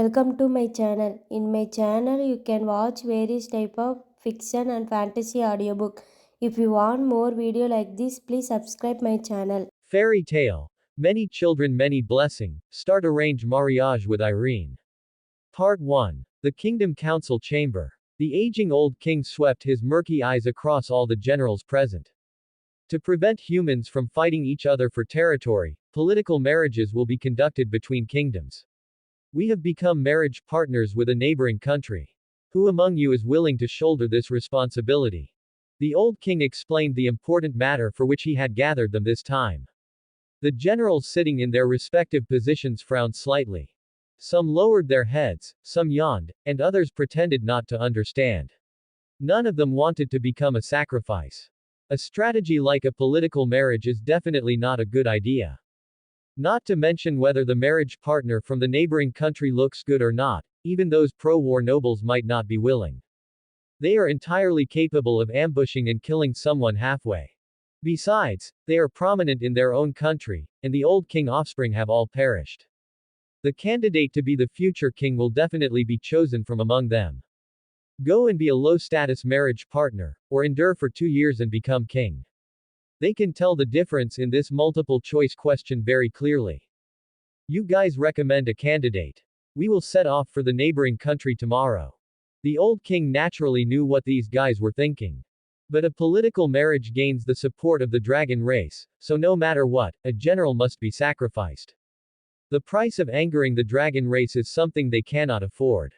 Welcome to my channel. In my channel, you can watch various type of fiction and fantasy audiobook. If you want more video like this, please subscribe my channel. Fairy tale. Many children, many blessing. Start arrange mariage with Irene. Part 1. The Kingdom Council Chamber. The aging old king swept his murky eyes across all the generals present. To prevent humans from fighting each other for territory, political marriages will be conducted between kingdoms. We have become marriage partners with a neighboring country. Who among you is willing to shoulder this responsibility? The old king explained the important matter for which he had gathered them this time. The generals sitting in their respective positions frowned slightly. Some lowered their heads, some yawned, and others pretended not to understand. None of them wanted to become a sacrifice. A strategy like a political marriage is definitely not a good idea. Not to mention whether the marriage partner from the neighboring country looks good or not, even those pro-war nobles might not be willing. They are entirely capable of ambushing and killing someone halfway. Besides, they are prominent in their own country, and the old king offspring have all perished. The candidate to be the future king will definitely be chosen from among them. Go and be a low-status marriage partner, or endure for 2 years and become king. They can tell the difference in this multiple choice question very clearly. You guys recommend a candidate. We will set off for the neighboring country tomorrow. The old king naturally knew what these guys were thinking. But a political marriage gains the support of the dragon race, so no matter what, a general must be sacrificed. The price of angering the dragon race is something they cannot afford.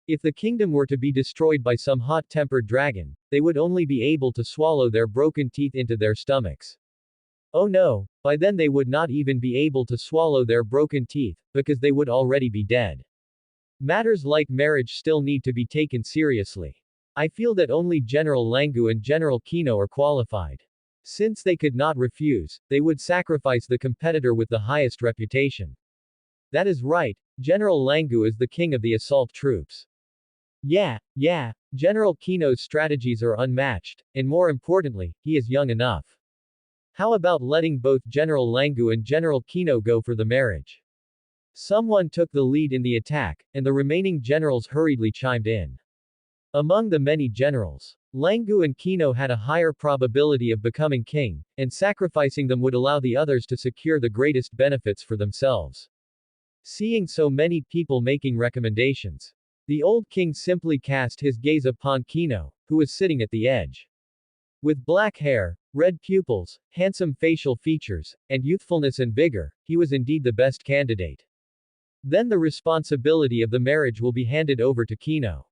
If the kingdom were to be destroyed by some hot-tempered dragon, they would only be able to swallow their broken teeth into their stomachs. Oh no, by then they would not even be able to swallow their broken teeth, because they would already be dead. Matters like marriage still need to be taken seriously. I feel that only General Langu and General Kino are qualified. Since they could not refuse, they would sacrifice the competitor with the highest reputation. That is right, General Langu is the king of the assault troops. Yeah, General Kino's strategies are unmatched, and more importantly, he is young enough. How about letting both General Langu and General Kino go for the marriage? Someone took the lead in the attack, and the remaining generals hurriedly chimed in. Among the many generals, Langu and Kino had a higher probability of becoming king, and sacrificing them would allow the others to secure the greatest benefits for themselves. Seeing so many people making recommendations, the old king simply cast his gaze upon Kino, who was sitting at the edge. With black hair, red pupils, handsome facial features, and youthfulness and vigor, he was indeed the best candidate. Then the responsibility of the marriage will be handed over to Kino.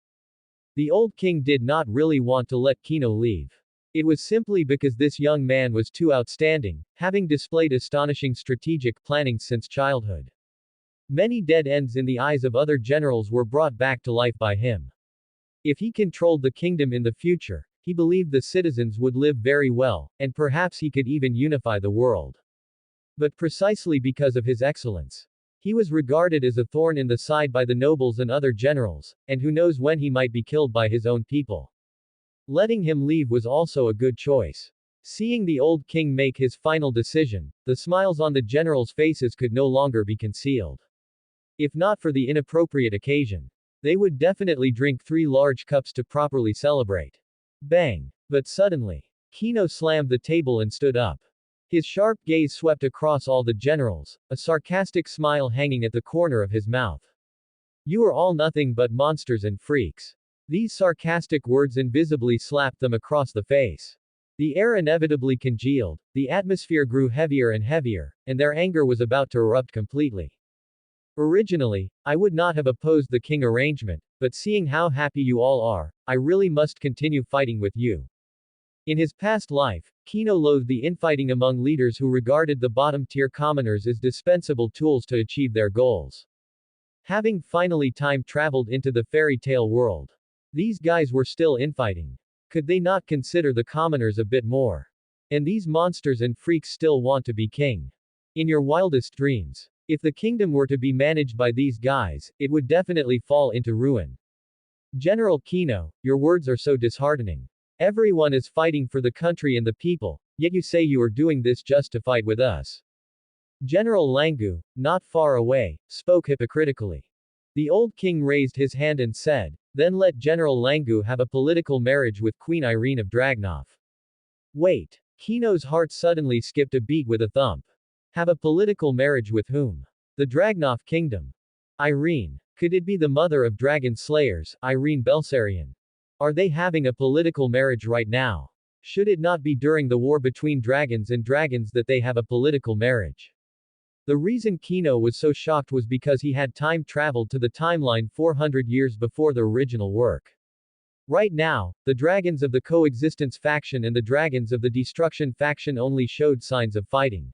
The old king did not really want to let Kino leave. It was simply because this young man was too outstanding, having displayed astonishing strategic planning since childhood. Many dead ends in the eyes of other generals were brought back to life by him. If he controlled the kingdom in the future, he believed the citizens would live very well, and perhaps he could even unify the world. But precisely because of his excellence, he was regarded as a thorn in the side by the nobles and other generals, and who knows when he might be killed by his own people. Letting him leave was also a good choice. Seeing the old king make his final decision, the smiles on the generals' faces could no longer be concealed. If not for the inappropriate occasion, they would definitely drink 3 large cups to properly celebrate. Bang! But suddenly, Kino slammed the table and stood up. His sharp gaze swept across all the generals, a sarcastic smile hanging at the corner of his mouth. You are all nothing but monsters and freaks. These sarcastic words invisibly slapped them across the face. The air inevitably congealed, the atmosphere grew heavier and heavier, and their anger was about to erupt completely. Originally, I would not have opposed the king arrangement, but seeing how happy you all are, I really must continue fighting with you. In his past life, Kino loathed the infighting among leaders who regarded the bottom-tier commoners as dispensable tools to achieve their goals. Having finally time-traveled into the fairy tale world, these guys were still infighting. Could they not consider the commoners a bit more? And these monsters and freaks still want to be king. In your wildest dreams, if the kingdom were to be managed by these guys, it would definitely fall into ruin. General Kino, your words are so disheartening. Everyone is fighting for the country and the people, yet you say you are doing this just to fight with us. General Langu, not far away, spoke hypocritically. The old king raised his hand and said, then let General Langu have a political marriage with Queen Irene of Dragnov. Wait. Kino's heart suddenly skipped a beat with a thump. Have a political marriage with whom? The Dragnov kingdom. Irene. Could it be the mother of dragon slayers, Irene Belsarion? Are they having a political marriage right now? Should it not be during the war between dragons and dragons that they have a political marriage? The reason Kino was so shocked was because he had time traveled to the timeline 400 years before the original work. Right now, the dragons of the coexistence faction and the dragons of the destruction faction only showed signs of fighting.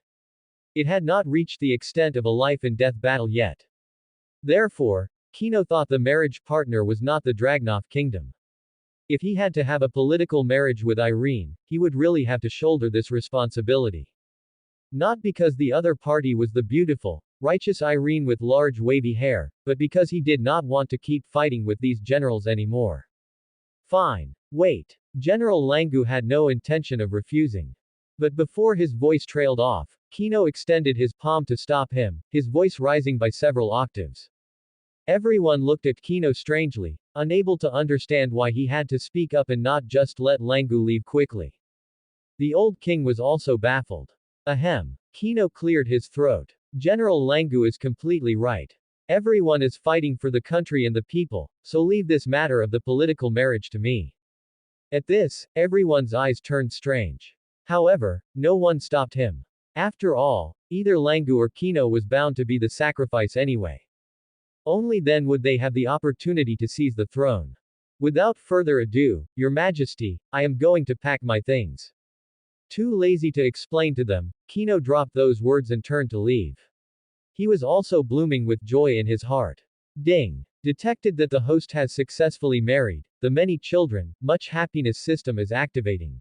It had not reached the extent of a life and death battle yet. Therefore, Kino thought the marriage partner was not the Dragnov kingdom. If he had to have a political marriage with Irene, he would really have to shoulder this responsibility. Not because the other party was the beautiful, righteous Irene with large wavy hair, but because he did not want to keep fighting with these generals anymore. Fine. Wait. General Langu had no intention of refusing. But before his voice trailed off, Kino extended his palm to stop him, his voice rising by several octaves. Everyone looked at Kino strangely, unable to understand why he had to speak up and not just let Langu leave quickly. The old king was also baffled. Ahem. Kino cleared his throat. General Langu is completely right. Everyone is fighting for the country and the people, so leave this matter of the political marriage to me. At this, everyone's eyes turned strange. However, no one stopped him. After all, either Langu or Kino was bound to be the sacrifice anyway. Only then would they have the opportunity to seize the throne. Without further ado, Your Majesty, I am going to pack my things. Too lazy to explain to them, Kino dropped those words and turned to leave. He was also blooming with joy in his heart. Ding! Detected that the host has successfully married, the many children, much happiness system is activating.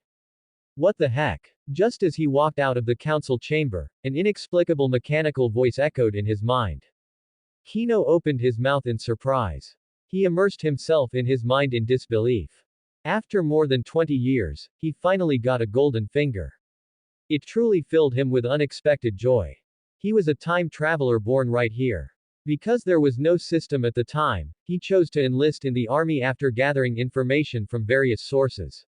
What the heck? Just as he walked out of the council chamber, an inexplicable mechanical voice echoed in his mind. Kino opened his mouth in surprise. He immersed himself in his mind in disbelief. After more than 20 years, he finally got a golden finger. It truly filled him with unexpected joy. He was a time traveler born right here. Because there was no system at the time, he chose to enlist in the army after gathering information from various sources.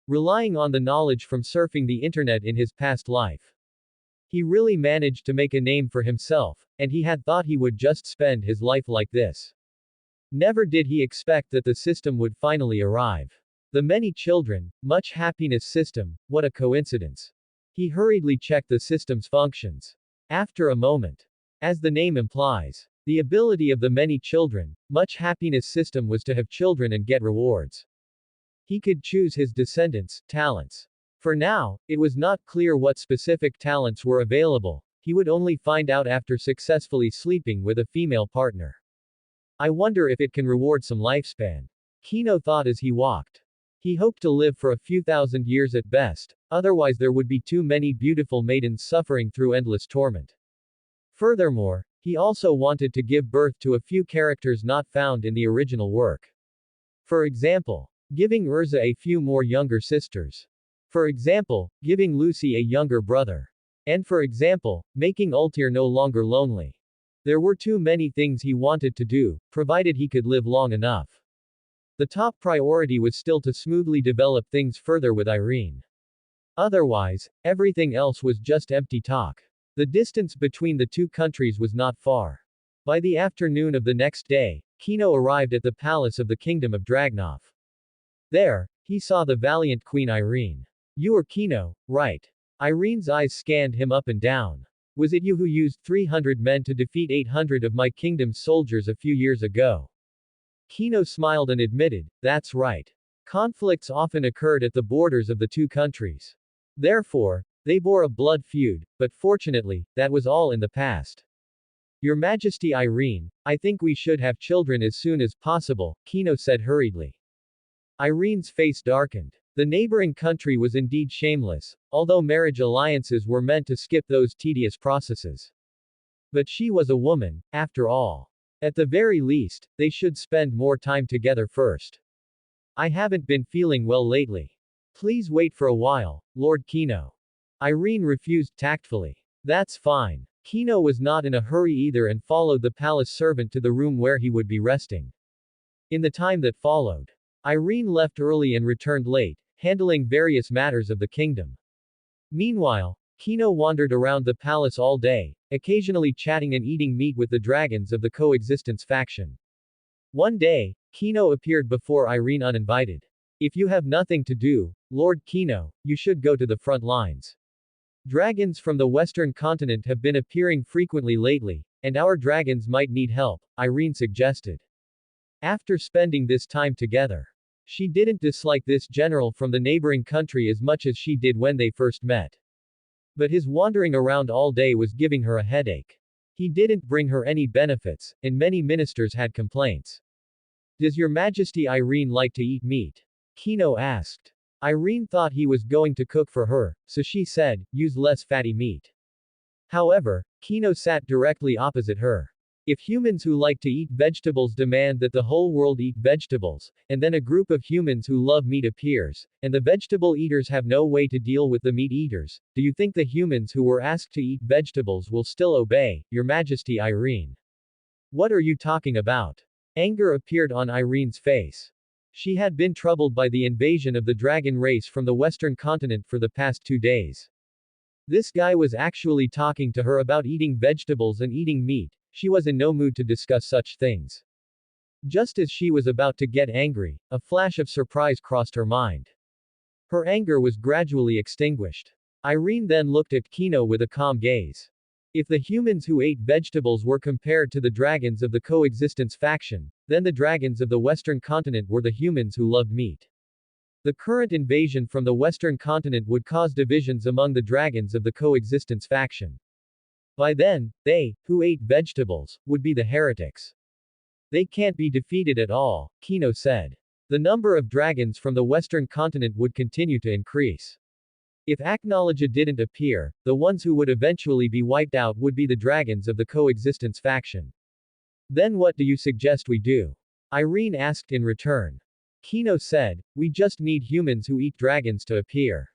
Relying on the knowledge from surfing the internet in his past life. He really managed to make a name for himself, and he had thought he would just spend his life like this. Never did he expect that the system would finally arrive. The many children, much happiness system, what a coincidence. He hurriedly checked the system's functions. After a moment. As the name implies, the ability of the many children, much happiness system was to have children and get rewards. He could choose his descendants, talents. For now, it was not clear what specific talents were available, he would only find out after successfully sleeping with a female partner. I wonder if it can reward some lifespan. Kino thought as he walked. He hoped to live for a few thousand years at best, otherwise there would be too many beautiful maidens suffering through endless torment. Furthermore, he also wanted to give birth to a few characters not found in the original work. For example, giving Urza a few more younger sisters. For example, giving Lucy a younger brother. And for example, making Ultir no longer lonely. There were too many things he wanted to do, provided he could live long enough. The top priority was still to smoothly develop things further with Irene. Otherwise, everything else was just empty talk. The distance between the two countries was not far. By the afternoon of the next day, Kino arrived at the palace of the Kingdom of Dragnov. There, he saw the valiant Queen Irene. You are Kino, right? Irene's eyes scanned him up and down. Was it you who used 300 men to defeat 800 of my kingdom's soldiers a few years ago? Kino smiled and admitted, that's right. Conflicts often occurred at the borders of the two countries. Therefore, they bore a blood feud, but fortunately, that was all in the past. Your Majesty Irene, I think we should have children as soon as possible, Kino said hurriedly. Irene's face darkened. The neighboring country was indeed shameless, although marriage alliances were meant to skip those tedious processes. But she was a woman, after all. At the very least, they should spend more time together first. I haven't been feeling well lately. Please wait for a while, Lord Kino. Irene refused tactfully. That's fine. Kino was not in a hurry either and followed the palace servant to the room where he would be resting. In the time that followed, Irene left early and returned late, handling various matters of the kingdom. Meanwhile, Kino wandered around the palace all day, occasionally chatting and eating meat with the dragons of the coexistence faction. One day, Kino appeared before Irene uninvited. If you have nothing to do, Lord Kino, you should go to the front lines. Dragons from the western continent have been appearing frequently lately, and our dragons might need help, Irene suggested. After spending this time together, she didn't dislike this general from the neighboring country as much as she did when they first met. But his wandering around all day was giving her a headache. He didn't bring her any benefits, and many ministers had complaints. Does Your Majesty Irene like to eat meat? Kino asked. Irene thought he was going to cook for her, so she said, use less fatty meat. However, Kino sat directly opposite her. If humans who like to eat vegetables demand that the whole world eat vegetables, and then a group of humans who love meat appears, and the vegetable eaters have no way to deal with the meat eaters, do you think the humans who were asked to eat vegetables will still obey, Your Majesty Irene? What are you talking about? Anger appeared on Irene's face. She had been troubled by the invasion of the dragon race from the western continent for the past 2 days. This guy was actually talking to her about eating vegetables and eating meat. She was in no mood to discuss such things. Just as she was about to get angry, a flash of surprise crossed her mind. Her anger was gradually extinguished. Irene then looked at Kino with a calm gaze. If the humans who ate vegetables were compared to the dragons of the coexistence faction, then the dragons of the western continent were the humans who loved meat. The current invasion from the western continent would cause divisions among the dragons of the coexistence faction. By then, they, who ate vegetables, would be the heretics. They can't be defeated at all, Kino said. The number of dragons from the western continent would continue to increase. If Acknowledge didn't appear, the ones who would eventually be wiped out would be the dragons of the coexistence faction. Then what do you suggest we do? Irene asked in return. Kino said, we just need humans who eat dragons to appear.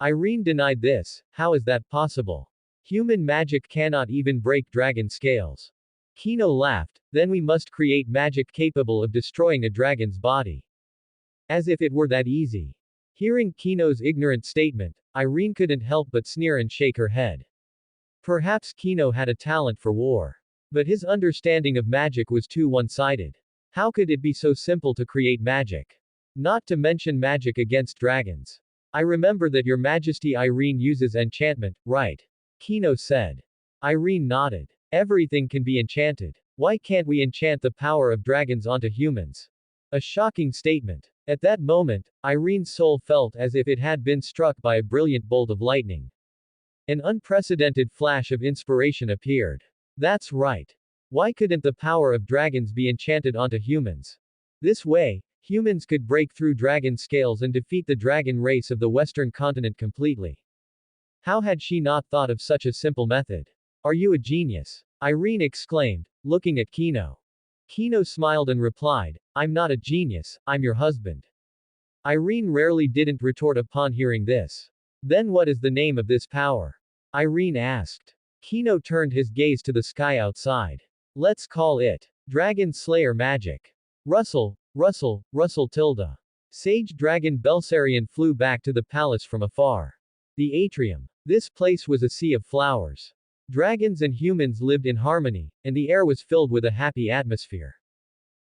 Irene denied this. How is that possible? Human magic cannot even break dragon scales. Kino laughed. Then we must create magic capable of destroying a dragon's body. As if it were that easy. Hearing Kino's ignorant statement, Irene couldn't help but sneer and shake her head. Perhaps Kino had a talent for war. But his understanding of magic was too one-sided. How could it be so simple to create magic? Not to mention magic against dragons. I remember that Your Majesty Irene uses enchantment, right? Kino said. Irene nodded. Everything can be enchanted. Why can't we enchant the power of dragons onto humans? A shocking statement. At that moment, Irene's soul felt as if it had been struck by a brilliant bolt of lightning. An unprecedented flash of inspiration appeared. That's right. Why couldn't the power of dragons be enchanted onto humans? This way, humans could break through dragon scales and defeat the dragon race of the western continent completely. How had she not thought of such a simple method? Are you a genius? Irene exclaimed, looking at Kino. Kino smiled and replied, I'm not a genius, I'm your husband. Irene rarely didn't retort upon hearing this. Then what is the name of this power? Irene asked. Kino turned his gaze to the sky outside. Let's call it Dragon Slayer Magic. Russell, Russell, Russell tilde. Sage Dragon Belsarion flew back to the palace from afar. The atrium. This place was a sea of flowers. Dragons and humans lived in harmony, and the air was filled with a happy atmosphere.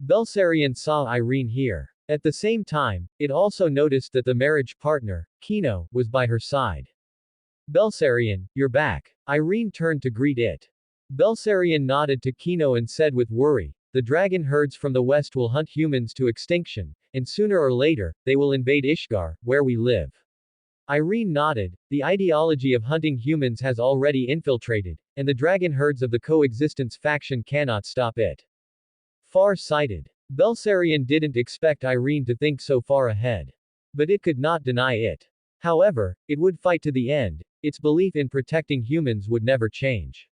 Belsarion saw Irene here. At the same time, it also noticed that the marriage partner, Kino, was by her side. Belsarion, you're back. Irene turned to greet it. Belsarion nodded to Kino and said with worry, the dragon herds from the west will hunt humans to extinction, and sooner or later, they will invade Ishgar, where we live. Irene nodded. The ideology of hunting humans has already infiltrated, and the dragon herds of the coexistence faction cannot stop it. Far-sighted. Belsarion didn't expect Irene to think so far ahead. But it could not deny it. However, it would fight to the end. Its belief in protecting humans would never change.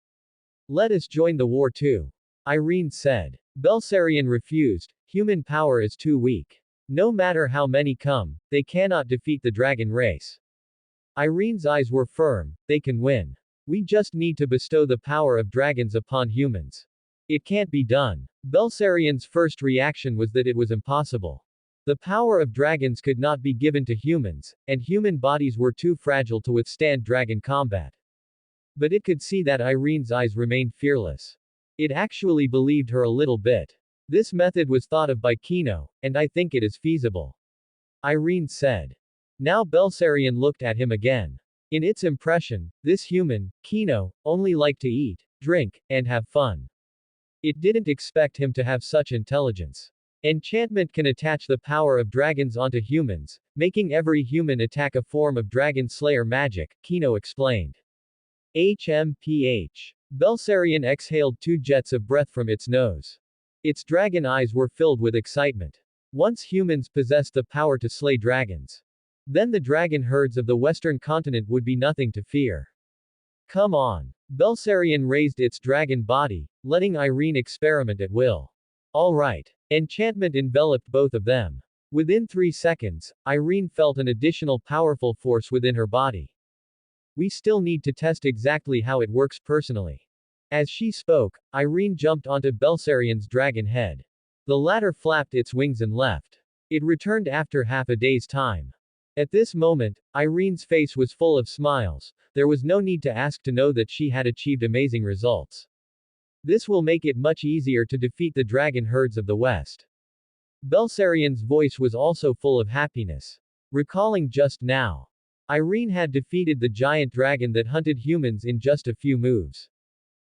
Let us join the war too. Irene said. Belsarion refused. Human power is too weak. No matter how many come, they cannot defeat the dragon race. Irene's eyes were firm. They can win. We just need to bestow the power of dragons upon humans. It can't be done. Belsarian's first reaction was that it was impossible. The power of dragons could not be given to humans, and human bodies were too fragile to withstand dragon combat. But it could see that Irene's eyes remained fearless. It actually believed her a little bit. This method was thought of by Kino, and I think it is feasible. Irene said. Now Belsarion looked at him again. In its impression, this human, Kino, only liked to eat, drink, and have fun. It didn't expect him to have such intelligence. Enchantment can attach the power of dragons onto humans, making every human attack a form of dragon slayer magic, Kino explained. HMPH. Belsarion exhaled 2 jets of breath from its nose. Its dragon eyes were filled with excitement. Once humans possessed the power to slay dragons, then the dragon herds of the western continent would be nothing to fear. Come on. Belsarion raised its dragon body, letting Irene experiment at will. Alright. Enchantment enveloped both of them. Within 3 seconds, Irene felt an additional powerful force within her body. We still need to test exactly how it works personally. As she spoke, Irene jumped onto Belsarion's dragon head. The latter flapped its wings and left. It returned after half a day's time. At this moment, Irene's face was full of smiles. There was no need to ask to know that she had achieved amazing results. This will make it much easier to defeat the dragon herds of the West. Belsarion's voice was also full of happiness. Recalling just now, Irene had defeated the giant dragon that hunted humans in just a few moves.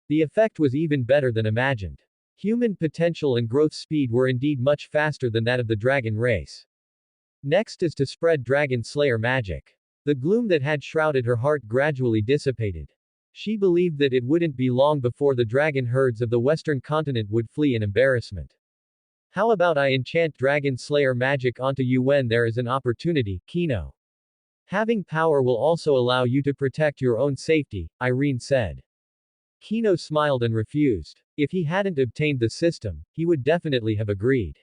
The effect was even better than imagined. Human potential and growth speed were indeed much faster than that of the dragon race. Next is to spread dragon slayer magic. The gloom that had shrouded her heart gradually dissipated. She believed that it wouldn't be long before the dragon herds of the western continent would flee in embarrassment. How about I enchant dragon slayer magic onto you when there is an opportunity, Kino? Having power will also allow you to protect your own safety, Irene said. Kino smiled and refused. If he hadn't obtained the system, he would definitely have agreed.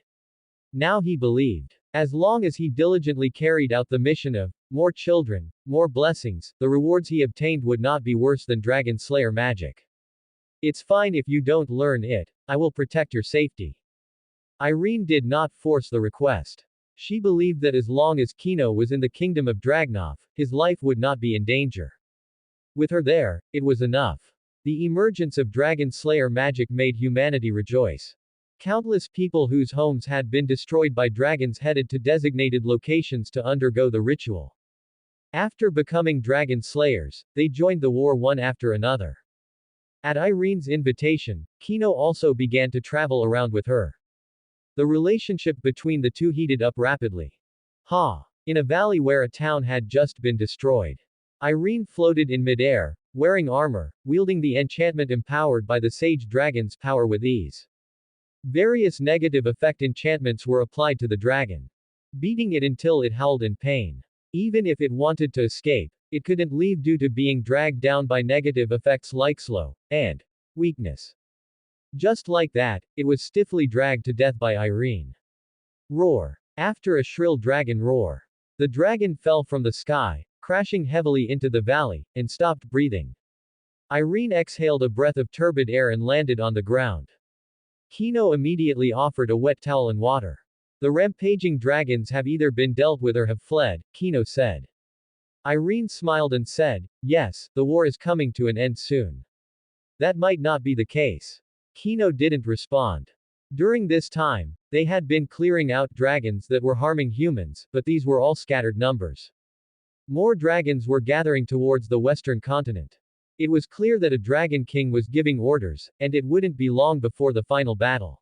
Now he believed. As long as he diligently carried out the mission of more children, more blessings, the rewards he obtained would not be worse than dragon slayer magic. It's fine if you don't learn it, I will protect your safety. Irene did not force the request. She believed that as long as Kino was in the kingdom of Dragnov, his life would not be in danger. With her there, it was enough. The emergence of dragon slayer magic made humanity rejoice. Countless people whose homes had been destroyed by dragons headed to designated locations to undergo the ritual. After becoming dragon slayers, they joined the war one after another. At Irene's invitation, Kino also began to travel around with her. The relationship between the two heated up rapidly. In a valley where a town had just been destroyed, Irene floated in midair, wearing armor, wielding the enchantment empowered by the sage dragon's power with ease. Various negative effect enchantments were applied to the dragon, beating it until it howled in pain. Even if it wanted to escape, it couldn't leave due to being dragged down by negative effects like slow and weakness. Just like that, it was stiffly dragged to death by Irene. Roar. After a shrill dragon roar, the dragon fell from the sky, crashing heavily into the valley, and stopped breathing. Irene exhaled a breath of turbid air and landed on the ground. Kino immediately offered a wet towel and water. The rampaging dragons have either been dealt with or have fled, Kino said. Irene smiled and said, yes, the war is coming to an end soon. That might not be the case. Kino didn't respond. During this time, they had been clearing out dragons that were harming humans, but these were all scattered numbers. More dragons were gathering towards the western continent. It was clear that a dragon king was giving orders, and it wouldn't be long before the final battle.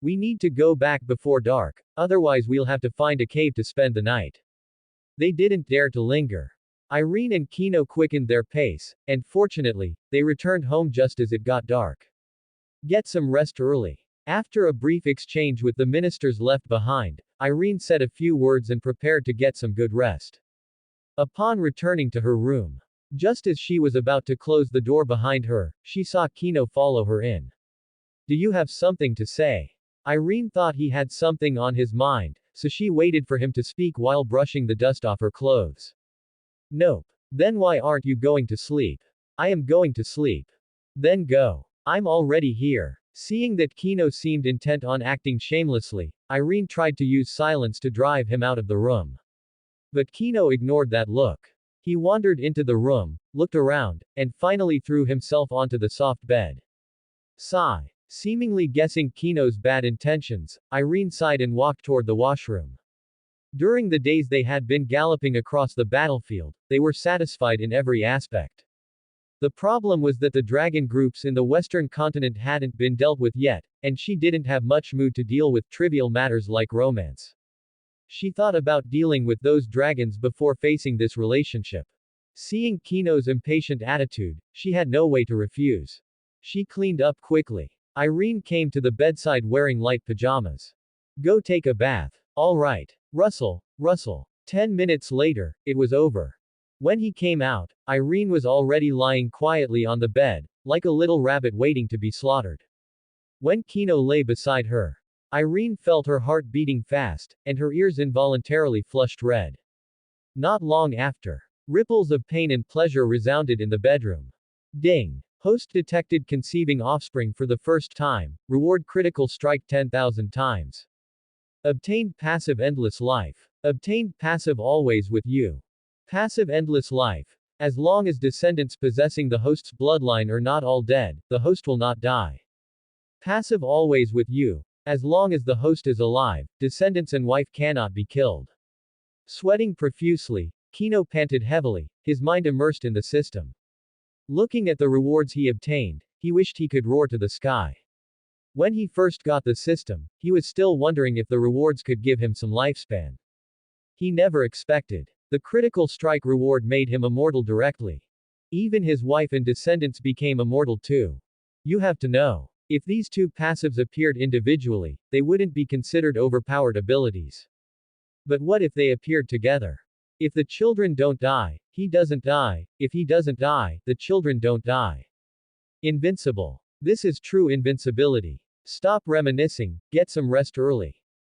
We need to go back before dark, otherwise we'll have to find a cave to spend the night. They didn't dare to linger. Irene and Kino quickened their pace, and fortunately, they returned home just as it got dark. Get some rest early. After a brief exchange with the ministers left behind, Irene said a few words and prepared to get some good rest. Upon returning to her room, just as she was about to close the door behind her, she saw Kino follow her in. Do you have something to say? Irene thought he had something on his mind, so she waited for him to speak while brushing the dust off her clothes. Nope. Then why aren't you going to sleep? I am going to sleep. Then go. I'm already here. Seeing that Kino seemed intent on acting shamelessly, Irene tried to use silence to drive him out of the room. But Kino ignored that look. He wandered into the room, looked around, and finally threw himself onto the soft bed. Sigh. Seemingly guessing Kino's bad intentions, Irene sighed and walked toward the washroom. During the days they had been galloping across the battlefield, they were satisfied in every aspect. The problem was that the dragon groups in the western continent hadn't been dealt with yet, and she didn't have much mood to deal with trivial matters like romance. She thought about dealing with those dragons before facing this relationship. Seeing Kino's impatient attitude, she had no way to refuse. She cleaned up quickly. Irene came to the bedside wearing light pajamas. Go take a bath. All right. Rustle, rustle. 10 minutes later, it was over. When he came out, Irene was already lying quietly on the bed, like a little rabbit waiting to be slaughtered. When Kino lay beside her, Irene felt her heart beating fast, and her ears involuntarily flushed red. Not long after, ripples of pain and pleasure resounded in the bedroom. Ding! Host detected conceiving offspring for the first time, reward critical strike 10,000 times. Obtained passive endless life. Obtained passive always with you. Passive endless life. As long as descendants possessing the host's bloodline are not all dead, the host will not die. Passive always with you. As long as the host is alive, descendants and wife cannot be killed. Sweating profusely, Kino panted heavily, his mind immersed in the system. Looking at the rewards he obtained, he wished he could roar to the sky. When he first got the system, he was still wondering if the rewards could give him some lifespan. He never expected. The critical strike reward made him immortal directly. Even his wife and descendants became immortal too. You have to know. If these two passives appeared individually, they wouldn't be considered overpowered abilities. But what if they appeared together? If the children don't die, he doesn't die. If he doesn't die, the children don't die. Invincible. This is true invincibility. Stop reminiscing, get some rest early.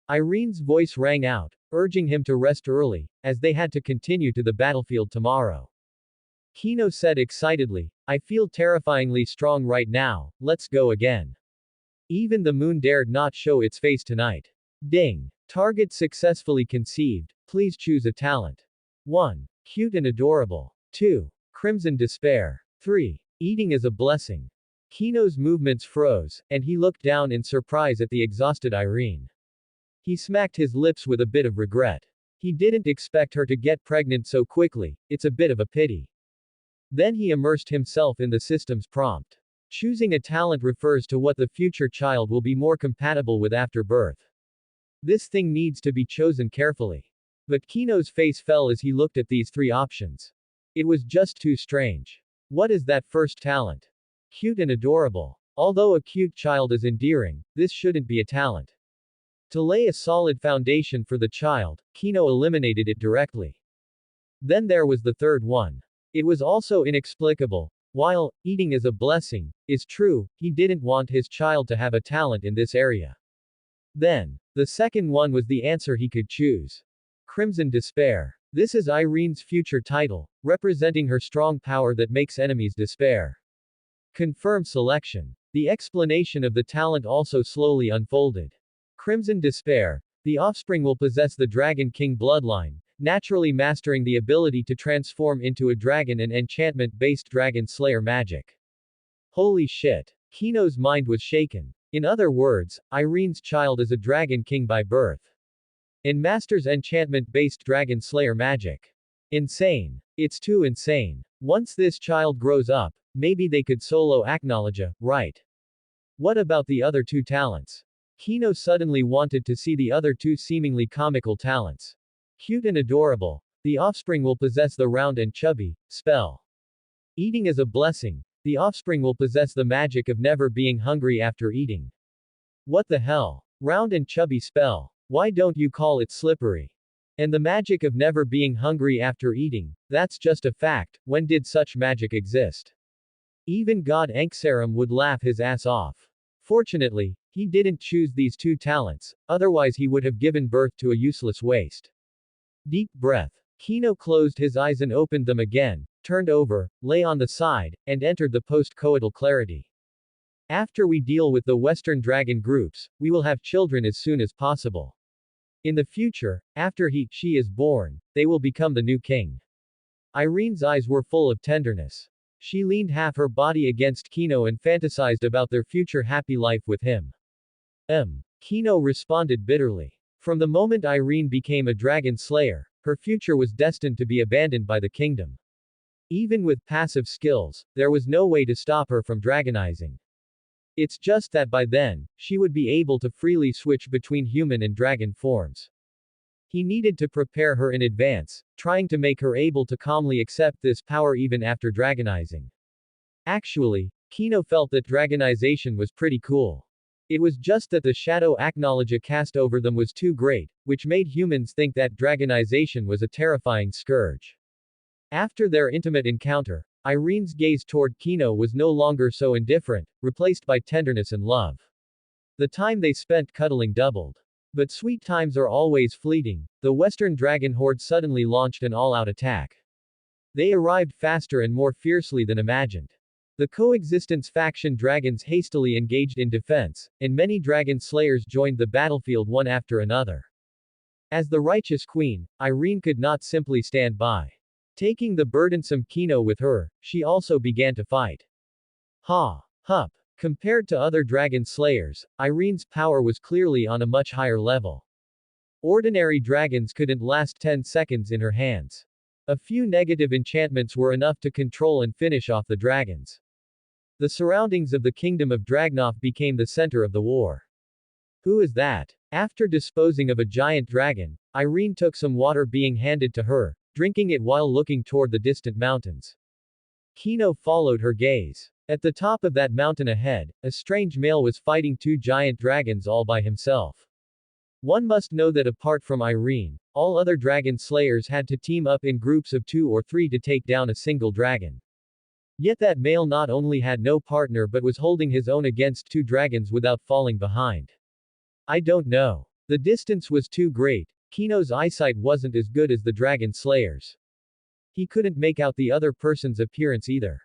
Irene's voice rang out, urging him to rest early, as they had to continue to the battlefield tomorrow. Kino said excitedly, I feel terrifyingly strong right now, let's go again. Even the moon dared not show its face tonight. Ding. Target successfully conceived, please choose a talent. 1. Cute and adorable. 2. Crimson despair. 3. Eating is a blessing. Kino's movements froze, and he looked down in surprise at the exhausted Irene. He smacked his lips with a bit of regret. He didn't expect her to get pregnant so quickly, it's a bit of a pity. Then he immersed himself in the system's prompt. Choosing a talent refers to what the future child will be more compatible with after birth. This thing needs to be chosen carefully. But Kino's face fell as he looked at these three options. It was just too strange. What is that first talent? Cute and adorable. Although a cute child is endearing, this shouldn't be a talent. To lay a solid foundation for the child, Kino eliminated it directly. Then there was the third one. It was also inexplicable. While eating is a blessing, is true, he didn't want his child to have a talent in this area. Then, the second one was the answer he could choose. Crimson despair. This is Irene's future title, representing her strong power that makes enemies despair. Confirm selection. The explanation of the talent also slowly unfolded. Crimson despair. The offspring will possess the Dragon King bloodline, naturally mastering the ability to transform into a dragon and enchantment-based dragon slayer magic. Holy shit. Kino's mind was shaken. In other words, Irene's child is a Dragon King by birth. And masters enchantment-based dragon slayer magic. Insane. It's too insane. Once this child grows up, maybe they could solo Acknowledge, right? What about the other two talents? Kino suddenly wanted to see the other two seemingly comical talents. Cute and adorable. The offspring will possess the round and chubby spell. Eating is a blessing. The offspring will possess the magic of never being hungry after eating. What the hell? Round and chubby spell. Why don't you call it slippery? And the magic of never being hungry after eating, that's just a fact. When did such magic exist? Even God Anksaram would laugh his ass off. Fortunately, he didn't choose these two talents, otherwise he would have given birth to a useless waste. Deep breath. Kino closed his eyes and opened them again, turned over, lay on the side, and entered the post-coital clarity. After we deal with the Western dragon groups, we will have children as soon as possible. In the future, after she is born, they will become the new king. Irene's eyes were full of tenderness. She leaned half her body against Kino and fantasized about their future happy life with him. Kino responded bitterly. From the moment Irene became a dragon slayer, her future was destined to be abandoned by the kingdom. Even with passive skills, there was no way to stop her from dragonizing. It's just that by then, she would be able to freely switch between human and dragon forms. He needed to prepare her in advance, trying to make her able to calmly accept this power even after dragonizing. Actually, Kino felt that dragonization was pretty cool. It was just that the shadow acknowledge cast over them was too great, which made humans think that dragonization was a terrifying scourge. After their intimate encounter, Irene's gaze toward Kino was no longer so indifferent, replaced by tenderness and love. The time they spent cuddling doubled. But sweet times are always fleeting. The Western Dragon Horde suddenly launched an all-out attack. They arrived faster and more fiercely than imagined. The coexistence faction dragons hastily engaged in defense, and many dragon slayers joined the battlefield one after another. As the righteous queen, Irene could not simply stand by. Taking the burdensome Kino with her, she also began to fight. Hup. Compared to other dragon slayers, Irene's power was clearly on a much higher level. Ordinary dragons couldn't last 10 seconds in her hands. A few negative enchantments were enough to control and finish off the dragons. The surroundings of the kingdom of Dragnov became the center of the war. Who is that? After disposing of a giant dragon, Irene took some water being handed to her, drinking it while looking toward the distant mountains. Kino followed her gaze. At the top of that mountain ahead, a strange male was fighting two giant dragons all by himself. One must know that apart from Irene, all other dragon slayers had to team up in groups of 2 or 3 to take down a single dragon. Yet that male not only had no partner but was holding his own against 2 dragons without falling behind. I don't know. The distance was too great. Kino's eyesight wasn't as good as the dragon slayers. He couldn't make out the other person's appearance either.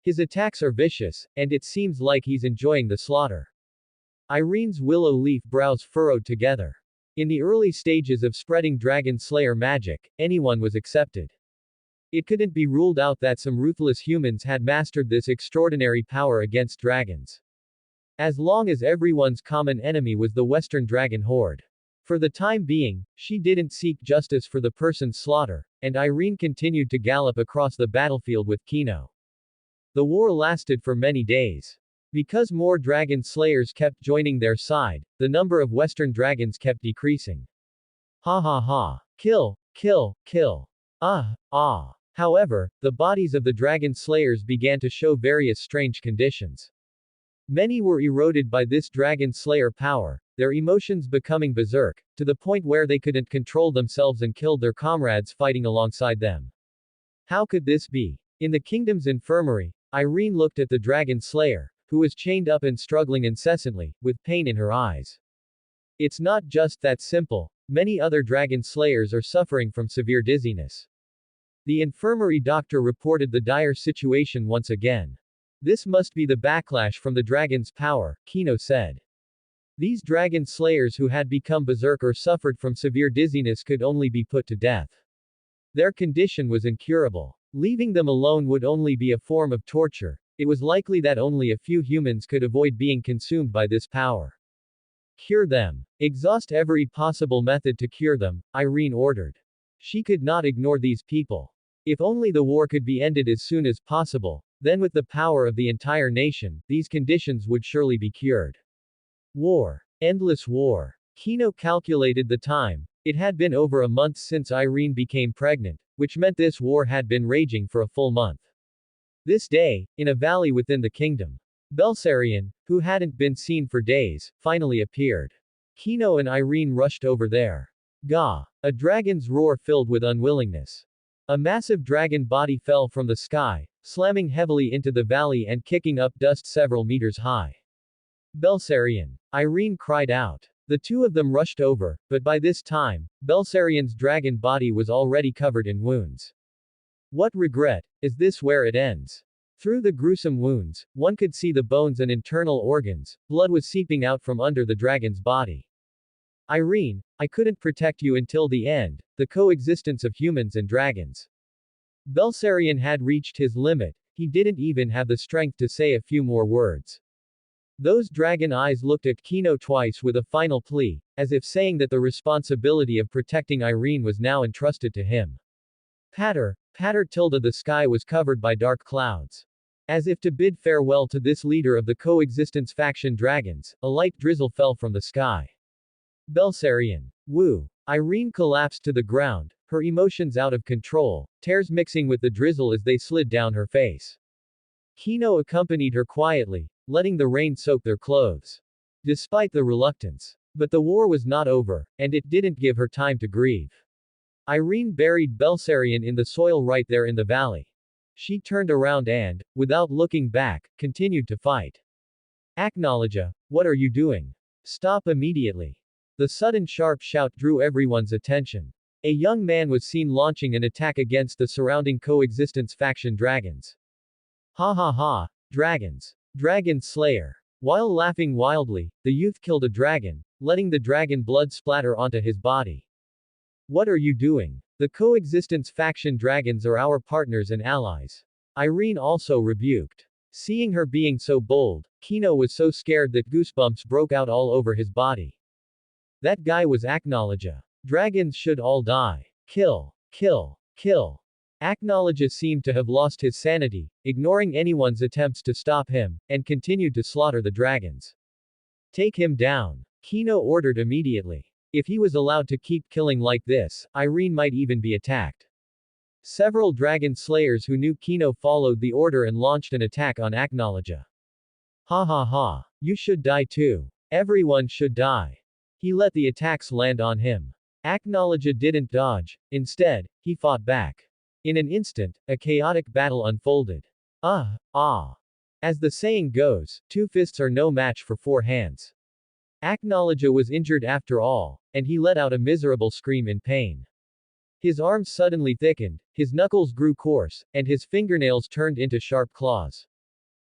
His attacks are vicious, and it seems like he's enjoying the slaughter. Irene's willow leaf brows furrowed together. In the early stages of spreading dragon slayer magic, anyone was accepted. It couldn't be ruled out that some ruthless humans had mastered this extraordinary power against dragons. As long as everyone's common enemy was the Western Dragon Horde. For the time being, she didn't seek justice for the person's slaughter, and Irene continued to gallop across the battlefield with Kino. The war lasted for many days. Because more dragon slayers kept joining their side, the number of Western dragons kept decreasing. Ha. Kill. However, the bodies of the dragon slayers began to show various strange conditions. Many were eroded by this dragon slayer power, their emotions becoming berserk, to the point where they couldn't control themselves and killed their comrades fighting alongside them. How could this be? In the kingdom's infirmary, Irene looked at the dragon slayer, who was chained up and struggling incessantly, with pain in her eyes. It's not just that simple. Many other dragon slayers are suffering from severe dizziness. The infirmary doctor reported the dire situation once again. This must be the backlash from the dragon's power, Kino said. These dragon slayers who had become berserk or suffered from severe dizziness could only be put to death. Their condition was incurable. Leaving them alone would only be a form of torture. It was likely that only a few humans could avoid being consumed by this power. Cure them. Exhaust every possible method to cure them, Irene ordered. She could not ignore these people. If only the war could be ended as soon as possible, then with the power of the entire nation, these conditions would surely be cured. War. Endless war. Kino calculated the time. It had been over a month since Irene became pregnant, which meant this war had been raging for a full month. This day, in a valley within the kingdom, Belsarion, who hadn't been seen for days, finally appeared. Kino and Irene rushed over there. Gah! A dragon's roar filled with unwillingness. A massive dragon body fell from the sky, slamming heavily into the valley and kicking up dust several meters high. Belsarion! Irene cried out. The two of them rushed over, but by this time, Belsarion's dragon body was already covered in wounds. What regret? Is this where it ends? Through the gruesome wounds, one could see the bones and internal organs. Blood was seeping out from under the dragon's body. Irene, I couldn't protect you until the end, the coexistence of humans and dragons. Belsarion had reached his limit, he didn't even have the strength to say a few more words. Those dragon eyes looked at Kino twice with a final plea, as if saying that the responsibility of protecting Irene was now entrusted to him. Patter, patter tilde the sky was covered by dark clouds. As if to bid farewell to this leader of the coexistence faction dragons, a light drizzle fell from the sky. Belsarion. Woo. Irene collapsed to the ground, her emotions out of control, tears mixing with the drizzle as they slid down her face. Kino accompanied her quietly, letting the rain soak their clothes. Despite the reluctance. But the war was not over, and it didn't give her time to grieve. Irene buried Belsarion in the soil right there in the valley. She turned around and, without looking back, continued to fight. Acknowledge, what are you doing? Stop immediately. The sudden sharp shout drew everyone's attention. A young man was seen launching an attack against the surrounding coexistence faction dragons. Ha ha ha, dragons. Dragon Slayer. While laughing wildly, the youth killed a dragon, letting the dragon blood splatter onto his body. What are you doing? The coexistence faction dragons are our partners and allies. Irene also rebuked. Seeing her being so bold, Kino was so scared that goosebumps broke out all over his body. That guy was Acknowledge. Dragons should all die. Kill. Kill. Kill. Acknowledge seemed to have lost his sanity, ignoring anyone's attempts to stop him, and continued to slaughter the dragons. Take him down. Kino ordered immediately. If he was allowed to keep killing like this, Irene might even be attacked. Several dragon slayers who knew Kino followed the order and launched an attack on Acknowledge. Ha ha ha. You should die too. Everyone should die. He let the attacks land on him. Acknowledge didn't dodge. Instead, he fought back. In an instant, a chaotic battle unfolded. As the saying goes, 2 fists are no match for 4 hands. Acknowledge was injured after all, and he let out a miserable scream in pain. His arms suddenly thickened, his knuckles grew coarse, and his fingernails turned into sharp claws.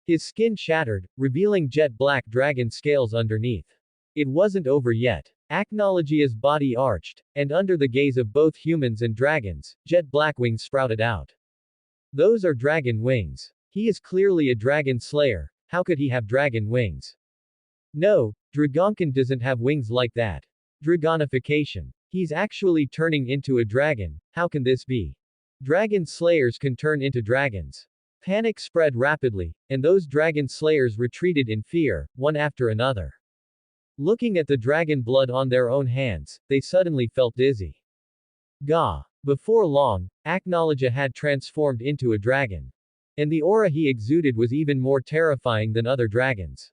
His skin shattered, revealing jet black dragon scales underneath. It wasn't over yet. Acknowledge's body arched, and under the gaze of both humans and dragons, jet black wings sprouted out. Those are dragon wings. He is clearly a dragon slayer, how could he have dragon wings? No, Dragonkin doesn't have wings like that. Dragonification. He's actually turning into a dragon, how can this be? Dragon slayers can turn into dragons. Panic spread rapidly, and those dragon slayers retreated in fear, one after another. Looking at the dragon blood on their own hands, they suddenly felt dizzy. Gah! Before long, Acknowledge had transformed into a dragon. And the aura he exuded was even more terrifying than other dragons.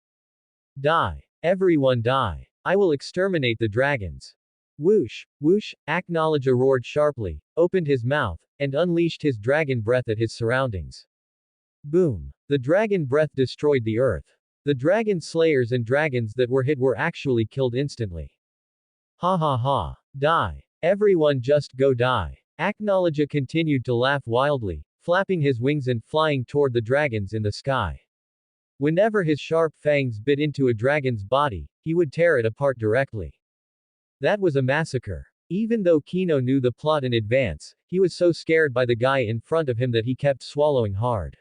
Die! Everyone die! I will exterminate the dragons! Whoosh! Whoosh! Acknowledge roared sharply, opened his mouth, and unleashed his dragon breath at his surroundings. Boom! The dragon breath destroyed the earth. The dragon slayers and dragons that were hit were actually killed instantly. Ha ha ha. Die. Everyone just go die. Acknowledge continued to laugh wildly, flapping his wings and flying toward the dragons in the sky. Whenever his sharp fangs bit into a dragon's body, he would tear it apart directly. That was a massacre. Even though Kino knew the plot in advance, he was so scared by the guy in front of him that he kept swallowing hard.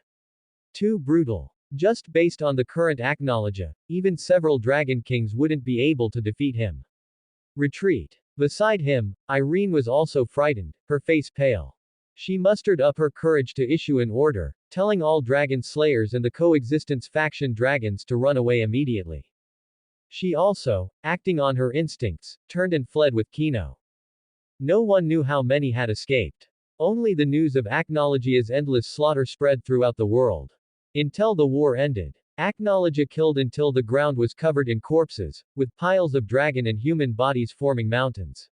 Too brutal. Just based on the current Acknowledge, even several Dragon Kings wouldn't be able to defeat him. Retreat. Beside him, Irene was also frightened, her face pale. She mustered up her courage to issue an order, telling all Dragon Slayers and the coexistence faction dragons to run away immediately. She also, acting on her instincts, turned and fled with Kino. No one knew how many had escaped. Only the news of Acknowledge's endless slaughter spread throughout the world. Until the war ended. Acknowledge killed until the ground was covered in corpses, with piles of dragon and human bodies forming mountains.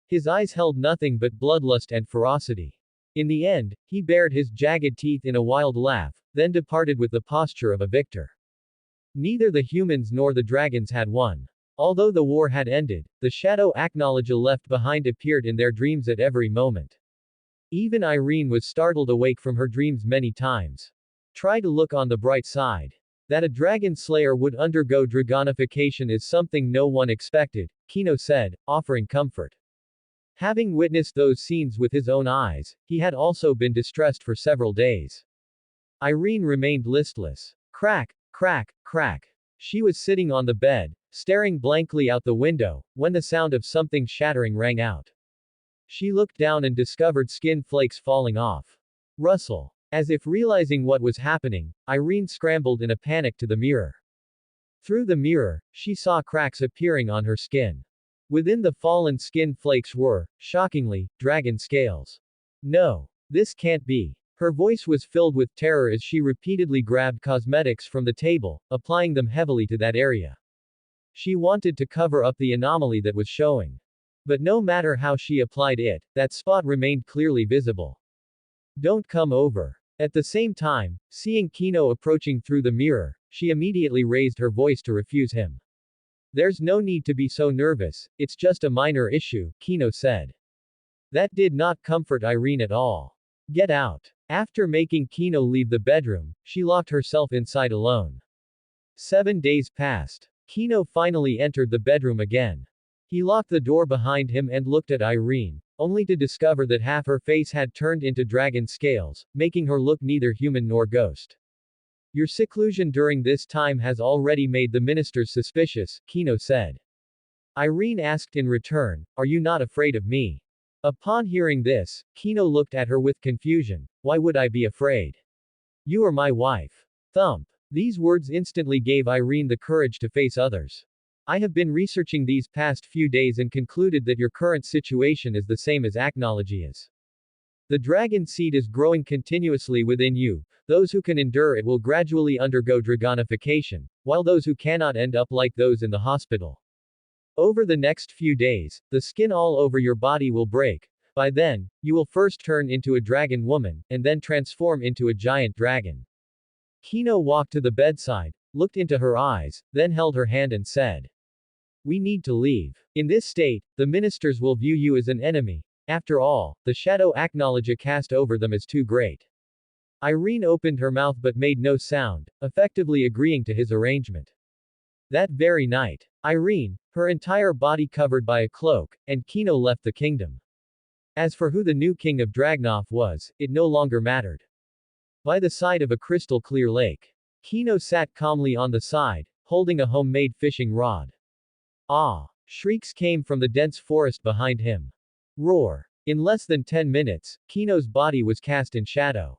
His eyes held nothing but bloodlust and ferocity. In the end, he bared his jagged teeth in a wild laugh, then departed with the posture of a victor. Neither the humans nor the dragons had won. Although the war had ended, the shadow Acknowledge left behind appeared in their dreams at every moment. Even Irene was startled awake from her dreams many times. Try to look on the bright side. That a dragon slayer would undergo dragonification is something no one expected, Kino said, offering comfort. Having witnessed those scenes with his own eyes, he had also been distressed for several days. Irene remained listless. Crack, crack, crack. She was sitting on the bed, staring blankly out the window, when the sound of something shattering rang out. She looked down and discovered skin flakes falling off. Rustle. As if realizing what was happening, Irene scrambled in a panic to the mirror. Through the mirror, she saw cracks appearing on her skin. Within the fallen skin flakes were, shockingly, dragon scales. No. This can't be. Her voice was filled with terror as she repeatedly grabbed cosmetics from the table, applying them heavily to that area. She wanted to cover up the anomaly that was showing. But no matter how she applied it, that spot remained clearly visible. Don't come over. At the same time, seeing Kino approaching through the mirror, she immediately raised her voice to refuse him. There's no need to be so nervous, it's just a minor issue, Kino said. That did not comfort Irene at all. Get out. After making Kino leave the bedroom, she locked herself inside alone. 7 days passed. Kino finally entered the bedroom again. He locked the door behind him and looked at Irene, only to discover that half her face had turned into dragon scales, making her look neither human nor ghost. Your seclusion during this time has already made the ministers suspicious, Kino said. Irene asked in return, are you not afraid of me? Upon hearing this, Kino looked at her with confusion. Why would I be afraid? You are my wife. Thump. These words instantly gave Irene the courage to face others. I have been researching these past few days and concluded that your current situation is the same as Acnology. The dragon seed is growing continuously within you. Those who can endure it will gradually undergo dragonification, while those who cannot end up like those in the hospital. Over the next few days, the skin all over your body will break. By then, you will first turn into a dragon woman, and then transform into a giant dragon. Kino walked to the bedside, looked into her eyes, then held her hand and said, we need to leave. In this state, the ministers will view you as an enemy. After all, the shadow Acnology cast over them is too great. Irene opened her mouth but made no sound, effectively agreeing to his arrangement. That very night, Irene, her entire body covered by a cloak, and Kino left the kingdom. As for who the new king of Dragnov was, it no longer mattered. By the side of a crystal clear lake, Kino sat calmly on the side, holding a homemade fishing rod. Ah! Shrieks came from the dense forest behind him. Roar! In less than 10 minutes, Kino's body was cast in shadow.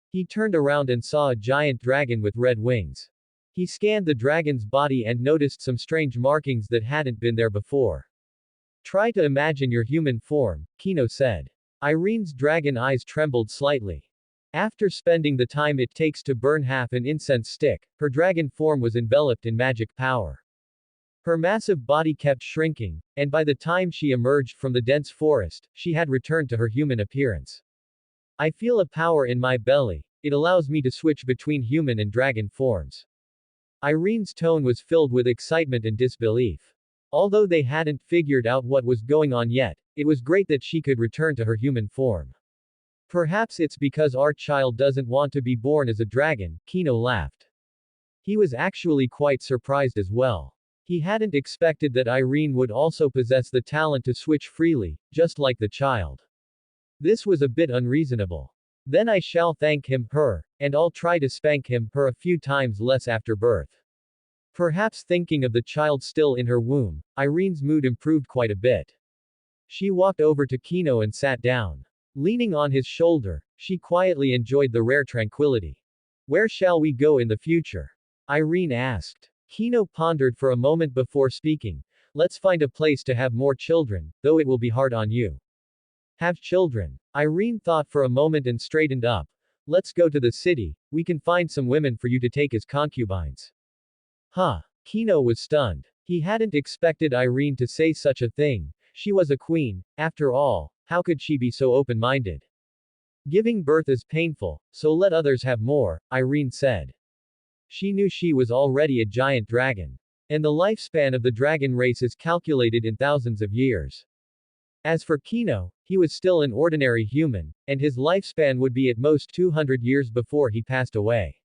He turned around and saw a giant dragon with red wings. He scanned the dragon's body and noticed some strange markings that hadn't been there before. Try to imagine your human form, Kino said. Irene's dragon eyes trembled slightly. After spending the time it takes to burn half an incense stick, her dragon form was enveloped in magic power. Her massive body kept shrinking, and by the time she emerged from the dense forest, she had returned to her human appearance. I feel a power in my belly. It allows me to switch between human and dragon forms. Irene's tone was filled with excitement and disbelief. Although they hadn't figured out what was going on yet, it was great that she could return to her human form. Perhaps it's because our child doesn't want to be born as a dragon, Kino laughed. He was actually quite surprised as well. He hadn't expected that Irene would also possess the talent to switch freely, just like the child. This was a bit unreasonable. Then I shall thank him, her, and I'll try to spank him, her a few times less after birth. Perhaps thinking of the child still in her womb, Irene's mood improved quite a bit. She walked over to Kino and sat down. Leaning on his shoulder, she quietly enjoyed the rare tranquility. Where shall we go in the future? Irene asked. Kino pondered for a moment before speaking. Let's find a place to have more children, though it will be hard on you. Have children. Irene thought for a moment and straightened up. Let's go to the city, we can find some women for you to take as concubines. Huh. Kino was stunned. He hadn't expected Irene to say such a thing. She was a queen, after all, how could she be so open-minded? Giving birth is painful, so let others have more, Irene said. She knew she was already a giant dragon. And the lifespan of the dragon race is calculated in thousands of years. As for Kino, he was still an ordinary human, and his lifespan would be at most 200 years before he passed away.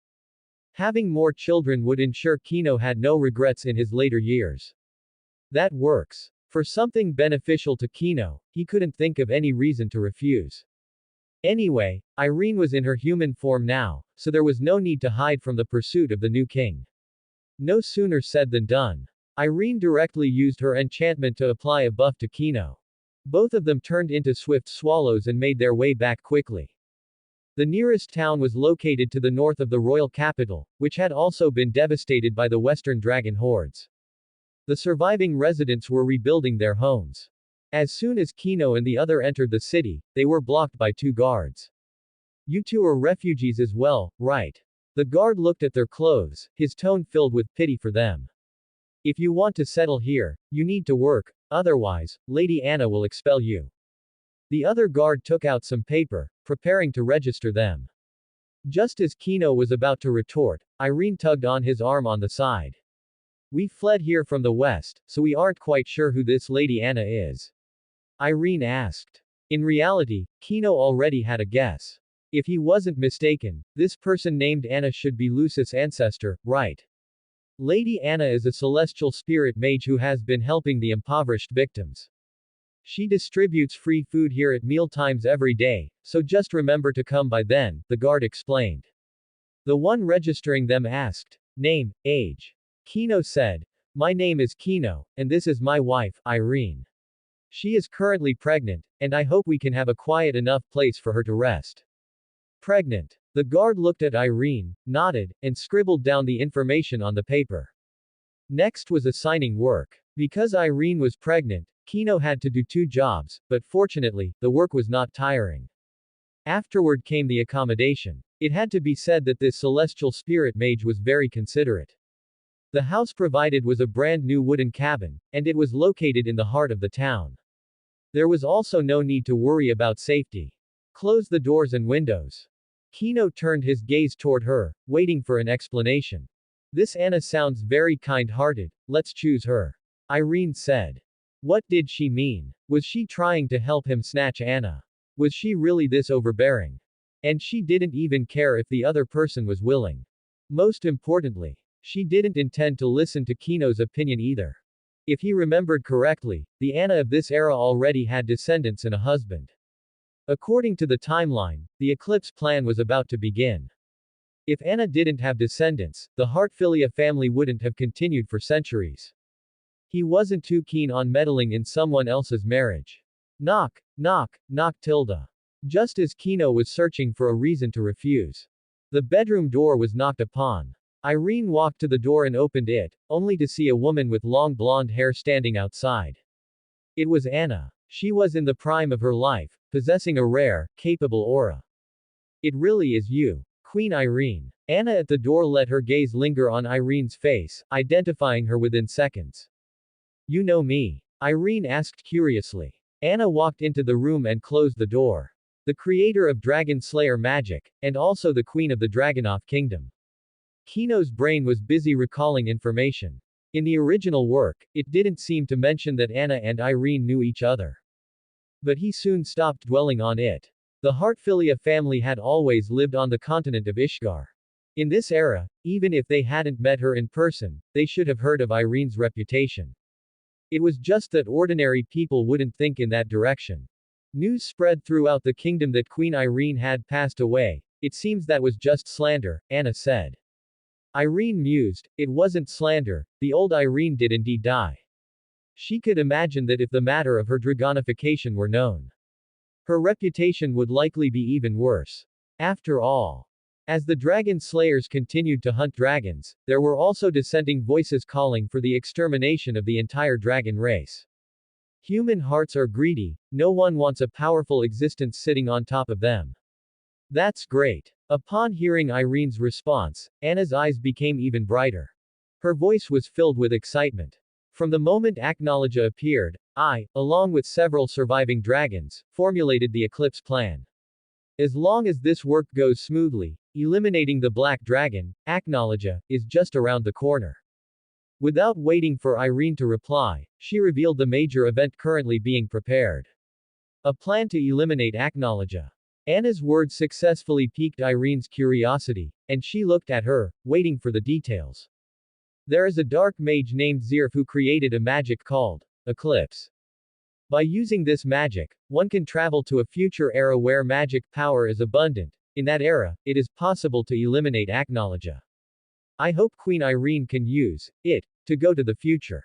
Having more children would ensure Kino had no regrets in his later years. That works. For something beneficial to Kino, he couldn't think of any reason to refuse. Anyway, Irene was in her human form now, so there was no need to hide from the pursuit of the new king. No sooner said than done. Irene directly used her enchantment to apply a buff to Kino. Both of them turned into swift swallows and made their way back quickly. The nearest town was located to the north of the royal capital, which had also been devastated by the western dragon hordes. The surviving residents were rebuilding their homes. As soon as Kino and the other entered the city, they were blocked by two guards. You two are refugees as well, right? The guard looked at their clothes, his tone filled with pity for them. If you want to settle here, you need to work, otherwise, Lady Anna will expel you. The other guard took out some paper, preparing to register them. Just as Kino was about to retort, Irene tugged on his arm on the side. We fled here from the west, so we aren't quite sure who this Lady Anna is. Irene asked. In reality, Kino already had a guess. If he wasn't mistaken, this person named Anna should be Lucis' ancestor, right? Lady Anna is a celestial spirit mage who has been helping the impoverished victims. She distributes free food here at mealtimes every day, so just remember to come by then, the guard explained. The one registering them asked, name, age. Kino said, my name is Kino, and this is my wife, Irene. She is currently pregnant, and I hope we can have a quiet enough place for her to rest. Pregnant. The guard looked at Irene, nodded, and scribbled down the information on the paper. Next was assigning work. Because Irene was pregnant, Kino had to do two jobs, but fortunately, the work was not tiring. Afterward came the accommodation. It had to be said that this celestial spirit mage was very considerate. The house provided was a brand new wooden cabin, and it was located in the heart of the town. There was also no need to worry about safety. Close the doors and windows. Kino turned his gaze toward her, waiting for an explanation. This Anna sounds very kind-hearted, let's choose her. Irene said. What did she mean? Was she trying to help him snatch Anna? Was she really this overbearing? And she didn't even care if the other person was willing. Most importantly, she didn't intend to listen to Kino's opinion either. If he remembered correctly, the Anna of this era already had descendants and a husband. According to the timeline, the eclipse plan was about to begin. If Anna didn't have descendants, the Hartfilia family wouldn't have continued for centuries. He wasn't too keen on meddling in someone else's marriage. Knock, knock, knock tilde. Just as Kino was searching for a reason to refuse. The bedroom door was knocked upon. Irene walked to the door and opened it, only to see a woman with long blonde hair standing outside. It was Anna. She was in the prime of her life, possessing a rare, capable aura. It really is you, Queen Irene. Anna at the door let her gaze linger on Irene's face, identifying her within seconds. You know me? Irene asked curiously. Anna walked into the room and closed the door. The creator of Dragon Slayer magic, and also the queen of the Dragonov kingdom. Kino's brain was busy recalling information. In the original work, it didn't seem to mention that Anna and Irene knew each other. But he soon stopped dwelling on it. The Hartfilia family had always lived on the continent of Ishgar. In this era, even if they hadn't met her in person, they should have heard of Irene's reputation. It was just that ordinary people wouldn't think in that direction. News spread throughout the kingdom that Queen Irene had passed away. It seems that was just slander, Anna said. Irene mused, it wasn't slander, the old Irene did indeed die. She could imagine that if the matter of her dragonification were known, her reputation would likely be even worse. After all, as the dragon slayers continued to hunt dragons, there were also dissenting voices calling for the extermination of the entire dragon race. Human hearts are greedy, no one wants a powerful existence sitting on top of them. That's great. Upon hearing Irene's response, Anna's eyes became even brighter. Her voice was filled with excitement. From the moment Acknowledge appeared, I, along with several surviving dragons, formulated the eclipse plan. As long as this work goes smoothly, eliminating the black dragon, Acknowledge, is just around the corner. Without waiting for Irene to reply, she revealed the major event currently being prepared. A plan to eliminate Acknowledge. Anna's words successfully piqued Irene's curiosity, and she looked at her, waiting for the details. There is a dark mage named Zirf who created a magic called Eclipse. By using this magic, one can travel to a future era where magic power is abundant. In that era, it is possible to eliminate Acknowledge. I hope Queen Irene can use it to go to the future.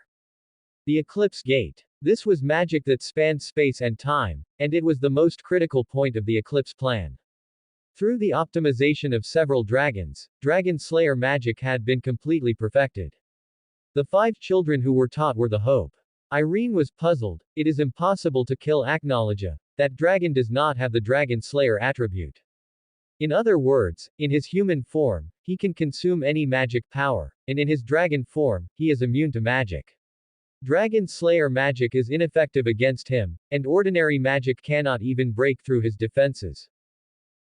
The Eclipse Gate. This was magic that spanned space and time, and it was the most critical point of the Eclipse plan. Through the optimization of several dragons, Dragon Slayer magic had been completely perfected. The 5 children who were taught were the hope. Irene was puzzled. It is impossible to kill Acknowledge. That dragon does not have the Dragon Slayer attribute. In other words, in his human form, he can consume any magic power, and in his dragon form, he is immune to magic. Dragon Slayer magic is ineffective against him, and ordinary magic cannot even break through his defenses.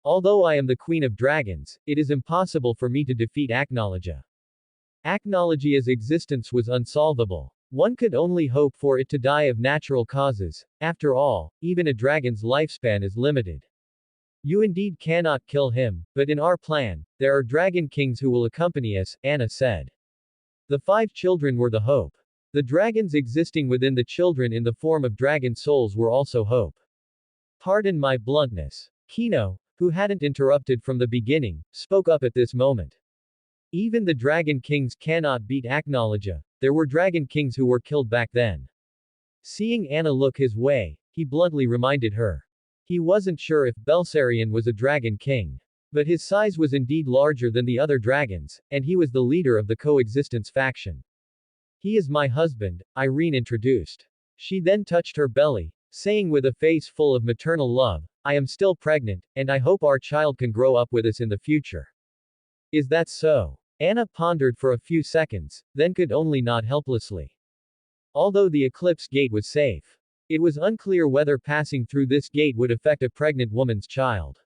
Although I am the Queen of Dragons, it is impossible for me to defeat Acknowledge. Acknowledge's existence was unsolvable. One could only hope for it to die of natural causes. After all, even a dragon's lifespan is limited. You indeed cannot kill him, but in our plan, there are dragon kings who will accompany us, Anna said. The 5 children were the hope. The dragons existing within the children in the form of dragon souls were also hope. Pardon my bluntness. Kino, who hadn't interrupted from the beginning, spoke up at this moment. Even the dragon kings cannot beat Acknowledge. There were dragon kings who were killed back then. Seeing Anna look his way, he bluntly reminded her. He wasn't sure if Belsarion was a dragon king. But his size was indeed larger than the other dragons, and he was the leader of the coexistence faction. He is my husband, Irene introduced. She then touched her belly, saying with a face full of maternal love, I am still pregnant, and I hope our child can grow up with us in the future. Is that so? Anna pondered for a few seconds, then could only nod helplessly. Although the Eclipse Gate was safe, it was unclear whether passing through this gate would affect a pregnant woman's child.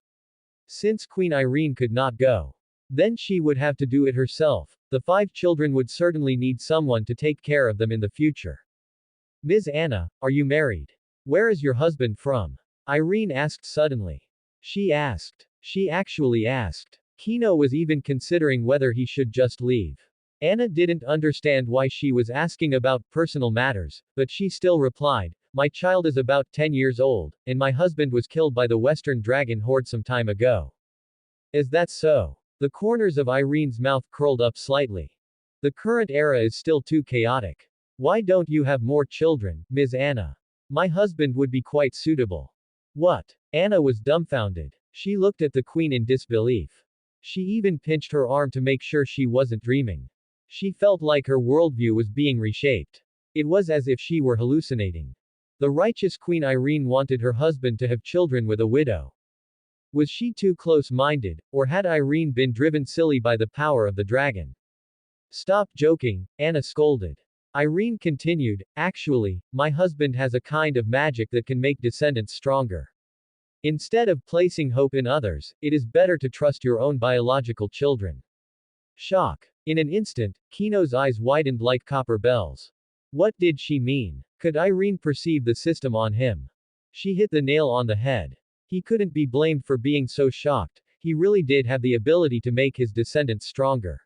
Since Queen Irene could not go, then she would have to do it herself. The 5 children would certainly need someone to take care of them in the future. Ms. Anna, are you married? Where is your husband from? Irene asked suddenly. She actually asked. Kino was even considering whether he should just leave. Anna didn't understand why she was asking about personal matters, but she still replied, my child is about 10 years old, and my husband was killed by the Western Dragon Horde some time ago. Is that so? The corners of Irene's mouth curled up slightly. The current era is still too chaotic. Why don't you have more children, Ms. Anna? My husband would be quite suitable. What? Anna was dumbfounded. She looked at the queen in disbelief. She even pinched her arm to make sure she wasn't dreaming. She felt like her worldview was being reshaped. It was as if she were hallucinating. The righteous Queen Irene wanted her husband to have children with a widow. Was she too close-minded, or had Irene been driven silly by the power of the dragon? Stop joking, Anna scolded. Irene continued, actually, my husband has a kind of magic that can make descendants stronger. Instead of placing hope in others, it is better to trust your own biological children. Shock. In an instant, Kino's eyes widened like copper bells. What did she mean? Could Irene perceive the system on him? She hit the nail on the head. He couldn't be blamed for being so shocked. He really did have the ability to make his descendants stronger.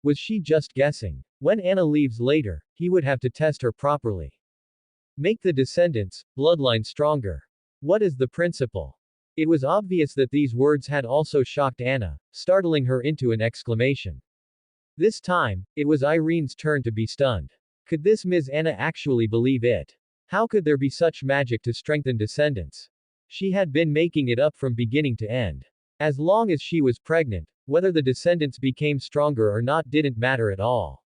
Was she just guessing? When Anna leaves later, he would have to test her properly. Make the descendants, bloodline stronger. What is the principle? It was obvious that these words had also shocked Anna, startling her into an exclamation. This time, it was Irene's turn to be stunned. Could this Ms. Anna actually believe it? How could there be such magic to strengthen descendants? She had been making it up from beginning to end. As long as she was pregnant, whether the descendants became stronger or not didn't matter at all.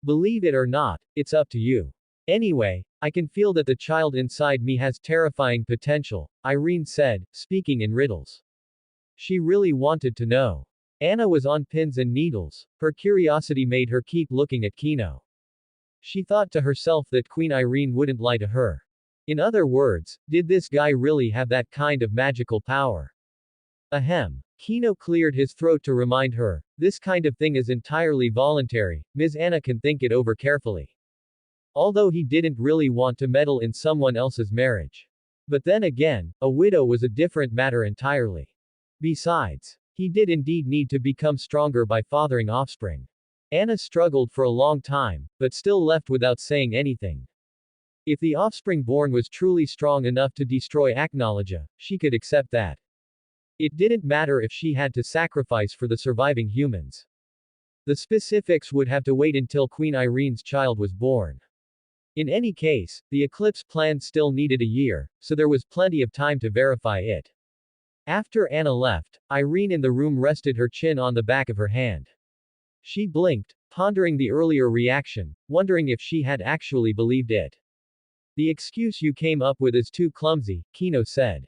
Believe it or not, it's up to you. Anyway, I can feel that the child inside me has terrifying potential, Irene said, speaking in riddles. She really wanted to know. Anna was on pins and needles. Her curiosity made her keep looking at Kino. She thought to herself that Queen Irene wouldn't lie to her. In other words, did this guy really have that kind of magical power? Ahem. Kino cleared his throat to remind her, this kind of thing is entirely voluntary, Ms. Anna can think it over carefully. Although he didn't really want to meddle in someone else's marriage. But then again, a widow was a different matter entirely. Besides, he did indeed need to become stronger by fathering offspring. Anna struggled for a long time, but still left without saying anything. If the offspring born was truly strong enough to destroy Aknologia, she could accept that. It didn't matter if she had to sacrifice for the surviving humans. The specifics would have to wait until Queen Irene's child was born. In any case, the eclipse plan still needed a year, so there was plenty of time to verify it. After Anna left, Irene in the room rested her chin on the back of her hand. She blinked, pondering the earlier reaction, wondering if she had actually believed it. The excuse you came up with is too clumsy, Kino said.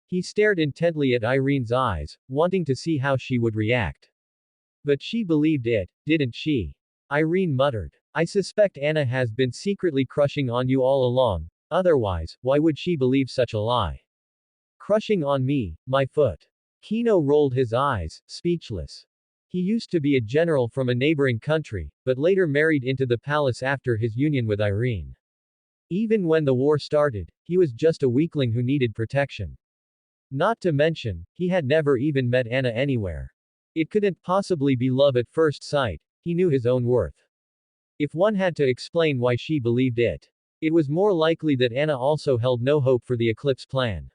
He stared intently at Irene's eyes, wanting to see how she would react. But she believed it, didn't she? Irene muttered. I suspect Anna has been secretly crushing on you all along, otherwise, why would she believe such a lie? Crushing on me, my foot. Kino rolled his eyes, speechless. He used to be a general from a neighboring country, but later married into the palace after his union with Irene. Even when the war started, he was just a weakling who needed protection. Not to mention, he had never even met Anna anywhere. It couldn't possibly be love at first sight, he knew his own worth. If one had to explain why she believed it, it was more likely that Anna also held no hope for the eclipse plan.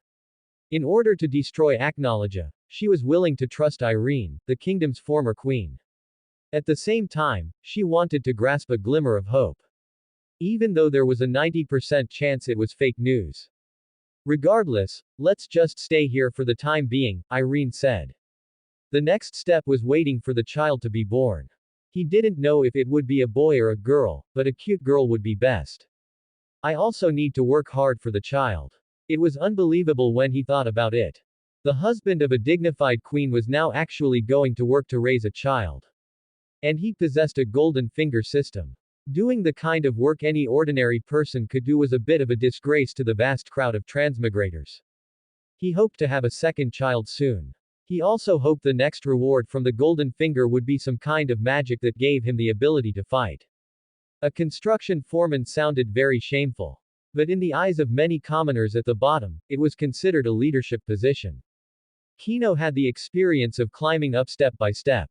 In order to destroy Aknologia, she was willing to trust Irene, the kingdom's former queen. At the same time, she wanted to grasp a glimmer of hope. Even though there was a 90% chance it was fake news. Regardless, let's just stay here for the time being, Irene said. The next step was waiting for the child to be born. He didn't know if it would be a boy or a girl, but a cute girl would be best. I also need to work hard for the child. It was unbelievable when he thought about it. The husband of a dignified queen was now actually going to work to raise a child. And he possessed a golden finger system. Doing the kind of work any ordinary person could do was a bit of a disgrace to the vast crowd of transmigrators. He hoped to have a second child soon. He also hoped the next reward from the golden finger would be some kind of magic that gave him the ability to fight. A construction foreman sounded very shameful. But in the eyes of many commoners at the bottom, it was considered a leadership position. Kino had the experience of climbing up step by step.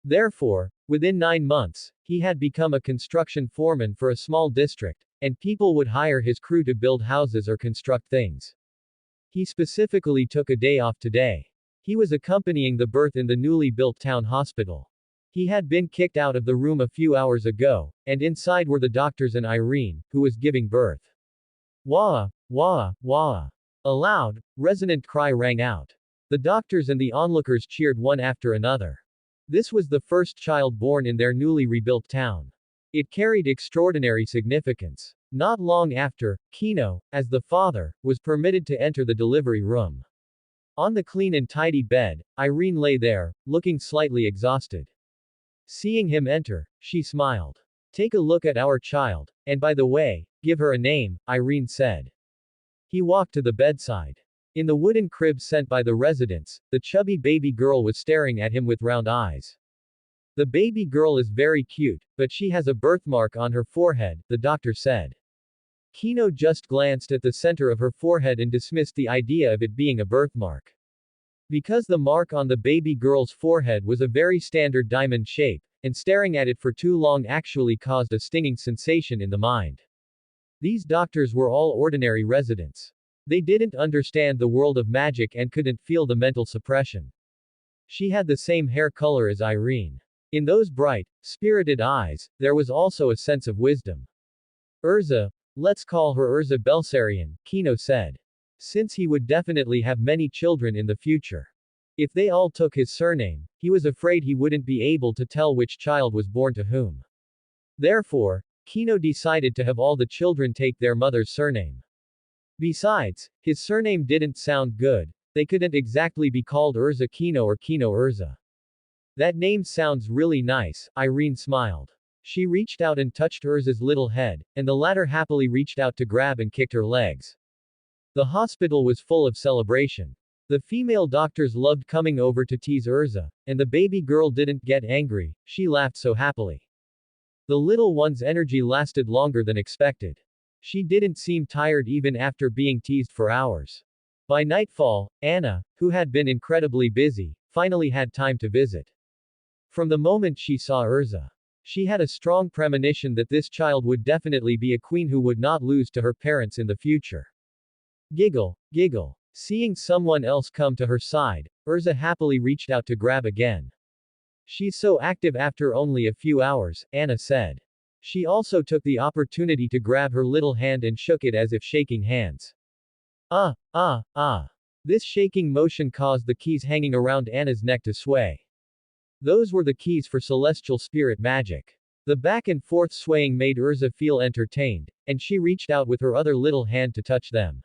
Therefore, within 9 months, he had become a construction foreman for a small district, and people would hire his crew to build houses or construct things. He specifically took a day off today. He was accompanying the birth in the newly built town hospital. He had been kicked out of the room a few hours ago, and inside were the doctors and Irene, who was giving birth. Wah! Wah! Wah! A loud, resonant cry rang out. The doctors and the onlookers cheered one after another. This was the first child born in their newly rebuilt town. It carried extraordinary significance. Not long after, Kino, as the father, was permitted to enter the delivery room. On the clean and tidy bed, Irene lay there, looking slightly exhausted. Seeing him enter, she smiled. Take a look at our child, and by the way, give her a name, Irene said. He walked to the bedside. In the wooden crib sent by the residents, the chubby baby girl was staring at him with round eyes. The baby girl is very cute, but she has a birthmark on her forehead, the doctor said. Kino just glanced at the center of her forehead and dismissed the idea of it being a birthmark. Because the mark on the baby girl's forehead was a very standard diamond shape, and staring at it for too long actually caused a stinging sensation in the mind. These doctors were all ordinary residents. They didn't understand the world of magic and couldn't feel the mental suppression. She had the same hair color as Irene. In those bright, spirited eyes, there was also a sense of wisdom. Urza, let's call her Urza Belsarian, Kino said. Since he would definitely have many children in the future. If they all took his surname, he was afraid he wouldn't be able to tell which child was born to whom. Therefore, Kino decided to have all the children take their mother's surname. Besides, his surname didn't sound good, they couldn't exactly be called Urza Kino or Kino Urza. That name sounds really nice, Irene smiled. She reached out and touched Urza's little head, and the latter happily reached out to grab and kicked her legs. The hospital was full of celebration. The female doctors loved coming over to tease Urza, and the baby girl didn't get angry, she laughed so happily. The little one's energy lasted longer than expected. She didn't seem tired even after being teased for hours. By nightfall, Anna, who had been incredibly busy, finally had time to visit. From the moment she saw Urza, she had a strong premonition that this child would definitely be a queen who would not lose to her parents in the future. Giggle, giggle. Seeing someone else come to her side, Urza happily reached out to grab again. She's so active after only a few hours, Anna said. She also took the opportunity to grab her little hand and shook it as if shaking hands. Ah, ah, ah. This shaking motion caused the keys hanging around Anna's neck to sway. Those were the keys for celestial spirit magic. The back and forth swaying made Urza feel entertained, and she reached out with her other little hand to touch them.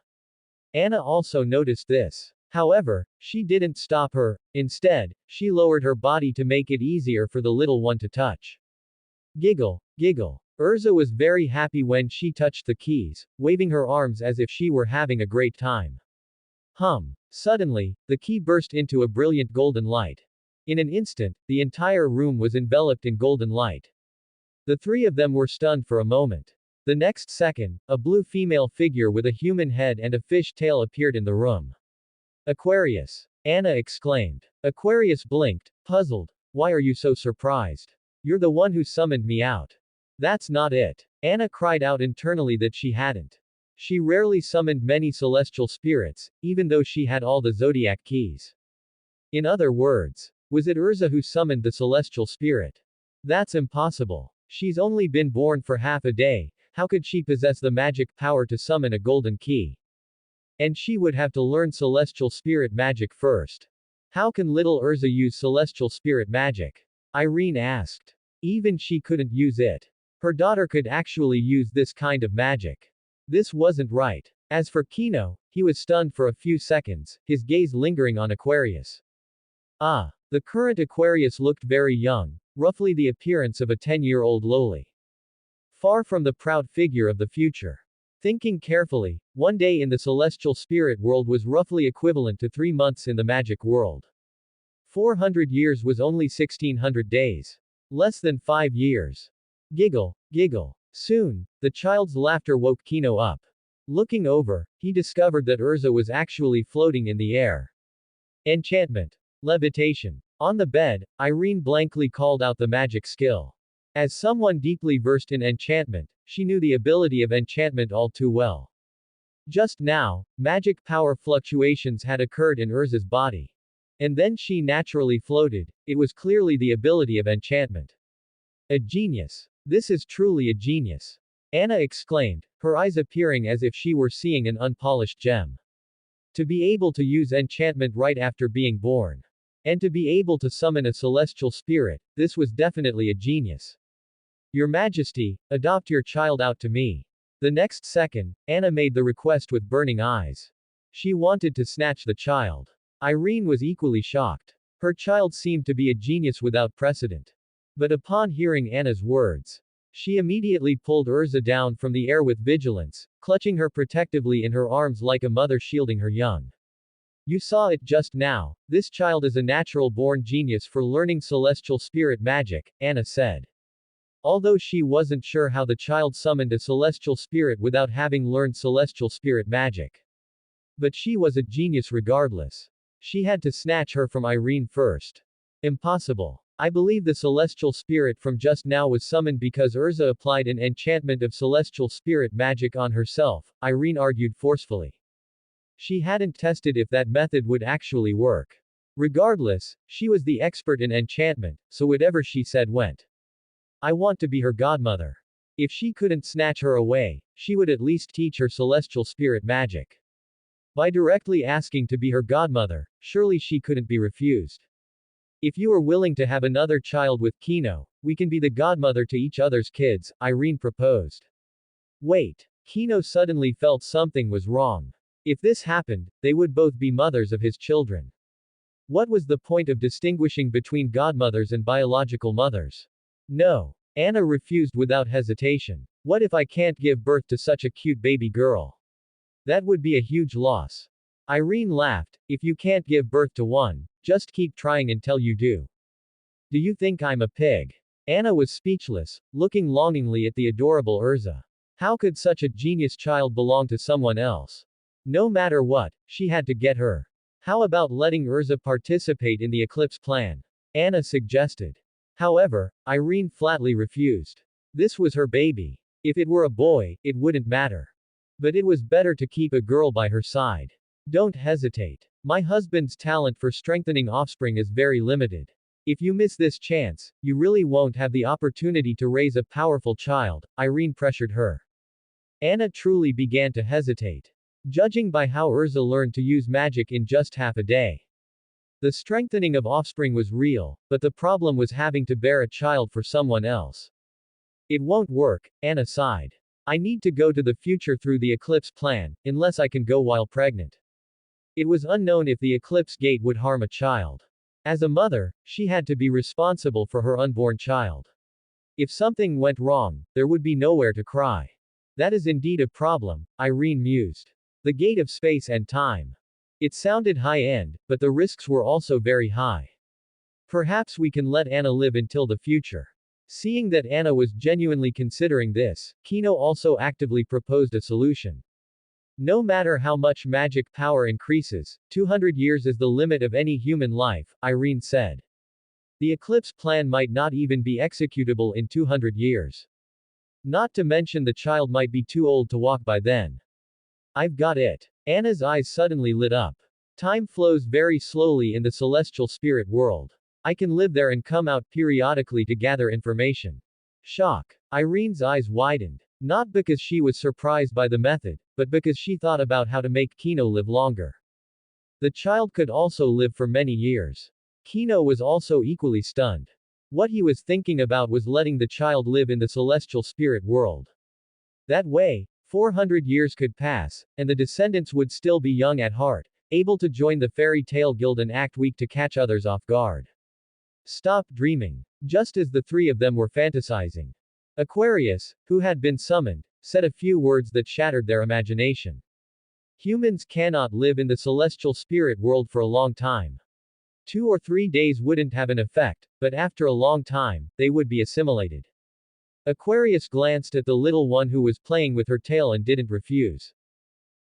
Anna also noticed this. However, she didn't stop her. Instead, she lowered her body to make it easier for the little one to touch. Giggle, giggle. Urza was very happy when she touched the keys, waving her arms as if she were having a great time. Hum. Suddenly, the key burst into a brilliant golden light. In an instant, the entire room was enveloped in golden light. The three of them were stunned for a moment. The next second, a blue female figure with a human head and a fish tail appeared in the room. Aquarius! Anna exclaimed. Aquarius blinked, puzzled. Why are you so surprised? You're the one who summoned me out. That's not it. Anna cried out internally that she hadn't. She rarely summoned many celestial spirits, even though she had all the zodiac keys. In other words, was it Urza who summoned the celestial spirit? That's impossible. She's only been born for half a day, how could she possess the magic power to summon a golden key? And she would have to learn celestial spirit magic first. How can little Urza use celestial spirit magic? Irene asked. Even she couldn't use it. Her daughter could actually use this kind of magic. This wasn't right. As for Kino, he was stunned for a few seconds, his gaze lingering on Aquarius. Ah, the current Aquarius looked very young, roughly the appearance of a 10-year-old loli. Far from the proud figure of the future. Thinking carefully, one day in the celestial spirit world was roughly equivalent to 3 months in the magic world. 400 years was only 1600 days. Less than 5 years. Giggle, giggle. Soon, the child's laughter woke Kino up. Looking over, he discovered that Urza was actually floating in the air. Enchantment. Levitation. On the bed, Irene blankly called out the magic skill. As someone deeply versed in enchantment, she knew the ability of enchantment all too well. Just now, magic power fluctuations had occurred in Urza's body. And then she naturally floated. It was clearly the ability of enchantment. A genius. This is truly a genius. Anna exclaimed, her eyes appearing as if she were seeing an unpolished gem. To be able to use enchantment right after being born. And to be able to summon a celestial spirit, this was definitely a genius. Your Majesty, adopt your child out to me. The next second, Anna made the request with burning eyes. She wanted to snatch the child. Irene was equally shocked. Her child seemed to be a genius without precedent. But upon hearing Anna's words, she immediately pulled Urza down from the air with vigilance, clutching her protectively in her arms like a mother shielding her young. You saw it just now, this child is a natural-born genius for learning celestial spirit magic, Anna said. Although she wasn't sure how the child summoned a celestial spirit without having learned celestial spirit magic. But she was a genius regardless. She had to snatch her from Irene first. Impossible. I believe the celestial spirit from just now was summoned because Urza applied an enchantment of celestial spirit magic on herself, Irene argued forcefully. She hadn't tested if that method would actually work. Regardless, she was the expert in enchantment, so whatever she said went. I want to be her godmother. If she couldn't snatch her away, she would at least teach her celestial spirit magic. By directly asking to be her godmother, surely she couldn't be refused. If you are willing to have another child with Kino, we can be the godmother to each other's kids, Irene proposed. Wait. Kino suddenly felt something was wrong. If this happened, they would both be mothers of his children. What was the point of distinguishing between godmothers and biological mothers? No. Anna refused without hesitation. What if I can't give birth to such a cute baby girl? That would be a huge loss. Irene laughed, if you can't give birth to one, just keep trying until you do. Do you think I'm a pig? Anna was speechless, looking longingly at the adorable Urza. How could such a genius child belong to someone else? No matter what, she had to get her. How about letting Urza participate in the eclipse plan? Anna suggested. However, Irene flatly refused. This was her baby. If it were a boy, it wouldn't matter. But it was better to keep a girl by her side. Don't hesitate. My husband's talent for strengthening offspring is very limited. If you miss this chance, you really won't have the opportunity to raise a powerful child, Irene pressured her. Anna truly began to hesitate. Judging by how Urza learned to use magic in just half a day. The strengthening of offspring was real, but the problem was having to bear a child for someone else. It won't work, Anna sighed. I need to go to the future through the eclipse plan, unless I can go while pregnant. It was unknown if the eclipse gate would harm a child. As a mother, she had to be responsible for her unborn child. If something went wrong, there would be nowhere to cry. That is indeed a problem, Irene mused. The gate of space and time. It sounded high-end, but the risks were also very high. Perhaps we can let Anna live until the future. Seeing that Anna was genuinely considering this, Kino also actively proposed a solution. No matter how much magic power increases, 200 years is the limit of any human life, Irene said. The eclipse plan might not even be executable in 200 years. Not to mention the child might be too old to walk by then. I've got it. Anna's eyes suddenly lit up. Time flows very slowly in the celestial spirit world. I can live there and come out periodically to gather information. Shock. Irene's eyes widened. Not because she was surprised by the method, but because she thought about how to make Kino live longer. The child could also live for many years. Kino was also equally stunned. What he was thinking about was letting the child live in the celestial spirit world. That way, 400 years could pass, and the descendants would still be young at heart, able to join the fairy tale guild and act weak to catch others off guard. Stop dreaming. Just as the three of them were fantasizing. Aquarius, who had been summoned, said a few words that shattered their imagination. Humans cannot live in the celestial spirit world for a long time. 2 or 3 days wouldn't have an effect, but after a long time, they would be assimilated. Aquarius glanced at the little one who was playing with her tail and didn't refuse.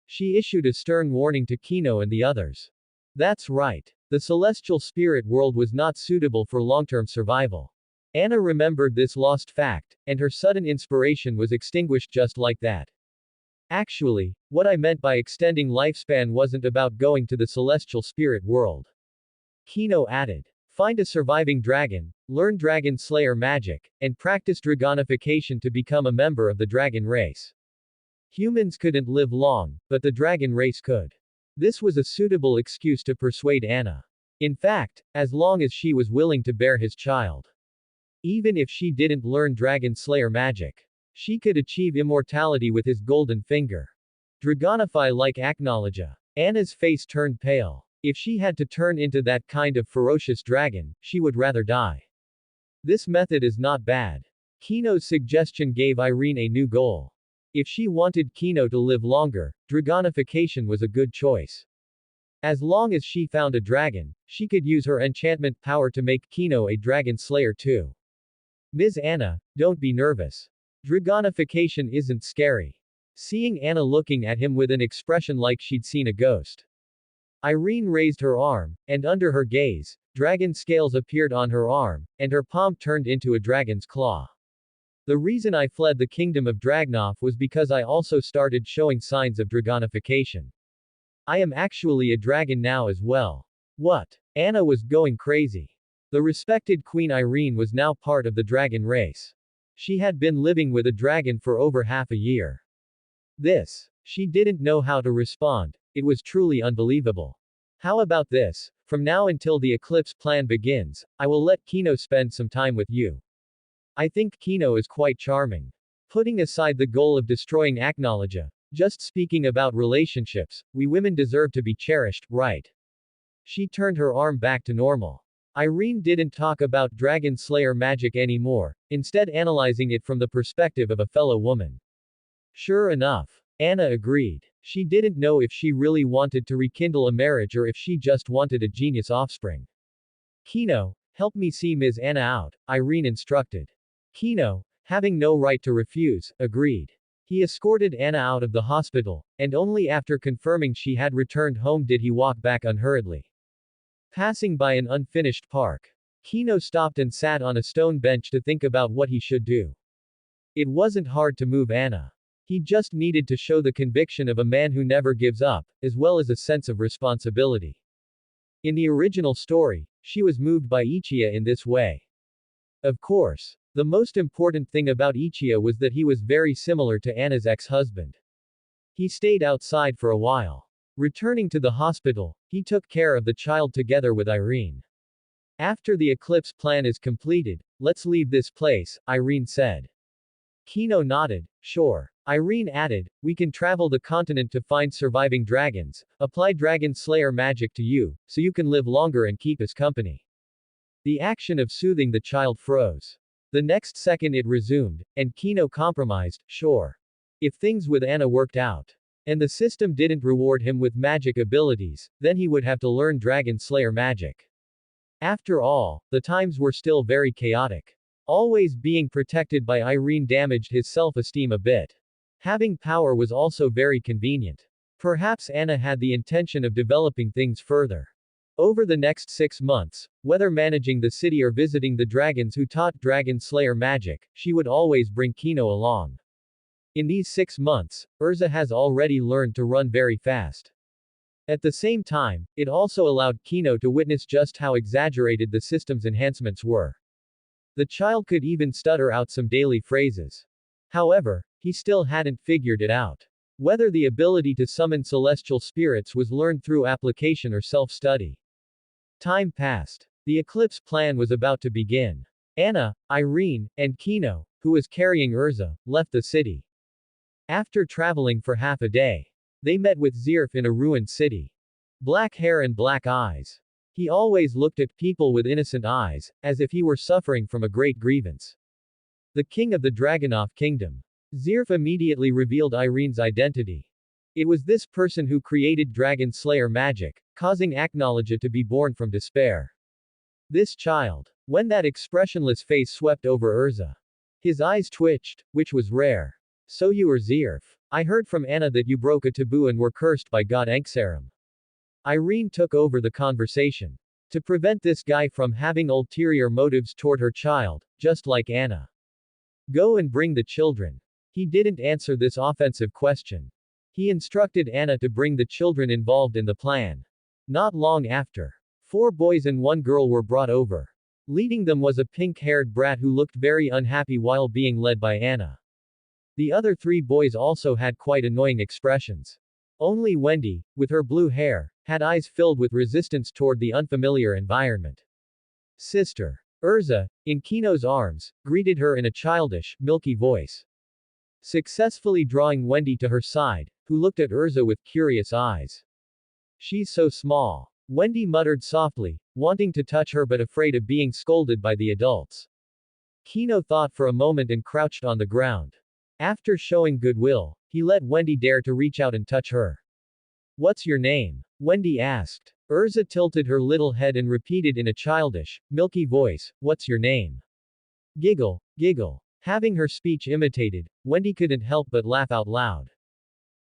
She issued a stern warning to Kino and the others. That's right. The celestial spirit world was not suitable for long-term survival. Anna remembered this lost fact, and her sudden inspiration was extinguished just like that. Actually, what I meant by extending lifespan wasn't about going to the celestial spirit world. Kino added. Find a surviving dragon, learn dragon slayer magic, and practice dragonification to become a member of the dragon race. Humans couldn't live long, but the dragon race could. This was a suitable excuse to persuade Anna. In fact, as long as she was willing to bear his child. Even if she didn't learn dragon slayer magic. She could achieve immortality with his golden finger. Dragonify like Aknologia. Anna's face turned pale. If she had to turn into that kind of ferocious dragon, she would rather die. This method is not bad. Kino's suggestion gave Irene a new goal. If she wanted Kino to live longer, dragonification was a good choice. As long as she found a dragon, she could use her enchantment power to make Kino a dragon slayer too. Ms. Anna, don't be nervous. Dragonification isn't scary. Seeing Anna looking at him with an expression like she'd seen a ghost. Irene raised her arm, and under her gaze, dragon scales appeared on her arm, and her palm turned into a dragon's claw. The reason I fled the kingdom of Dragnov was because I also started showing signs of dragonification. I am actually a dragon now as well. What? Anna was going crazy. The respected Queen Irene was now part of the dragon race. She had been living with a dragon for over half a year. She didn't know how to respond. It was truly unbelievable. How about this? From now until the eclipse plan begins, I will let Kino spend some time with you. I think Kino is quite charming. Putting aside the goal of destroying Aknologia, just speaking about relationships, we women deserve to be cherished, right? She turned her arm back to normal. Irene didn't talk about Dragon Slayer magic anymore, instead analyzing it from the perspective of a fellow woman. Sure enough. Anna agreed. She didn't know if she really wanted to rekindle a marriage or if she just wanted a genius offspring. Kino, help me see Ms. Anna out, Irene instructed. Kino, having no right to refuse, agreed. He escorted Anna out of the hospital, and only after confirming she had returned home did he walk back unhurriedly. Passing by an unfinished park, Kino stopped and sat on a stone bench to think about what he should do. It wasn't hard to move Anna. He just needed to show the conviction of a man who never gives up, as well as a sense of responsibility. In the original story, she was moved by Ichiya in this way. Of course, the most important thing about Ichiya was that he was very similar to Anna's ex-husband. He stayed outside for a while. Returning to the hospital, he took care of the child together with Irene. After the eclipse plan is completed, let's leave this place, Irene said. Kino nodded, sure. Irene added, we can travel the continent to find surviving dragons, apply dragon slayer magic to you, so you can live longer and keep us company. The action of soothing the child froze. The next second it resumed, and Kino compromised, sure. If things with Anna worked out, and the system didn't reward him with magic abilities, then he would have to learn dragon slayer magic. After all, the times were still very chaotic. Always being protected by Irene damaged his self-esteem a bit. Having power was also very convenient. Perhaps Anna had the intention of developing things further. Over the next 6 months, whether managing the city or visiting the dragons who taught dragon slayer magic, she would always bring Kino along. In these 6 months, Urza has already learned to run very fast. At the same time, it also allowed Kino to witness just how exaggerated the system's enhancements were. The child could even stutter out some daily phrases. However, he still hadn't figured it out. Whether the ability to summon celestial spirits was learned through application or self-study. Time passed. The eclipse plan was about to begin. Anna, Irene, and Kino, who was carrying Urza, left the city. After traveling for half a day, they met with Zirf in a ruined city. Black hair and black eyes. He always looked at people with innocent eyes, as if he were suffering from a great grievance. The king of the Dragonov kingdom. Zirf immediately revealed Irene's identity. It was this person who created Dragon Slayer magic, causing Aknowledge to be born from despair. This child. When that expressionless face swept over Urza. His eyes twitched, which was rare. So you are Zirf. I heard from Anna that you broke a taboo and were cursed by God Enksarum. Irene took over the conversation. To prevent this guy from having ulterior motives toward her child, just like Anna. Go and bring the children. He didn't answer this offensive question. He instructed Anna to bring the children involved in the plan. Not long after, 4 boys and 1 girl were brought over. Leading them was a pink-haired brat who looked very unhappy while being led by Anna. The other 3 boys also had quite annoying expressions. Only Wendy, with her blue hair, had eyes filled with resistance toward the unfamiliar environment. Sister Urza, in Kino's arms, greeted her in a childish, milky voice. Successfully drawing Wendy to her side, who looked at Urza with curious eyes. She's so small. Wendy muttered softly, wanting to touch her but afraid of being scolded by the adults. Kino thought for a moment and crouched on the ground. After showing goodwill, he let Wendy dare to reach out and touch her. What's your name? Wendy asked. Urza tilted her little head and repeated in a childish, milky voice, what's your name? Giggle, giggle. Having her speech imitated, Wendy couldn't help but laugh out loud.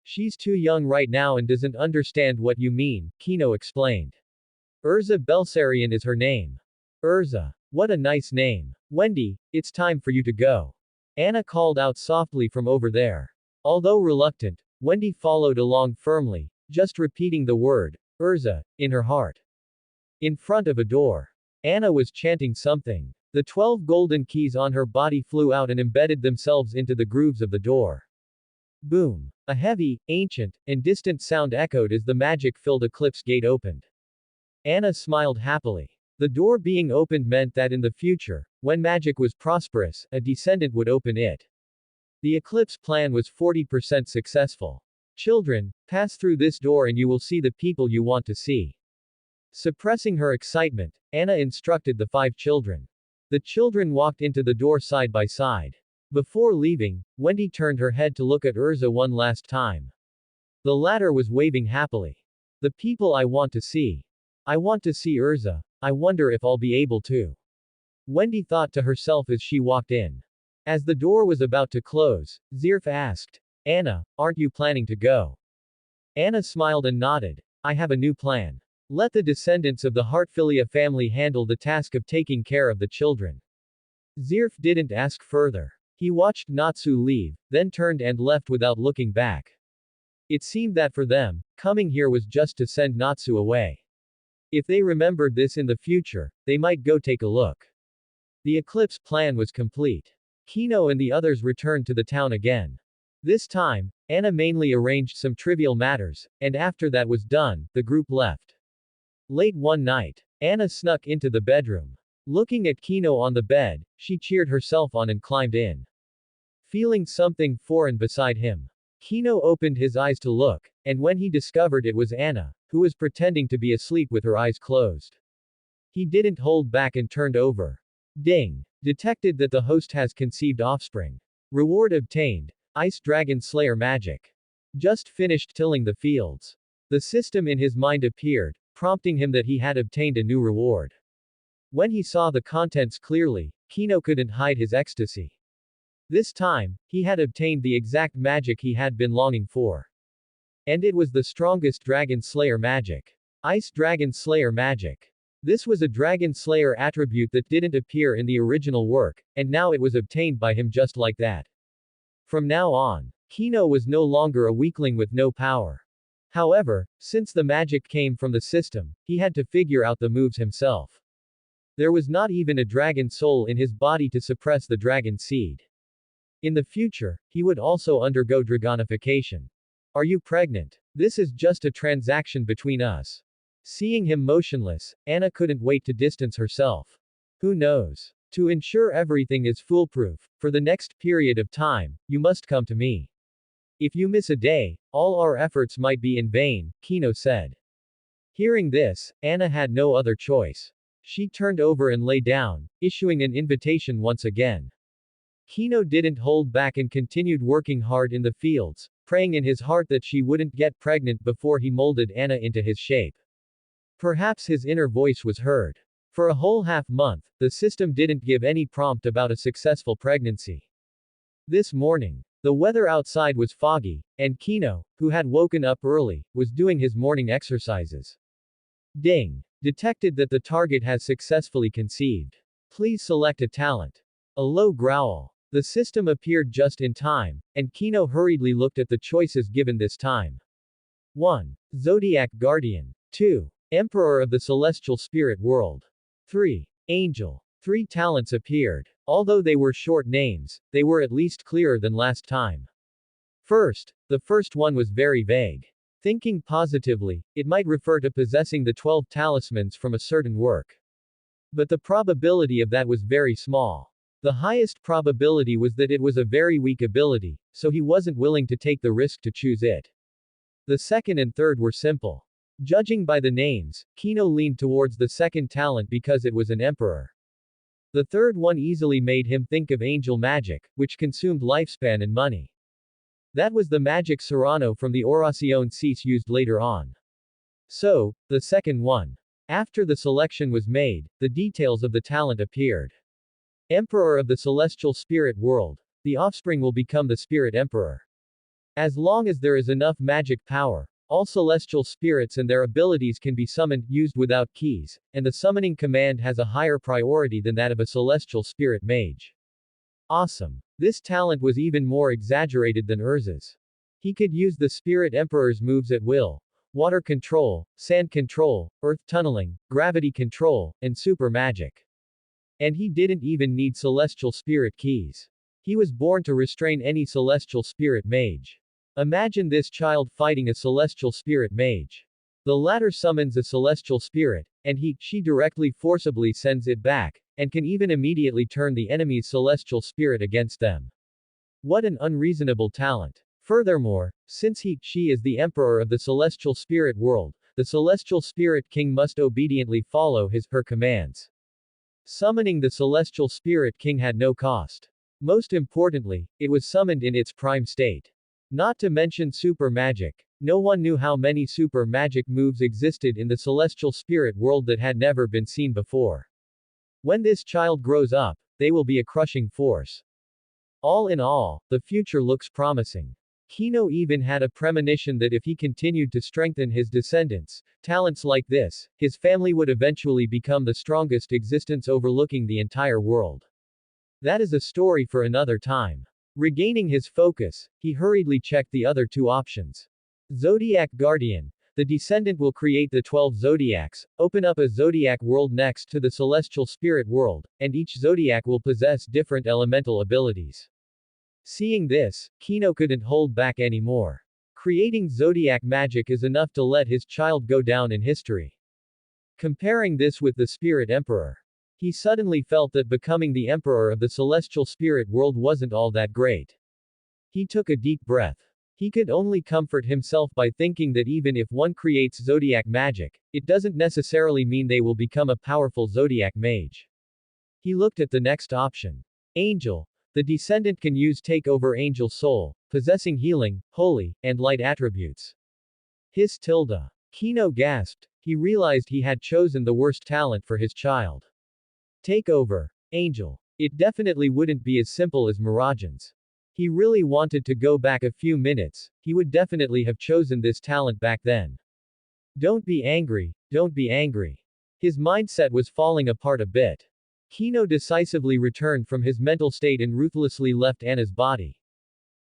She's too young right now and doesn't understand what you mean, Kino explained. Urza Belsarian is her name. Urza. What a nice name. Wendy, it's time for you to go. Anna called out softly from over there. Although reluctant, Wendy followed along firmly, just repeating the word, Urza, in her heart. In front of a door. Anna was chanting something. The 12 golden keys on her body flew out and embedded themselves into the grooves of the door. Boom. A heavy, ancient, and distant sound echoed as the magic-filled eclipse gate opened. Anna smiled happily. The door being opened meant that in the future, when magic was prosperous, a descendant would open it. The eclipse plan was 40% successful. Children, pass through this door and you will see the people you want to see. Suppressing her excitement, Anna instructed the 5 children. The children walked into the door side by side. Before leaving, Wendy turned her head to look at Urza one last time. The latter was waving happily. The people I want to see. I want to see Urza. I wonder if I'll be able to. Wendy thought to herself as she walked in. As the door was about to close, Zirf asked, Anna, aren't you planning to go? Anna smiled and nodded. I have a new plan. Let the descendants of the Hartfilia family handle the task of taking care of the children. Zirf didn't ask further. He watched Natsu leave, then turned and left without looking back. It seemed that for them, coming here was just to send Natsu away. If they remembered this in the future, they might go take a look. The eclipse plan was complete. Kino and the others returned to the town again. This time, Anna mainly arranged some trivial matters, and after that was done, the group left. Late one night, Anna snuck into the bedroom. Looking at Kino on the bed, she cheered herself on and climbed in. Feeling something foreign beside him, Kino opened his eyes to look, and when he discovered it was Anna, who was pretending to be asleep with her eyes closed. He didn't hold back and turned over. Ding! Detected that the host has conceived offspring. Reward obtained. Ice Dragon Slayer magic. Just finished tilling the fields. The system in his mind appeared, prompting him that he had obtained a new reward. When he saw the contents clearly, Kino couldn't hide his ecstasy. This time, he had obtained the exact magic he had been longing for. And it was the strongest Dragon Slayer magic. Ice Dragon Slayer magic. This was a Dragon Slayer attribute that didn't appear in the original work, and now it was obtained by him just like that. From now on, Kino was no longer a weakling with no power. However, since the magic came from the system, he had to figure out the moves himself. There was not even a dragon soul in his body to suppress the dragon seed. In the future, he would also undergo dragonification. Are you pregnant? This is just a transaction between us. Seeing him motionless, Anna couldn't wait to distance herself. Who knows? To ensure everything is foolproof, for the next period of time, you must come to me. If you miss a day, all our efforts might be in vain, Kino said. Hearing this, Anna had no other choice. She turned over and lay down, issuing an invitation once again. Kino didn't hold back and continued working hard in the fields, praying in his heart that she wouldn't get pregnant before he molded Anna into his shape. Perhaps his inner voice was heard. For a whole half-month, the system didn't give any prompt about a successful pregnancy. This morning, the weather outside was foggy, and Kino, who had woken up early, was doing his morning exercises. Ding! Detected that the target has successfully conceived. Please select a talent. A low growl. The system appeared just in time, and Kino hurriedly looked at the choices given this time. 1. Zodiac Guardian. 2. Emperor of the Celestial Spirit World. 3. Angel. 3 talents appeared. Although they were short names, they were at least clearer than last time. The first one was very vague. Thinking positively, it might refer to possessing the 12 talismans from a certain work. But the probability of that was very small. The highest probability was that it was a very weak ability, so he wasn't willing to take the risk to choose it. The second and third were simple. Judging by the names, Kino leaned towards the second talent because it was an emperor. The third one easily made him think of angel magic, which consumed lifespan and money. That was the magic Serrano from the Oración Cease used later on. So, the second one. After the selection was made, the details of the talent appeared. Emperor of the Celestial Spirit World. The offspring will become the Spirit Emperor. As long as there is enough magic power, all celestial spirits and their abilities can be summoned, used without keys, and the summoning command has a higher priority than that of a celestial spirit mage. Awesome. This talent was even more exaggerated than Urza's. He could use the Spirit Emperor's moves at will: water control, sand control, earth tunneling, gravity control, and super magic. And he didn't even need celestial spirit keys. He was born to restrain any celestial spirit mage. Imagine this child fighting a celestial spirit mage. The latter summons a celestial spirit, and she directly forcibly sends it back, and can even immediately turn the enemy's celestial spirit against them. What an unreasonable talent. Furthermore, since she is the emperor of the celestial spirit world, the celestial spirit king must obediently follow her commands. Summoning the celestial spirit king had no cost. Most importantly, it was summoned in its prime state. Not to mention super magic. No one knew how many super magic moves existed in the celestial spirit world that had never been seen before. When this child grows up, they will be a crushing force. All in all, the future looks promising. Kino even had a premonition that if he continued to strengthen his descendants, talents like this, his family would eventually become the strongest existence overlooking the entire world. That is a story for another time. Regaining his focus, he hurriedly checked the other two options. Zodiac Guardian. The descendant will create the 12 zodiacs, open up a zodiac world next to the celestial spirit world, and each zodiac will possess different elemental abilities. Seeing this, Kino couldn't hold back anymore. Creating zodiac magic is enough to let his child go down in history. Comparing this with the Spirit Emperor, he suddenly felt that becoming the emperor of the celestial spirit world wasn't all that great. He took a deep breath. He could only comfort himself by thinking that even if one creates zodiac magic, it doesn't necessarily mean they will become a powerful zodiac mage. He looked at the next option. Angel. The descendant can use takeover angel soul, possessing healing, holy, and light attributes. His tilde. Kino gasped. He realized he had chosen the worst talent for his child. Takeover angel. It definitely wouldn't be as simple as Mirajan's. He really wanted to go back a few minutes, he would definitely have chosen this talent back then. Don't be angry, don't be angry. His mindset was falling apart a bit. Kino decisively returned from his mental state and ruthlessly left Anna's body.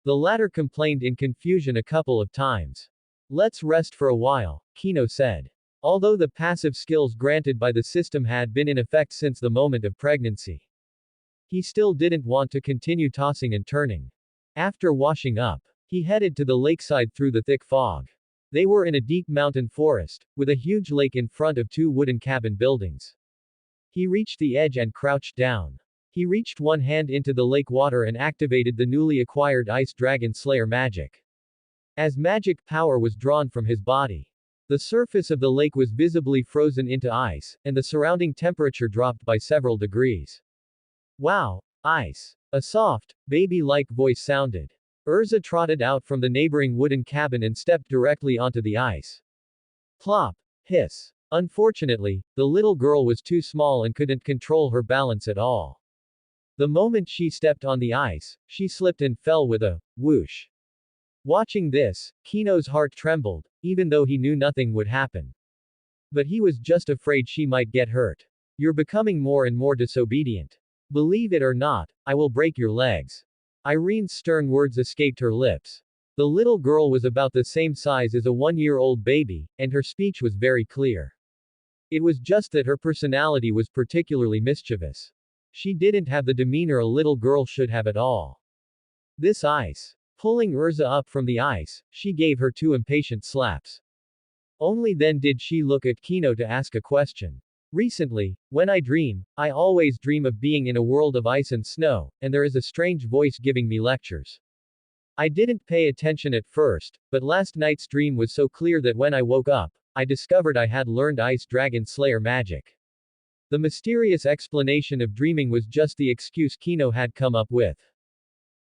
The latter complained in confusion a couple of times. Let's rest for a while, Kino said. Although the passive skills granted by the system had been in effect since the moment of pregnancy, he still didn't want to continue tossing and turning. After washing up, he headed to the lakeside through the thick fog. They were in a deep mountain forest, with a huge lake in front of two wooden cabin buildings. He reached the edge and crouched down. He reached one hand into the lake water and activated the newly acquired Ice Dragon Slayer magic. As magic power was drawn from his body, the surface of the lake was visibly frozen into ice, and the surrounding temperature dropped by several degrees. Wow, ice. A soft, baby-like voice sounded. Urza trotted out from the neighboring wooden cabin and stepped directly onto the ice. Plop. Hiss. Unfortunately, the little girl was too small and couldn't control her balance at all. The moment she stepped on the ice, she slipped and fell with a whoosh. Watching this, Kino's heart trembled, even though he knew nothing would happen. But he was just afraid she might get hurt. You're becoming more and more disobedient. Believe it or not, I will break your legs. Irene's stern words escaped her lips. The little girl was about the same size as a 1-year-old baby, and her speech was very clear. It was just that her personality was particularly mischievous. She didn't have the demeanor a little girl should have at all. This ice. Pulling Urza up from the ice, she gave her 2 impatient slaps. Only then did she look at Kino to ask a question. Recently, when I dream, I always dream of being in a world of ice and snow, and there is a strange voice giving me lectures. I didn't pay attention at first, but last night's dream was so clear that when I woke up, I discovered I had learned Ice Dragon Slayer magic. The mysterious explanation of dreaming was just the excuse Kino had come up with.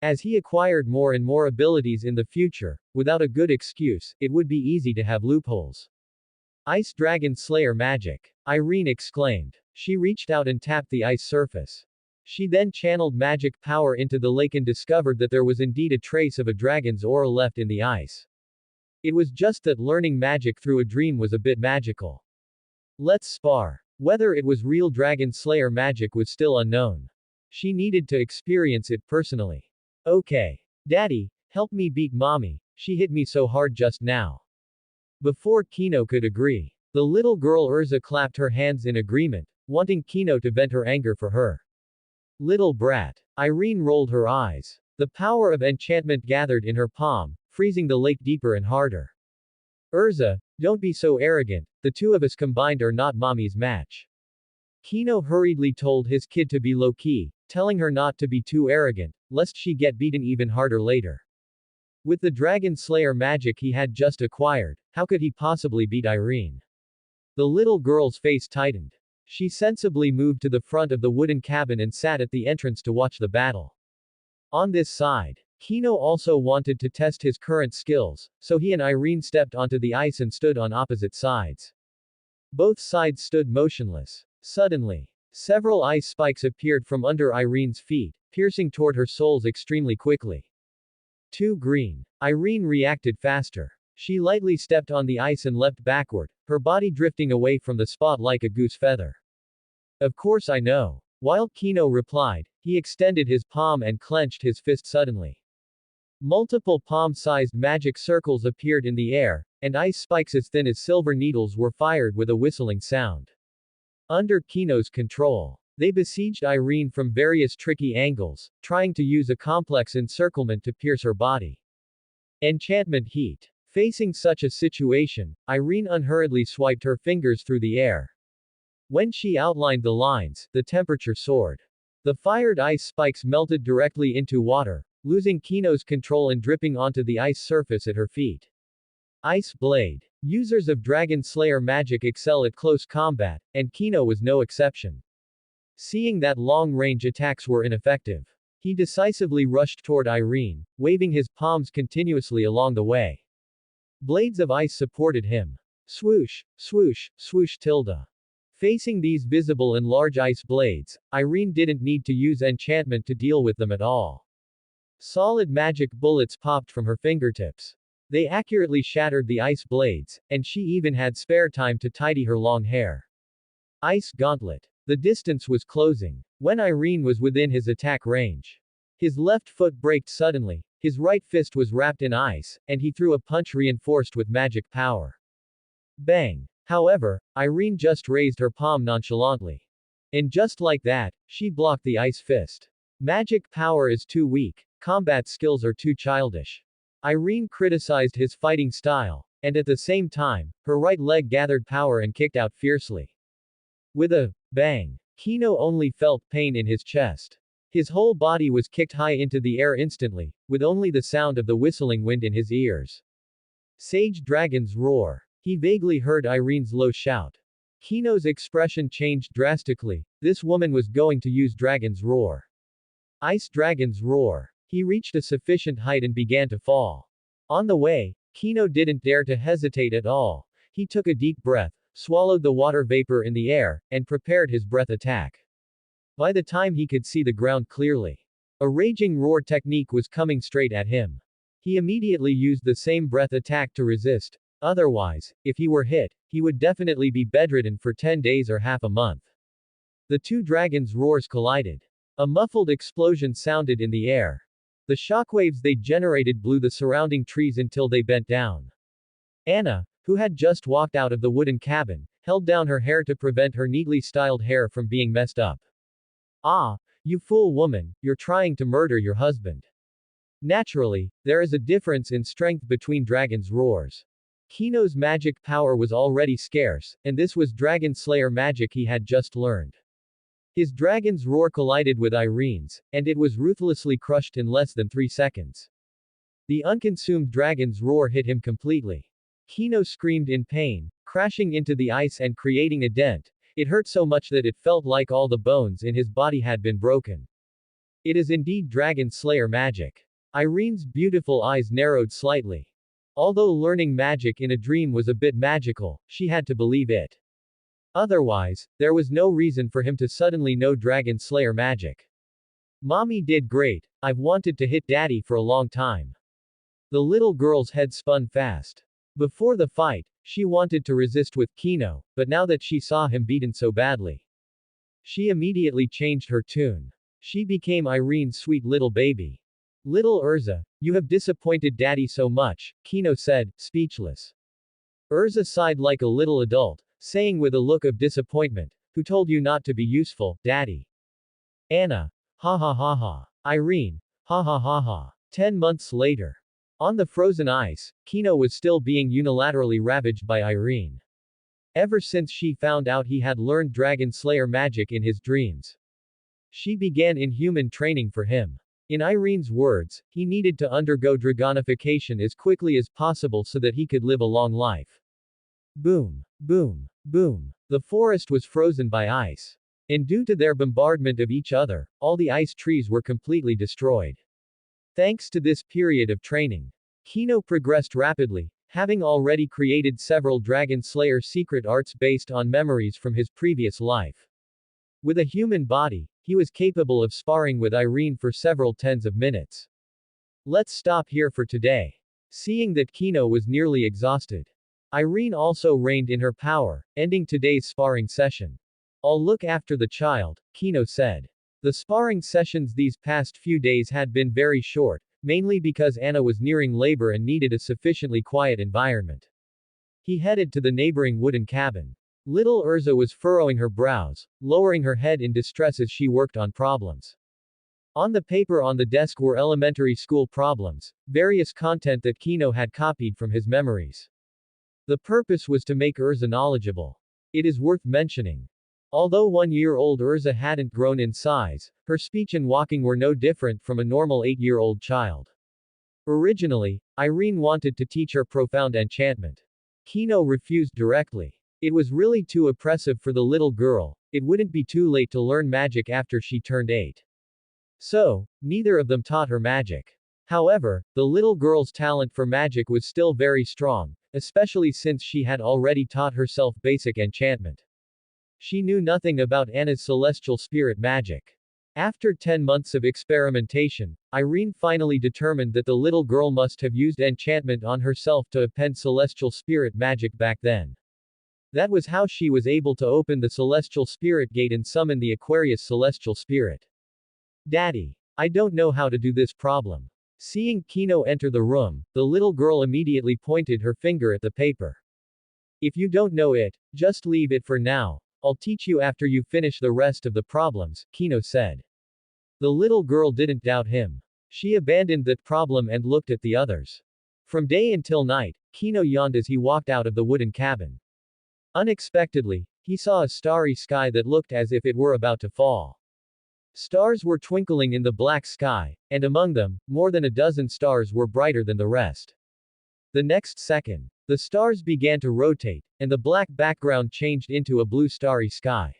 As he acquired more and more abilities in the future, without a good excuse, it would be easy to have loopholes. Ice Dragon Slayer magic, Irene exclaimed. She reached out and tapped the ice surface. She then channeled magic power into the lake and discovered that there was indeed a trace of a dragon's aura left in the ice. It was just that learning magic through a dream was a bit magical. Let's spar. Whether it was real Dragon Slayer magic was still unknown. She needed to experience it personally. Okay. Daddy, help me beat mommy, she hit me so hard just now. Before Kino could agree, the little girl Urza clapped her hands in agreement, wanting Kino to vent her anger for her. Little brat. Irene rolled her eyes. The power of enchantment gathered in her palm, freezing the lake deeper and harder. Urza, don't be so arrogant, the two of us combined are not mommy's match. Kino hurriedly told his kid to be low-key, telling her not to be too arrogant, lest she get beaten even harder later. With the Dragon Slayer magic he had just acquired, how could he possibly beat Irene? The little girl's face tightened. She sensibly moved to the front of the wooden cabin and sat at the entrance to watch the battle. On this side, Kino also wanted to test his current skills, so he and Irene stepped onto the ice and stood on opposite sides. Both sides stood motionless. Suddenly, several ice spikes appeared from under Irene's feet, piercing toward her soles extremely quickly. 2 green. Irene reacted faster. She lightly stepped on the ice and leapt backward, her body drifting away from the spot like a goose feather. Of course I know. While Kino replied, he extended his palm and clenched his fist suddenly. Multiple palm-sized magic circles appeared in the air, and ice spikes as thin as silver needles were fired with a whistling sound. Under Kino's control, they besieged Irene from various tricky angles, trying to use a complex encirclement to pierce her body. Enchantment heat. Facing such a situation, Irene unhurriedly swiped her fingers through the air. When she outlined the lines, the temperature soared. The fired ice spikes melted directly into water, losing Kino's control and dripping onto the ice surface at her feet. Ice Blade. Users of Dragon Slayer magic excel at close combat, and Kino was no exception. Seeing that long-range attacks were ineffective, he decisively rushed toward Irene, waving his palms continuously along the way. Blades of ice supported him. Swoosh, swoosh, swoosh tilde. Facing these visible and large ice blades, Irene didn't need to use enchantment to deal with them at all. Solid magic bullets popped from her fingertips. They accurately shattered the ice blades, and she even had spare time to tidy her long hair. Ice Gauntlet. The distance was closing. When Irene was within his attack range, his left foot braked suddenly, his right fist was wrapped in ice, and he threw a punch reinforced with magic power. Bang! However, Irene just raised her palm nonchalantly. And just like that, she blocked the ice fist. Magic power is too weak, combat skills are too childish. Irene criticized his fighting style, and at the same time, her right leg gathered power and kicked out fiercely. With a bang, Kino only felt pain in his chest. His whole body was kicked high into the air instantly, with only the sound of the whistling wind in his ears. Sage Dragon's Roar. He vaguely heard Irene's low shout. Kino's expression changed drastically. This woman was going to use Dragon's Roar. Ice Dragon's Roar. He reached a sufficient height and began to fall. On the way, Kino didn't dare to hesitate at all. He took a deep breath, swallowed the water vapor in the air, and prepared his breath attack. By the time he could see the ground clearly, a raging roar technique was coming straight at him. He immediately used the same breath attack to resist. Otherwise, if he were hit, he would definitely be bedridden for 10 days or half a month. The two dragons' roars collided. A muffled explosion sounded in the air. The shockwaves they generated blew the surrounding trees until they bent down. Anna, who had just walked out of the wooden cabin, held down her hair to prevent her neatly styled hair from being messed up. Ah, you fool woman, you're trying to murder your husband. Naturally, there is a difference in strength between dragons' roars. Kino's magic power was already scarce, and this was Dragon Slayer magic he had just learned. His dragon's roar collided with Irene's, and it was ruthlessly crushed in less than 3 seconds. The unconsumed dragon's roar hit him completely. Kino screamed in pain, crashing into the ice and creating a dent. It hurt so much that it felt like all the bones in his body had been broken. It is indeed Dragon Slayer magic. Irene's beautiful eyes narrowed slightly. Although learning magic in a dream was a bit magical, she had to believe it. Otherwise, there was no reason for him to suddenly know Dragon Slayer magic. Mommy did great, I've wanted to hit daddy for a long time. The little girl's head spun fast. Before the fight, she wanted to resist with Kino, but now that she saw him beaten so badly, she immediately changed her tune. She became Irene's sweet little baby. Little Urza, you have disappointed daddy so much, Kino said, speechless. Urza sighed like a little adult, saying with a look of disappointment, who told you not to be useful, daddy? Anna. Ha ha ha ha. Irene. Ha ha ha ha. 10 months later. On the frozen ice, Kino was still being unilaterally ravaged by Irene. Ever since she found out he had learned Dragon Slayer magic in his dreams, she began inhuman training for him. In Irene's words, he needed to undergo dragonification as quickly as possible so that he could live a long life. Boom. Boom. Boom. The forest was frozen by ice. And due to their bombardment of each other, all the ice trees were completely destroyed. Thanks to this period of training, Kino progressed rapidly, having already created several Dragon Slayer secret arts based on memories from his previous life. With a human body, he was capable of sparring with Irene for several tens of minutes. Let's stop here for today. Seeing that Kino was nearly exhausted, Irene also reined in her power, ending today's sparring session. I'll look after the child, Kino said. The sparring sessions these past few days had been very short, mainly because Anna was nearing labor and needed a sufficiently quiet environment. He headed to the neighboring wooden cabin. Little Urza was furrowing her brows, lowering her head in distress as she worked on problems. On the paper on the desk were elementary school problems, various content that Kino had copied from his memories. The purpose was to make Urza knowledgeable. It is worth mentioning. Although 1-year-old Urza hadn't grown in size, her speech and walking were no different from a normal 8-year-old child. Originally, Irene wanted to teach her profound enchantment. Kino refused directly. It was really too oppressive for the little girl, it wouldn't be too late to learn magic after she turned 8. So, neither of them taught her magic. However, the little girl's talent for magic was still very strong, especially since she had already taught herself basic enchantment. She knew nothing about Anna's celestial spirit magic. After 10 months of experimentation, Irene finally determined that the little girl must have used enchantment on herself to append celestial spirit magic back then. That was how she was able to open the celestial spirit gate and summon the Aquarius celestial spirit. Daddy, I don't know how to do this problem. Seeing Kino enter the room, the little girl immediately pointed her finger at the paper. If you don't know it, just leave it for now. I'll teach you after you finish the rest of the problems, Kino said. The little girl didn't doubt him. She abandoned that problem and looked at the others. From day until night, Kino yawned as he walked out of the wooden cabin. Unexpectedly, he saw a starry sky that looked as if it were about to fall. Stars were twinkling in the black sky, and among them, more than a dozen stars were brighter than the rest. The next second, the stars began to rotate, and the black background changed into a blue starry sky.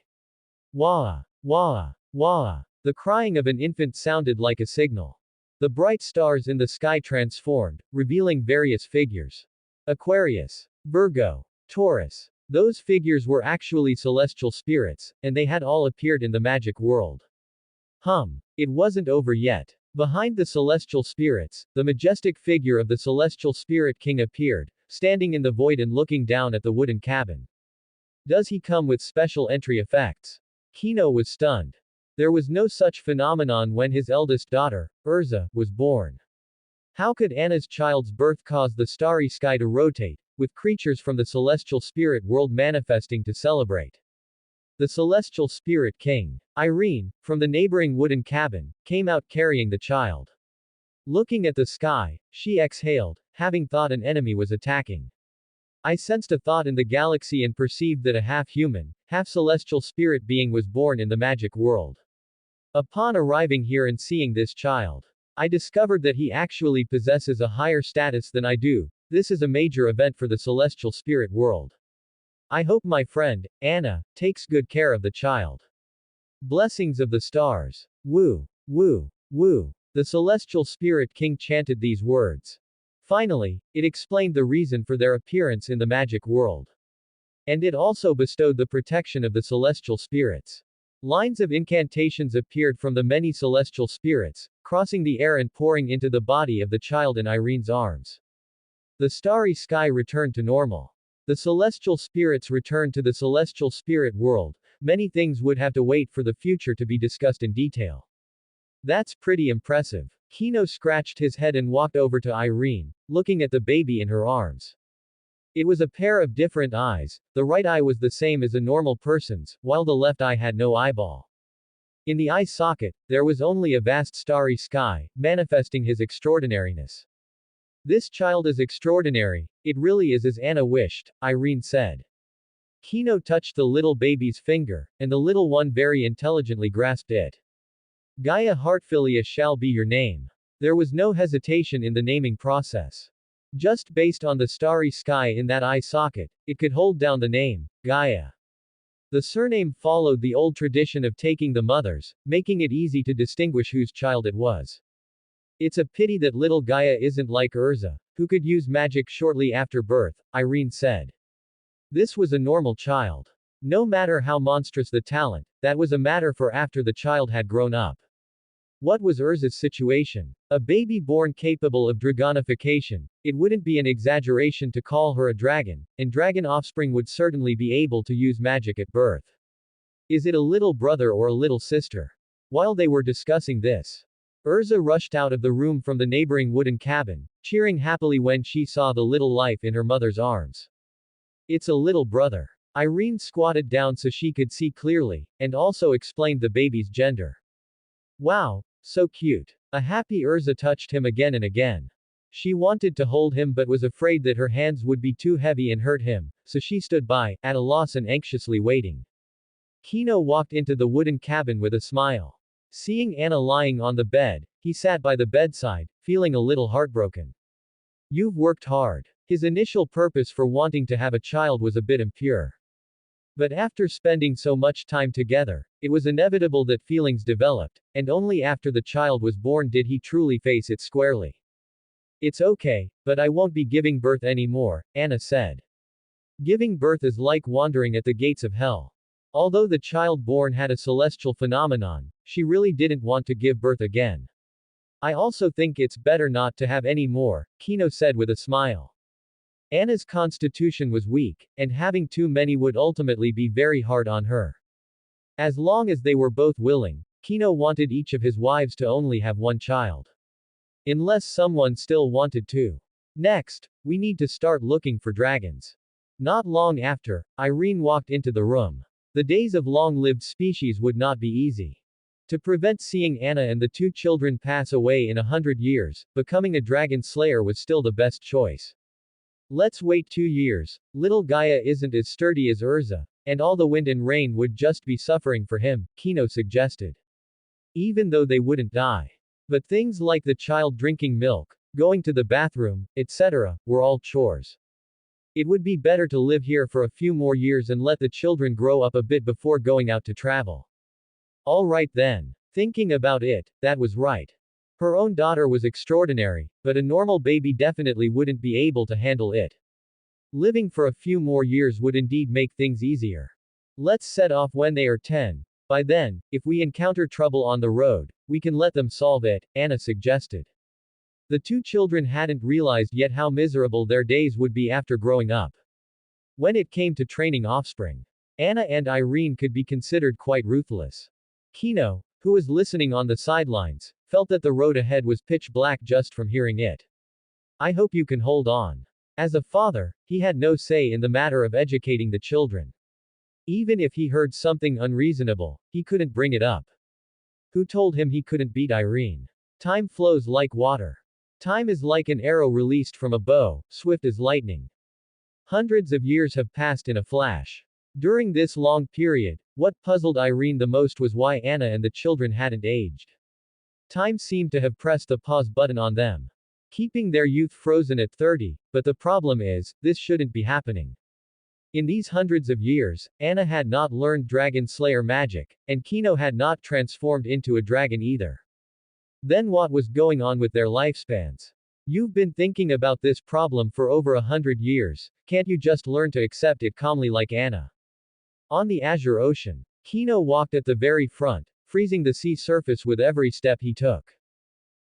Wah! Wah! Wah! The crying of an infant sounded like a signal. The bright stars in the sky transformed, revealing various figures. Aquarius, Virgo, Taurus. Those figures were actually celestial spirits, and they had all appeared in the magic world. It wasn't over yet. Behind the celestial spirits, the majestic figure of the celestial spirit king appeared, standing in the void and looking down at the wooden cabin. Does he come with special entry effects? Kino was stunned. There was no such phenomenon when his eldest daughter, Urza, was born. How could Anna's child's birth cause the starry sky to rotate, with creatures from the celestial spirit world manifesting to celebrate? The celestial spirit king, Irene, from the neighboring wooden cabin, came out carrying the child. Looking at the sky, she exhaled, having thought an enemy was attacking. I sensed a thought in the galaxy and perceived that a half-human, half-celestial spirit being was born in the magic world. Upon arriving here and seeing this child, I discovered that he actually possesses a higher status than I do. This is a major event for the celestial spirit world. I hope my friend, Anna, takes good care of the child. Blessings of the stars. Woo, woo, woo. The celestial spirit king chanted these words. Finally, it explained the reason for their appearance in the magic world. And it also bestowed the protection of the celestial spirits. Lines of incantations appeared from the many celestial spirits, crossing the air and pouring into the body of the child in Irene's arms. The starry sky returned to normal. The celestial spirits returned to the celestial spirit world. Many things would have to wait for the future to be discussed in detail. That's pretty impressive. Kino scratched his head and walked over to Irene, looking at the baby in her arms. It was a pair of different eyes. The right eye was the same as a normal person's, while the left eye had no eyeball. In the eye socket, there was only a vast starry sky, manifesting his extraordinariness. This child is extraordinary, it really is as Anna wished, Irene said. Kino touched the little baby's finger, and the little one very intelligently grasped it. Gaia Heartfilia shall be your name. There was no hesitation in the naming process. Just based on the starry sky in that eye socket, it could hold down the name, Gaia. The surname followed the old tradition of taking the mother's, making it easy to distinguish whose child it was. It's a pity that little Gaia isn't like Urza, who could use magic shortly after birth, Irene said. This was a normal child. No matter how monstrous the talent, that was a matter for after the child had grown up. What was Urza's situation? A baby born capable of dragonification. It wouldn't be an exaggeration to call her a dragon, and dragon offspring would certainly be able to use magic at birth. Is it a little brother or a little sister? While they were discussing this, Urza rushed out of the room from the neighboring wooden cabin, cheering happily when she saw the little life in her mother's arms. It's a little brother. Irene squatted down so she could see clearly, and also explained the baby's gender. Wow, so cute. A happy Urza touched him again and again. She wanted to hold him but was afraid that her hands would be too heavy and hurt him, so she stood by, at a loss and anxiously waiting. Kino walked into the wooden cabin with a smile. Seeing Anna lying on the bed, he sat by the bedside, feeling a little heartbroken. You've worked hard. His initial purpose for wanting to have a child was a bit impure. But after spending so much time together, it was inevitable that feelings developed, and only after the child was born did he truly face it squarely. It's okay, but I won't be giving birth anymore, Anna said. Giving birth is like wandering at the gates of hell. Although the child born had a celestial phenomenon, she really didn't want to give birth again. I also think it's better not to have any more, Kino said with a smile. Anna's constitution was weak, and having too many would ultimately be very hard on her. As long as they were both willing, Kino wanted each of his wives to only have one child. Unless someone still wanted to. Next, we need to start looking for dragons. Not long after, Irene walked into the room. The days of long-lived species would not be easy. To prevent seeing Anna and the two children pass away in 100 years, becoming a dragon slayer was still the best choice. Let's wait 2 years. Little Gaia isn't as sturdy as Urza, and all the wind and rain would just be suffering for him, Kino suggested. Even though they wouldn't die. But things like the child drinking milk, going to the bathroom, etc., were all chores. It would be better to live here for a few more years and let the children grow up a bit before going out to travel. All right then. Thinking about it, that was right. Her own daughter was extraordinary, but a normal baby definitely wouldn't be able to handle it. Living for a few more years would indeed make things easier. Let's set off when they are 10. By then, if we encounter trouble on the road, we can let them solve it, Anna suggested. The two children hadn't realized yet how miserable their days would be after growing up. When it came to training offspring, Anna and Irene could be considered quite ruthless. Kino, who was listening on the sidelines, felt that the road ahead was pitch black just from hearing it. I hope you can hold on. As a father, he had no say in the matter of educating the children. Even if he heard something unreasonable, he couldn't bring it up. Who told him he couldn't beat Irene? Time flows like water. Time is like an arrow released from a bow, swift as lightning. Hundreds of years have passed in a flash. During this long period, what puzzled Irene the most was why Anna and the children hadn't aged. Time seemed to have pressed the pause button on them, keeping their youth frozen at 30, but the problem is, this shouldn't be happening. In these hundreds of years, Anna had not learned Dragon Slayer magic, and Kino had not transformed into a dragon either. Then what was going on with their lifespans? You've been thinking about this problem for over 100 years, can't you just learn to accept it calmly like Anna? On the azure ocean, Kino walked at the very front, freezing the sea surface with every step he took,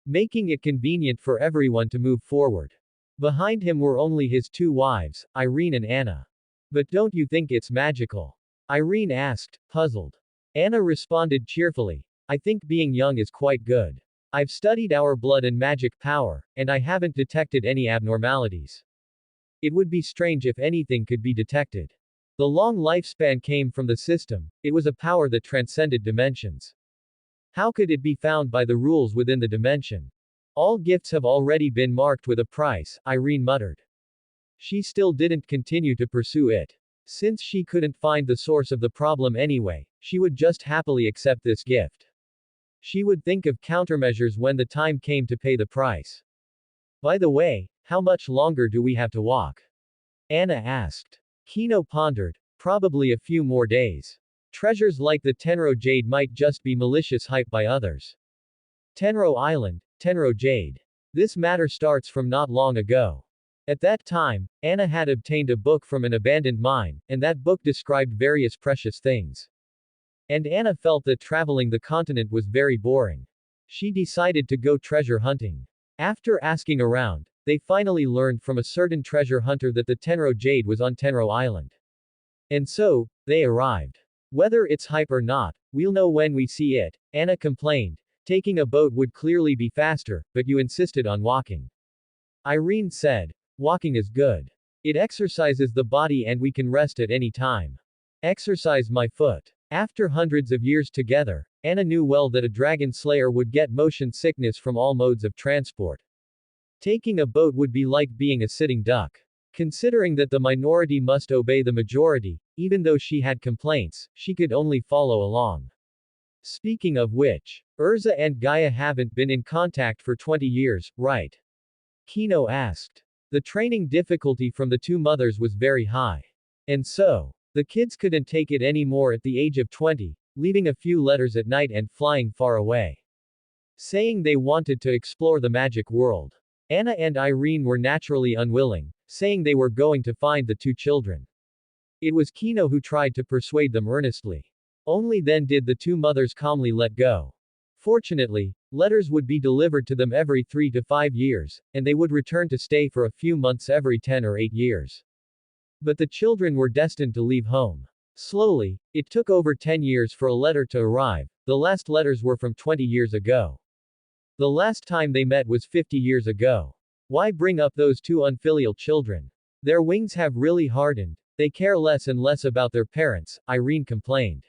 making it convenient for everyone to move forward. Behind him were only his two wives, Irene and Anna. But don't you think it's magical? Irene asked, puzzled. Anna responded cheerfully. I think being young is quite good. I've studied our blood and magic power, and I haven't detected any abnormalities. It would be strange if anything could be detected. The long lifespan came from the system, it was a power that transcended dimensions. How could it be found by the rules within the dimension? All gifts have already been marked with a price, Irene muttered. She still didn't continue to pursue it. Since she couldn't find the source of the problem anyway, she would just happily accept this gift. She would think of countermeasures when the time came to pay the price. By the way, how much longer do we have to walk? Anna asked. Kino pondered. Probably a few more days. Treasures like the Tenro Jade might just be malicious hype by others. Tenro Island, Tenro Jade. This matter starts from not long ago. At that time, Anna had obtained a book from an abandoned mine, and that book described various precious things. And Anna felt that traveling the continent was very boring. she decided to go treasure hunting. After asking around, they finally learned from a certain treasure hunter that the Tenro Jade was on Tenro Island. And so, they arrived. Whether it's hype or not, we'll know when we see it, Anna complained. Taking a boat would clearly be faster, but you insisted on walking. Irene said, walking is good. It exercises the body and we can rest at any time. Exercise my foot. After hundreds of years together, Anna knew well that a dragon slayer would get motion sickness from all modes of transport. Taking a boat would be like being a sitting duck. Considering that the minority must obey the majority, even though she had complaints, she could only follow along. Speaking of which, Urza and Gaia haven't been in contact for 20 years, right? Kino asked. The training difficulty from the two mothers was very high. And so, the kids couldn't take it anymore at the age of 20, leaving a few letters at night and flying far away. Saying they wanted to explore the magic world. Anna and Irene were naturally unwilling, saying they were going to find the two children. It was Kino who tried to persuade them earnestly. Only then did the two mothers calmly let go. Fortunately, letters would be delivered to them every 3 to 5 years, and they would return to stay for a few months every 10 or 8 years. But the children were destined to leave home. Slowly, it took over 10 years for a letter to arrive. The last letters were from 20 years ago. The last time they met was 50 years ago. Why bring up those two unfilial children? Their wings have really hardened. They care less and less about their parents, Irene complained.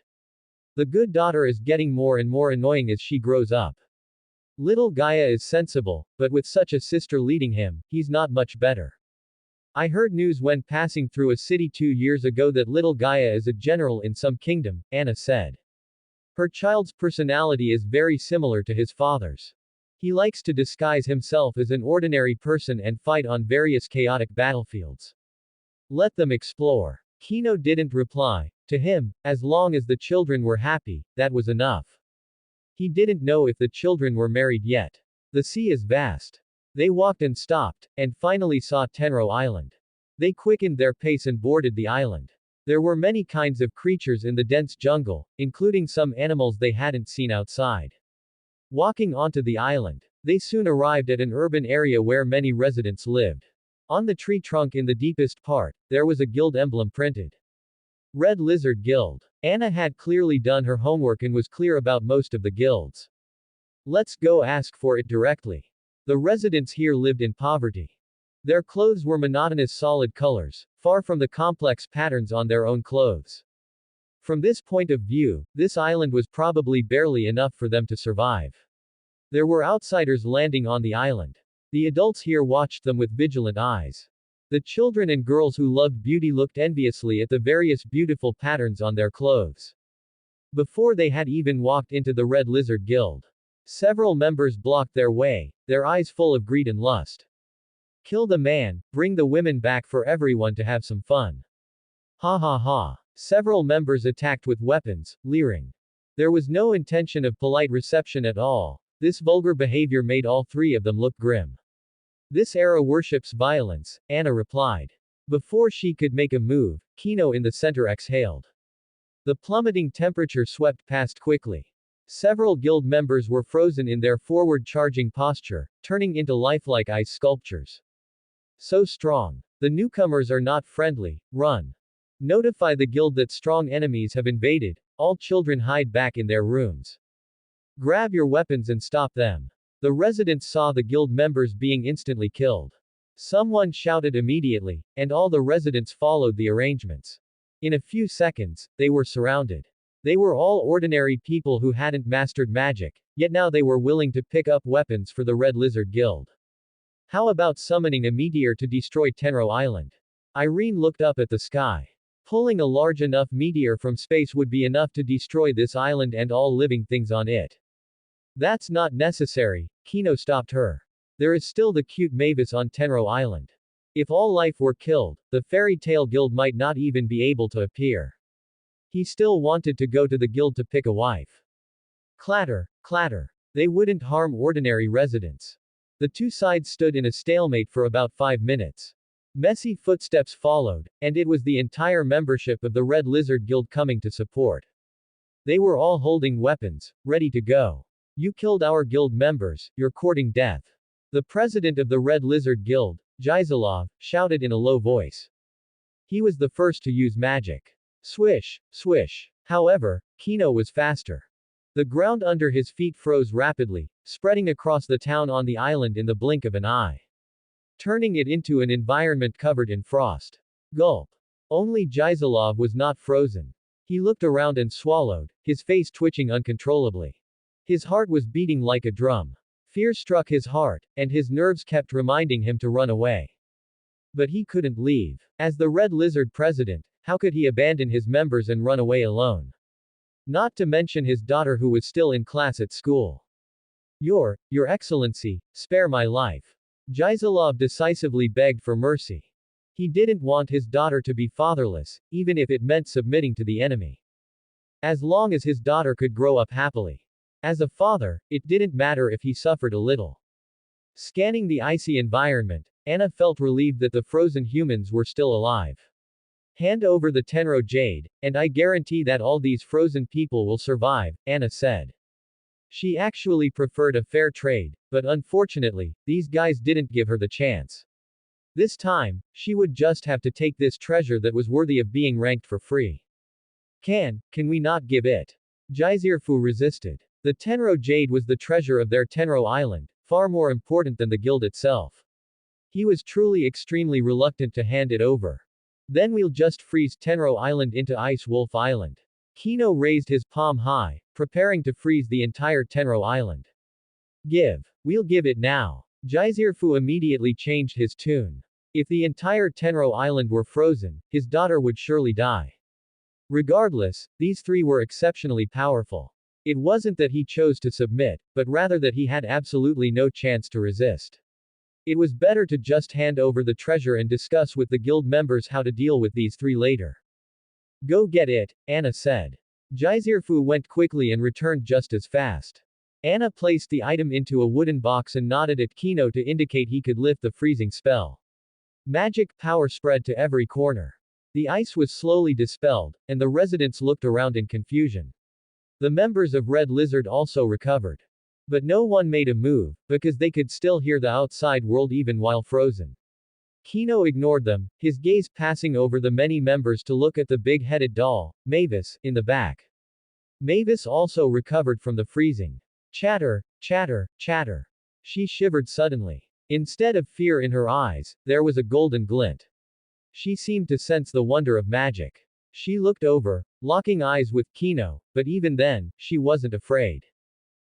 The good daughter is getting more and more annoying as she grows up. Little Gaia is sensible, but with such a sister leading him, he's not much better. I heard news when passing through a city 2 years ago that little Gaia is a general in some kingdom, Anna said. Her child's personality is very similar to his father's. He likes to disguise himself as an ordinary person and fight on various chaotic battlefields. Let them explore. Kino didn't reply. To him, as long as the children were happy, that was enough. He didn't know if the children were married yet. The sea is vast. They walked and stopped, and finally saw Tenro Island. They quickened their pace and boarded the island. There were many kinds of creatures in the dense jungle, including some animals they hadn't seen outside. Walking onto the island, they soon arrived at an urban area where many residents lived. On the tree trunk in the deepest part, there was a guild emblem printed. Red Lizard Guild. Anna had clearly done her homework and was clear about most of the guilds. Let's go ask for it directly. The residents here lived in poverty. Their clothes were monotonous solid colors, far from the complex patterns on their own clothes. From this point of view, this island was probably barely enough for them to survive. There were outsiders landing on the island. The adults here watched them with vigilant eyes. The children and girls who loved beauty looked enviously at the various beautiful patterns on their clothes. Before they had even walked into the Red Lizard Guild, several members blocked their way, their eyes full of greed and lust. Kill the man, bring the women back for everyone to have some fun. Ha ha ha. Several members attacked with weapons, leering. There was no intention of polite reception at all. This vulgar behavior made all three of them look grim. This era worships violence, Anna replied. Before she could make a move, Kino in the center exhaled. The plummeting temperature swept past quickly. Several guild members were frozen in their forward-charging posture, turning into lifelike ice sculptures. So strong. The newcomers are not friendly, run. Notify the guild that strong enemies have invaded, all children hide back in their rooms. Grab your weapons and stop them. The residents saw the guild members being instantly killed. Someone shouted immediately, and all the residents followed the arrangements. In a few seconds, they were surrounded. They were all ordinary people who hadn't mastered magic, yet now they were willing to pick up weapons for the Red Lizard Guild. How about summoning a meteor to destroy Tenro Island? Irene looked up at the sky. Pulling a large enough meteor from space would be enough to destroy this island and all living things on it. That's not necessary, Kino stopped her. There is still the cute Mavis on Tenro Island. If all life were killed, the fairy tale guild might not even be able to appear. He still wanted to go to the guild to pick a wife. Clatter, clatter. They wouldn't harm ordinary residents. The two sides stood in a stalemate for about 5 minutes. Messy footsteps followed, and it was the entire membership of the Red Lizard Guild coming to support. They were all holding weapons, ready to go. You killed our guild members, you're courting death. The president of the Red Lizard Guild, Gizalov, shouted in a low voice. He was the first to use magic. Swish, swish. However, Kino was faster. The ground under his feet froze rapidly, spreading across the town on the island in the blink of an eye, turning it into an environment covered in frost. Gulp. Only Gizalov was not frozen. He looked around and swallowed, his face twitching uncontrollably. His heart was beating like a drum. Fear struck his heart, and his nerves kept reminding him to run away. But he couldn't leave. As the Red Lizard president, how could he abandon his members and run away alone? Not to mention his daughter who was still in class at school. Your Excellency, spare my life. Gizalov decisively begged for mercy. He didn't want his daughter to be fatherless, even if it meant submitting to the enemy. As long as his daughter could grow up happily. As a father, it didn't matter if he suffered a little. Scanning the icy environment, Anna felt relieved that the frozen humans were still alive. Hand over the Tenro Jade, and I guarantee that all these frozen people will survive, Anna said. She actually preferred a fair trade, but unfortunately, these guys didn't give her the chance. This time, she would just have to take this treasure that was worthy of being ranked for free. Can we not give it? Jizirfu resisted. The Tenro Jade was the treasure of their Tenro Island, far more important than the guild itself. He was truly extremely reluctant to hand it over. Then we'll just freeze Tenro Island into Ice Wolf Island. Kino raised his palm high, preparing to freeze the entire Tenro Island. We'll give it now. Jizirfu immediately changed his tune. If the entire Tenro Island were frozen, his daughter would surely die. Regardless, these three were exceptionally powerful. It wasn't that he chose to submit, but rather that he had absolutely no chance to resist. It was better to just hand over the treasure and discuss with the guild members how to deal with these three later. Go get it, Anna said. Jizirfu went quickly and returned just as fast. Anna placed the item into a wooden box and nodded at Kino to indicate he could lift the freezing spell. Magic power spread to every corner. The ice was slowly dispelled, and the residents looked around in confusion. The members of Red Lizard also recovered. But no one made a move, because they could still hear the outside world even while frozen. Kino ignored them, his gaze passing over the many members to look at the big-headed doll, Mavis, in the back. Mavis also recovered from the freezing. Chatter, chatter, chatter. She shivered suddenly. Instead of fear in her eyes, there was a golden glint. She seemed to sense the wonder of magic. She looked over, locking eyes with Kino, but even then, she wasn't afraid.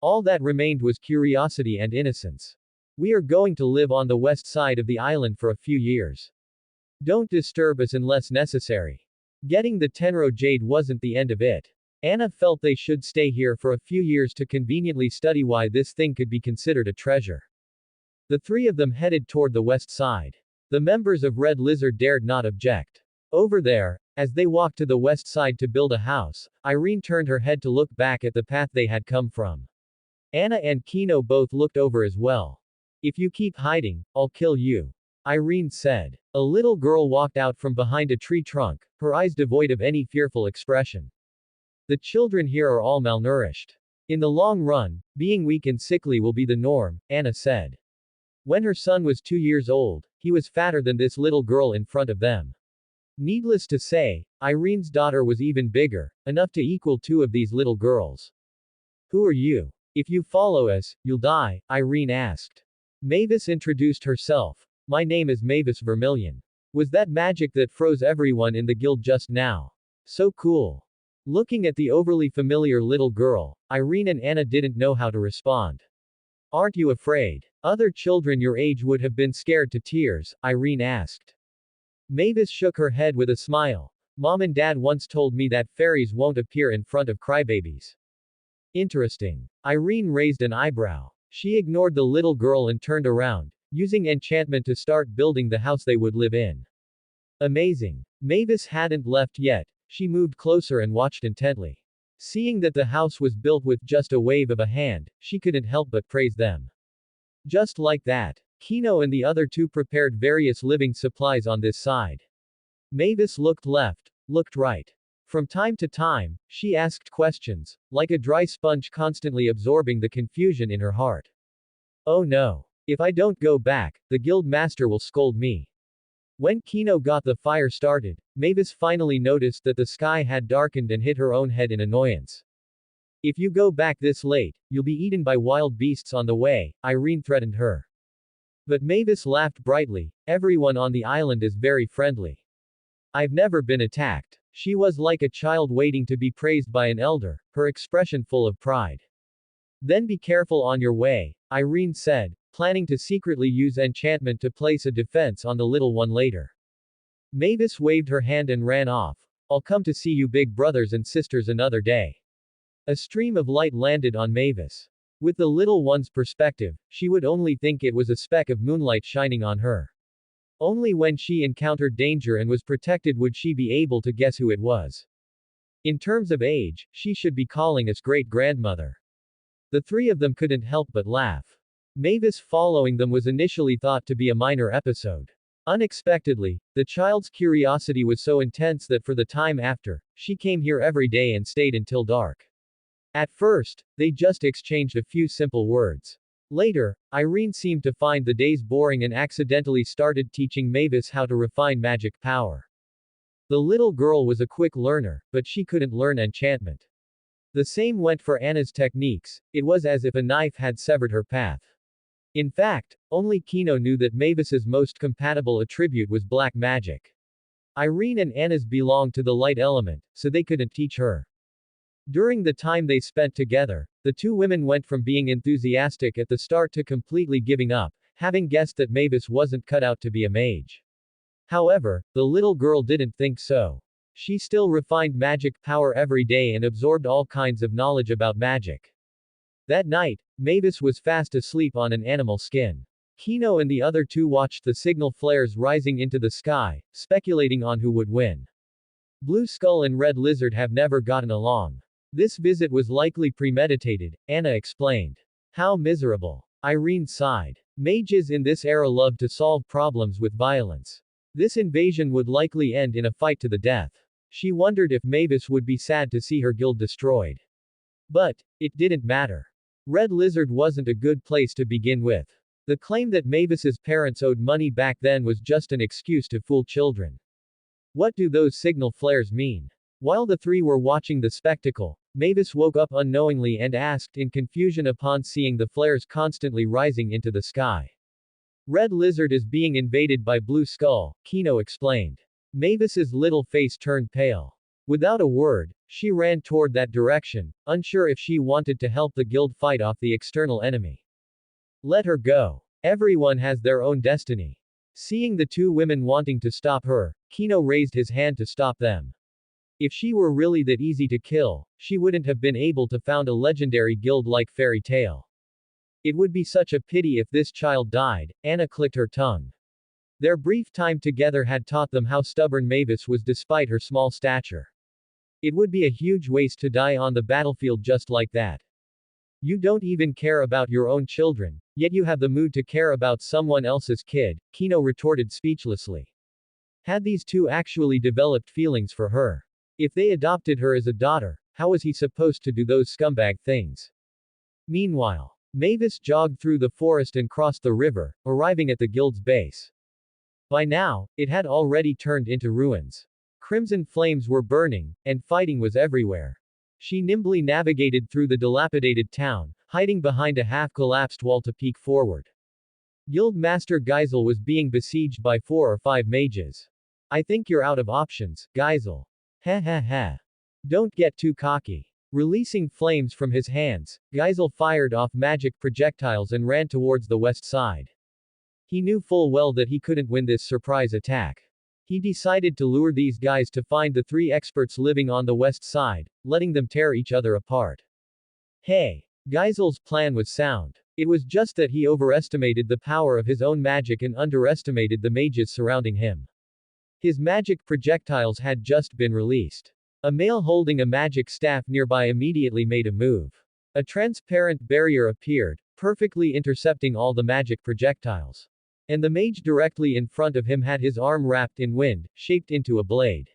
All that remained was curiosity and innocence. We are going to live on the west side of the island for a few years. Don't disturb us unless necessary. Getting the Tenro Jade wasn't the end of it. Anna felt they should stay here for a few years to conveniently study why this thing could be considered a treasure. The three of them headed toward the west side. The members of Red Lizard dared not object. Over there, as they walked to the west side to build a house, Irene turned her head to look back at the path they had come from. Anna and Kino both looked over as well. If you keep hiding, I'll kill you, Irene said. A little girl walked out from behind a tree trunk, her eyes devoid of any fearful expression. The children here are all malnourished. In the long run, being weak and sickly will be the norm, Anna said. When her son was 2 years old, he was fatter than this little girl in front of them. Needless to say, Irene's daughter was even bigger, enough to equal 2 of these little girls. Who are you? If you follow us, you'll die, Irene asked. Mavis introduced herself. My name is Mavis Vermilion. Was that magic that froze everyone in the guild just now? So cool. Looking at the overly familiar little girl, Irene and Anna didn't know how to respond. Aren't you afraid? Other children your age would have been scared to tears, Irene asked. Mavis shook her head with a smile. Mom and Dad once told me that fairies won't appear in front of crybabies. Interesting. Irene raised an eyebrow. She ignored the little girl and turned around, using enchantment to start building the house they would live in. Amazing. Mavis hadn't left yet. She moved closer and watched intently. Seeing that the house was built with just a wave of a hand, she couldn't help but praise them. Just like that, Kino and the other 2 prepared various living supplies on this side. Mavis looked left, looked right. From time to time, she asked questions, like a dry sponge constantly absorbing the confusion in her heart. Oh no. If I don't go back, the guild master will scold me. When Kino got the fire started, Mavis finally noticed that the sky had darkened and hit her own head in annoyance. If you go back this late, you'll be eaten by wild beasts on the way, Irene threatened her. But Mavis laughed brightly. Everyone on the island is very friendly. I've never been attacked. She was like a child waiting to be praised by an elder, her expression full of pride. Then be careful on your way, Irene said, planning to secretly use enchantment to place a defense on the little one later. Mavis waved her hand and ran off. I'll come to see you big brothers and sisters another day. A stream of light landed on Mavis. With the little one's perspective, she would only think it was a speck of moonlight shining on her. Only when she encountered danger and was protected would she be able to guess who it was. In terms of age, she should be calling us great-grandmother. The three of them couldn't help but laugh. Mavis following them was initially thought to be a minor episode. Unexpectedly, the child's curiosity was so intense that for the time after, she came here every day and stayed until dark. At first, they just exchanged a few simple words. Later, Irene seemed to find the days boring and accidentally started teaching Mavis how to refine magic power. The little girl was a quick learner, but she couldn't learn enchantment. The same went for Anna's techniques. It was as if a knife had severed her path. In fact, only Kino knew that Mavis's most compatible attribute was black magic. Irene and Anna's belonged to the light element, so they couldn't teach her. During the time they spent together, the two women went from being enthusiastic at the start to completely giving up, having guessed that Mavis wasn't cut out to be a mage. However, the little girl didn't think so. She still refined magic power every day and absorbed all kinds of knowledge about magic. That night, Mavis was fast asleep on an animal skin. Kino and the other two watched the signal flares rising into the sky, speculating on who would win. Blue Skull and Red Lizard have never gotten along. This visit was likely premeditated, Anna explained. How miserable. Irene sighed. Mages in this era love to solve problems with violence. This invasion would likely end in a fight to the death. She wondered if Mavis would be sad to see her guild destroyed. But, it didn't matter. Red Lizard wasn't a good place to begin with. The claim that Mavis's parents owed money back then was just an excuse to fool children. What do those signal flares mean? While the three were watching the spectacle, Mavis woke up unknowingly and asked in confusion upon seeing the flares constantly rising into the sky. Red Lizard is being invaded by Blue Skull, Kino explained. Mavis's little face turned pale. Without a word, she ran toward that direction, unsure if she wanted to help the guild fight off the external enemy. Let her go. Everyone has their own destiny. Seeing the two women wanting to stop her, Kino raised his hand to stop them. If she were really that easy to kill, she wouldn't have been able to found a legendary guild like Fairy Tail. It would be such a pity if this child died, Anna clicked her tongue. Their brief time together had taught them how stubborn Mavis was despite her small stature. It would be a huge waste to die on the battlefield just like that. You don't even care about your own children, yet you have the mood to care about someone else's kid, Kino retorted speechlessly. Had these two actually developed feelings for her? If they adopted her as a daughter, how was he supposed to do those scumbag things? Meanwhile, Mavis jogged through the forest and crossed the river, arriving at the guild's base. By now, it had already turned into ruins. Crimson flames were burning, and fighting was everywhere. She nimbly navigated through the dilapidated town, hiding behind a half-collapsed wall to peek forward. Guild Master Geisel was being besieged by 4 or 5 mages. I think you're out of options, Geisel. Heh heh heh. Don't get too cocky. Releasing flames from his hands, Geisel fired off magic projectiles and ran towards the west side. He knew full well that he couldn't win this surprise attack. He decided to lure these guys to find the 3 experts living on the west side, letting them tear each other apart. Hey! Geisel's plan was sound. It was just that he overestimated the power of his own magic and underestimated the mages surrounding him. His magic projectiles had just been released. A male holding a magic staff nearby immediately made a move. A transparent barrier appeared, perfectly intercepting all the magic projectiles. And the mage directly in front of him had his arm wrapped in wind, shaped into a blade.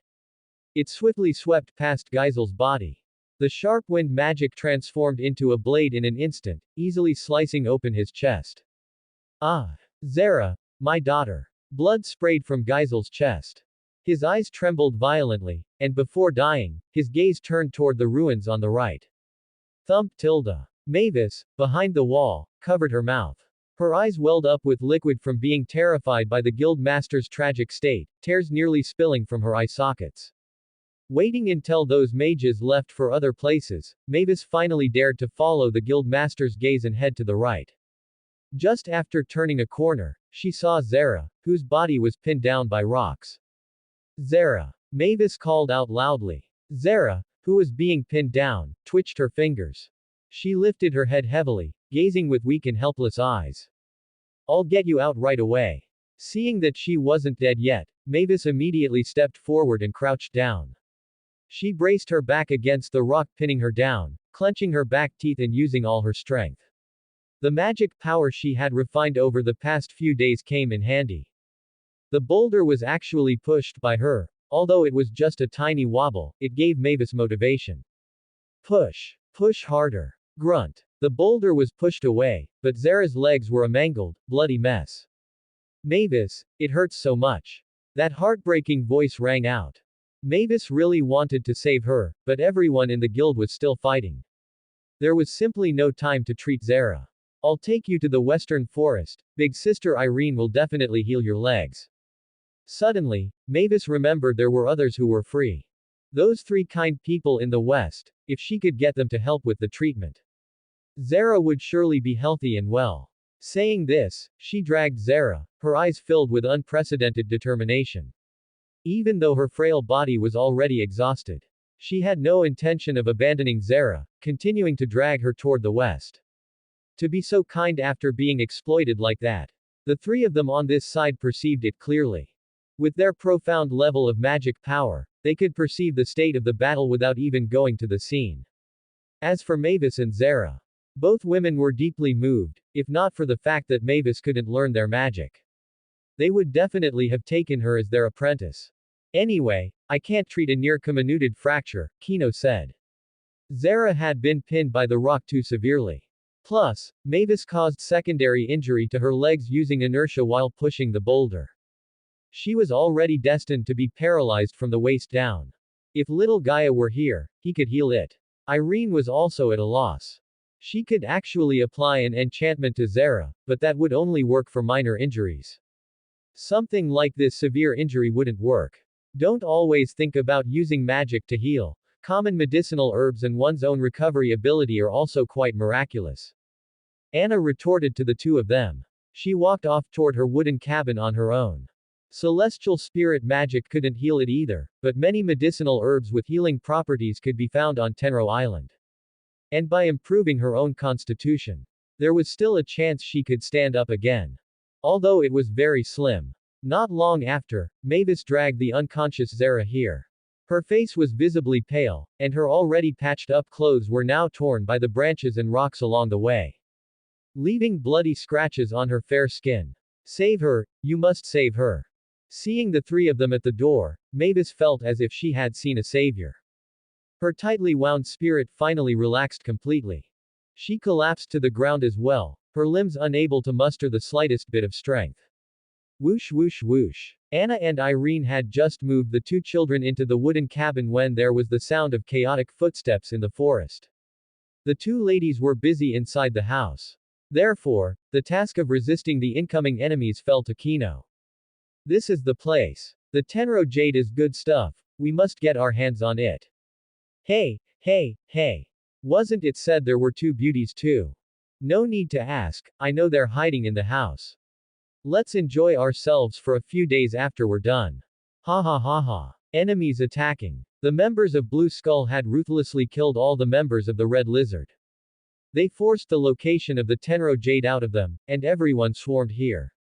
It swiftly swept past Geisel's body. The sharp wind magic transformed into a blade in an instant, easily slicing open his chest. Ah! Zara, my daughter. Blood sprayed from Geisel's chest. His eyes trembled violently, and before dying, his gaze turned toward the ruins on the right. Thump tilde. Mavis, behind the wall, covered her mouth. Her eyes welled up with liquid from being terrified by the guild master's tragic state, tears nearly spilling from her eye sockets. Waiting until those mages left for other places, Mavis finally dared to follow the guild master's gaze and head to the right. Just after turning a corner, she saw Zara, whose body was pinned down by rocks. Zara! Mavis called out loudly. Zara, who was being pinned down, twitched her fingers. She lifted her head heavily, gazing with weak and helpless eyes. I'll get you out right away. Seeing that she wasn't dead yet, Mavis immediately stepped forward and crouched down. She braced her back against the rock, pinning her down, clenching her back teeth and using all her strength. The magic power she had refined over the past few days came in handy. The boulder was actually pushed by her. Although it was just a tiny wobble, it gave Mavis motivation. Push. Push harder. Grunt. The boulder was pushed away, but Zara's legs were a mangled, bloody mess. Mavis, it hurts so much. That heartbreaking voice rang out. Mavis really wanted to save her, but everyone in the guild was still fighting. There was simply no time to treat Zara. I'll take you to the western forest. Big sister Irene will definitely heal your legs. Suddenly, Mavis remembered there were others who were free. Those 3 kind people in the west, if she could get them to help with the treatment. Zara would surely be healthy and well. Saying this, she dragged Zara, her eyes filled with unprecedented determination. Even though her frail body was already exhausted, she had no intention of abandoning Zara, continuing to drag her toward the west. To be so kind after being exploited like that. The 3 of them on this side perceived it clearly. With their profound level of magic power, they could perceive the state of the battle without even going to the scene. As for Mavis and Zara, both women were deeply moved, if not for the fact that Mavis couldn't learn their magic. They would definitely have taken her as their apprentice. Anyway, I can't treat a near comminuted fracture, Kino said. Zara had been pinned by the rock too severely. Plus, Mavis caused secondary injury to her legs using inertia while pushing the boulder. She was already destined to be paralyzed from the waist down. If little Gaia were here, he could heal it. Irene was also at a loss. She could actually apply an enchantment to Zara, but that would only work for minor injuries. Something like this severe injury wouldn't work. Don't always think about using magic to heal. Common medicinal herbs and one's own recovery ability are also quite miraculous. Anna retorted to the 2 of them. She walked off toward her wooden cabin on her own. Celestial spirit magic couldn't heal it either, but many medicinal herbs with healing properties could be found on Tenro Island. And by improving her own constitution, there was still a chance she could stand up again. Although it was very slim. Not long after, Mavis dragged the unconscious Zara here. Her face was visibly pale, and her already patched-up clothes were now torn by the branches and rocks along the way, leaving bloody scratches on her fair skin. Save her, you must save her. Seeing the 3 of them at the door, Mavis felt as if she had seen a savior. Her tightly wound spirit finally relaxed completely. She collapsed to the ground as well, her limbs unable to muster the slightest bit of strength. Whoosh whoosh whoosh. Anna and Irene had just moved the 2 children into the wooden cabin when there was the sound of chaotic footsteps in the forest. The 2 ladies were busy inside the house. Therefore, the task of resisting the incoming enemies fell to Kino. This is the place. The Tenro jade is good stuff. We must get our hands on it. Hey, hey, hey. Wasn't it said there were 2 beauties too? No need to ask, I know they're hiding in the house. Let's enjoy ourselves for a few days after we're done. Ha ha ha ha. Enemies attacking. The members of Blue Skull had ruthlessly killed all the members of the Red Lizard. They forced the location of the Tenro jade out of them, and everyone swarmed here.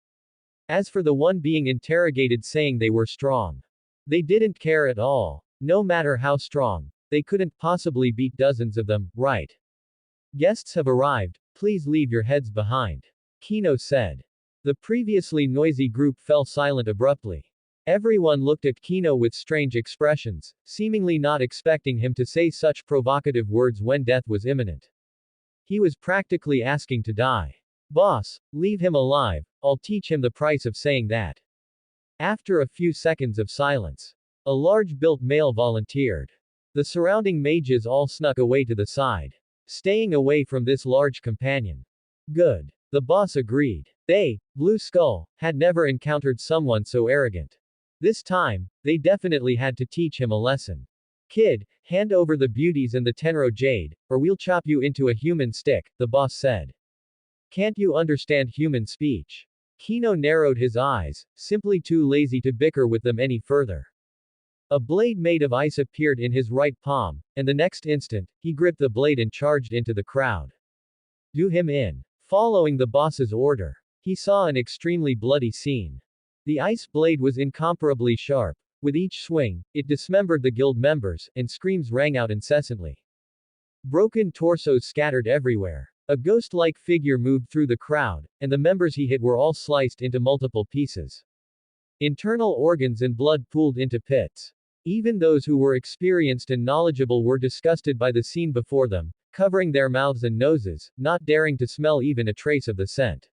As for the one being interrogated saying they were strong, they didn't care at all. No matter how strong, they couldn't possibly beat dozens of them, right? Guests have arrived, please leave your heads behind. Kino said. The previously noisy group fell silent abruptly. Everyone looked at Kino with strange expressions, seemingly not expecting him to say such provocative words when death was imminent. He was practically asking to die. Boss, leave him alive, I'll teach him the price of saying that. After a few seconds of silence, a large-built male volunteered. The surrounding mages all snuck away to the side, staying away from this large companion. Good. The boss agreed. They, Blue Skull, had never encountered someone so arrogant. This time, they definitely had to teach him a lesson. Kid, hand over the beauties and the Tenro Jade, or we'll chop you into a human stick, the boss said. Can't you understand human speech? Kino narrowed his eyes, simply too lazy to bicker with them any further. A blade made of ice appeared in his right palm, and the next instant, he gripped the blade and charged into the crowd. Do him in. Following the boss's order, he saw an extremely bloody scene. The ice blade was incomparably sharp. With each swing, it dismembered the guild members, and screams rang out incessantly. Broken torsos scattered everywhere. A ghost-like figure moved through the crowd, and the members he hit were all sliced into multiple pieces. Internal organs and blood pooled into pits. Even those who were experienced and knowledgeable were disgusted by the scene before them, covering their mouths and noses, not daring to smell even a trace of the scent.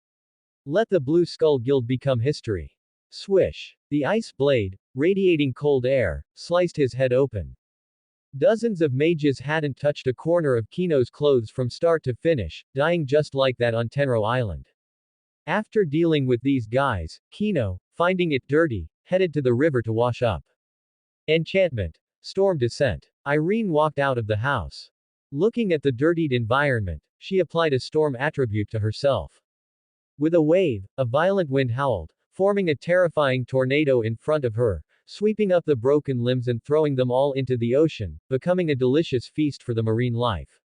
Let the Blue Skull Guild become history. Swish. The ice blade, radiating cold air, sliced his head open. Dozens of mages hadn't touched a corner of Kino's clothes from start to finish, dying just like that on Tenro Island. After dealing with these guys, Kino, finding it dirty, headed to the river to wash up. Enchantment. Storm descent. Irene walked out of the house. Looking at the dirtied environment, she applied a storm attribute to herself. With a wave, a violent wind howled, forming a terrifying tornado in front of her, sweeping up the broken limbs and throwing them all into the ocean, becoming a delicious feast for the marine life.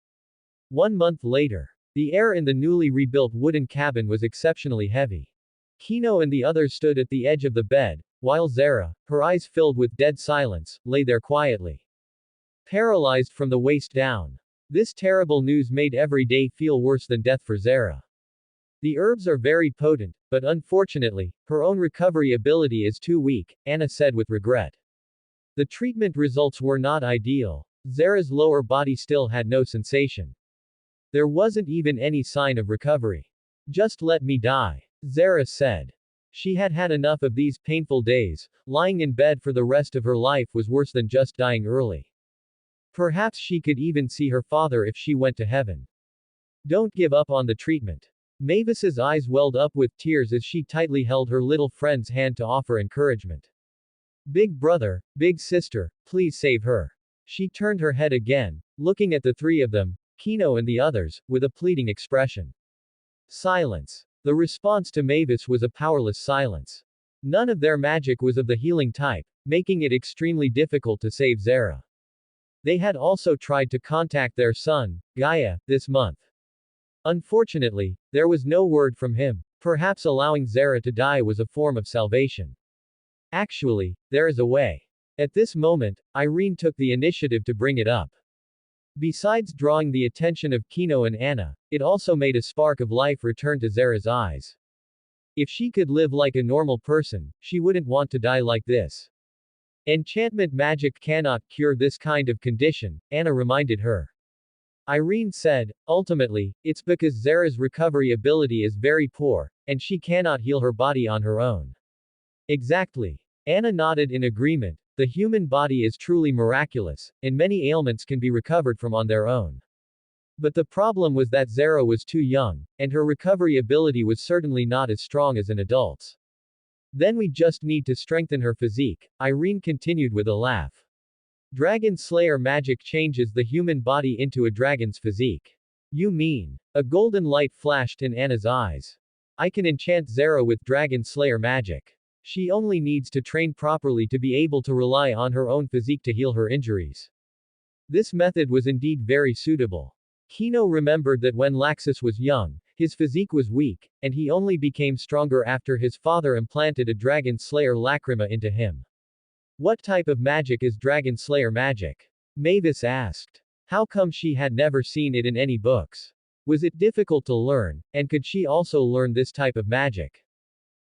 1 month later, the air in the newly rebuilt wooden cabin was exceptionally heavy. Kino and the others stood at the edge of the bed, while Zara, her eyes filled with dead silence, lay there quietly. Paralyzed from the waist down. This terrible news made every day feel worse than death for Zara. The herbs are very potent, but unfortunately, her own recovery ability is too weak, Anna said with regret. The treatment results were not ideal. Zara's lower body still had no sensation. There wasn't even any sign of recovery. Just let me die, Zara said. She had had enough of these painful days. Lying in bed for the rest of her life was worse than just dying early. Perhaps she could even see her father if she went to heaven. Don't give up on the treatment. Mavis's eyes welled up with tears as she tightly held her little friend's hand to offer encouragement. Big brother, big sister, please save her. She turned her head again, looking at the three of them, Kino and the others, with a pleading expression. Silence. The response to Mavis was a powerless silence. None of their magic was of the healing type, making it extremely difficult to save Zara. They had also tried to contact their son, Gaia, this month. Unfortunately, there was no word from him. Perhaps allowing Zara to die was a form of salvation. Actually, there is a way. At this moment, Irene took the initiative to bring it up. Besides drawing the attention of Kino and Anna, it also made a spark of life return to Zara's eyes. If she could live like a normal person, she wouldn't want to die like this. Enchantment magic cannot cure this kind of condition, Anna reminded her. Irene said, ultimately, it's because Zara's recovery ability is very poor, and she cannot heal her body on her own. Exactly. Anna nodded in agreement. The human body is truly miraculous, and many ailments can be recovered from on their own. But the problem was that Zara was too young, and her recovery ability was certainly not as strong as an adult's. Then we just need to strengthen her physique, Irene continued with a laugh. Dragon Slayer magic changes the human body into a dragon's physique. You mean? A golden light flashed in Anna's eyes. I can enchant Zara with Dragon Slayer magic. She only needs to train properly to be able to rely on her own physique to heal her injuries. This method was indeed very suitable. Kino remembered that when Laxus was young, his physique was weak, and he only became stronger after his father implanted a Dragon Slayer lacrima into him. What type of magic is Dragon Slayer magic? Mavis asked. How come she had never seen it in any books? Was it difficult to learn, and could she also learn this type of magic?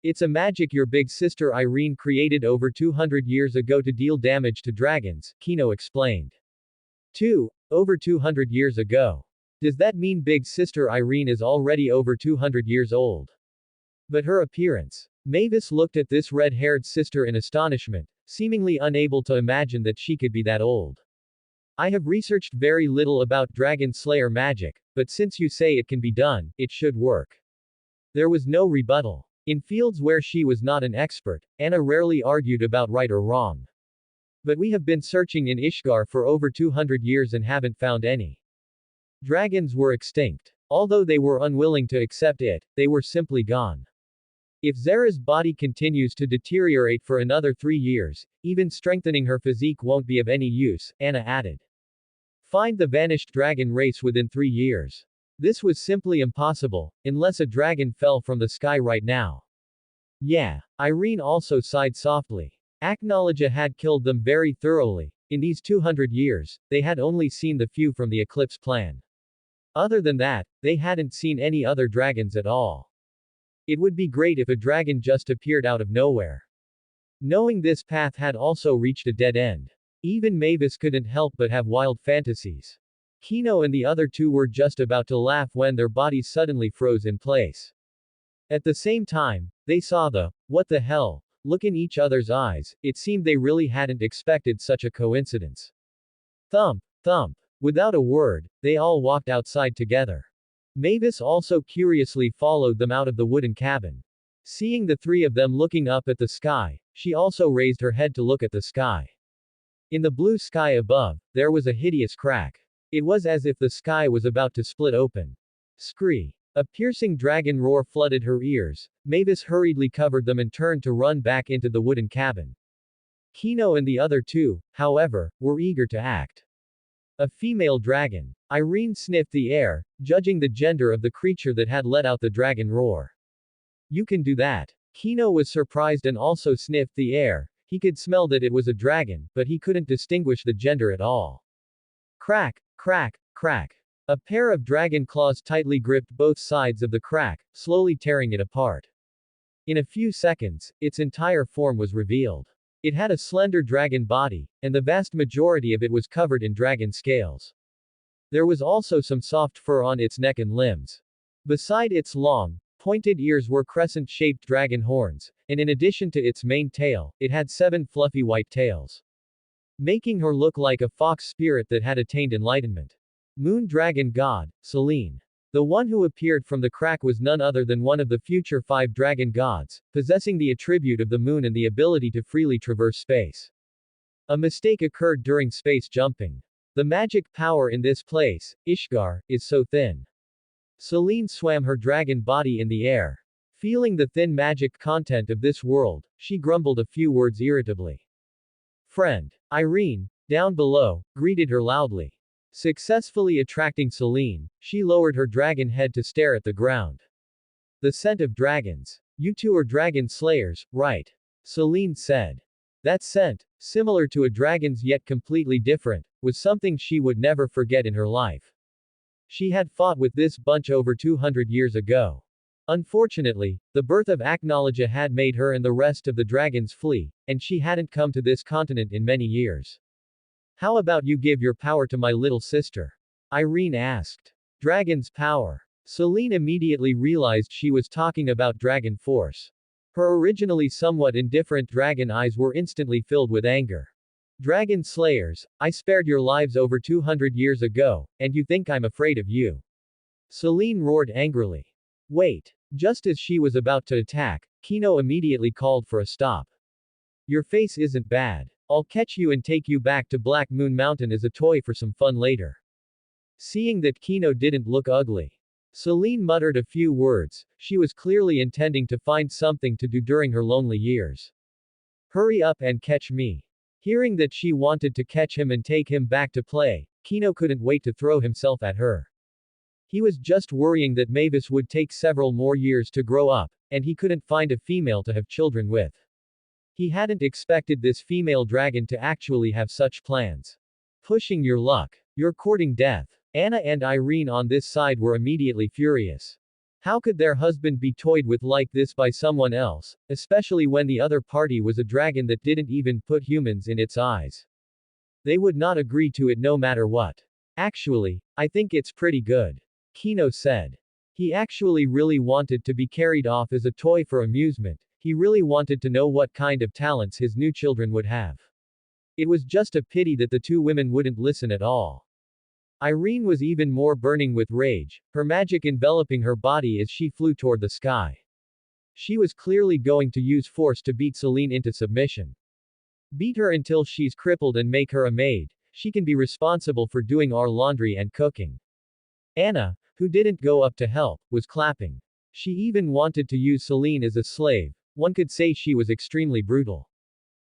It's a magic your big sister Irene created over 200 years ago to deal damage to dragons, Kino explained. 2. Over 200 years ago. Does that mean big sister Irene is already over 200 years old? But her appearance. Mavis looked at this red-haired sister in astonishment, seemingly unable to imagine that she could be that old. I have researched very little about Dragon Slayer magic, but since you say it can be done, it should work. There was no rebuttal. In fields where she was not an expert, Anna rarely argued about right or wrong. But we have been searching in Ishgar for over 200 years and haven't found any. Dragons were extinct. Although they were unwilling to accept it, they were simply gone. If Zara's body continues to deteriorate for another 3 years, even strengthening her physique won't be of any use, Anna added. Find the vanished dragon race within 3 years. This was simply impossible, unless a dragon fell from the sky right now. Yeah. Irene also sighed softly. Acknowledge had killed them very thoroughly. In these 200 years, they had only seen the few from the Eclipse plan. Other than that, they hadn't seen any other dragons at all. It would be great if a dragon just appeared out of nowhere. Knowing this path had also reached a dead end. Even Mavis couldn't help but have wild fantasies. Kino and the other two were just about to laugh when their bodies suddenly froze in place. At the same time, they saw the, what the hell, look in each other's eyes. It seemed they really hadn't expected such a coincidence. Thump, thump. Without a word, they all walked outside together. Mavis also curiously followed them out of the wooden cabin. Seeing the three of them looking up at the sky, she also raised her head to look at the sky. In the blue sky above, there was a hideous crack. It was as if the sky was about to split open. Scree. A piercing dragon roar flooded her ears. Mavis hurriedly covered them and turned to run back into the wooden cabin. Kino and the other two, however, were eager to act. A female dragon. Irene sniffed the air, judging the gender of the creature that had let out the dragon roar. You can do that. Kino was surprised and also sniffed the air. He could smell that it was a dragon, but he couldn't distinguish the gender at all. Crack, crack, crack. A pair of dragon claws tightly gripped both sides of the crack, slowly tearing it apart. In a few seconds, its entire form was revealed. It had a slender dragon body, and the vast majority of it was covered in dragon scales. There was also some soft fur on its neck and limbs. Beside its long, pointed ears were crescent-shaped dragon horns, and in addition to its main tail, it had 7 fluffy white tails. Making her look like a fox spirit that had attained enlightenment. Moon Dragon God, Selene. The one who appeared from the crack was none other than one of the future 5 dragon gods, possessing the attribute of the moon and the ability to freely traverse space. A mistake occurred during space jumping. The magic power in this place, Ishgar, is so thin. Selene swam her dragon body in the air. Feeling the thin magic content of this world, she grumbled a few words irritably. Friend. Irene, down below, greeted her loudly. Successfully attracting Selene, she lowered her dragon head to stare at the ground. The scent of dragons. You two are dragon slayers, right? Selene said. That scent, similar to a dragon's yet completely different, was something she would never forget in her life. She had fought with this bunch over 200 years ago. Unfortunately, the birth of Acknowledge had made her and the rest of the dragons flee, and she hadn't come to this continent in many years. How about you give your power to my little sister? Irene asked. Dragon's power. Selene immediately realized she was talking about dragon force. Her originally somewhat indifferent dragon eyes were instantly filled with anger. Dragon slayers, I spared your lives over 200 years ago, and you think I'm afraid of you? Selene roared angrily. Wait. Just as she was about to attack, Kino immediately called for a stop. Your face isn't bad. I'll catch you and take you back to Black Moon Mountain as a toy for some fun later. Seeing that Kino didn't look ugly, Selene muttered a few words. She was clearly intending to find something to do during her lonely years. Hurry up and catch me. Hearing that she wanted to catch him and take him back to play, Kino couldn't wait to throw himself at her. He was just worrying that Mavis would take several more years to grow up, and he couldn't find a female to have children with. He hadn't expected this female dragon to actually have such plans. Pushing your luck. You're courting death. Anna and Irene on this side were immediately furious. How could their husband be toyed with like this by someone else, especially when the other party was a dragon that didn't even put humans in its eyes? They would not agree to it no matter what. Actually, I think it's pretty good. Kino said. He actually really wanted to be carried off as a toy for amusement. He really wanted to know what kind of talents his new children would have. It was just a pity that the two women wouldn't listen at all. Irene was even more burning with rage, her magic enveloping her body as she flew toward the sky. She was clearly going to use force to beat Celine into submission. Beat her until she's crippled and make her a maid. She can be responsible for doing our laundry and cooking. Anna, who didn't go up to help, was clapping. She even wanted to use Celine as a slave. One could say she was extremely brutal.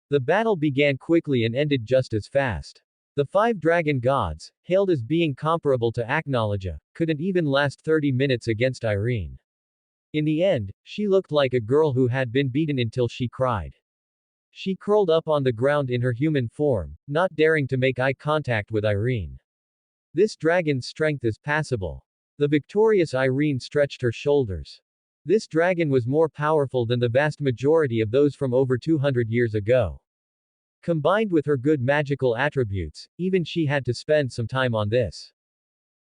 The battle began quickly and ended just as fast. The five dragon gods, hailed as being comparable to Aknologia, couldn't even last 30 minutes against Irene. In the end, she looked like a girl who had been beaten until she cried. She curled up on the ground in her human form, not daring to make eye contact with Irene. This dragon's strength is passable. The victorious Irene stretched her shoulders. This dragon was more powerful than the vast majority of those from over 200 years ago. Combined with her good magical attributes, even she had to spend some time on this.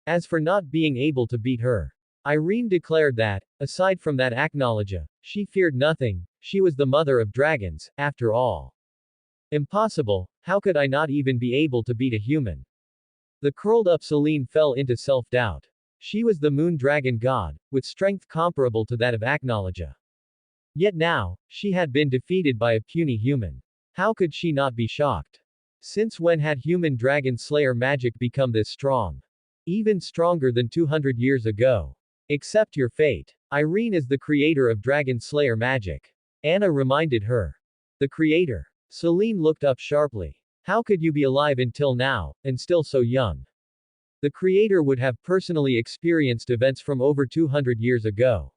As for not being able to beat her, Irene declared that, aside from that Aknologia, she feared nothing. She was the mother of dragons, after all. Impossible, how could I not even be able to beat a human? The curled up Celine fell into self-doubt. She was the moon dragon god, with strength comparable to that of Aknologia. Yet now, she had been defeated by a puny human. How could she not be shocked? Since when had human dragon slayer magic become this strong? Even stronger than 200 years ago. Accept your fate. Irene is the creator of dragon slayer magic. Anna reminded her. The creator. Celine looked up sharply. How could you be alive until now, and still so young? The creator would have personally experienced events from over 200 years ago.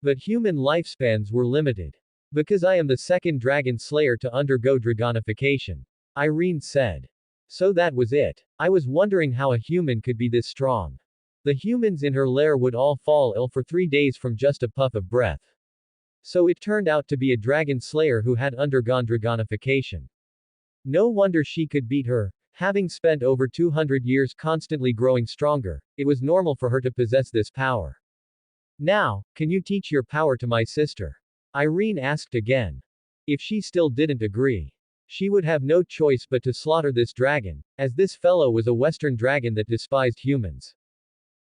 But human lifespans were limited. Because I am the second dragon slayer to undergo dragonification. Irene said. So that was it. I was wondering how a human could be this strong. The humans in her lair would all fall ill for 3 days from just a puff of breath. So it turned out to be a dragon slayer who had undergone dragonification. No wonder she could beat her. Having spent over 200 years constantly growing stronger, it was normal for her to possess this power. Now, can you teach your power to my sister? Irene asked again. If she still didn't agree, she would have no choice but to slaughter this dragon, as this fellow was a Western dragon that despised humans.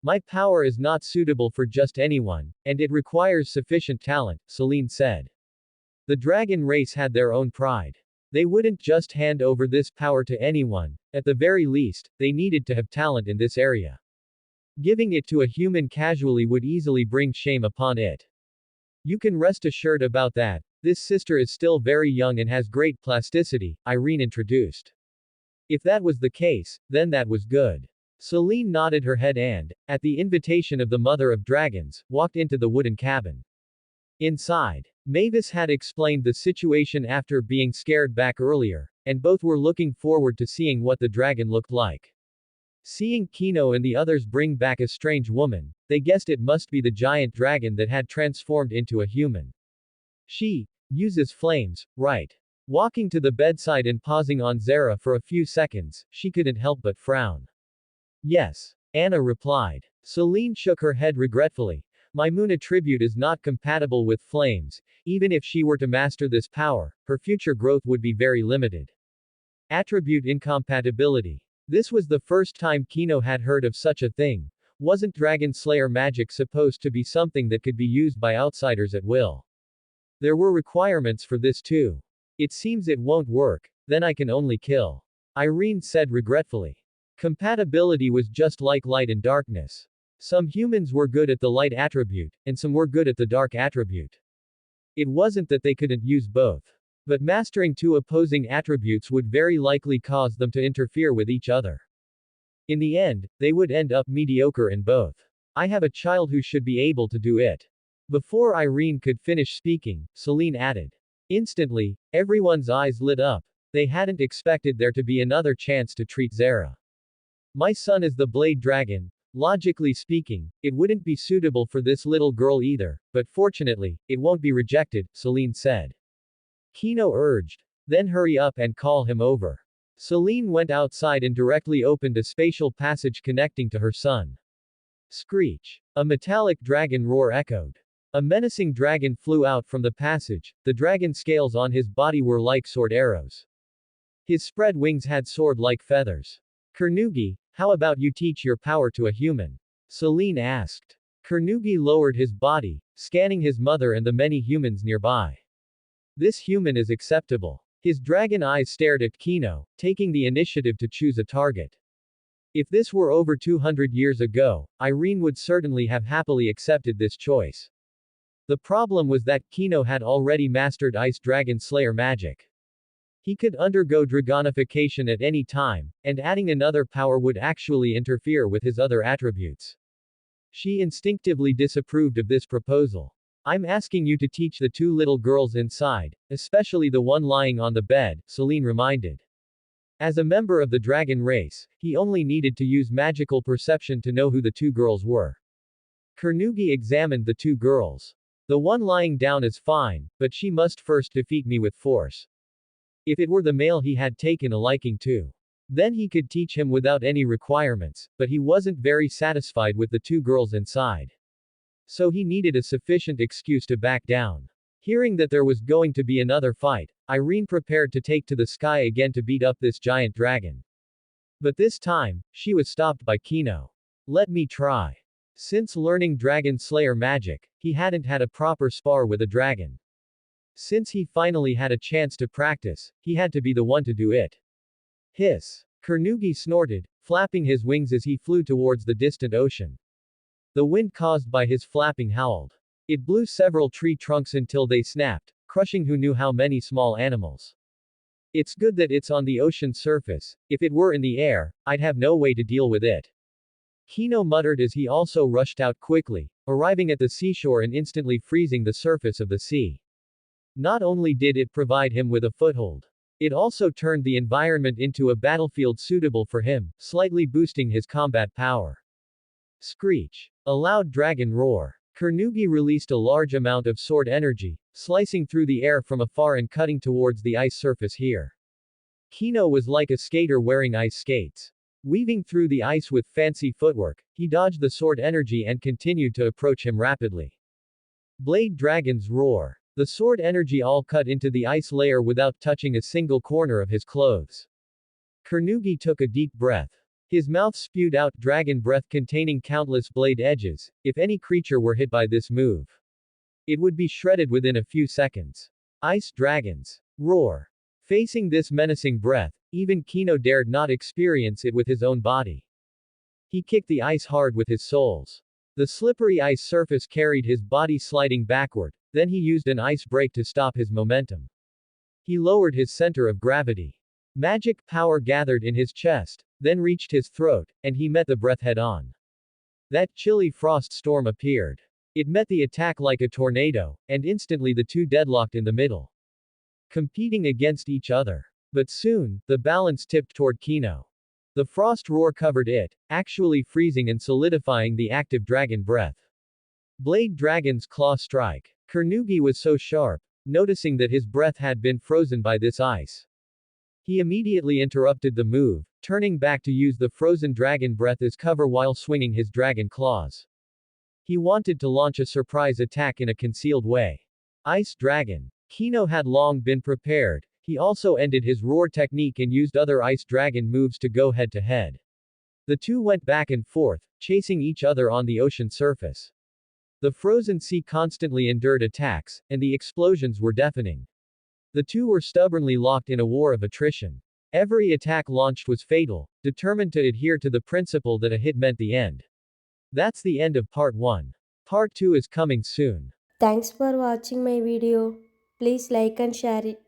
My power is not suitable for just anyone, and it requires sufficient talent, Celine said. The dragon race had their own pride. They wouldn't just hand over this power to anyone, at the very least, they needed to have talent in this area. Giving it to a human casually would easily bring shame upon it. You can rest assured about that. This sister is still very young and has great plasticity, Irene introduced. If that was the case, then that was good. Celine nodded her head and, at the invitation of the mother of dragons, walked into the wooden cabin. Inside, Mavis had explained the situation after being scared back earlier, and both were looking forward to seeing what the dragon looked like. Seeing Kino and the others bring back a strange woman, they guessed it must be the giant dragon that had transformed into a human. She uses flames, right? Walking to the bedside and pausing on Zara for a few seconds, she couldn't help but frown. Yes, Anna replied. Celine shook her head regretfully. My moon attribute is not compatible with flames. Even if she were to master this power, her future growth would be very limited. Attribute incompatibility. This was the first time Kino had heard of such a thing. Wasn't Dragon Slayer magic supposed to be something that could be used by outsiders at will? There were requirements for this too. It seems it won't work, then I can only kill. Irene said regretfully. Compatibility was just like light and darkness. Some humans were good at the light attribute, and some were good at the dark attribute. It wasn't that they couldn't use both. But mastering two opposing attributes would very likely cause them to interfere with each other. In the end, they would end up mediocre in both. I have a child who should be able to do it. Before Irene could finish speaking, Celine added. Instantly, everyone's eyes lit up. They hadn't expected there to be another chance to treat Zara. My son is the Blade Dragon, Logically speaking, it wouldn't be suitable for this little girl either, but fortunately, it won't be rejected, Celine said. Kino urged. Then hurry up and call him over. Celine went outside and directly opened a spatial passage connecting to her son. Screech. A metallic dragon roar echoed. A menacing dragon flew out from the passage, the dragon scales on his body were like sword arrows. His spread wings had sword-like feathers. Carnegie, how about you teach your power to a human? Celine asked. Carnegie lowered his body, scanning his mother and the many humans nearby. This human is acceptable. His dragon eyes stared at Kino, taking the initiative to choose a target. If this were over 200 years ago, Irene would certainly have happily accepted this choice. The problem was that Kino had already mastered Ice Dragon Slayer magic. He could undergo dragonification at any time, and adding another power would actually interfere with his other attributes. She instinctively disapproved of this proposal. I'm asking you to teach the two little girls inside, especially the one lying on the bed, Celine reminded. As a member of the dragon race, he only needed to use magical perception to know who the two girls were. Carnegie examined the two girls. The one lying down is fine, but she must first defeat me with force. If it were the male he had taken a liking to, then he could teach him without any requirements, but he wasn't very satisfied with the two girls inside. So he needed a sufficient excuse to back down. Hearing that there was going to be another fight, Irene prepared to take to the sky again to beat up this giant dragon. But this time, she was stopped by Kino. Let me try. Since learning Dragon Slayer magic, he hadn't had a proper spar with a dragon. Since he finally had a chance to practice, he had to be the one to do it. Hiss. Carnegie snorted, flapping his wings as he flew towards the distant ocean. The wind caused by his flapping howled. It blew several tree trunks until they snapped, crushing who knew how many small animals. It's good that it's on the ocean surface. If it were in the air, I'd have no way to deal with it. Kino muttered as he also rushed out quickly, arriving at the seashore and instantly freezing the surface of the sea. Not only did it provide him with a foothold, it also turned the environment into a battlefield suitable for him, slightly boosting his combat power. Screech. A loud dragon roar. Carnegie released a large amount of sword energy, slicing through the air from afar and cutting towards the ice surface here. Kino was like a skater wearing ice skates. Weaving through the ice with fancy footwork, he dodged the sword energy and continued to approach him rapidly. Blade Dragon's roar. The sword energy all cut into the ice layer without touching a single corner of his clothes. Carnegie took a deep breath. His mouth spewed out dragon breath containing countless blade edges. If any creature were hit by this move, it would be shredded within a few seconds. Ice Dragons. Roar. Facing this menacing breath, even Kino dared not experience it with his own body. He kicked the ice hard with his soles. The slippery ice surface carried his body sliding backward, then he used an ice break to stop his momentum. He lowered his center of gravity. Magic power gathered in his chest, then reached his throat, and he met the breath head-on. That chilly frost storm appeared. It met the attack like a tornado, and instantly the two deadlocked in the middle, competing against each other. But soon, the balance tipped toward Kino. The frost roar covered it, actually freezing and solidifying the active dragon breath. Blade Dragon's claw strike. Carnegie was so sharp, noticing that his breath had been frozen by this ice. He immediately interrupted the move, turning back to use the frozen dragon breath as cover while swinging his dragon claws. He wanted to launch a surprise attack in a concealed way. Ice Dragon. Kino had long been prepared. He also ended his roar technique and used other Ice Dragon moves to go head to head. The two went back and forth, chasing each other on the ocean surface. The frozen sea constantly endured attacks, and the explosions were deafening. The two were stubbornly locked in a war of attrition. Every attack launched was fatal, determined to adhere to the principle that a hit meant the end. That's the end of part 1. Part 2 is coming soon. Thanks for watching my video. Please like and share it.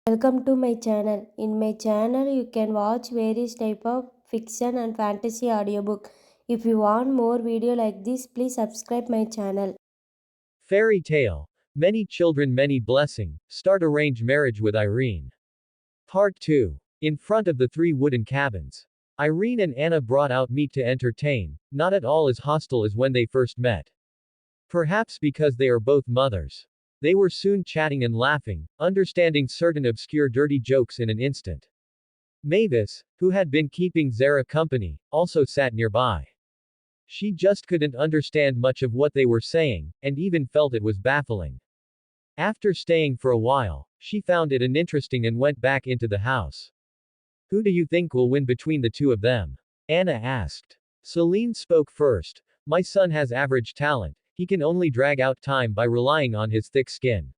Welcome to my channel. In my channel you can watch various type of fiction and fantasy audiobook. If you want more video like this, please subscribe my channel. Fairy Tale. Many Children Many Blessing. Start Arranged Marriage with Irene. Part 2. In front of the three wooden cabins. Irene and Anna brought out meat to entertain, not at all as hostile as when they first met. Perhaps because they are both mothers. They were soon chatting and laughing, understanding certain obscure dirty jokes in an instant. Mavis, who had been keeping Zara company, also sat nearby. She just couldn't understand much of what they were saying, and even felt it was baffling. After staying for a while, she found it uninteresting and went back into the house. Who do you think will win between the two of them? Anna asked. Celine spoke first. My son has average talent, he can only drag out time by relying on his thick skin.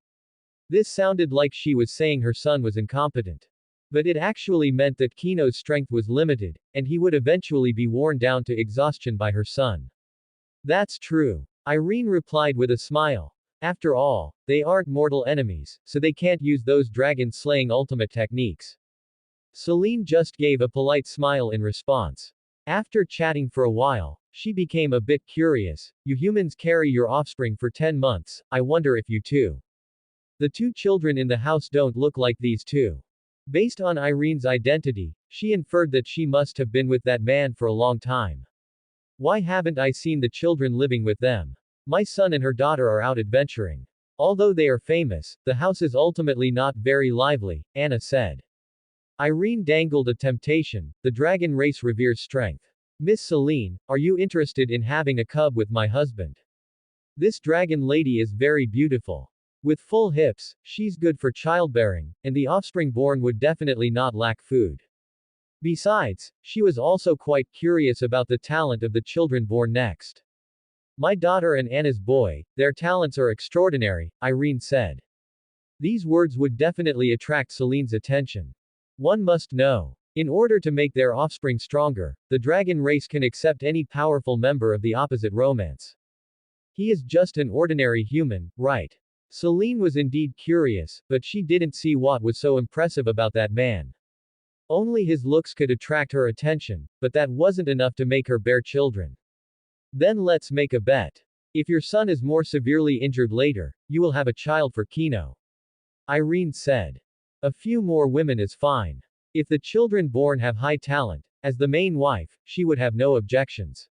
This sounded like she was saying her son was incompetent. But it actually meant that Kino's strength was limited, and he would eventually be worn down to exhaustion by her son. That's true. Irene replied with a smile. After all, they aren't mortal enemies, so they can't use those dragon-slaying ultimate techniques. Celine just gave a polite smile in response. After chatting for a while, she became a bit curious. You humans carry your offspring for 10 months, I wonder if you too. The two children in the house don't look like these two. Based on Irene's identity, she inferred that she must have been with that man for a long time. Why haven't I seen the children living with them? My son and her daughter are out adventuring. Although they are famous, the house is ultimately not very lively, Anna said. Irene dangled a temptation. The dragon race reveres strength. Miss Celine, are you interested in having a cub with my husband? This dragon lady is very beautiful. With full hips, she's good for childbearing, and the offspring born would definitely not lack food. Besides, she was also quite curious about the talent of the children born next. My daughter and Anna's boy, their talents are extraordinary, Irene said. These words would definitely attract Celine's attention. One must know. In order to make their offspring stronger, the dragon race can accept any powerful member of the opposite romance. He is just an ordinary human, right? Celine was indeed curious, but she didn't see what was so impressive about that man. Only his looks could attract her attention, but that wasn't enough to make her bear children. Then let's make a bet. If your son is more severely injured later, you will have a child for Kino. Irene said. A few more women is fine. If the children born have high talent, as the main wife, she would have no objections.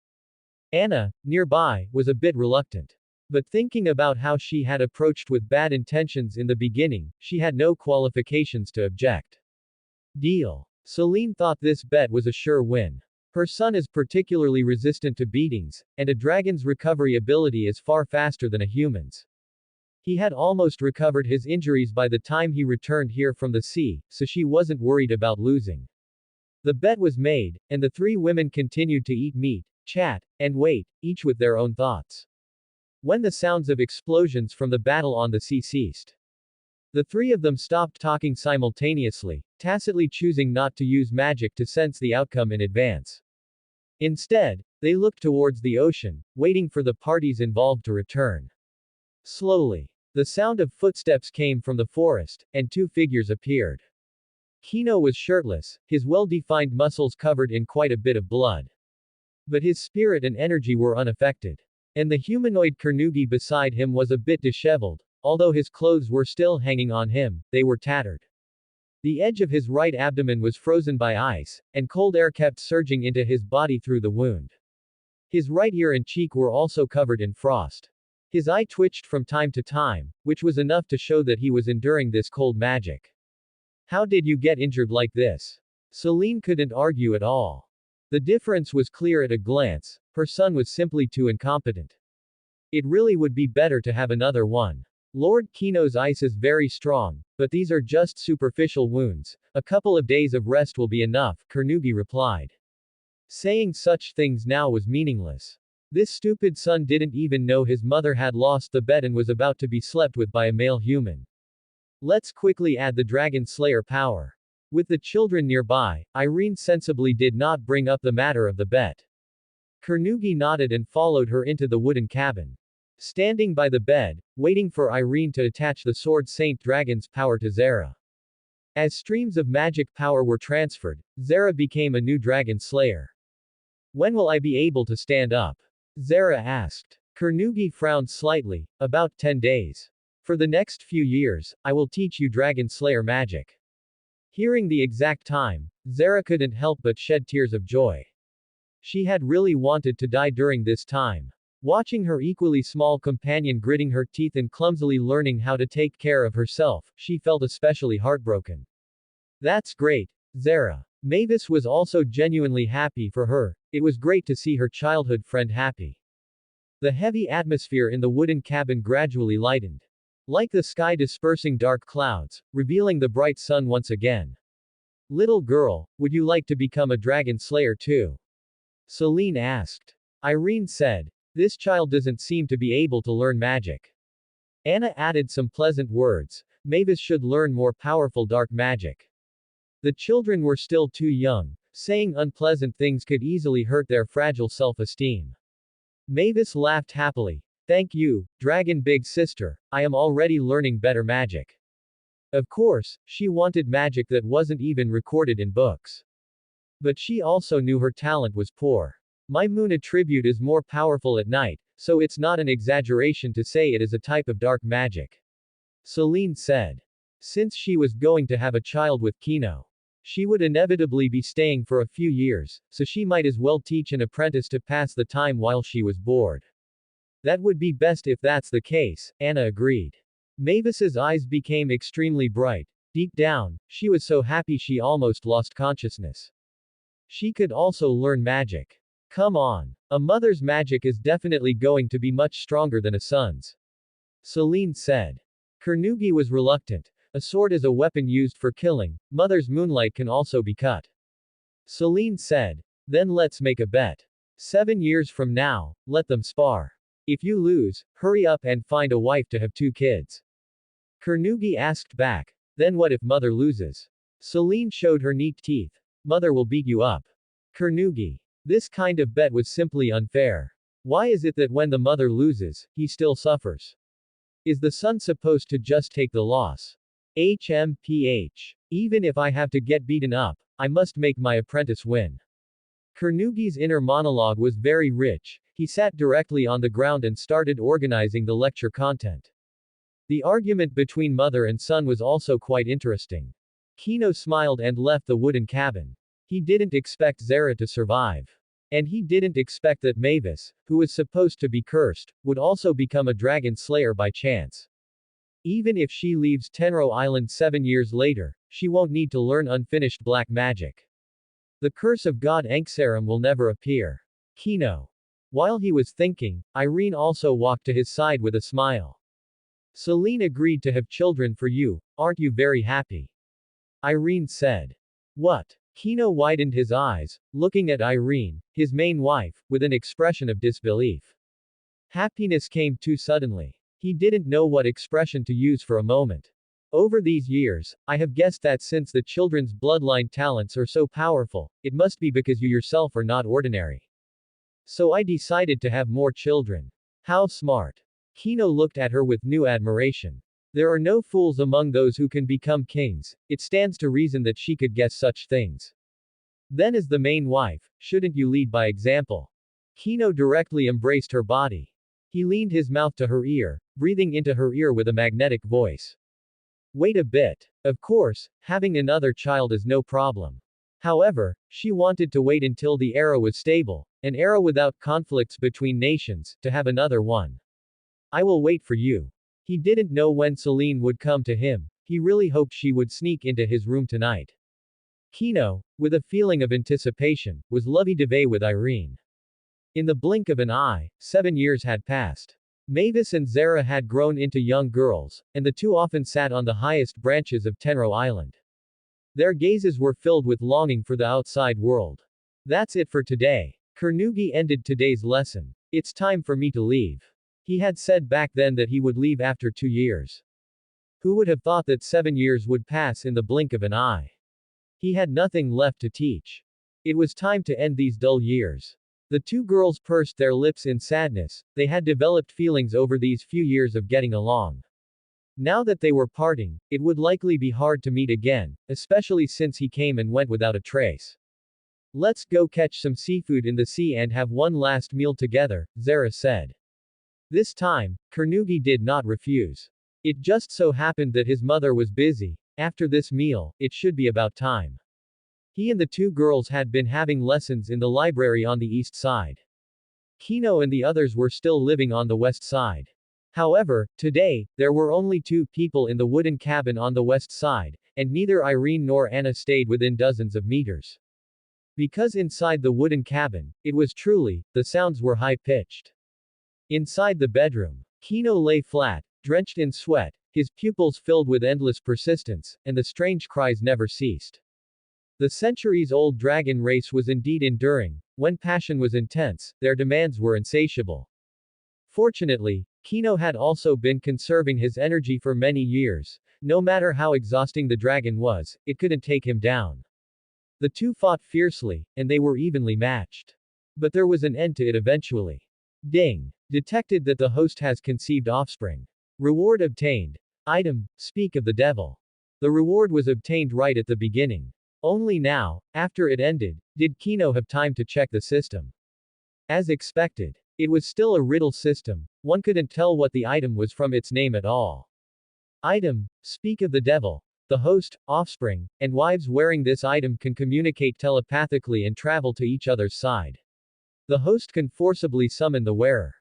Anna, nearby, was a bit reluctant. But thinking about how she had approached with bad intentions in the beginning, she had no qualifications to object. Deal. Celine thought this bet was a sure win. Her son is particularly resistant to beatings, and a dragon's recovery ability is far faster than a human's. He had almost recovered his injuries by the time he returned here from the sea, so she wasn't worried about losing. The bet was made, and the three women continued to eat meat, chat, and wait, each with their own thoughts. When the sounds of explosions from the battle on the sea ceased, the three of them stopped talking simultaneously, tacitly choosing not to use magic to sense the outcome in advance. Instead, they looked towards the ocean, waiting for the parties involved to return. Slowly, the sound of footsteps came from the forest, and two figures appeared. Kino was shirtless, his well-defined muscles covered in quite a bit of blood. But his spirit and energy were unaffected. And the humanoid Carnegie beside him was a bit disheveled. Although his clothes were still hanging on him, they were tattered. The edge of his right abdomen was frozen by ice, and cold air kept surging into his body through the wound. His right ear and cheek were also covered in frost. His eye twitched from time to time, which was enough to show that he was enduring this cold magic. How did you get injured like this? Celine couldn't argue at all. The difference was clear at a glance, her son was simply too incompetent. It really would be better to have another one. Lord Kino's ice is very strong, but these are just superficial wounds. A couple of days of rest will be enough, Carnegie replied. Saying such things now was meaningless. This stupid son didn't even know his mother had lost the bet and was about to be slept with by a male human. Let's quickly add the dragon slayer power. With the children nearby, Irene sensibly did not bring up the matter of the bet. Carnegie nodded and followed her into the wooden cabin. Standing by the bed, waiting for Irene to attach the Sword Saint Dragon's power to Zara. As streams of magic power were transferred, Zara became a new dragon slayer. When will I be able to stand up? Zara asked. Carnegie frowned slightly. About 10 days. For the next few years, I will teach you dragon slayer magic. Hearing the exact time, Zara couldn't help but shed tears of joy. She had really wanted to die during this time. Watching her equally small companion gritting her teeth and clumsily learning how to take care of herself, she felt especially heartbroken. That's great, Zara. Mavis was also genuinely happy for her. It was great to see her childhood friend happy. The heavy atmosphere in the wooden cabin gradually lightened. Like the sky dispersing dark clouds, revealing the bright sun once again. Little girl, would you like to become a dragon slayer too? Celine asked. Irene said. This child doesn't seem to be able to learn magic. Anna added some pleasant words. Mavis should learn more powerful dark magic. The children were still too young. Saying unpleasant things could easily hurt their fragile self-esteem. Mavis laughed happily. Thank you, Dragon Big Sister, I am already learning better magic. Of course, she wanted magic that wasn't even recorded in books. But she also knew her talent was poor. My moon attribute is more powerful at night, so it's not an exaggeration to say it is a type of dark magic. Celine said. Since she was going to have a child with Kino, she would inevitably be staying for a few years, so she might as well teach an apprentice to pass the time while she was bored. That would be best if that's the case, Anna agreed. Mavis's eyes became extremely bright. Deep down, she was so happy she almost lost consciousness. She could also learn magic. Come on. A mother's magic is definitely going to be much stronger than a son's. Celine said. Carnegie was reluctant. A sword is a weapon used for killing, mother's moonlight can also be cut. Celine said. Then let's make a bet. 7 years from now, let them spar. If you lose, hurry up and find a wife to have 2 kids. Carnegie asked back. Then what if mother loses? Celine showed her neat teeth. Mother will beat you up. Carnegie. This kind of bet was simply unfair. Why is it that when the mother loses, he still suffers? Is the son supposed to just take the loss? HMPH. Even if I have to get beaten up, I must make my apprentice win. Carnegie's inner monologue was very rich. He sat directly on the ground and started organizing the lecture content. The argument between mother and son was also quite interesting. Kino smiled and left the wooden cabin. He didn't expect Zara to survive. And he didn't expect that Mavis, who was supposed to be cursed, would also become a dragon slayer by chance. Even if she leaves Tenro Island 7 years later, she won't need to learn unfinished black magic. The curse of God Anksaram will never appear. Kino. While he was thinking, Irene also walked to his side with a smile. Celine agreed to have children for you, aren't you very happy? Irene said. What? Kino widened his eyes, looking at Irene, his main wife, with an expression of disbelief. Happiness came too suddenly. He didn't know what expression to use for a moment. Over these years, I have guessed that since the children's bloodline talents are so powerful, it must be because you yourself are not ordinary. So I decided to have more children. How smart. Kino looked at her with new admiration. There are no fools among those who can become kings, it stands to reason that she could guess such things. Then as the main wife, shouldn't you lead by example? Kino directly embraced her body. He leaned his mouth to her ear, breathing into her ear with a magnetic voice. Wait a bit. Of course, having another child is no problem. However, she wanted to wait until the era was stable, an era without conflicts between nations, to have another one. I will wait for you. He didn't know when Celine would come to him, he really hoped she would sneak into his room tonight. Kino, with a feeling of anticipation, was lovey-dovey with Irene. In the blink of an eye, 7 years had passed. Mavis and Zara had grown into young girls, and the two often sat on the highest branches of Tenro Island. Their gazes were filled with longing for the outside world. That's it for today. Carnegie ended today's lesson. It's time for me to leave. He had said back then that he would leave after 2 years. Who would have thought that 7 years would pass in the blink of an eye? He had nothing left to teach. It was time to end these dull years. The two girls pursed their lips in sadness, they had developed feelings over these few years of getting along. Now that they were parting, it would likely be hard to meet again, especially since he came and went without a trace. Let's go catch some seafood in the sea and have one last meal together, Zara said. This time, Carnegie did not refuse. It just so happened that his mother was busy. After this meal, it should be about time. He and the two girls had been having lessons in the library on the east side. Kino and the others were still living on the west side. However, today, there were only two people in the wooden cabin on the west side, and neither Irene nor Anna stayed within dozens of meters. Because inside the wooden cabin, it was truly, the sounds were high-pitched. Inside the bedroom, Kino lay flat, drenched in sweat, his pupils filled with endless persistence, and the strange cries never ceased. The centuries-old dragon race was indeed enduring. When passion was intense, their demands were insatiable. Fortunately, Kino had also been conserving his energy for many years. No matter how exhausting the dragon was, it couldn't take him down. The two fought fiercely, and they were evenly matched. But there was an end to it eventually. Ding! Detected that the host has conceived offspring. Reward obtained. Item, speak of the devil. The reward was obtained right at the beginning. Only now, after it ended, did Kino have time to check the system. As expected, it was still a riddle system. One couldn't tell what the item was from its name at all. Item, speak of the devil. The host, offspring, and wives wearing this item can communicate telepathically and travel to each other's side. The host can forcibly summon the wearer.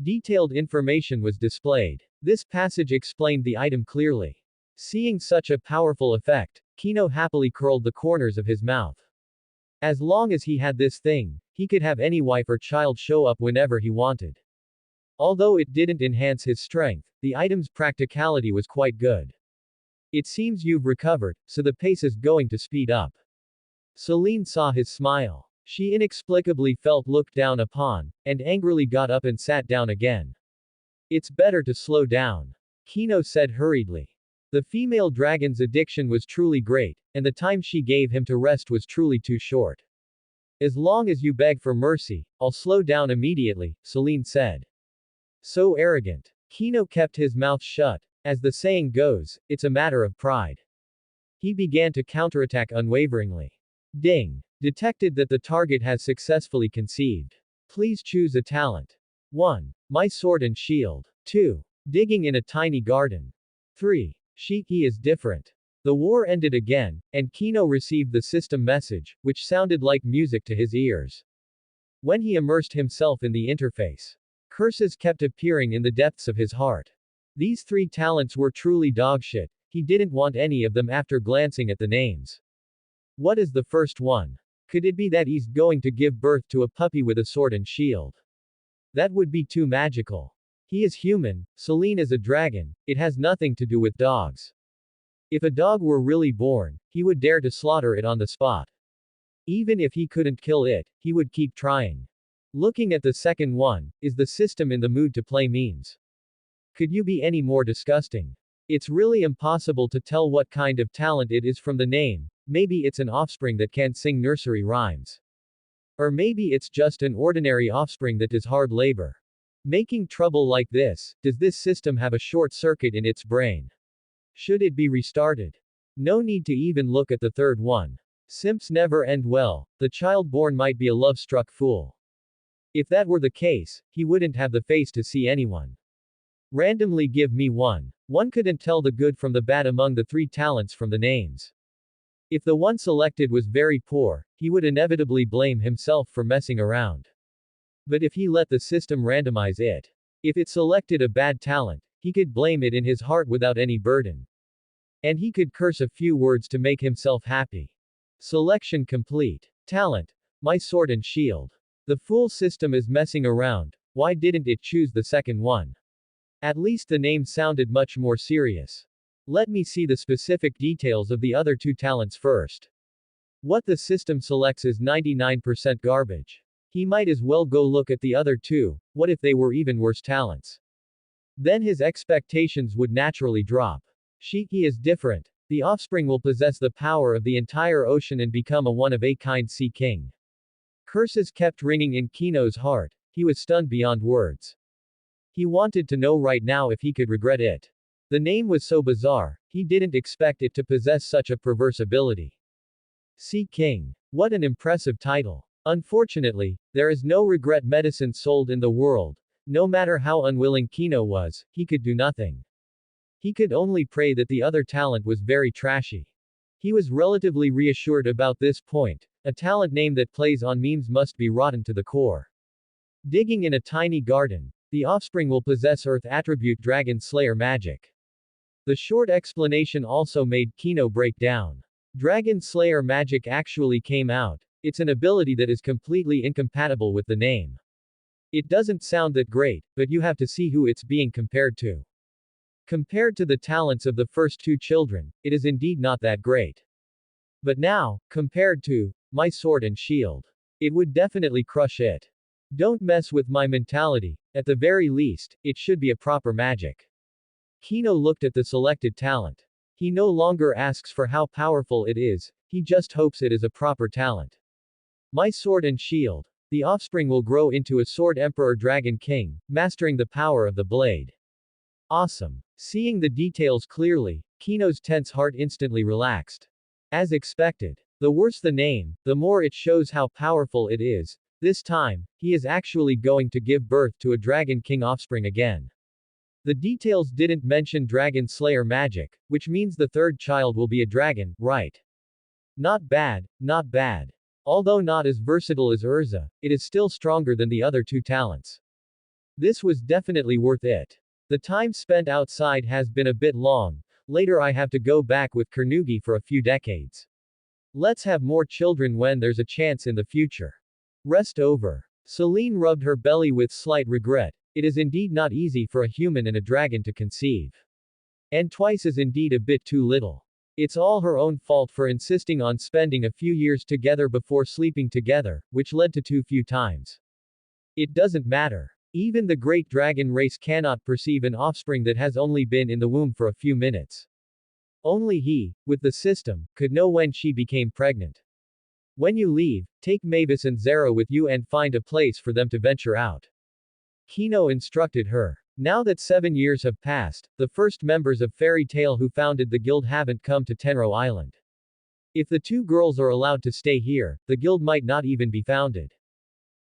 Detailed information was displayed. This passage explained the item clearly. Seeing such a powerful effect, Kino happily curled the corners of his mouth. As long as he had this thing, he could have any wife or child show up whenever he wanted. Although it didn't enhance his strength, the item's practicality was quite good. It seems you've recovered, so the pace is going to speed up. Celine saw his smile. She inexplicably felt looked down upon, and angrily got up and sat down again. It's better to slow down, Kino said hurriedly. The female dragon's addiction was truly great, and the time she gave him to rest was truly too short. As long as you beg for mercy, I'll slow down immediately, Celine said. So arrogant. Kino kept his mouth shut. As the saying goes, it's a matter of pride. He began to counterattack unwaveringly. Ding! Detected that the target has successfully conceived. Please choose a talent. 1. My sword and shield. 2. Digging in a tiny garden. 3. Shiki is different. The war ended again, and Kino received the system message, which sounded like music to his ears. When he immersed himself in the interface, curses kept appearing in the depths of his heart. These 3 talents were truly dogshit. He didn't want any of them after glancing at the names. What is the first one? Could it be that he's going to give birth to a puppy with a sword and shield? That would be too magical. He is human, Celine is a dragon, it has nothing to do with dogs. If a dog were really born, he would dare to slaughter it on the spot. Even if he couldn't kill it, he would keep trying. Looking at the second one, is the system in the mood to play memes? Could you be any more disgusting? It's really impossible to tell what kind of talent it is from the name. Maybe it's an offspring that can sing nursery rhymes. Or maybe it's just an ordinary offspring that does hard labor. Making trouble like this, does this system have a short circuit in its brain? Should it be restarted? No need to even look at the third one. Simps never end well, the child born might be a love-struck fool. If that were the case, he wouldn't have the face to see anyone. Randomly give me one. One couldn't tell the good from the bad among the 3 talents from the names. If the one selected was very poor, he would inevitably blame himself for messing around. But if he let the system randomize it, if it selected a bad talent, he could blame it in his heart without any burden. And he could curse a few words to make himself happy. Selection complete. Talent. My sword and shield. The fool system is messing around. Why didn't it choose the second one? At least the name sounded much more serious. Let me see the specific details of the other 2 talents first. What the system selects is 99% garbage. He might as well go look at the other 2, what if they were even worse talents? Then his expectations would naturally drop. Shiki is different. The offspring will possess the power of the entire ocean and become a one-of-a-kind sea king. Curses kept ringing in Kino's heart. He was stunned beyond words. He wanted to know right now if he could regret it. The name was so bizarre, he didn't expect it to possess such a perverse ability. Sea King. What an impressive title. Unfortunately, there is no regret medicine sold in the world. No matter how unwilling Kino was, he could do nothing. He could only pray that the other talent was very trashy. He was relatively reassured about this point. A talent name that plays on memes must be rotten to the core. Digging in a tiny garden, the offspring will possess Earth attribute Dragon Slayer magic. The short explanation also made Kino break down. Dragon Slayer magic actually came out. It's an ability that is completely incompatible with the name. It doesn't sound that great, but you have to see who it's being compared to. Compared to the talents of the first two children, it is indeed not that great. But now, compared to my sword and shield, it would definitely crush it. Don't mess with my mentality. At the very least, it should be a proper magic. Kino looked at the selected talent. He no longer asks for how powerful it is, he just hopes it is a proper talent. My sword and shield. The offspring will grow into a sword emperor dragon king, mastering the power of the blade. Awesome. Seeing the details clearly, Kino's tense heart instantly relaxed. As expected. The worse the name, the more it shows how powerful it is. This time, he is actually going to give birth to a Dragon King offspring again. The details didn't mention Dragon Slayer magic, which means the third child will be a dragon, right? Not bad, not bad. Although not as versatile as Urza, it is still stronger than the other two talents. This was definitely worth it. The time spent outside has been a bit long. Later I have to go back with Carnegie for a few decades. Let's have more children when there's a chance in the future. Rest over. Celine rubbed her belly with slight regret. It is indeed not easy for a human and a dragon to conceive. And twice is indeed a bit too little. It's all her own fault for insisting on spending a few years together before sleeping together, which led to too few times. It doesn't matter. Even the great dragon race cannot perceive an offspring that has only been in the womb for a few minutes. Only he, with the system, could know when she became pregnant. When you leave, take Mavis and Zero with you and find a place for them to venture out. Kino instructed her. Now that 7 years have passed, the first members of Fairy Tail who founded the guild haven't come to Tenro Island. If the two girls are allowed to stay here, the guild might not even be founded.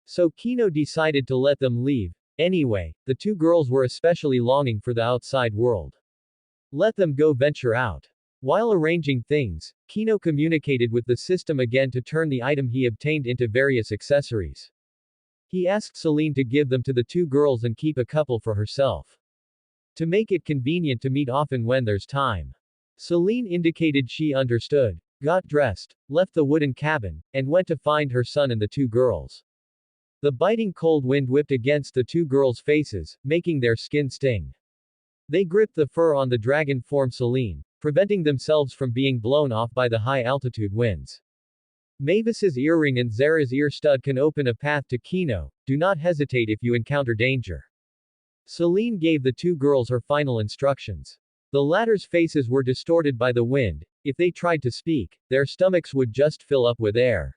So Kino decided to let them leave. Anyway, the two girls were especially longing for the outside world. Let them go venture out. While arranging things, Kino communicated with the system again to turn the item he obtained into various accessories. He asked Celine to give them to the two girls and keep a couple for herself. To make it convenient to meet often when there's time. Celine indicated she understood, got dressed, left the wooden cabin, and went to find her son and the two girls. The biting cold wind whipped against the two girls' faces, making their skin sting. They gripped the fur on the dragon form Celine, preventing themselves from being blown off by the high-altitude winds. Mavis's earring and Zara's ear stud can open a path to Kino. Do not hesitate if you encounter danger. Celine gave the two girls her final instructions. The latter's faces were distorted by the wind. If they tried to speak, their stomachs would just fill up with air.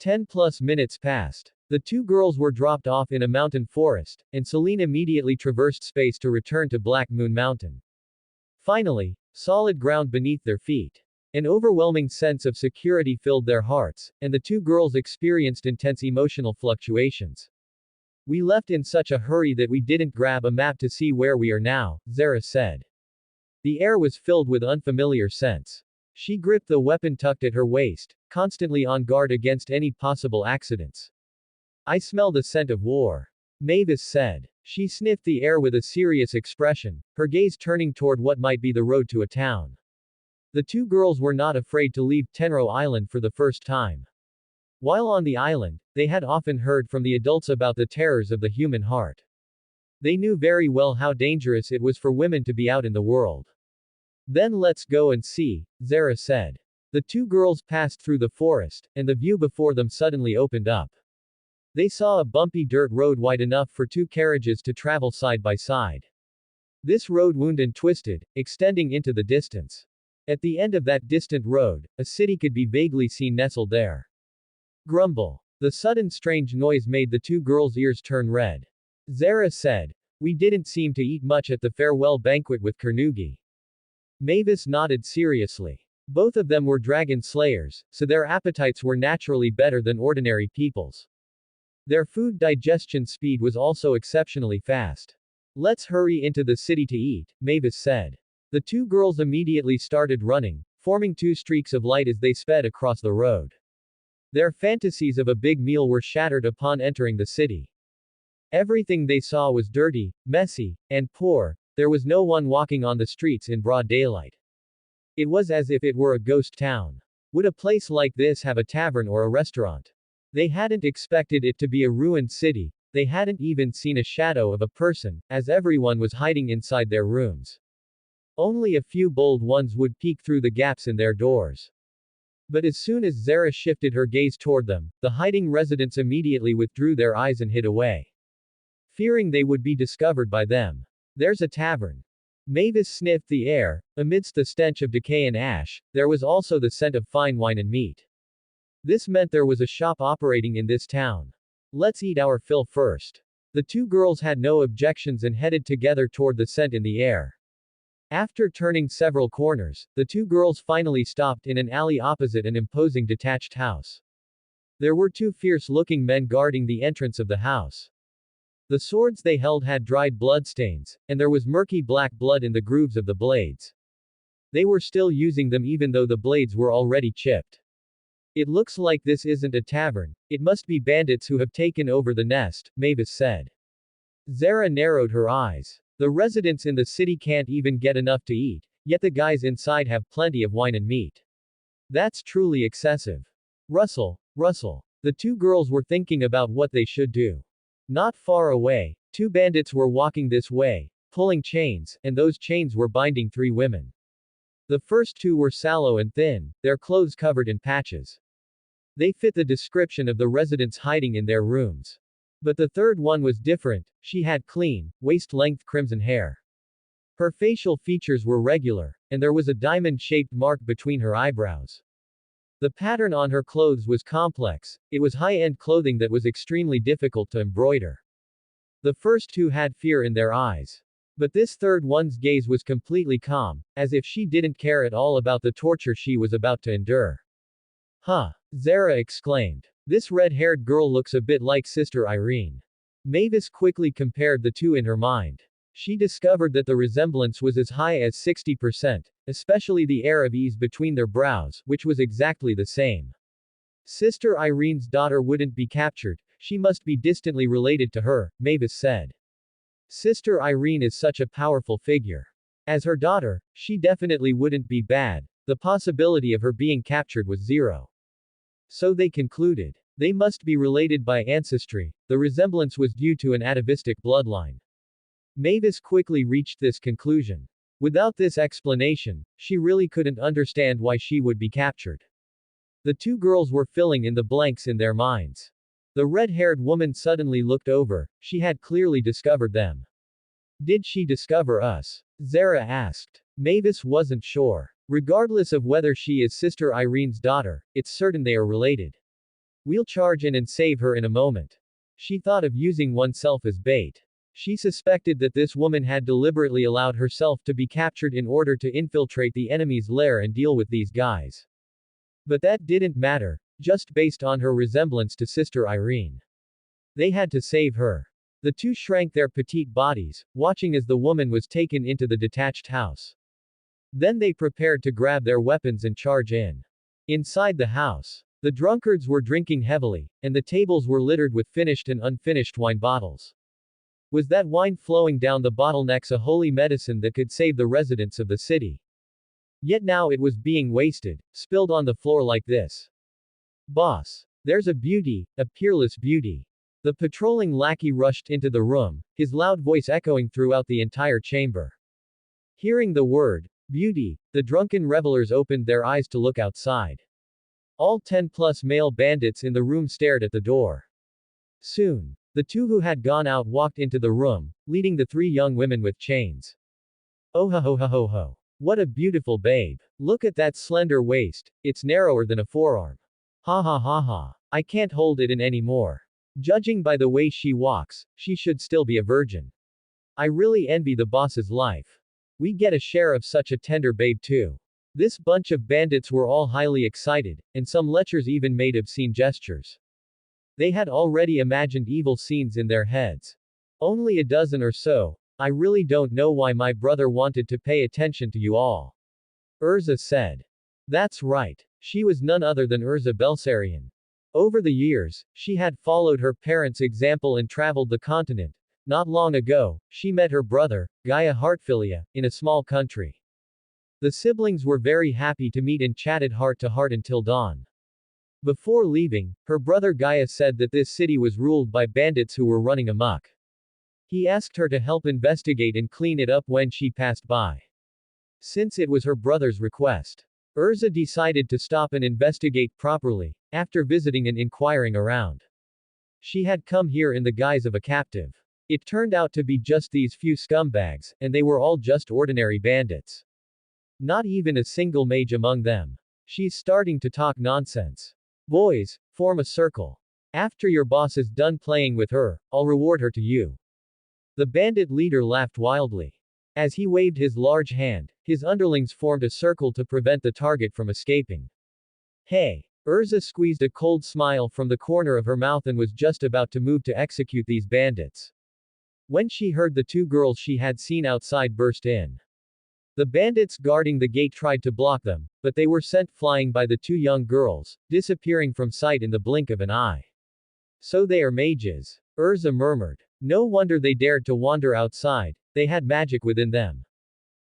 10+ minutes passed. The two girls were dropped off in a mountain forest, and Celine immediately traversed space to return to Black Moon Mountain. Finally, solid ground beneath their feet. An overwhelming sense of security filled their hearts, and the two girls experienced intense emotional fluctuations. We left in such a hurry that we didn't grab a map to see where we are now, Zara said. The air was filled with unfamiliar scents. She gripped the weapon tucked at her waist, constantly on guard against any possible accidents. I smell the scent of war. Mavis said. She sniffed the air with a serious expression, her gaze turning toward what might be the road to a town. The two girls were not afraid to leave Tenro Island for the first time. While on the island, they had often heard from the adults about the terrors of the human heart. They knew very well how dangerous it was for women to be out in the world. Then let's go and see, Zara said. The two girls passed through the forest, and the view before them suddenly opened up. They saw a bumpy dirt road wide enough for two carriages to travel side by side. This road wound and twisted, extending into the distance. At the end of that distant road, a city could be vaguely seen nestled there. Grumble. The sudden strange noise made the two girls' ears turn red. Zara said. We didn't seem to eat much at the farewell banquet with Carnegie. Mavis nodded seriously. Both of them were dragon slayers, so their appetites were naturally better than ordinary people's. Their food digestion speed was also exceptionally fast. Let's hurry into the city to eat, Mavis said. The two girls immediately started running, forming two streaks of light as they sped across the road. Their fantasies of a big meal were shattered upon entering the city. Everything they saw was dirty, messy, and poor. There was no one walking on the streets in broad daylight. It was as if it were a ghost town. Would a place like this have a tavern or a restaurant? They hadn't expected it to be a ruined city. They hadn't even seen a shadow of a person, as everyone was hiding inside their rooms. Only a few bold ones would peek through the gaps in their doors. But as soon as Zara shifted her gaze toward them, the hiding residents immediately withdrew their eyes and hid away, fearing they would be discovered by them. There's a tavern. Mavis sniffed the air. Amidst the stench of decay and ash, there was also the scent of fine wine and meat. This meant there was a shop operating in this town. Let's eat our fill first. The two girls had no objections and headed together toward the scent in the air. After turning several corners, the two girls finally stopped in an alley opposite an imposing detached house. There were two fierce-looking men guarding the entrance of the house. The swords they held had dried bloodstains, and there was murky black blood in the grooves of the blades. They were still using them even though the blades were already chipped. It looks like this isn't a tavern. It must be bandits who have taken over the nest, Mavis said. Zara narrowed her eyes. The residents in the city can't even get enough to eat, yet the guys inside have plenty of wine and meat. That's truly excessive. Russell. The two girls were thinking about what they should do. Not far away, two bandits were walking this way, pulling chains, and those chains were binding three women. The first two were sallow and thin, their clothes covered in patches. They fit the description of the residents hiding in their rooms. But the third one was different. She had clean, waist-length crimson hair. Her facial features were regular, and there was a diamond-shaped mark between her eyebrows. The pattern on her clothes was complex. It was high-end clothing that was extremely difficult to embroider. The first two had fear in their eyes. But this third one's gaze was completely calm, as if she didn't care at all about the torture she was about to endure. Huh! Zara exclaimed. This red-haired girl looks a bit like Sister Irene. Mavis quickly compared the two in her mind. She discovered that the resemblance was as high as 60%, especially the air of ease between their brows, which was exactly the same. Sister Irene's daughter wouldn't be captured, she must be distantly related to her, Mavis said. Sister Irene is such a powerful figure. As her daughter, she definitely wouldn't be bad. The possibility of her being captured was zero. So they concluded. They must be related by ancestry. The resemblance was due to an atavistic bloodline. Mavis quickly reached this conclusion. Without this explanation, she really couldn't understand why she would be captured. The two girls were filling in the blanks in their minds. The red-haired woman suddenly looked over. She had clearly discovered them. Did she discover us? Zara asked. Mavis wasn't sure. Regardless of whether she is Sister Irene's daughter, it's certain they are related. We'll charge in and save her in a moment. She thought of using oneself as bait. She suspected that this woman had deliberately allowed herself to be captured in order to infiltrate the enemy's lair and deal with these guys. But that didn't matter, just based on her resemblance to Sister Irene. They had to save her. The two shrank their petite bodies, watching as the woman was taken into the detached house. Then they prepared to grab their weapons and charge in. Inside the house, the drunkards were drinking heavily, and the tables were littered with finished and unfinished wine bottles. Was that wine flowing down the bottlenecks a holy medicine that could save the residents of the city? Yet now it was being wasted, spilled on the floor like this. Boss. There's a beauty, a peerless beauty. The patrolling lackey rushed into the room, his loud voice echoing throughout the entire chamber. Hearing the word, beauty, the drunken revelers opened their eyes to look outside. All 10+ male bandits in the room stared at the door. Soon, the two who had gone out walked into the room, leading the three young women with chains. Oh ho ho ho ho ho. What a beautiful babe. Look at that slender waist, it's narrower than a forearm. Ha ha ha ha. I can't hold it in anymore. Judging by the way she walks, she should still be a virgin. I really envy the boss's life. We get a share of such a tender babe too. This bunch of bandits were all highly excited, and some lechers even made obscene gestures. They had already imagined evil scenes in their heads. Only a dozen or so. I really don't know why my brother wanted to pay attention to you all. Urza said. That's right. She was none other than Urza Belsarion. Over the years, she had followed her parents' example and traveled the continent. Not long ago, she met her brother, Gaia Heartfilia, in a small country. The siblings were very happy to meet and chatted heart to heart until dawn. Before leaving, her brother Gaia said that this city was ruled by bandits who were running amok. He asked her to help investigate and clean it up when she passed by. Since it was her brother's request, Urza decided to stop and investigate properly, after visiting and inquiring around. She had come here in the guise of a captive. It turned out to be just these few scumbags, and they were all just ordinary bandits. Not even a single mage among them. She's starting to talk nonsense. Boys, form a circle. After your boss is done playing with her, I'll reward her to you. The bandit leader laughed wildly. As he waved his large hand, his underlings formed a circle to prevent the target from escaping. Hey! Urza squeezed a cold smile from the corner of her mouth and was just about to move to execute these bandits, when she heard the two girls she had seen outside burst in. The bandits guarding the gate tried to block them, but they were sent flying by the two young girls, disappearing from sight in the blink of an eye. So they are mages, Urza murmured. No wonder they dared to wander outside, they had magic within them.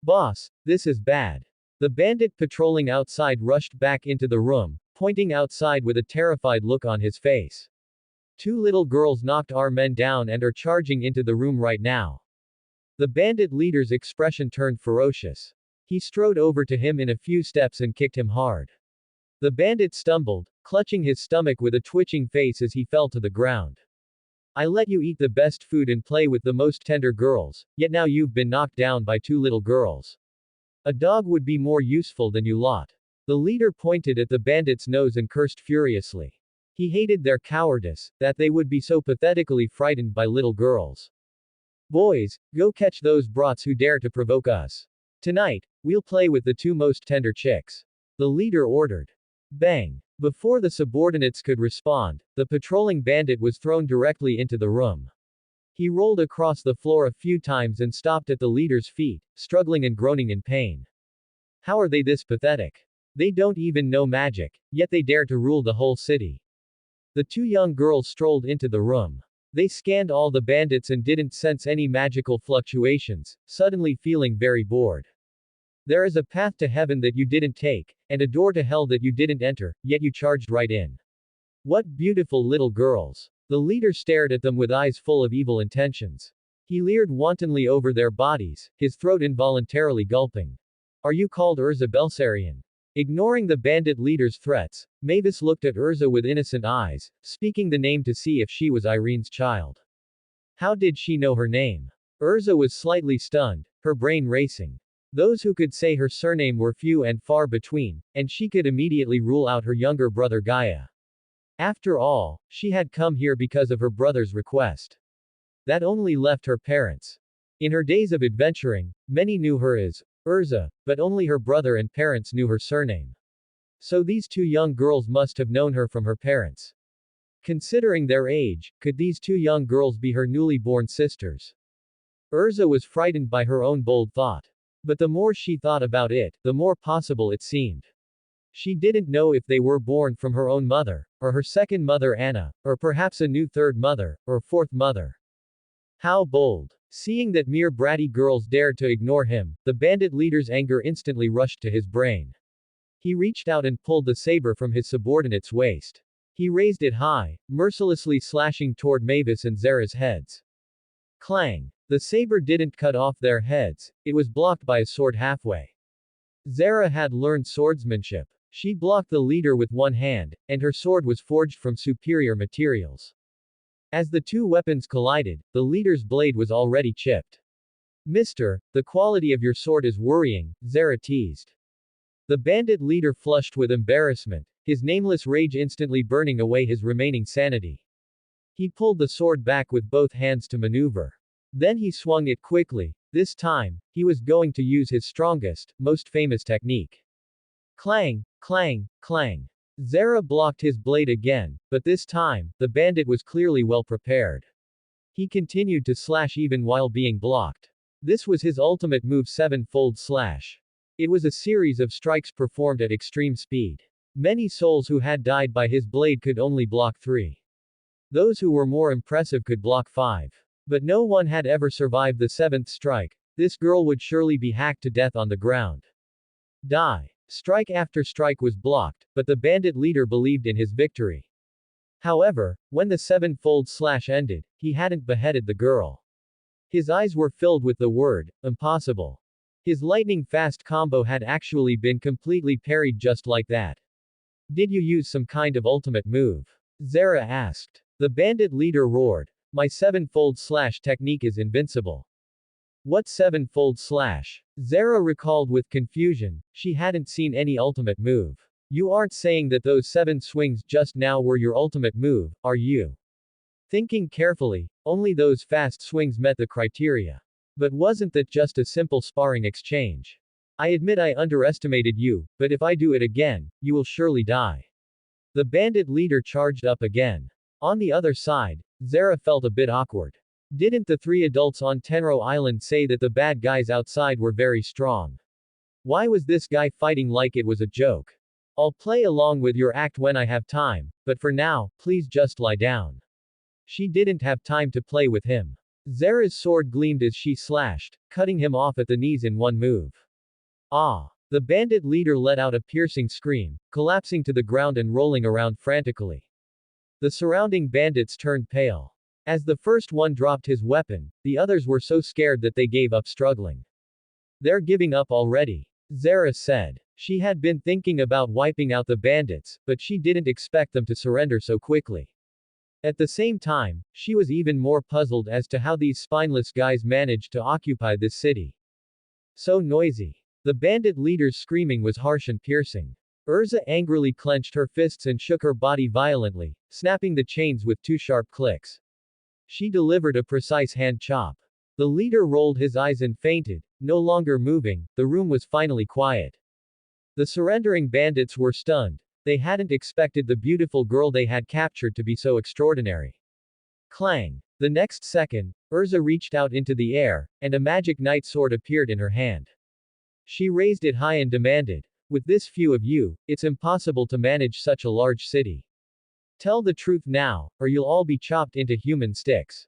Boss, this is bad. The bandit patrolling outside rushed back into the room, pointing outside with a terrified look on his face. Two little girls knocked our men down and are charging into the room right now. The bandit leader's expression turned ferocious. He strode over to him in a few steps and kicked him hard. The bandit stumbled, clutching his stomach with a twitching face as he fell to the ground. I let you eat the best food and play with the most tender girls, yet now you've been knocked down by two little girls. A dog would be more useful than you lot. The leader pointed at the bandit's nose and cursed furiously. He hated their cowardice, that they would be so pathetically frightened by little girls. Boys, go catch those brats who dare to provoke us. Tonight, we'll play with the two most tender chicks. The leader ordered. Bang! Before the subordinates could respond, the patrolling bandit was thrown directly into the room. He rolled across the floor a few times and stopped at the leader's feet, struggling and groaning in pain. How are they this pathetic? They don't even know magic, yet they dare to rule the whole city. The two young girls strolled into the room. They scanned all the bandits and didn't sense any magical fluctuations, suddenly feeling very bored. There is a path to heaven that you didn't take, and a door to hell that you didn't enter, yet you charged right in. What beautiful little girls. The leader stared at them with eyes full of evil intentions. He leered wantonly over their bodies, his throat involuntarily gulping. Are you called Urza Belsarion? Ignoring the bandit leader's threats, Mavis looked at Urza with innocent eyes, speaking the name to see if she was Irene's child. How did she know her name? Urza was slightly stunned, her brain racing. Those who could say her surname were few and far between, and she could immediately rule out her younger brother Gaia. After all, she had come here because of her brother's request. That only left her parents. In her days of adventuring, many knew her as Urza, but only her brother and parents knew her surname. So these two young girls must have known her from her parents. Considering their age, could these two young girls be her newly born sisters? Urza was frightened by her own bold thought. But the more she thought about it, the more possible it seemed. She didn't know if they were born from her own mother, or her second mother Anna, or perhaps a new third mother, or fourth mother. How bold! Seeing that mere bratty girls dared to ignore him, the bandit leader's anger instantly rushed to his brain. He reached out and pulled the saber from his subordinate's waist. He raised it high, mercilessly slashing toward Mavis and Zara's heads. Clang! The saber didn't cut off their heads, it was blocked by a sword halfway. Zara had learned swordsmanship. She blocked the leader with one hand, and her sword was forged from superior materials. As the two weapons collided, the leader's blade was already chipped. Mister, the quality of your sword is worrying, Zara teased. The bandit leader flushed with embarrassment, his nameless rage instantly burning away his remaining sanity. He pulled the sword back with both hands to maneuver. Then he swung it quickly. This time, he was going to use his strongest, most famous technique. Clang, clang, clang. Zara blocked his blade again, but this time, the bandit was clearly well prepared. He continued to slash even while being blocked. This was his ultimate move, seven-fold slash. It was a series of strikes performed at extreme speed. Many souls who had died by his blade could only block 3. Those who were more impressive could block 5. But no one had ever survived the 7th strike. This girl would surely be hacked to death on the ground. Die. Strike after strike was blocked, but the bandit leader believed in his victory. However, when the sevenfold slash ended, he hadn't beheaded the girl. His eyes were filled with the word, impossible. His lightning-fast combo had actually been completely parried just like that. Did you use some kind of ultimate move? Zara asked. The bandit leader roared. My sevenfold slash technique is invincible. What sevenfold slash? Zara recalled with confusion, she hadn't seen any ultimate move. You aren't saying that those 7 swings just now were your ultimate move, are you? Thinking carefully, only those fast swings met the criteria. But wasn't that just a simple sparring exchange? I admit I underestimated you, but if I do it again, you will surely die. The bandit leader charged up again. On the other side, Zara felt a bit awkward. Didn't the 3 adults on Tenro Island say that the bad guys outside were very strong? Why was this guy fighting like it was a joke? I'll play along with your act when I have time, but for now, please just lie down. She didn't have time to play with him. Zara's sword gleamed as she slashed, cutting him off at the knees in one move. Ah! The bandit leader let out a piercing scream, collapsing to the ground and rolling around frantically. The surrounding bandits turned pale. As the first one dropped his weapon, the others were so scared that they gave up struggling. They're giving up already, Zara said. She had been thinking about wiping out the bandits, but she didn't expect them to surrender so quickly. At the same time, she was even more puzzled as to how these spineless guys managed to occupy this city. So noisy. The bandit leader's screaming was harsh and piercing. Urza angrily clenched her fists and shook her body violently, snapping the chains with 2 sharp clicks. She delivered a precise hand chop. The leader rolled his eyes and fainted, no longer moving. The room was finally quiet. The surrendering bandits were stunned. They hadn't expected the beautiful girl they had captured to be so extraordinary. Clang! The next second, Urza reached out into the air, and a magic knight sword appeared in her hand. She raised it high and demanded, with this few of you, it's impossible to manage such a large city. Tell the truth now, or you'll all be chopped into human sticks.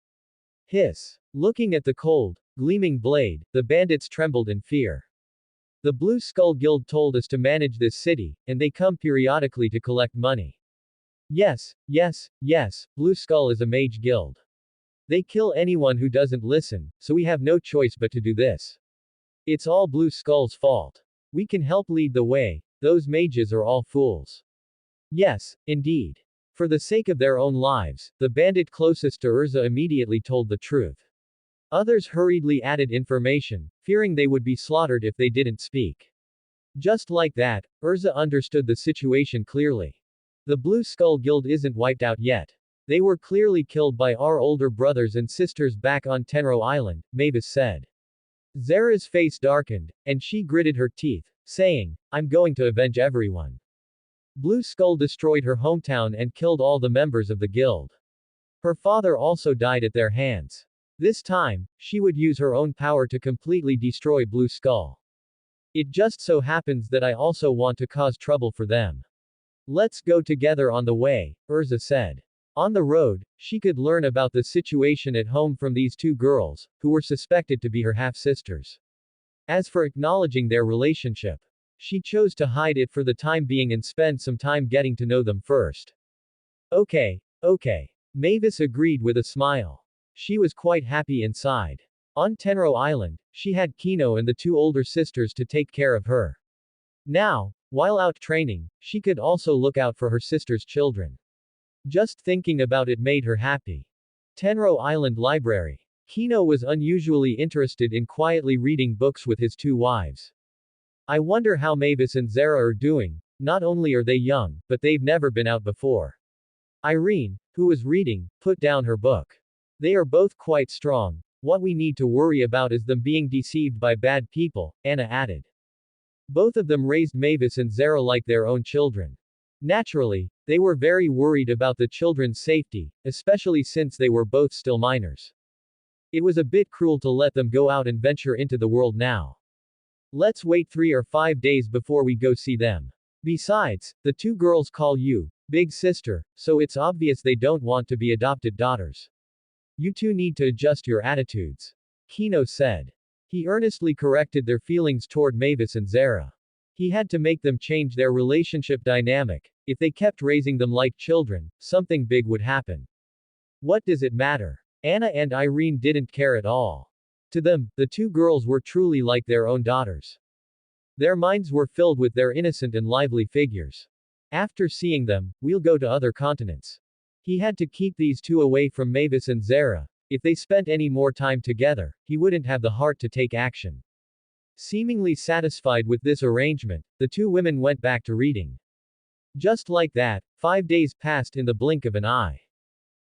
Hiss. Looking at the cold, gleaming blade, the bandits trembled in fear. The Blue Skull Guild told us to manage this city, and they come periodically to collect money. Yes, yes, yes, Blue Skull is a mage guild. They kill anyone who doesn't listen, so we have no choice but to do this. It's all Blue Skull's fault. We can help lead the way, those mages are all fools. Yes, indeed. For the sake of their own lives, the bandit closest to Urza immediately told the truth. Others hurriedly added information, fearing they would be slaughtered if they didn't speak. Just like that, Urza understood the situation clearly. The Blue Skull Guild isn't wiped out yet. They were clearly killed by our older brothers and sisters back on Tenro Island, Mavis said. Zara's face darkened, and she gritted her teeth, saying, I'm going to avenge everyone. Blue Skull destroyed her hometown and killed all the members of the guild. Her father also died at their hands. This time, she would use her own power to completely destroy Blue Skull. It just so happens that I also want to cause trouble for them. Let's go together on the way, Urza said. On the road, she could learn about the situation at home from these 2 girls, who were suspected to be her half-sisters. As for acknowledging their relationship, she chose to hide it for the time being and spend some time getting to know them first. Okay, Mavis agreed with a smile. She was quite happy inside. On Tenro Island, she had Kino and the 2 older sisters to take care of her. Now, while out training, she could also look out for her sister's children. Just thinking about it made her happy. Tenro Island Library. Kino was unusually interested in quietly reading books with his 2 wives. I wonder how Mavis and Zara are doing. Not only are they young, but they've never been out before. Irene, who was reading, put down her book. They are both quite strong. What we need to worry about is them being deceived by bad people, Anna added. Both of them raised Mavis and Zara like their own children. Naturally, they were very worried about the children's safety, especially since they were both still minors. It was a bit cruel to let them go out and venture into the world now. Let's wait 3 or 5 days before we go see them. Besides, the two girls call you big sister, so it's obvious they don't want to be adopted daughters. You two need to adjust your attitudes. Kino said. He earnestly corrected their feelings toward Mavis and Zara. He had to make them change their relationship dynamic. If they kept raising them like children, something big would happen. What does it matter? Anna and Irene didn't care at all. To them, the two girls were truly like their own daughters. Their minds were filled with their innocent and lively figures. After seeing them, we'll go to other continents. He had to keep these two away from Mavis and Zara. If they spent any more time together, he wouldn't have the heart to take action. Seemingly satisfied with this arrangement, the two women went back to reading. Just like that, 5 days passed in the blink of an eye.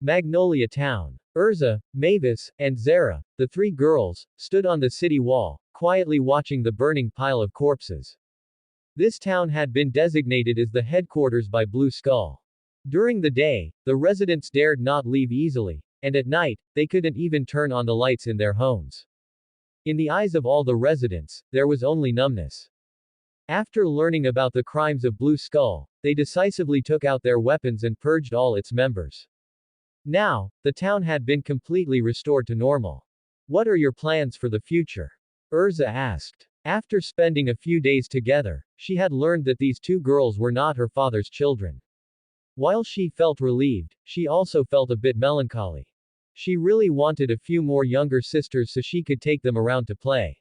Magnolia Town. Urza, Mavis, and Zara, the three girls, stood on the city wall, quietly watching the burning pile of corpses. This town had been designated as the headquarters by Blue Skull. During the day, the residents dared not leave easily, and at night, they couldn't even turn on the lights in their homes. In the eyes of all the residents, there was only numbness. After learning about the crimes of Blue Skull, they decisively took out their weapons and purged all its members. Now, the town had been completely restored to normal. What are your plans for the future? Urza asked. After spending a few days together, she had learned that these two girls were not her father's children. While she felt relieved, she also felt a bit melancholy. She really wanted a few more younger sisters so she could take them around to play.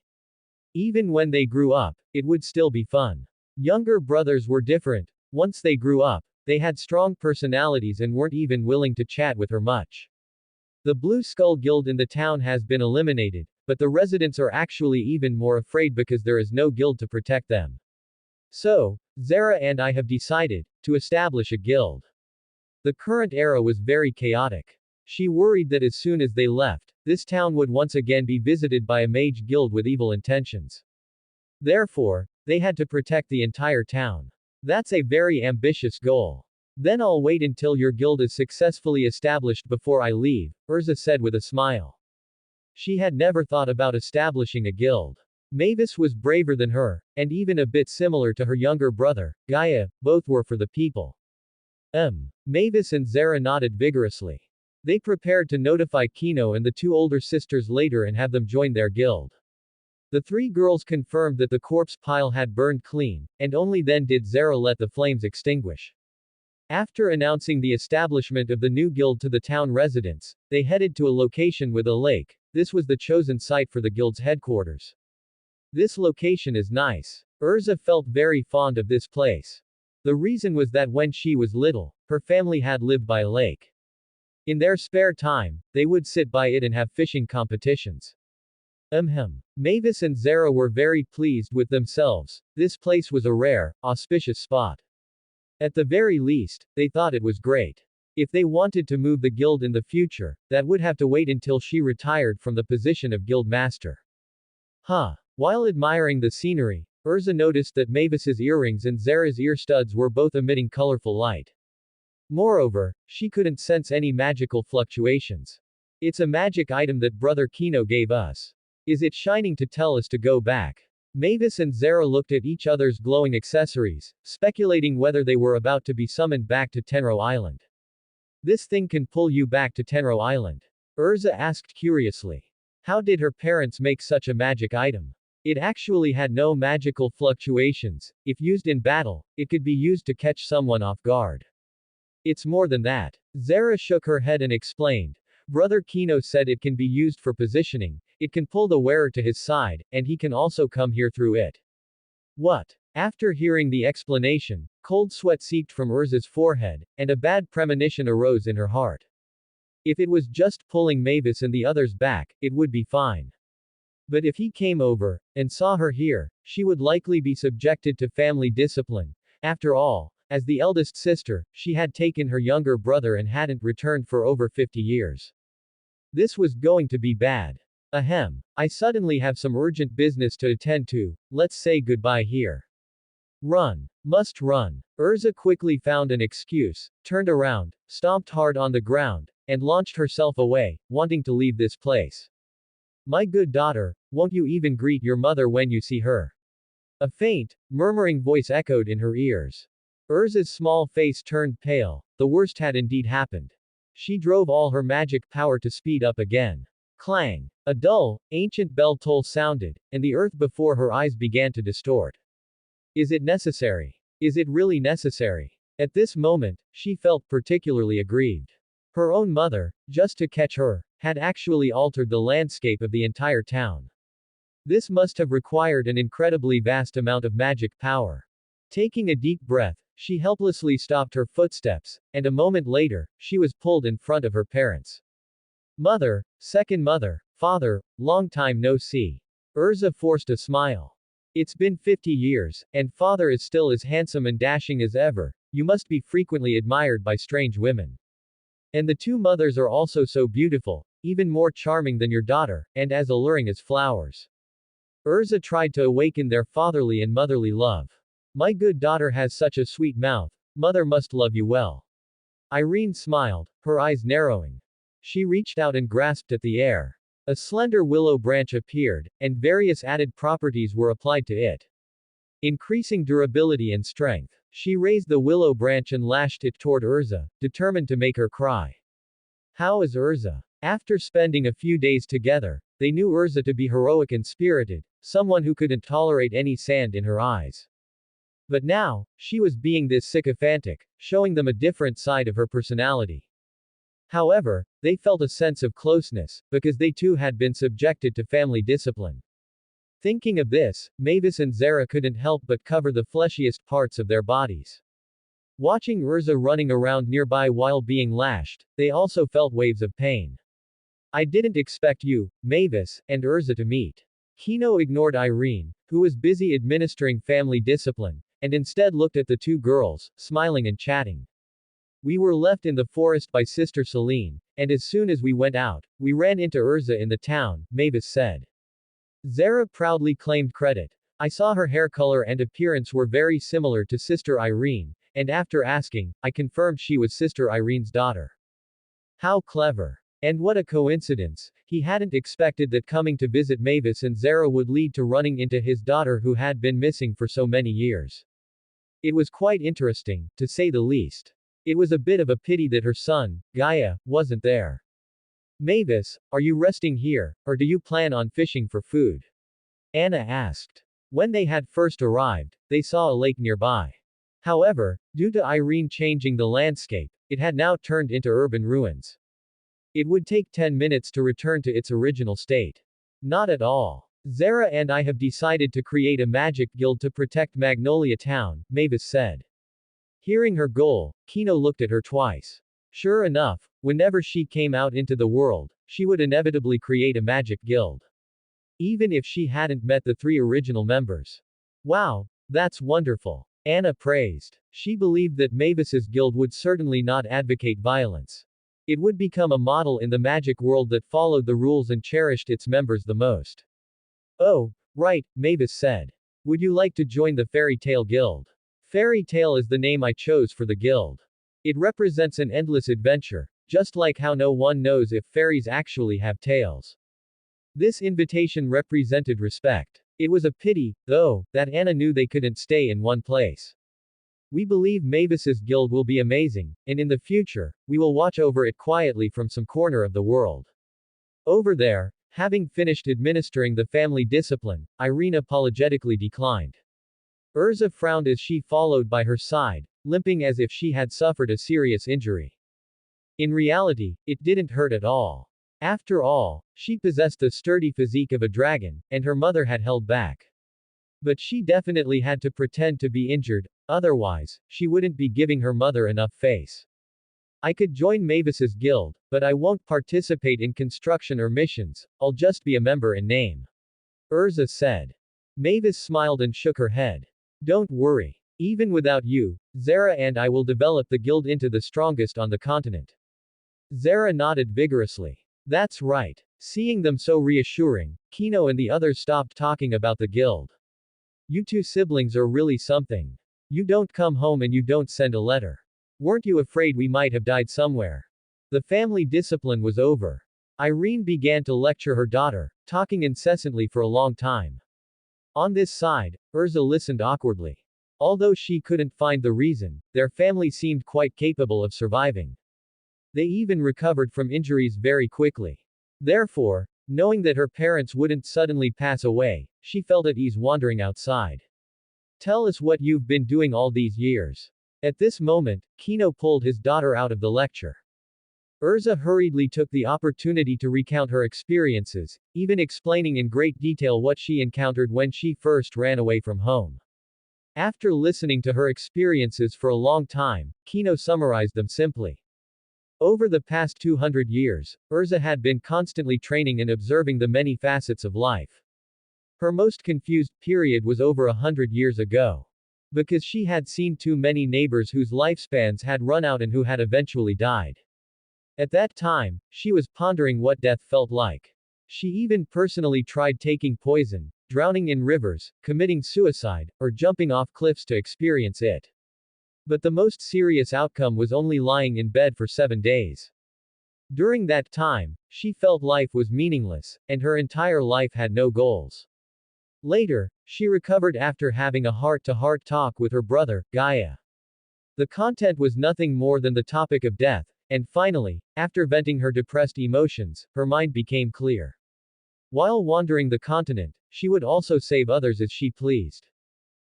Even when they grew up, it would still be fun. Younger brothers were different. Once they grew up, they had strong personalities and weren't even willing to chat with her much. The Blue Skull Guild in the town has been eliminated, but the residents are actually even more afraid because there is no guild to protect them. So, Zara and I have decided to establish a guild. The current era was very chaotic. She worried that as soon as they left, this town would once again be visited by a mage guild with evil intentions. Therefore, they had to protect the entire town. That's a very ambitious goal. Then I'll wait until your guild is successfully established before I leave, Urza said with a smile. She had never thought about establishing a guild. Mavis was braver than her, and even a bit similar to her younger brother, Gaia, both were for the people. Mavis and Zara nodded vigorously. They prepared to notify Kino and the two older sisters later and have them join their guild. The three girls confirmed that the corpse pile had burned clean, and only then did Zara let the flames extinguish. After announcing the establishment of the new guild to the town residents, they headed to a location with a lake. This was the chosen site for the guild's headquarters. This location is nice. Urza felt very fond of this place. The reason was that when she was little, her family had lived by a lake. In their spare time, they would sit by it and have fishing competitions. Mavis and Zara were very pleased with themselves. This place was a rare, auspicious spot. At the very least, they thought it was great. If they wanted to move the guild in the future, that would have to wait until she retired from the position of guild master. While admiring the scenery, Urza noticed that Mavis's earrings and Zara's ear studs were both emitting colorful light. Moreover, she couldn't sense any magical fluctuations. It's a magic item that Brother Kino gave us. Is it shining to tell us to go back? Mavis and Zara looked at each other's glowing accessories, speculating whether they were about to be summoned back to Tenro Island. This thing can pull you back to Tenro Island? Urza asked curiously. How did her parents make such a magic item? It actually had no magical fluctuations. If used in battle, it could be used to catch someone off guard. It's more than that. Zara shook her head and explained. Brother Kino said it can be used for positioning, it can pull the wearer to his side, and he can also come here through it. What? After hearing the explanation, cold sweat seeped from Urza's forehead, and a bad premonition arose in her heart. If it was just pulling Mavis and the others back, it would be fine. But if he came over, and saw her here, she would likely be subjected to family discipline. After all, as the eldest sister, she had taken her younger brother and hadn't returned for over 50 years. This was going to be bad. I suddenly have some urgent business to attend to, let's say goodbye here. Run. Must run. Urza quickly found an excuse, turned around, stomped hard on the ground, and launched herself away, wanting to leave this place. My good daughter, won't you even greet your mother when you see her? A faint, murmuring voice echoed in her ears. Urza's small face turned pale. The worst had indeed happened. She drove all her magic power to speed up again. Clang! A dull, ancient bell toll sounded, and the earth before her eyes began to distort. Is it necessary? Is it really necessary? At this moment, she felt particularly aggrieved. Her own mother, just to catch her, had actually altered the landscape of the entire town. This must have required an incredibly vast amount of magic power. Taking a deep breath, she helplessly stopped her footsteps, and a moment later, she was pulled in front of her parents. Mother, second mother, father, long time no see. Urza forced a smile. It's been 50 years, and father is still as handsome and dashing as ever. You must be frequently admired by strange women. And the two mothers are also so beautiful, even more charming than your daughter, and as alluring as flowers. Urza tried to awaken their fatherly and motherly love. My good daughter has such a sweet mouth. Mother must love you well. Irene smiled, her eyes narrowing. She reached out and grasped at the air. A slender willow branch appeared, and various added properties were applied to it. Increasing durability and strength. She raised the willow branch and lashed it toward Urza, determined to make her cry. How is Urza? After spending a few days together, they knew Urza to be heroic and spirited, someone who couldn't tolerate any sand in her eyes. But now, she was being this sycophantic, showing them a different side of her personality. However, they felt a sense of closeness, because they too had been subjected to family discipline. Thinking of this, Mavis and Zara couldn't help but cover the fleshiest parts of their bodies. Watching Urza running around nearby while being lashed, they also felt waves of pain. I didn't expect you, Mavis, and Urza to meet. Kino ignored Irene, who was busy administering family discipline, and instead looked at the two girls, smiling and chatting. We were left in the forest by Sister Celine, and as soon as we went out, we ran into Urza in the town, Mavis said. Zara proudly claimed credit. I saw her hair color and appearance were very similar to Sister Irene, and after asking, I confirmed she was Sister Irene's daughter. How clever. And what a coincidence. He hadn't expected that coming to visit Mavis and Zara would lead to running into his daughter who had been missing for so many years. It was quite interesting, to say the least. It was a bit of a pity that her son, Gaia, wasn't there. Mavis, are you resting here, or do you plan on fishing for food? Anna asked. When they had first arrived, they saw a lake nearby. However, due to Irene changing the landscape, it had now turned into urban ruins. It would take 10 minutes to return to its original state. Not at all. Zara and I have decided to create a magic guild to protect Magnolia Town, Mavis said. Hearing her goal, Kino looked at her twice. Sure enough, whenever she came out into the world, she would inevitably create a magic guild. Even if she hadn't met the 3 original members. Wow, that's wonderful. Anna praised. She believed that Mavis's guild would certainly not advocate violence. It would become a model in the magic world that followed the rules and cherished its members the most. Oh, right, Mavis said. Would you like to join the Fairy Tale Guild? Fairy Tale is the name I chose for the guild. It represents an endless adventure, just like how no one knows if fairies actually have tails. This invitation represented respect. It was a pity, though, that Anna knew they couldn't stay in one place. We believe Mavis's guild will be amazing, and in the future, we will watch over it quietly from some corner of the world. Over there, having finished administering the family discipline, Irene apologetically declined. Urza frowned as she followed by her side, limping as if she had suffered a serious injury. In reality, it didn't hurt at all. After all, she possessed the sturdy physique of a dragon, and her mother had held back. But she definitely had to pretend to be injured, otherwise, she wouldn't be giving her mother enough face. I could join Mavis's guild, but I won't participate in construction or missions, I'll just be a member in name. Urza said. Mavis smiled and shook her head. Don't worry. Even without you, Zara and I will develop the guild into the strongest on the continent. Zara nodded vigorously. That's right. Seeing them so reassuring, Kino and the others stopped talking about the guild. You two siblings are really something. You don't come home and you don't send a letter. Weren't you afraid we might have died somewhere? The family discipline was over. Irene began to lecture her daughter, talking incessantly for a long time. On this side, Urza listened awkwardly. Although she couldn't find the reason, their family seemed quite capable of surviving. They even recovered from injuries very quickly. Therefore, knowing that her parents wouldn't suddenly pass away, she felt at ease wandering outside. Tell us what you've been doing all these years. At this moment, Kino pulled his daughter out of the lecture. Urza hurriedly took the opportunity to recount her experiences, even explaining in great detail what she encountered when she first ran away from home. After listening to her experiences for a long time, Kino summarized them simply. Over the past 200 years, Urza had been constantly training and observing the many facets of life. Her most confused period was over 100 years ago. Because she had seen too many neighbors whose lifespans had run out and who had eventually died. At that time, she was pondering what death felt like. She even personally tried taking poison, drowning in rivers, committing suicide, or jumping off cliffs to experience it. But the most serious outcome was only lying in bed for 7 days. During that time, she felt life was meaningless, and her entire life had no goals. Later, she recovered after having a heart-to-heart talk with her brother, Gaia. The content was nothing more than the topic of death, and finally, after venting her depressed emotions, her mind became clear. While wandering the continent, she would also save others as she pleased.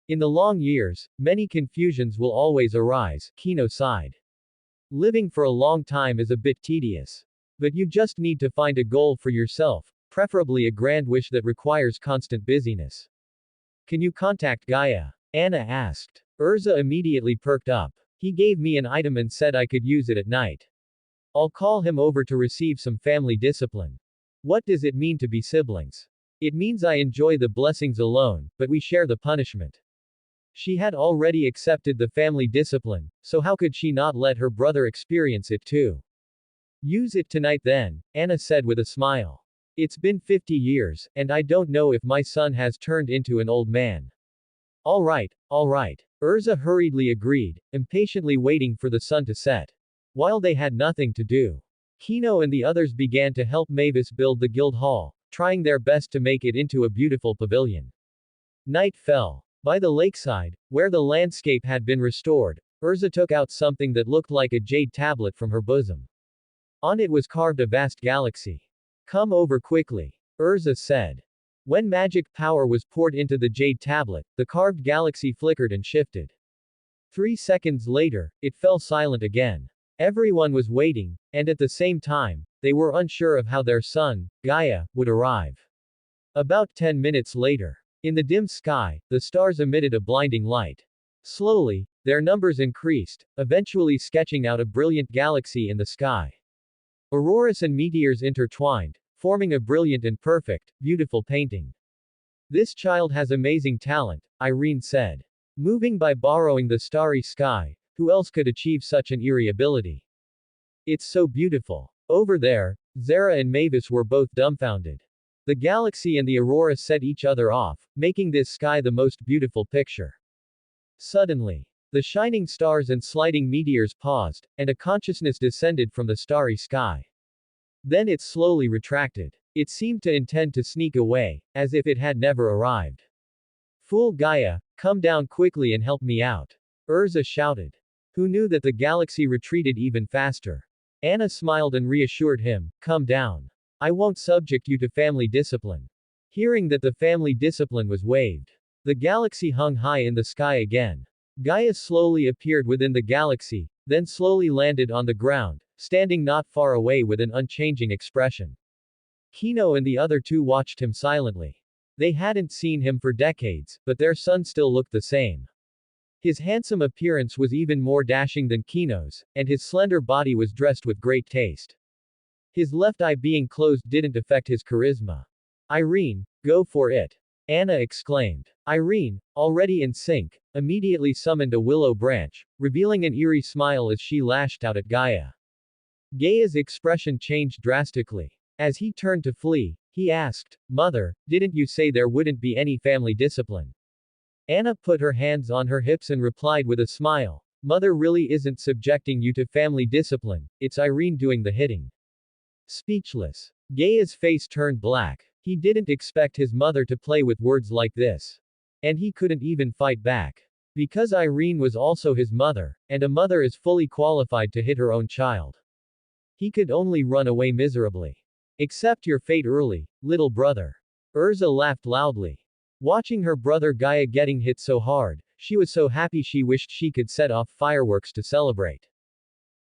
In the long years, many confusions will always arise, Kino sighed. Living for a long time is a bit tedious. But you just need to find a goal for yourself, preferably a grand wish that requires constant busyness. Can you contact Gaia? Anna asked. Urza immediately perked up. He gave me an item and said I could use it at night. I'll call him over to receive some family discipline. What does it mean to be siblings? It means I enjoy the blessings alone, but we share the punishment. She had already accepted the family discipline, so how could she not let her brother experience it too? Use it tonight then, Anna said with a smile. It's been 50 years, and I don't know if my son has turned into an old man. All right, all right. Urza hurriedly agreed, impatiently waiting for the sun to set. While they had nothing to do, Kino and the others began to help Mavis build the guild hall, trying their best to make it into a beautiful pavilion. Night fell. By the lakeside, where the landscape had been restored, Urza took out something that looked like a jade tablet from her bosom. On it was carved a vast galaxy. Come over quickly, Urza said. When magic power was poured into the jade tablet, the carved galaxy flickered and shifted. 3 seconds later, it fell silent again. Everyone was waiting, and at the same time, they were unsure of how their son, Gaia, would arrive. About 10 minutes later, in the dim sky, the stars emitted a blinding light. Slowly, their numbers increased, eventually sketching out a brilliant galaxy in the sky. Auroras and meteors intertwined, forming a brilliant and perfect, beautiful painting. This child has amazing talent, Irene said. Moving by borrowing the starry sky, who else could achieve such an eerie ability? It's so beautiful. Over there, Zara and Mavis were both dumbfounded. The galaxy and the aurora set each other off, making this sky the most beautiful picture. Suddenly, the shining stars and sliding meteors paused, and a consciousness descended from the starry sky. Then it slowly retracted. It seemed to intend to sneak away, as if it had never arrived. Fool Gaia, come down quickly and help me out. Urza shouted. Who knew that the galaxy retreated even faster? Anna smiled and reassured him, come down. I won't subject you to family discipline. Hearing that the family discipline was waived, the galaxy hung high in the sky again. Gaia slowly appeared within the galaxy, then slowly landed on the ground, standing not far away with an unchanging expression. Kino and the other two watched him silently. They hadn't seen him for decades, but their son still looked the same. His handsome appearance was even more dashing than Kino's, and his slender body was dressed with great taste. His left eye being closed didn't affect his charisma. Irene, go for it. Anna exclaimed. Irene, already in sync, immediately summoned a willow branch, revealing an eerie smile as she lashed out at Gaia. Gaia's expression changed drastically. As he turned to flee, he asked, Mother, didn't you say there wouldn't be any family discipline? Anna put her hands on her hips and replied with a smile, Mother really isn't subjecting you to family discipline, it's Irene doing the hitting. Speechless. Gaia's face turned black. He didn't expect his mother to play with words like this. And he couldn't even fight back. Because Irene was also his mother, and a mother is fully qualified to hit her own child. He could only run away miserably. Accept your fate early, little brother. Urza laughed loudly. Watching her brother Gaia getting hit so hard, she was so happy she wished she could set off fireworks to celebrate.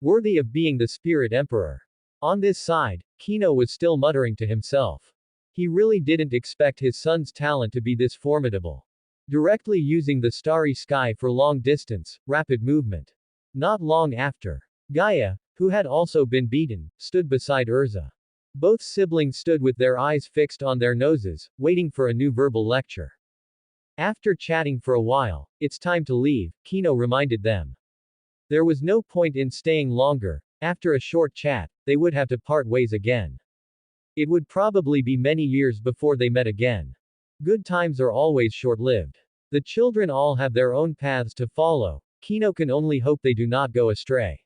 Worthy of being the spirit emperor. On this side, Kino was still muttering to himself. He really didn't expect his son's talent to be this formidable. Directly using the starry sky for long distance, rapid movement. Not long after, Gaia, who had also been beaten, stood beside Urza. Both siblings stood with their eyes fixed on their noses, waiting for a new verbal lecture. After chatting for a while, it's time to leave, Kino reminded them. There was no point in staying longer. After a short chat, they would have to part ways again. It would probably be many years before they met again. Good times are always short-lived. The children all have their own paths to follow. Kino can only hope they do not go astray.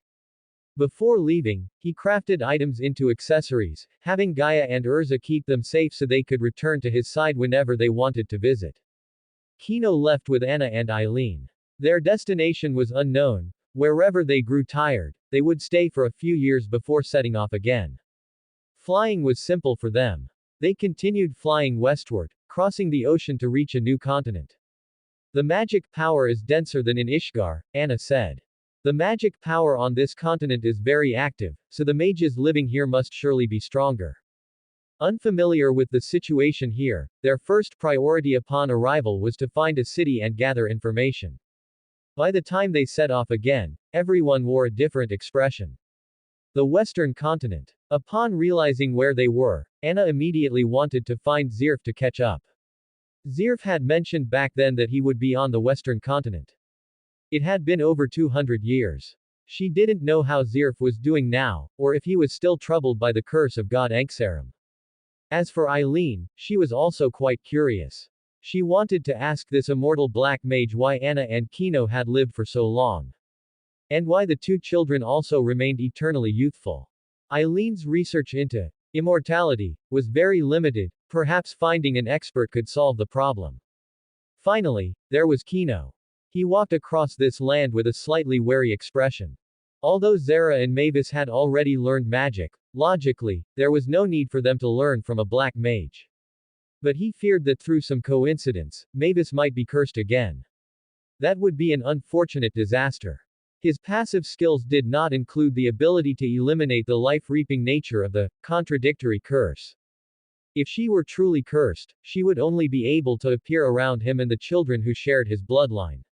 Before leaving, he crafted items into accessories, having Gaia and Urza keep them safe so they could return to his side whenever they wanted to visit. Kino left with Anna and Eileen. Their destination was unknown. Wherever they grew tired, they would stay for a few years before setting off again. Flying was simple for them. They continued flying westward, crossing the ocean to reach a new continent. The magic power is denser than in Ishgar, Anna said. The magic power on this continent is very active, so the mages living here must surely be stronger. Unfamiliar with the situation here, their first priority upon arrival was to find a city and gather information. By the time they set off again, everyone wore a different expression. The Western continent. Upon realizing where they were, Anna immediately wanted to find Zirf to catch up. Zirf had mentioned back then that he would be on the Western continent. It had been over 200 years. She didn't know how Zirf was doing now, or if he was still troubled by the curse of God Anksaram. As for Eileen, she was also quite curious. She wanted to ask this immortal black mage why Anna and Kino had lived for so long. And why the two children also remained eternally youthful. Eileen's research into immortality was very limited, perhaps finding an expert could solve the problem. Finally, there was Kino. He walked across this land with a slightly wary expression. Although Zara and Mavis had already learned magic, logically, there was no need for them to learn from a black mage. But he feared that through some coincidence, Mavis might be cursed again. That would be an unfortunate disaster. His passive skills did not include the ability to eliminate the life-reaping nature of the contradictory curse. If she were truly cursed, she would only be able to appear around him and the children who shared his bloodline.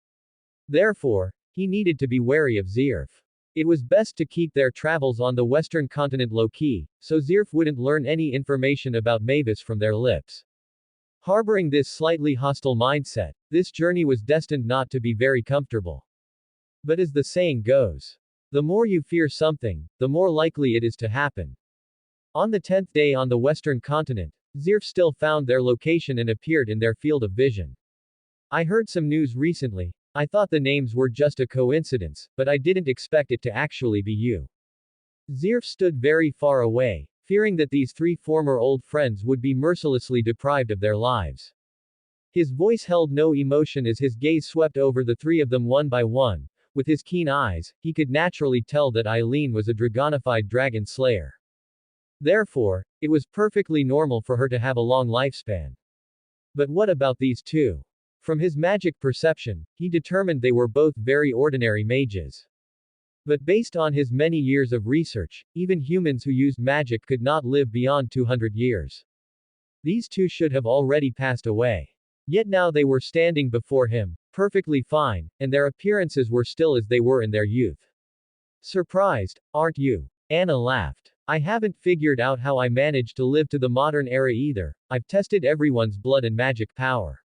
Therefore, he needed to be wary of Zirf. It was best to keep their travels on the western continent low-key, so Zirf wouldn't learn any information about Mavis from their lips. Harboring this slightly hostile mindset, this journey was destined not to be very comfortable. But as the saying goes, the more you fear something, the more likely it is to happen. On the 10th day on the western continent, Zirf still found their location and appeared in their field of vision. I heard some news recently. I thought the names were just a coincidence, but I didn't expect it to actually be you. Zirf stood very far away, fearing that these three former old friends would be mercilessly deprived of their lives. His voice held no emotion as his gaze swept over the three of them one by one. With his keen eyes, he could naturally tell that Eileen was a dragonified dragon slayer. Therefore, it was perfectly normal for her to have a long lifespan. But what about these two? From his magic perception, he determined they were both very ordinary mages. But based on his many years of research, even humans who used magic could not live beyond 200 years. These two should have already passed away. Yet now they were standing before him, perfectly fine, and their appearances were still as they were in their youth. Surprised, aren't you? Anna laughed. I haven't figured out how I managed to live to the modern era either. I've tested everyone's blood and magic power.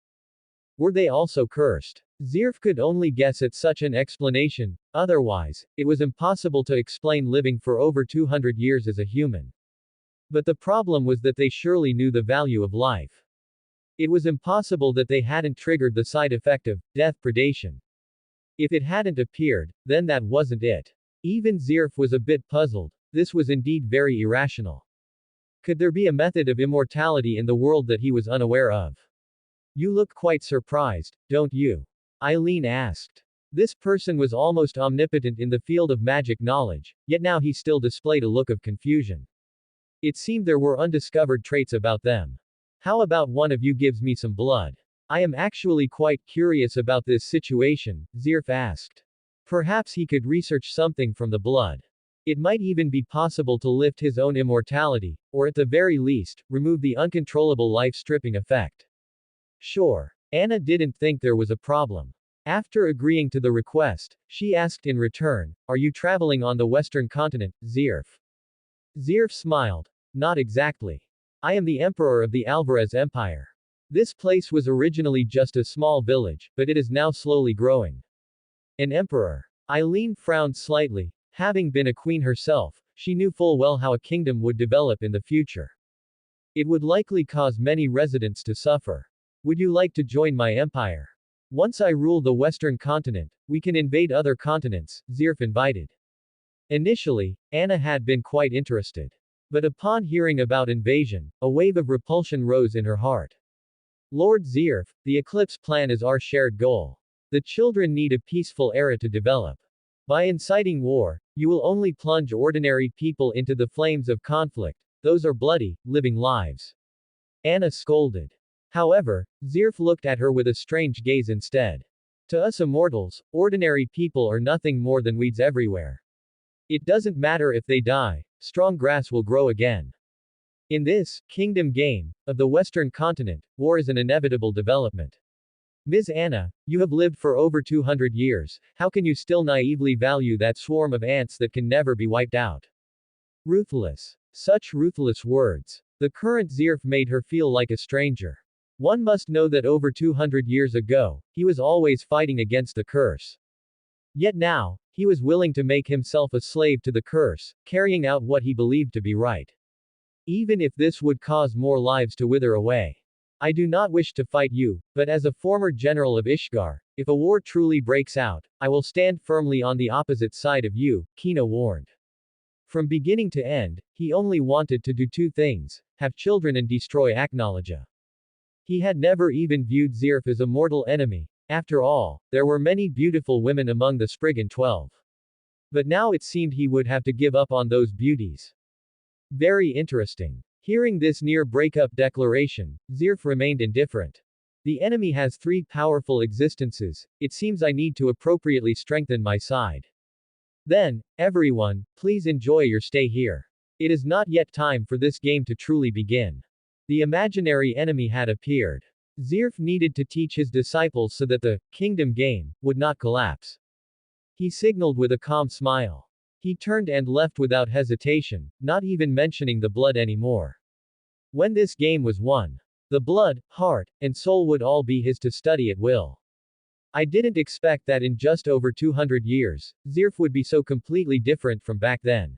Were they also cursed? Zirf could only guess at such an explanation, otherwise, it was impossible to explain living for over 200 years as a human. But the problem was that they surely knew the value of life. It was impossible that they hadn't triggered the side effect of death predation. If it hadn't appeared, then that wasn't it. Even Zirf was a bit puzzled. This was indeed very irrational. Could there be a method of immortality in the world that he was unaware of? You look quite surprised, don't you? Eileen asked. This person was almost omnipotent in the field of magic knowledge, yet now he still displayed a look of confusion. It seemed there were undiscovered traits about them. How about one of you gives me some blood? I am actually quite curious about this situation, Zirf asked. Perhaps he could research something from the blood. It might even be possible to lift his own immortality, or at the very least, remove the uncontrollable life-stripping effect. Sure. Anna didn't think there was a problem. After agreeing to the request, she asked in return, "Are you traveling on the Western continent, Zirf?" Zirf smiled. Not exactly. I am the emperor of the Alvarez Empire. This place was originally just a small village, but it is now slowly growing. An emperor. Eileen frowned slightly. Having been a queen herself, she knew full well how a kingdom would develop in the future. It would likely cause many residents to suffer. Would you like to join my empire? Once I rule the Western continent, we can invade other continents, Zirf invited. Initially, Anna had been quite interested. But upon hearing about invasion, a wave of repulsion rose in her heart. Lord Zirf, the Eclipse plan is our shared goal. The children need a peaceful era to develop. By inciting war, you will only plunge ordinary people into the flames of conflict. Those are bloody, living lives. Anna scolded. However, Zirf looked at her with a strange gaze instead. To us immortals, ordinary people are nothing more than weeds everywhere. It doesn't matter if they die, strong grass will grow again. In this kingdom game of the Western continent, war is an inevitable development. Ms. Anna, you have lived for over 200 years, how can you still naively value that swarm of ants that can never be wiped out? Ruthless. Such ruthless words. The current Zirf made her feel like a stranger. One must know that over 200 years ago, he was always fighting against the curse. Yet now, he was willing to make himself a slave to the curse, carrying out what he believed to be right. Even if this would cause more lives to wither away. I do not wish to fight you, but as a former general of Ishgar, if a war truly breaks out, I will stand firmly on the opposite side of you, Kino warned. From beginning to end, he only wanted to do two things, have children and destroy Aknowledge. He had never even viewed Zirf as a mortal enemy. After all, there were many beautiful women among the Spriggan 12. But now it seemed he would have to give up on those beauties. Very interesting. Hearing this near breakup declaration, Zirf remained indifferent. The enemy has three powerful existences, it seems I need to appropriately strengthen my side. Then, everyone, please enjoy your stay here. It is not yet time for this game to truly begin. The imaginary enemy had appeared. Zirf needed to teach his disciples so that the kingdom game would not collapse. He signaled with a calm smile. He turned and left without hesitation, not even mentioning the blood anymore. When this game was won, the blood, heart, and soul would all be his to study at will. I didn't expect that in just over 200 years, Zirf would be so completely different from back then.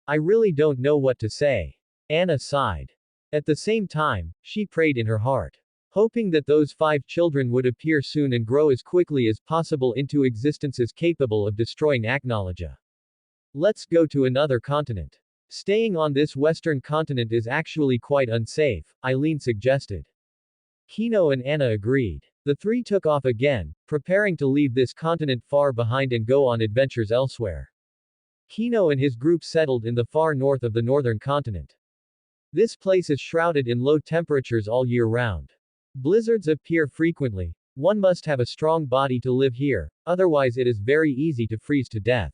I really don't know what to say. Anna sighed. At the same time, she prayed in her heart. Hoping that those 5 children would appear soon and grow as quickly as possible into existences capable of destroying Aknowledge. Let's go to another continent. Staying on this western continent is actually quite unsafe, Eileen suggested. Kino and Anna agreed. The three took off again, preparing to leave this continent far behind and go on adventures elsewhere. Kino and his group settled in the far north of the northern continent. This place is shrouded in low temperatures all year round. Blizzards appear frequently. One must have a strong body to live here, otherwise it is very easy to freeze to death.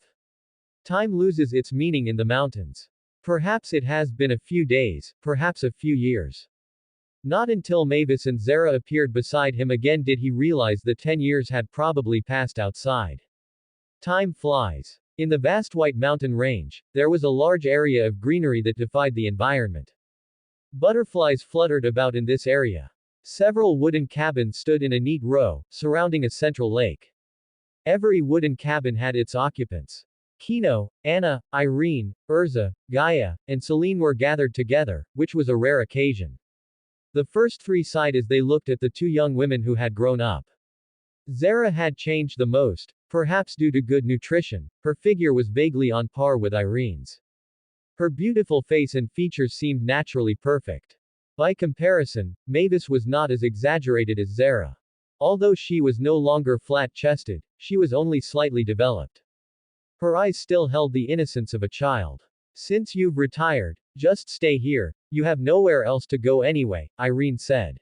Time loses its meaning in the mountains. Perhaps it has been a few days, perhaps a few years. Not until Mavis and Zara appeared beside him again did he realize that 10 years had probably passed outside. Time flies. In the vast White Mountain range, there was a large area of greenery that defied the environment. Butterflies fluttered about in this area. Several wooden cabins stood in a neat row, surrounding a central lake. Every wooden cabin had its occupants. Kino, Anna, Irene, Urza, Gaia, and Celine were gathered together, which was a rare occasion. The first three sighed as they looked at the two young women who had grown up. Zara had changed the most, perhaps due to good nutrition. Her figure was vaguely on par with Irene's. Her beautiful face and features seemed naturally perfect. By comparison, Mavis was not as exaggerated as Zara. Although she was no longer flat-chested, she was only slightly developed. Her eyes still held the innocence of a child. Since you've retired, just stay here, you have nowhere else to go anyway, Irene said.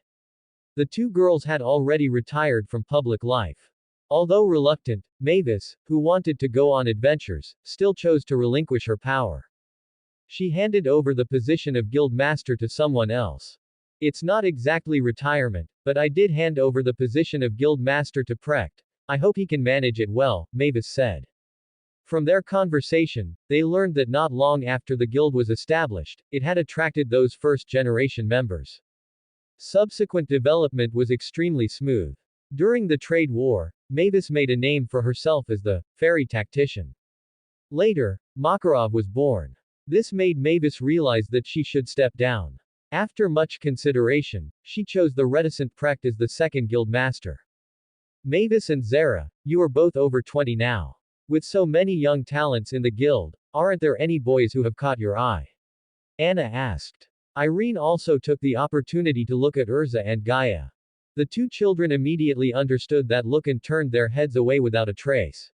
The two girls had already retired from public life. Although reluctant, Mavis, who wanted to go on adventures, still chose to relinquish her power. She handed over the position of guild master to someone else. It's not exactly retirement, but I did hand over the position of guild master to Precht. I hope he can manage it well, Mavis said. From their conversation, they learned that not long after the guild was established, it had attracted those first-generation members. Subsequent development was extremely smooth. During the trade war, Mavis made a name for herself as the fairy tactician. Later, Makarov was born. This made Mavis realize that she should step down. After much consideration, she chose the reticent Precht as the second guild master. Mavis and Zara, you are both over 20 now. With so many young talents in the guild, aren't there any boys who have caught your eye? Anna asked. Irene also took the opportunity to look at Urza and Gaia. The two children immediately understood that look and turned their heads away without a trace.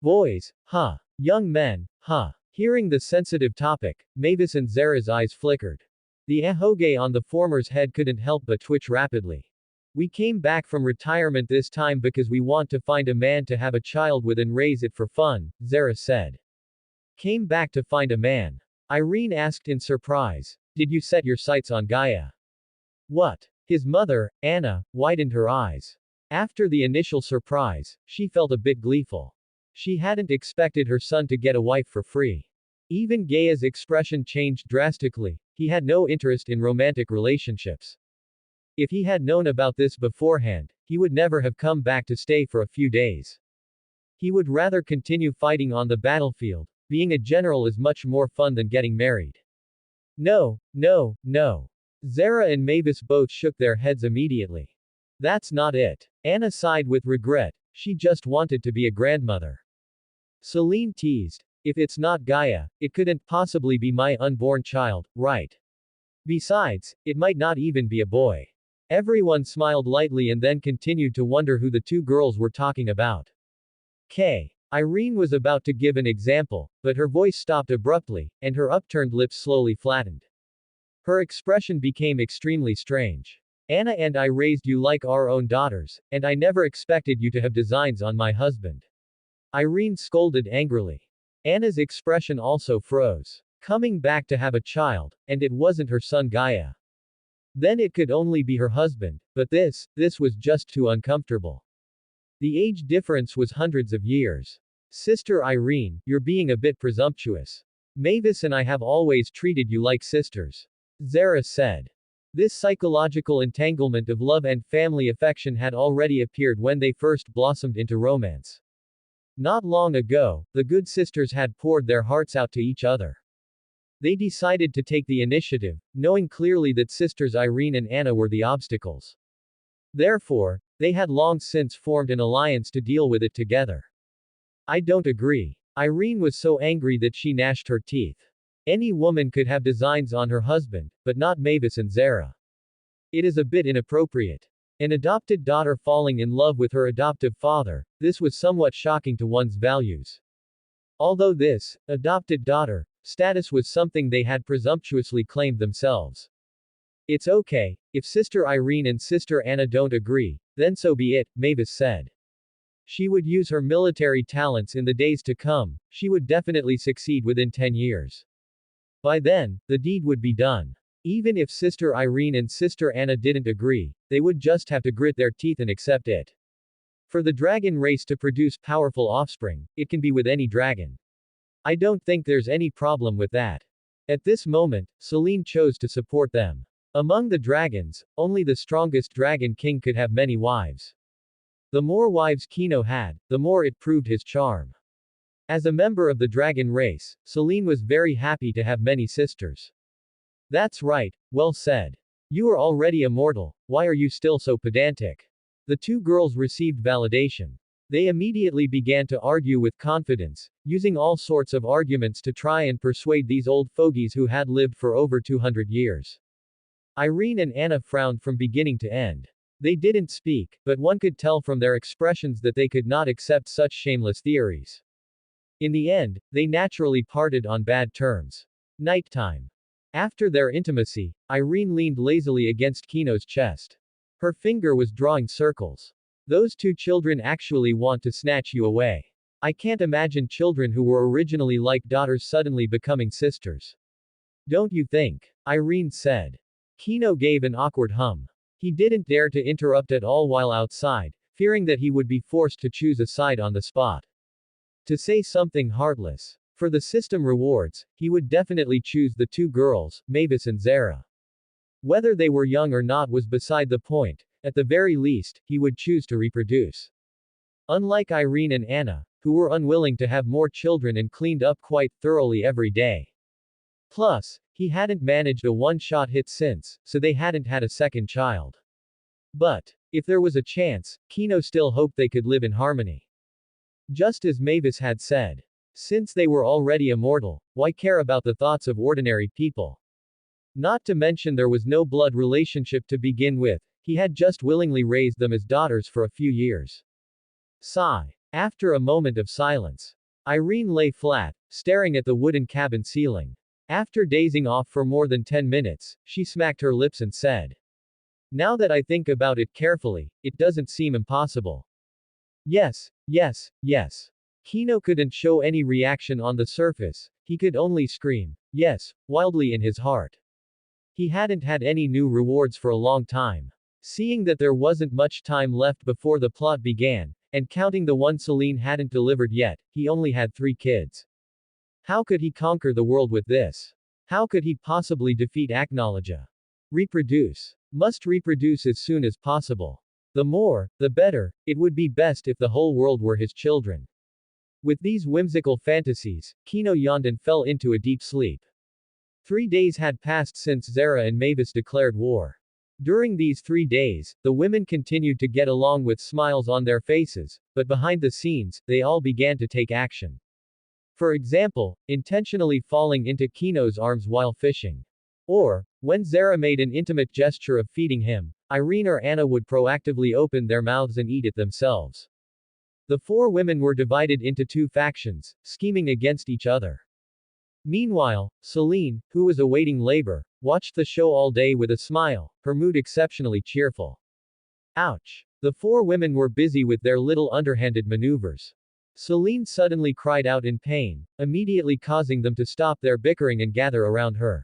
Boys, huh? Young men, huh? Hearing the sensitive topic, Mavis and Zara's eyes flickered. The ahoge on the former's head couldn't help but twitch rapidly. We came back from retirement this time because we want to find a man to have a child with and raise it for fun, Zara said. Came back to find a man? Irene asked in surprise. Did you set your sights on Gaia? What? His mother, Anna, widened her eyes. After the initial surprise, she felt a bit gleeful. She hadn't expected her son to get a wife for free. Even Gaia's expression changed drastically. He had no interest in romantic relationships. If he had known about this beforehand, he would never have come back to stay for a few days. He would rather continue fighting on the battlefield. Being a general is much more fun than getting married. No, no, no. Zara and Mavis both shook their heads immediately. That's not it. Anna sighed with regret. She just wanted to be a grandmother. Celine teased. If it's not Gaia, it couldn't possibly be my unborn child, right? Besides, it might not even be a boy. Everyone smiled lightly and then continued to wonder who the two girls were talking about. Irene was about to give an example, but her voice stopped abruptly, and her upturned lips slowly flattened. Her expression became extremely strange. Anna and I raised you like our own daughters, and I never expected you to have designs on my husband. Irene scolded angrily. Anna's expression also froze. Coming back to have a child, and it wasn't her son Gaia. Then it could only be her husband, but this was just too uncomfortable. The age difference was hundreds of years. Sister Irene, you're being a bit presumptuous. Mavis and I have always treated you like sisters. Zara said. This psychological entanglement of love and family affection had already appeared when they first blossomed into romance. Not long ago, the good sisters had poured their hearts out to each other. They decided to take the initiative, knowing clearly that sisters Irene and Anna were the obstacles. Therefore, they had long since formed an alliance to deal with it together. I don't agree. Irene was so angry that she gnashed her teeth. Any woman could have designs on her husband, but not Mavis and Zara. It is a bit inappropriate. An adopted daughter falling in love with her adoptive father, this was somewhat shocking to one's values. Although this, adopted daughter, status was something they had presumptuously claimed themselves. It's okay, if Sister Irene and Sister Anna don't agree, then so be it, Mavis said. She would use her military talents in the days to come, she would definitely succeed within 10 years. By then, the deed would be done. Even if Sister Irene and Sister Anna didn't agree, they would just have to grit their teeth and accept it. For the dragon race to produce powerful offspring, it can be with any dragon. I don't think there's any problem with that. At this moment, Celine chose to support them. Among the dragons, only the strongest dragon king could have many wives. The more wives Kino had, the more it proved his charm. As a member of the dragon race, Celine was very happy to have many sisters. That's right, well said. You are already immortal, why are you still so pedantic? The two girls received validation. They immediately began to argue with confidence, using all sorts of arguments to try and persuade these old fogies who had lived for over 200 years. Irene and Anna frowned from beginning to end. They didn't speak, but one could tell from their expressions that they could not accept such shameless theories. In the end, they naturally parted on bad terms. Nighttime. After their intimacy, Irene leaned lazily against Kino's chest. Her finger was drawing circles. Those two children actually want to snatch you away. I can't imagine children who were originally like daughters suddenly becoming sisters. Don't you think? Irene said. Kino gave an awkward hum. He didn't dare to interrupt at all while outside, fearing that he would be forced to choose a side on the spot. To say something heartless. For the system rewards, he would definitely choose the two girls, Mavis and Zara. Whether they were young or not was beside the point. At the very least, he would choose to reproduce. Unlike Irene and Anna, who were unwilling to have more children and cleaned up quite thoroughly every day. Plus, he hadn't managed a one-shot hit since, so they hadn't had a second child. But, if there was a chance, Kino still hoped they could live in harmony. Just as Mavis had said. Since they were already immortal, why care about the thoughts of ordinary people? Not to mention there was no blood relationship to begin with, he had just willingly raised them as daughters for a few years. Sigh. After a moment of silence, Irene lay flat, staring at the wooden cabin ceiling. After dazing off for more than 10 minutes, she smacked her lips and said, "Now that I think about it carefully, it doesn't seem impossible." Yes, yes, yes. Kino couldn't show any reaction on the surface, he could only scream, yes, wildly in his heart. He hadn't had any new rewards for a long time. Seeing that there wasn't much time left before the plot began, and counting the one Celine hadn't delivered yet, he only had 3 kids. How could he conquer the world with this? How could he possibly defeat Acknowledgea? Reproduce. Must reproduce as soon as possible. The more, the better, it would be best if the whole world were his children. With these whimsical fantasies, Kino yawned and fell into a deep sleep. 3 days had passed since Zara and Mavis declared war. During these 3 days, the women continued to get along with smiles on their faces, but behind the scenes, they all began to take action. For example, intentionally falling into Kino's arms while fishing. Or, when Zara made an intimate gesture of feeding him, Irene or Anna would proactively open their mouths and eat it themselves. The 4 women were divided into 2 factions, scheming against each other. Meanwhile, Celine, who was awaiting labor, watched the show all day with a smile, her mood exceptionally cheerful. Ouch! The 4 women were busy with their little underhanded maneuvers. Celine suddenly cried out in pain, immediately causing them to stop their bickering and gather around her.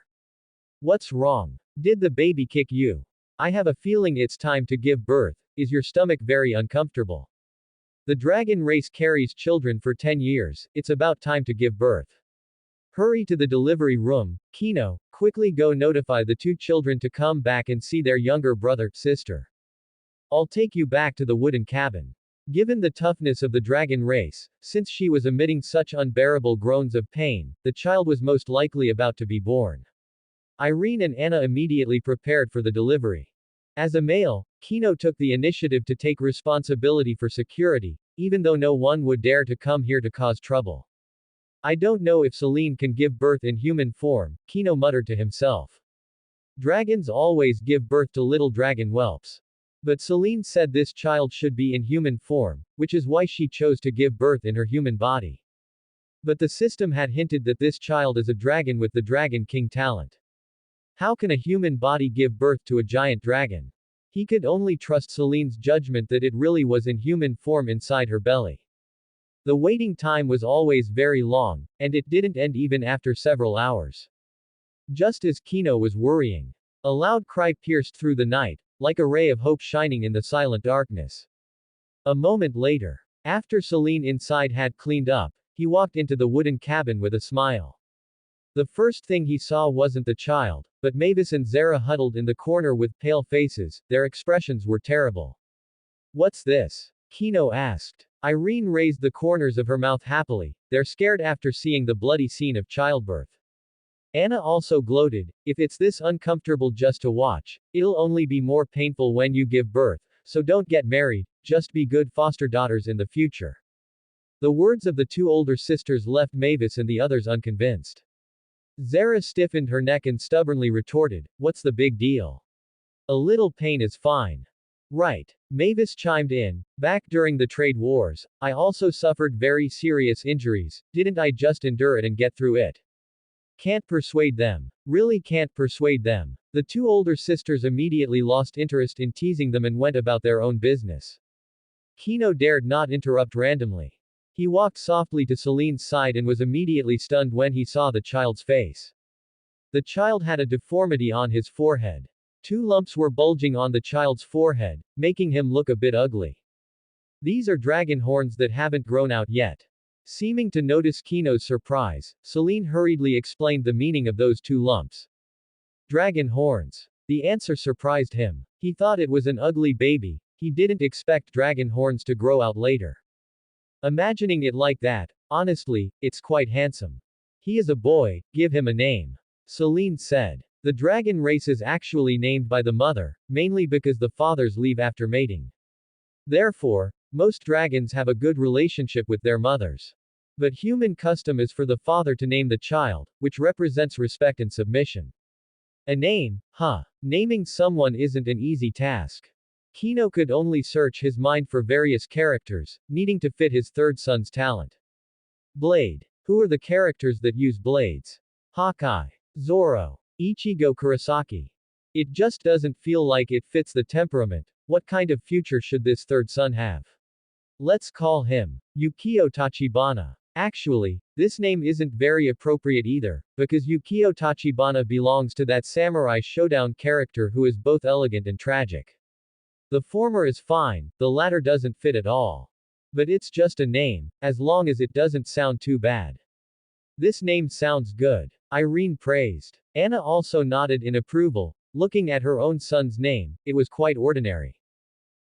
What's wrong? Did the baby kick you? I have a feeling it's time to give birth. Is your stomach very uncomfortable? The dragon race carries children for 10 years, it's about time to give birth. Hurry to the delivery room, Kino, quickly go notify the 2 children to come back and see their younger brother, sister. I'll take you back to the wooden cabin. Given the toughness of the dragon race, since she was emitting such unbearable groans of pain, the child was most likely about to be born. Irene and Anna immediately prepared for the delivery. As a male, Kino took the initiative to take responsibility for security, even though no one would dare to come here to cause trouble. I don't know if Celine can give birth in human form, Kino muttered to himself. Dragons always give birth to little dragon whelps. But Celine said this child should be in human form, which is why she chose to give birth in her human body. But the system had hinted that this child is a dragon with the Dragon King talent. How can a human body give birth to a giant dragon? He could only trust Celine's judgment that it really was in human form inside her belly. The waiting time was always very long, and it didn't end even after several hours. Just as Kino was worrying, a loud cry pierced through the night, like a ray of hope shining in the silent darkness. A moment later, after Celine inside had cleaned up, he walked into the wooden cabin with a smile. The first thing he saw wasn't the child, but Mavis and Zara huddled in the corner with pale faces, their expressions were terrible. What's this? Kino asked. Irene raised the corners of her mouth happily, they're scared after seeing the bloody scene of childbirth. Anna also gloated, if it's this uncomfortable just to watch, it'll only be more painful when you give birth, so don't get married, just be good foster daughters in the future. The words of the two older sisters left Mavis and the others unconvinced. Zara stiffened her neck and stubbornly retorted, "What's the big deal? A little pain is fine." Right. Mavis chimed in, "Back during the trade wars, I also suffered very serious injuries, didn't I just endure it and get through it? Can't persuade them. Really can't persuade them." The two older sisters immediately lost interest in teasing them and went about their own business. Kino dared not interrupt randomly. He walked softly to Celine's side and was immediately stunned when he saw the child's face. The child had a deformity on his forehead. Two lumps were bulging on the child's forehead, making him look a bit ugly. "These are dragon horns that haven't grown out yet." Seeming to notice Kino's surprise, Celine hurriedly explained the meaning of those two lumps. Dragon horns. The answer surprised him. He thought it was an ugly baby, he didn't expect dragon horns to grow out later. Imagining it like that, honestly, it's quite handsome. He is a boy, give him a name. Celine said. The dragon race is actually named by the mother, mainly because the fathers leave after mating. Therefore, most dragons have a good relationship with their mothers. But human custom is for the father to name the child, which represents respect and submission. A name, huh? Naming someone isn't an easy task. Kino could only search his mind for various characters, needing to fit his third son's talent. Blade. Who are the characters that use blades? Hawkeye. Zoro. Ichigo Kurosaki. It just doesn't feel like it fits the temperament. What kind of future should this third son have? Let's call him Yukio Tachibana. Actually, this name isn't very appropriate either, because Yukio Tachibana belongs to that samurai showdown character who is both elegant and tragic. The former is fine, the latter doesn't fit at all. But it's just a name, as long as it doesn't sound too bad. This name sounds good, Irene praised. Anna also nodded in approval, looking at her own son's name, it was quite ordinary.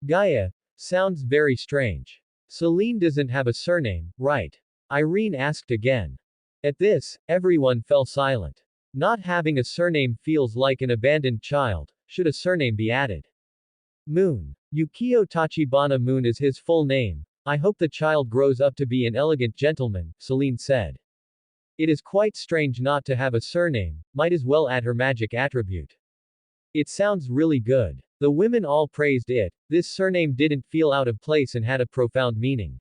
Gaia. Sounds very strange. Celine doesn't have a surname, right? Irene asked again. At this, everyone fell silent. Not having a surname feels like an abandoned child, should a surname be added? Moon. Yukio Tachibana Moon is his full name. I hope the child grows up to be an elegant gentleman, Celine said. It is quite strange not to have a surname, might as well add her magic attribute. It sounds really good. The women all praised it, this surname didn't feel out of place and had a profound meaning.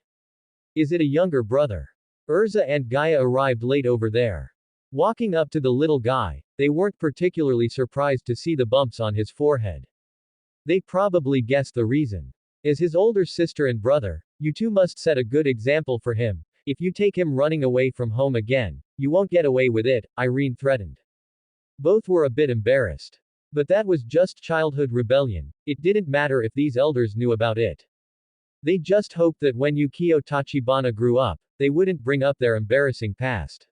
Is it a younger brother? Urza and Gaia arrived late over there. Walking up to the little guy, they weren't particularly surprised to see the bumps on his forehead. They probably guessed the reason. As his older sister and brother, you two must set a good example for him. If you take him running away from home again, you won't get away with it, Irene threatened. Both were a bit embarrassed. But that was just childhood rebellion, it didn't matter if these elders knew about it. They just hoped that when Yukio Tachibana grew up, they wouldn't bring up their embarrassing past.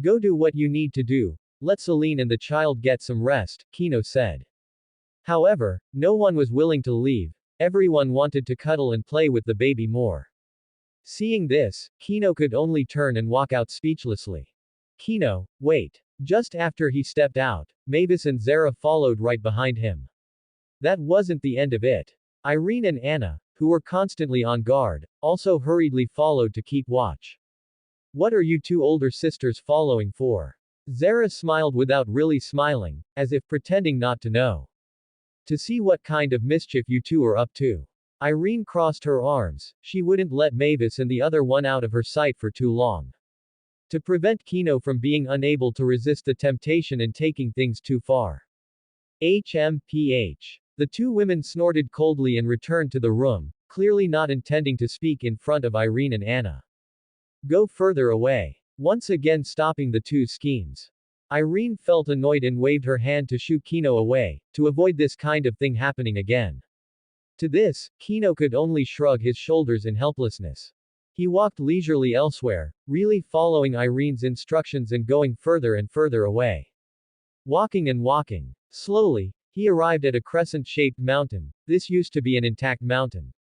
Go do what you need to do, let Celine and the child get some rest, Kino said. However, no one was willing to leave, everyone wanted to cuddle and play with the baby more. Seeing this, Kino could only turn and walk out speechlessly. Kino, wait. Just after he stepped out, Mavis and Zara followed right behind him. That wasn't the end of it. Irene and Anna, who were constantly on guard, also hurriedly followed to keep watch. What are you two older sisters following for? Zara smiled without really smiling, as if pretending not to know. To see what kind of mischief you two are up to. Irene crossed her arms, she wouldn't let Mavis and the other one out of her sight for too long. To prevent Kino from being unable to resist the temptation and taking things too far. HMPH. The two women snorted coldly and returned to the room, clearly not intending to speak in front of Irene and Anna. Go further away. Once again stopping the two schemes. Irene felt annoyed and waved her hand to shoo Kino away, to avoid this kind of thing happening again. To this, Kino could only shrug his shoulders in helplessness. He walked leisurely elsewhere, really following Irene's instructions and going further and further away. Walking and walking. Slowly, he arrived at a crescent-shaped mountain. This used to be an intact mountain.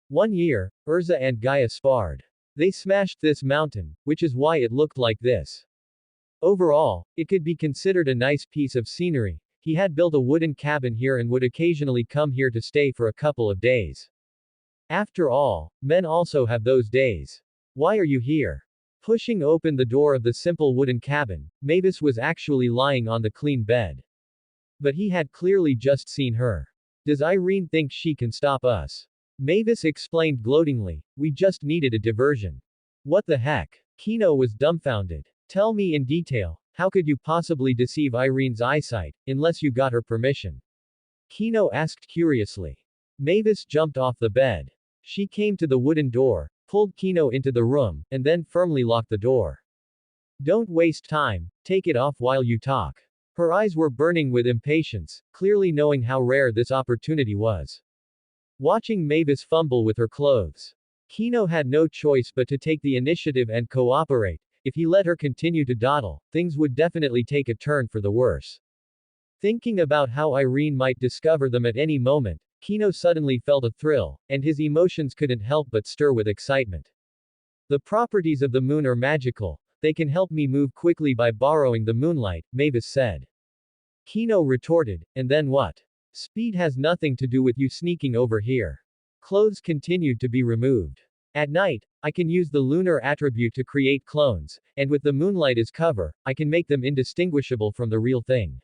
One year, Urza and Gaia sparred. They smashed this mountain, which is why it looked like this. Overall, it could be considered a nice piece of scenery, he had built a wooden cabin here and would occasionally come here to stay for a couple of days. After all, men also have those days. Why are you here? Pushing open the door of the simple wooden cabin, Mavis was actually lying on the clean bed. But he had clearly just seen her. Does Irene think she can stop us? Mavis explained gloatingly, we just needed a diversion. What the heck? Kino was dumbfounded. Tell me in detail, how could you possibly deceive Irene's eyesight, unless you got her permission? Kino asked curiously. Mavis jumped off the bed. She came to the wooden door, pulled Kino into the room, and then firmly locked the door. Don't waste time, take it off while you talk. Her eyes were burning with impatience, clearly knowing how rare this opportunity was. Watching Mavis fumble with her clothes, Kino had no choice but to take the initiative and cooperate. If he let her continue to dawdle, things would definitely take a turn for the worse. Thinking about how Irene might discover them at any moment, Kino suddenly felt a thrill, and his emotions couldn't help but stir with excitement. The properties of the moon are magical, they can help me move quickly by borrowing the moonlight, Mavis said. Kino retorted, and then what? Speed has nothing to do with you sneaking over here. Clothes continued to be removed. At night, I can use the lunar attribute to create clones, and with the moonlight as cover, I can make them indistinguishable from the real thing.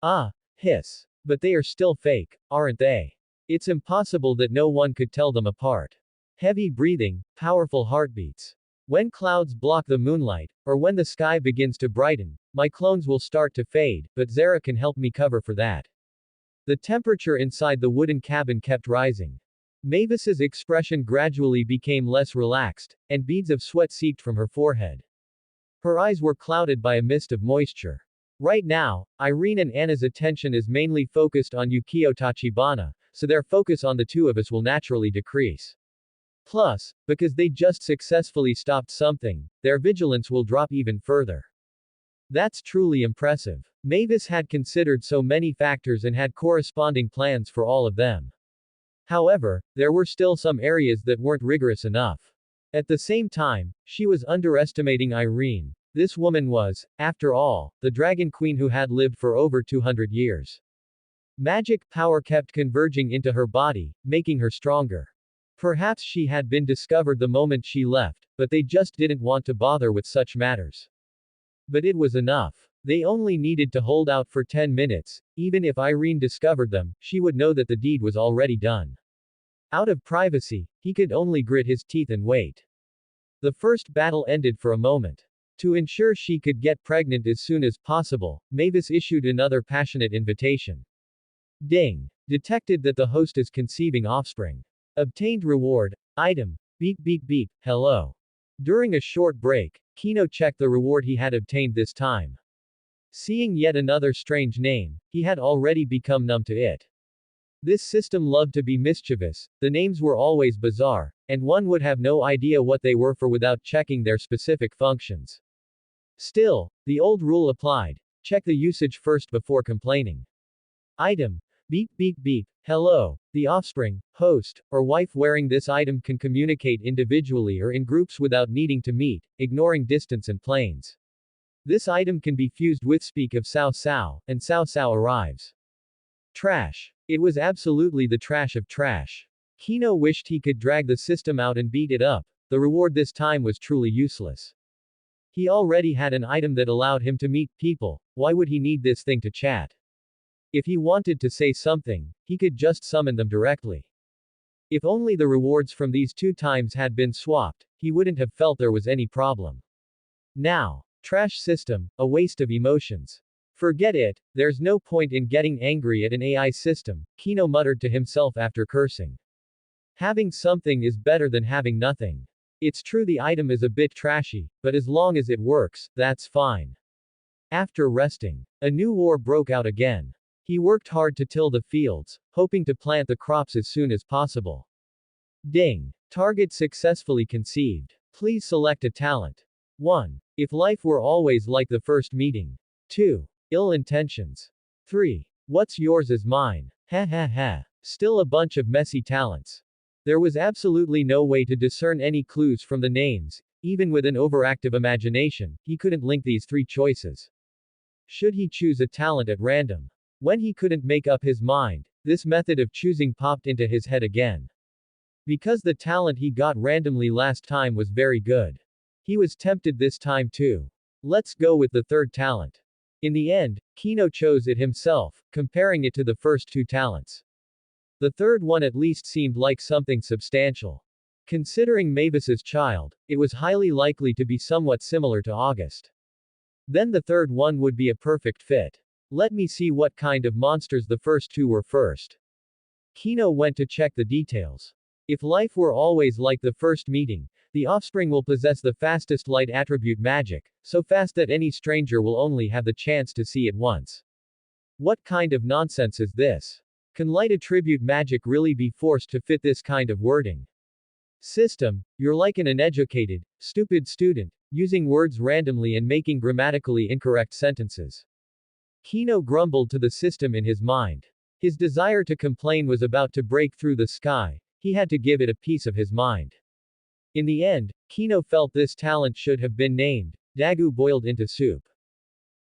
Ah, hiss. But they are still fake, aren't they? It's impossible that no one could tell them apart. Heavy breathing, powerful heartbeats. When clouds block the moonlight, or when the sky begins to brighten, my clones will start to fade, but Zara can help me cover for that. The temperature inside the wooden cabin kept rising. Mavis's expression gradually became less relaxed, and beads of sweat seeped from her forehead. Her eyes were clouded by a mist of moisture. Right now, Irene and Anna's attention is mainly focused on Yukio Tachibana, so their focus on the two of us will naturally decrease. Plus, because they just successfully stopped something, their vigilance will drop even further. That's truly impressive. Mavis had considered so many factors and had corresponding plans for all of them. However, there were still some areas that weren't rigorous enough. At the same time, she was underestimating Irene. This woman was, after all, the Dragon Queen who had lived for over 200 years. Magic power kept converging into her body, making her stronger. Perhaps she had been discovered the moment she left, but they just didn't want to bother with such matters. But it was enough. They only needed to hold out for 10 minutes, even if Irene discovered them, she would know that the deed was already done. Out of privacy, he could only grit his teeth and wait. The first battle ended for a moment. To ensure she could get pregnant as soon as possible, Mavis issued another passionate invitation. Ding! Detected that the host is conceiving offspring. Obtained reward. Item. Beep beep beep, hello. During a short break, Kino checked the reward he had obtained this time. Seeing yet another strange name, he had already become numb to it. This system loved to be mischievous, the names were always bizarre, and one would have no idea what they were for without checking their specific functions. Still, the old rule applied. Check the usage first before complaining. Item. Beep beep beep, hello. The offspring, host, or wife wearing this item can communicate individually or in groups without needing to meet, ignoring distance and planes. This item can be fused with Speak of Cao Cao, and Cao Cao arrives. Trash. It was absolutely the trash of trash. Kino wished he could drag the system out and beat it up. The reward this time was truly useless. He already had an item that allowed him to meet people, why would he need this thing to chat? If he wanted to say something, he could just summon them directly. If only the rewards from these two times had been swapped, he wouldn't have felt there was any problem. Now, trash system, a waste of emotions. Forget it, there's no point in getting angry at an AI system, Kino muttered to himself after cursing. Having something is better than having nothing. It's true the item is a bit trashy, but as long as it works, that's fine. After resting, a new war broke out again. He worked hard to till the fields, hoping to plant the crops as soon as possible. Ding! Target successfully conceived. Please select a talent. 1. If life were always like the first meeting. 2. Ill intentions. 3. What's yours is mine. Ha ha ha. Still a bunch of messy talents. There was absolutely no way to discern any clues from the names, even with an overactive imagination, he couldn't link these three choices. Should he choose a talent at random? When he couldn't make up his mind, this method of choosing popped into his head again. Because the talent he got randomly last time was very good. He was tempted this time too. Let's go with the third talent. In the end, Kino chose it himself, comparing it to the first two talents. The third one at least seemed like something substantial. Considering Mavis's child, it was highly likely to be somewhat similar to August. Then the third one would be a perfect fit. Let me see what kind of monsters the first two were first. Kino went to check the details. If life were always like the first meeting, the offspring will possess the fastest light attribute magic, so fast that any stranger will only have the chance to see it once. What kind of nonsense is this? Can light attribute magic really be forced to fit this kind of wording? System, you're like an uneducated, stupid student, using words randomly and making grammatically incorrect sentences. Kino grumbled to the system in his mind. His desire to complain was about to break through the sky, he had to give it a piece of his mind. In the end, Kino felt this talent should have been named Dagu boiled into soup.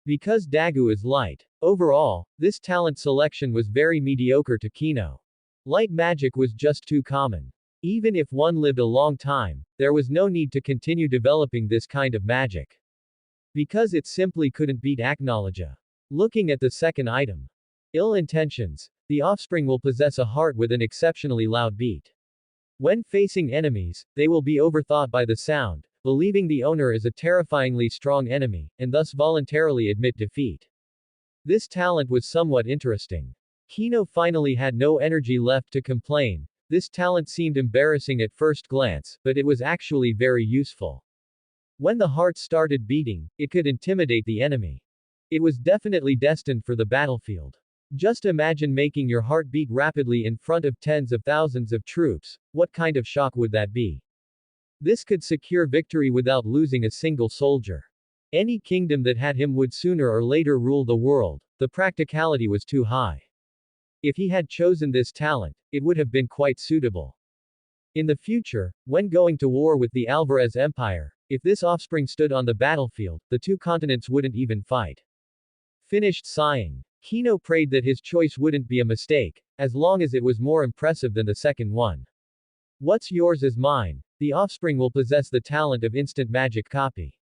Because Dagu is light. Overall, this talent selection was very mediocre to Kino. Light magic was just too common. Even if one lived a long time, there was no need to continue developing this kind of magic. Because it simply couldn't beat Acknowledge. Looking at the second item. Ill intentions. The offspring will possess a heart with an exceptionally loud beat. When facing enemies, they will be overthought by the sound, believing the owner is a terrifyingly strong enemy, and thus voluntarily admit defeat. This talent was somewhat interesting. Kino finally had no energy left to complain. This talent seemed embarrassing at first glance, but it was actually very useful. When the heart started beating, it could intimidate the enemy. It was definitely destined for the battlefield. Just imagine making your heart beat rapidly in front of tens of thousands of troops, what kind of shock would that be? This could secure victory without losing a single soldier. Any kingdom that had him would sooner or later rule the world, the practicality was too high. If he had chosen this talent, it would have been quite suitable. In the future, when going to war with the Alvarez Empire, if this offspring stood on the battlefield, the two continents wouldn't even fight. Finished sighing. Kino prayed that his choice wouldn't be a mistake, as long as it was more impressive than the second one. What's yours is mine. The offspring will possess the talent of instant magic copy.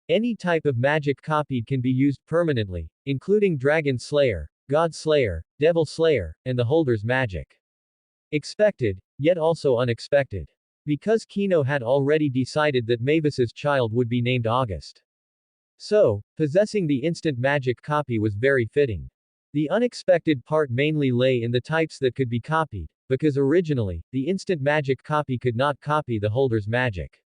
Any type of magic copied can be used permanently, including Dragon Slayer, God Slayer, Devil Slayer, and the holder's magic. Expected, yet also unexpected. Because Kino had already decided that Mavis's child would be named August. So, possessing the instant magic copy was very fitting. The unexpected part mainly lay in the types that could be copied, because originally, the instant magic copy could not copy the holder's magic.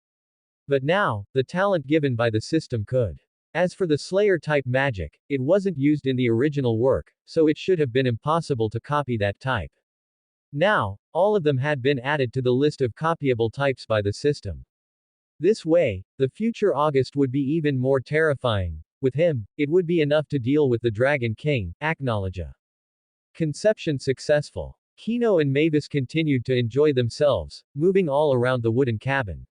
But now, the talent given by the system could. As for the Slayer type magic, it wasn't used in the original work, so it should have been impossible to copy that type. Now, all of them had been added to the list of copyable types by the system. This way, the future August would be even more terrifying. With him, it would be enough to deal with the Dragon King, Acknowledge. Conception successful. Kino and Mavis continued to enjoy themselves, moving all around the wooden cabin.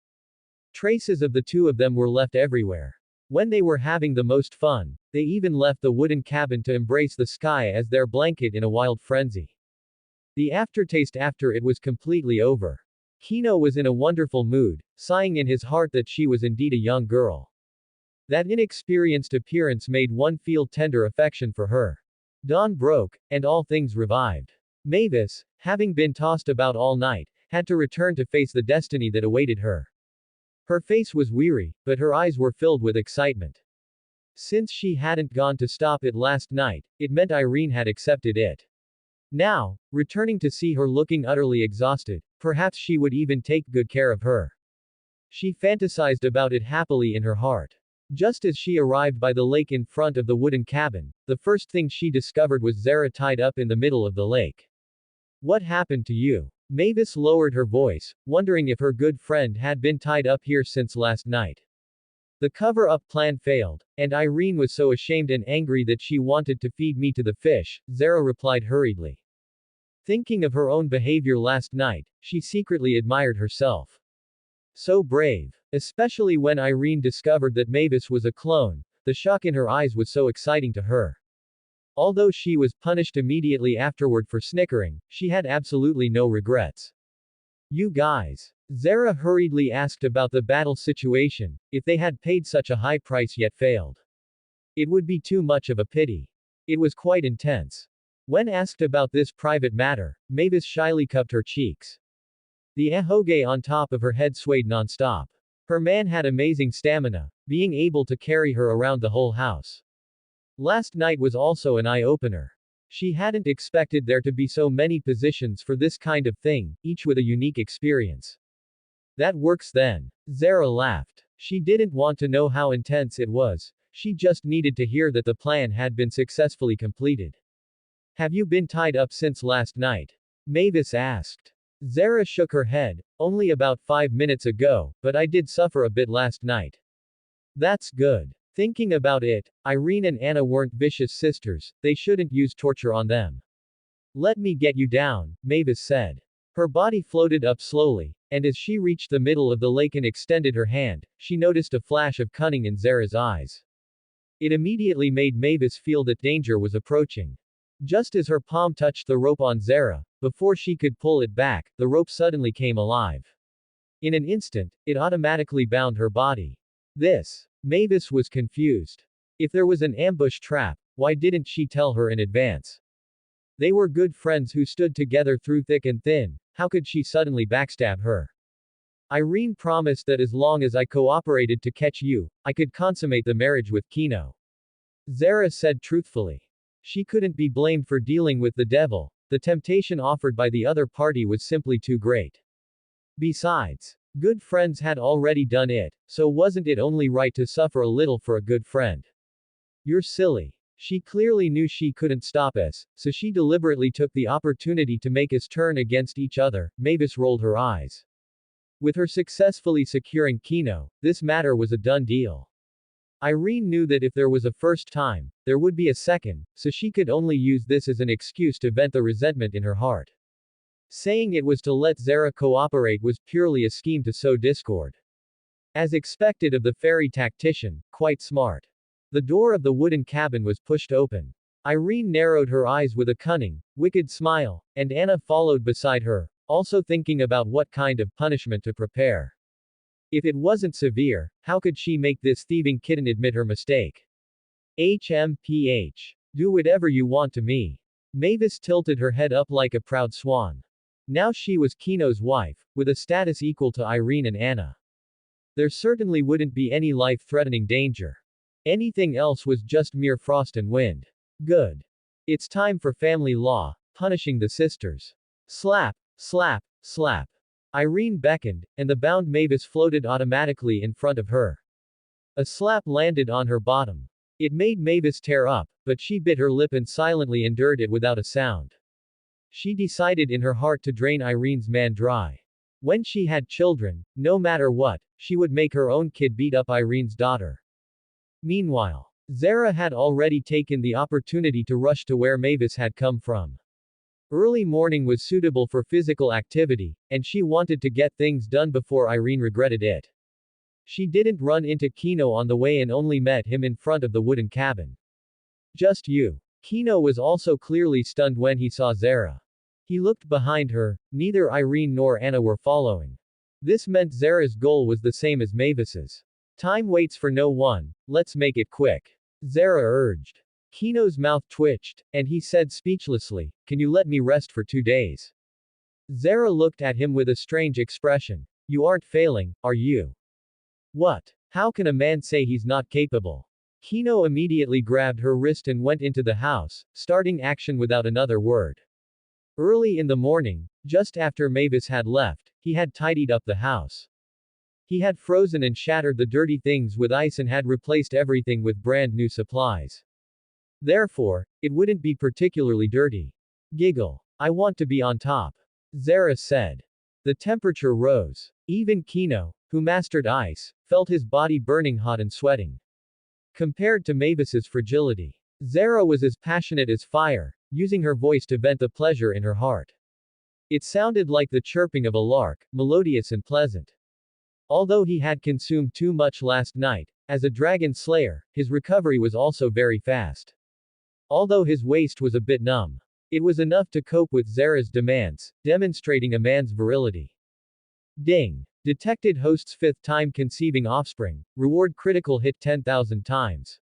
Traces of the two of them were left everywhere. When they were having the most fun, they even left the wooden cabin to embrace the sky as their blanket in a wild frenzy. The aftertaste after it was completely over. Kino was in a wonderful mood, sighing in his heart that she was indeed a young girl. That inexperienced appearance made one feel tender affection for her. Dawn broke, and all things revived. Mavis, having been tossed about all night, had to return to face the destiny that awaited her. Her face was weary, but her eyes were filled with excitement. Since she hadn't gone to stop it last night, it meant Irene had accepted it. Now, returning to see her looking utterly exhausted, perhaps she would even take good care of her. She fantasized about it happily in her heart. Just as she arrived by the lake in front of the wooden cabin, the first thing she discovered was Zara tied up in the middle of the lake. What happened to you? Mavis lowered her voice, wondering if her good friend had been tied up here since last night. The cover-up plan failed, and Irene was so ashamed and angry that she wanted to feed me to the fish, Zara replied hurriedly. Thinking of her own behavior last night, she secretly admired herself. So brave. Especially when Irene discovered that Mavis was a clone, the shock in her eyes was so exciting to her. Although she was punished immediately afterward for snickering, she had absolutely no regrets. You guys. Zara hurriedly asked about the battle situation, if they had paid such a high price yet failed. It would be too much of a pity. It was quite intense. When asked about this private matter, Mavis shyly cupped her cheeks. The ahoge on top of her head swayed non-stop. Her man had amazing stamina, being able to carry her around the whole house. Last night was also an eye-opener. She hadn't expected there to be so many positions for this kind of thing, each with a unique experience. That works then. Zara laughed. She didn't want to know how intense it was, she just needed to hear that the plan had been successfully completed. Have you been tied up since last night? Mavis asked. Zara shook her head, only about 5 minutes ago, but I did suffer a bit last night. That's good. Thinking about it, Irene and Anna weren't vicious sisters, they shouldn't use torture on them. Let me get you down, Mavis said. Her body floated up slowly, and as she reached the middle of the lake and extended her hand, she noticed a flash of cunning in Zara's eyes. It immediately made Mavis feel that danger was approaching. Just as her palm touched the rope on Zara, before she could pull it back, the rope suddenly came alive. In an instant, it automatically bound her body. Mavis was confused. If there was an ambush trap, why didn't she tell her in advance? They were good friends who stood together through thick and thin, how could she suddenly backstab her? Irene promised that as long as I cooperated to catch you, I could consummate the marriage with Kino. Zara said truthfully. She couldn't be blamed for dealing with the devil, the temptation offered by the other party was simply too great. Besides, good friends had already done it, so wasn't it only right to suffer a little for a good friend? You're silly. She clearly knew she couldn't stop us, so she deliberately took the opportunity to make us turn against each other. Mavis rolled her eyes. With her successfully securing Kino, this matter was a done deal. Irene knew that if there was a first time, there would be a second, so she could only use this as an excuse to vent the resentment in her heart. Saying it was to let Zara cooperate was purely a scheme to sow discord. As expected of the fairy tactician, quite smart. The door of the wooden cabin was pushed open. Irene narrowed her eyes with a cunning, wicked smile, and Anna followed beside her, also thinking about what kind of punishment to prepare. If it wasn't severe, how could she make this thieving kitten admit her mistake? HMPH. Do whatever you want to me. Mavis tilted her head up like a proud swan. Now she was Kino's wife, with a status equal to Irene and Anna. There certainly wouldn't be any life-threatening danger. Anything else was just mere frost and wind. Good. It's time for family law, punishing the sisters. Slap, slap, slap. Irene beckoned, and the bound Mavis floated automatically in front of her. A slap landed on her bottom. It made Mavis tear up, but she bit her lip and silently endured it without a sound. She decided in her heart to drain Irene's man dry. When she had children, no matter what, she would make her own kid beat up Irene's daughter. Meanwhile, Zara had already taken the opportunity to rush to where Mavis had come from. Early morning was suitable for physical activity, and she wanted to get things done before Irene regretted it. She didn't run into Kino on the way and only met him in front of the wooden cabin. Just you. Kino was also clearly stunned when he saw Zara. He looked behind her, neither Irene nor Anna were following. This meant Zara's goal was the same as Mavis's. Time waits for no one, let's make it quick. Zara urged. Kino's mouth twitched, and he said speechlessly, can you let me rest for 2 days? Zara looked at him with a strange expression. You aren't failing, are you? What? How can a man say he's not capable? Kino immediately grabbed her wrist and went into the house, starting action without another word. Early in the morning, just after Mavis had left, he had tidied up the house. He had frozen and shattered the dirty things with ice and had replaced everything with brand new supplies. Therefore, it wouldn't be particularly dirty. Giggle. I want to be on top. Zara said. The temperature rose. Even Kino, who mastered ice, felt his body burning hot and sweating. Compared to Mavis's fragility, Zara was as passionate as fire, using her voice to vent the pleasure in her heart. It sounded like the chirping of a lark, melodious and pleasant. Although he had consumed too much last night, as a dragon slayer, his recovery was also very fast. Although his waist was a bit numb. It was enough to cope with Zara's demands, demonstrating a man's virility. Ding. Detected host's fifth time conceiving offspring. Reward critical hit 10,000 times.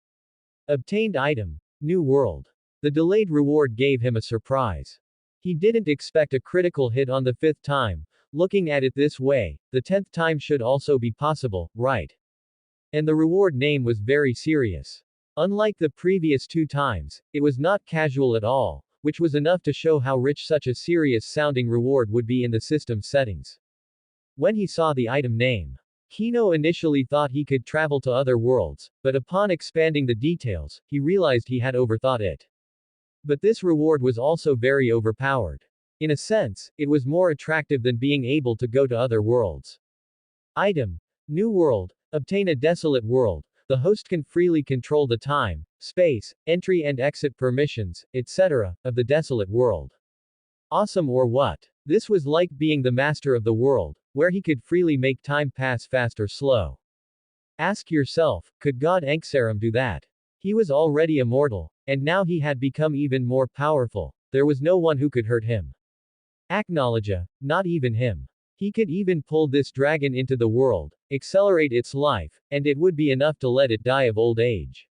Obtained item. New world. The delayed reward gave him a surprise. He didn't expect a critical hit on the fifth time. Looking at it this way, the 10th time should also be possible, right? And the reward name was very serious. Unlike the previous 2 times, it was not casual at all, which was enough to show how rich such a serious sounding reward would be in the system settings. When he saw the item name, Kino initially thought he could travel to other worlds, but upon expanding the details, he realized he had overthought it. But this reward was also very overpowered. In a sense, it was more attractive than being able to go to other worlds. Item. New world. Obtain a desolate world. The host can freely control the time, space, entry and exit permissions, etc., of the desolate world. Awesome or what? This was like being the master of the world, where he could freely make time pass fast or slow. Ask yourself, could God Enxerum do that? He was already immortal, and now he had become even more powerful. There was no one who could hurt him. Acknowledge, not even him. He could even pull this dragon into the world, accelerate its life, and it would be enough to let it die of old age.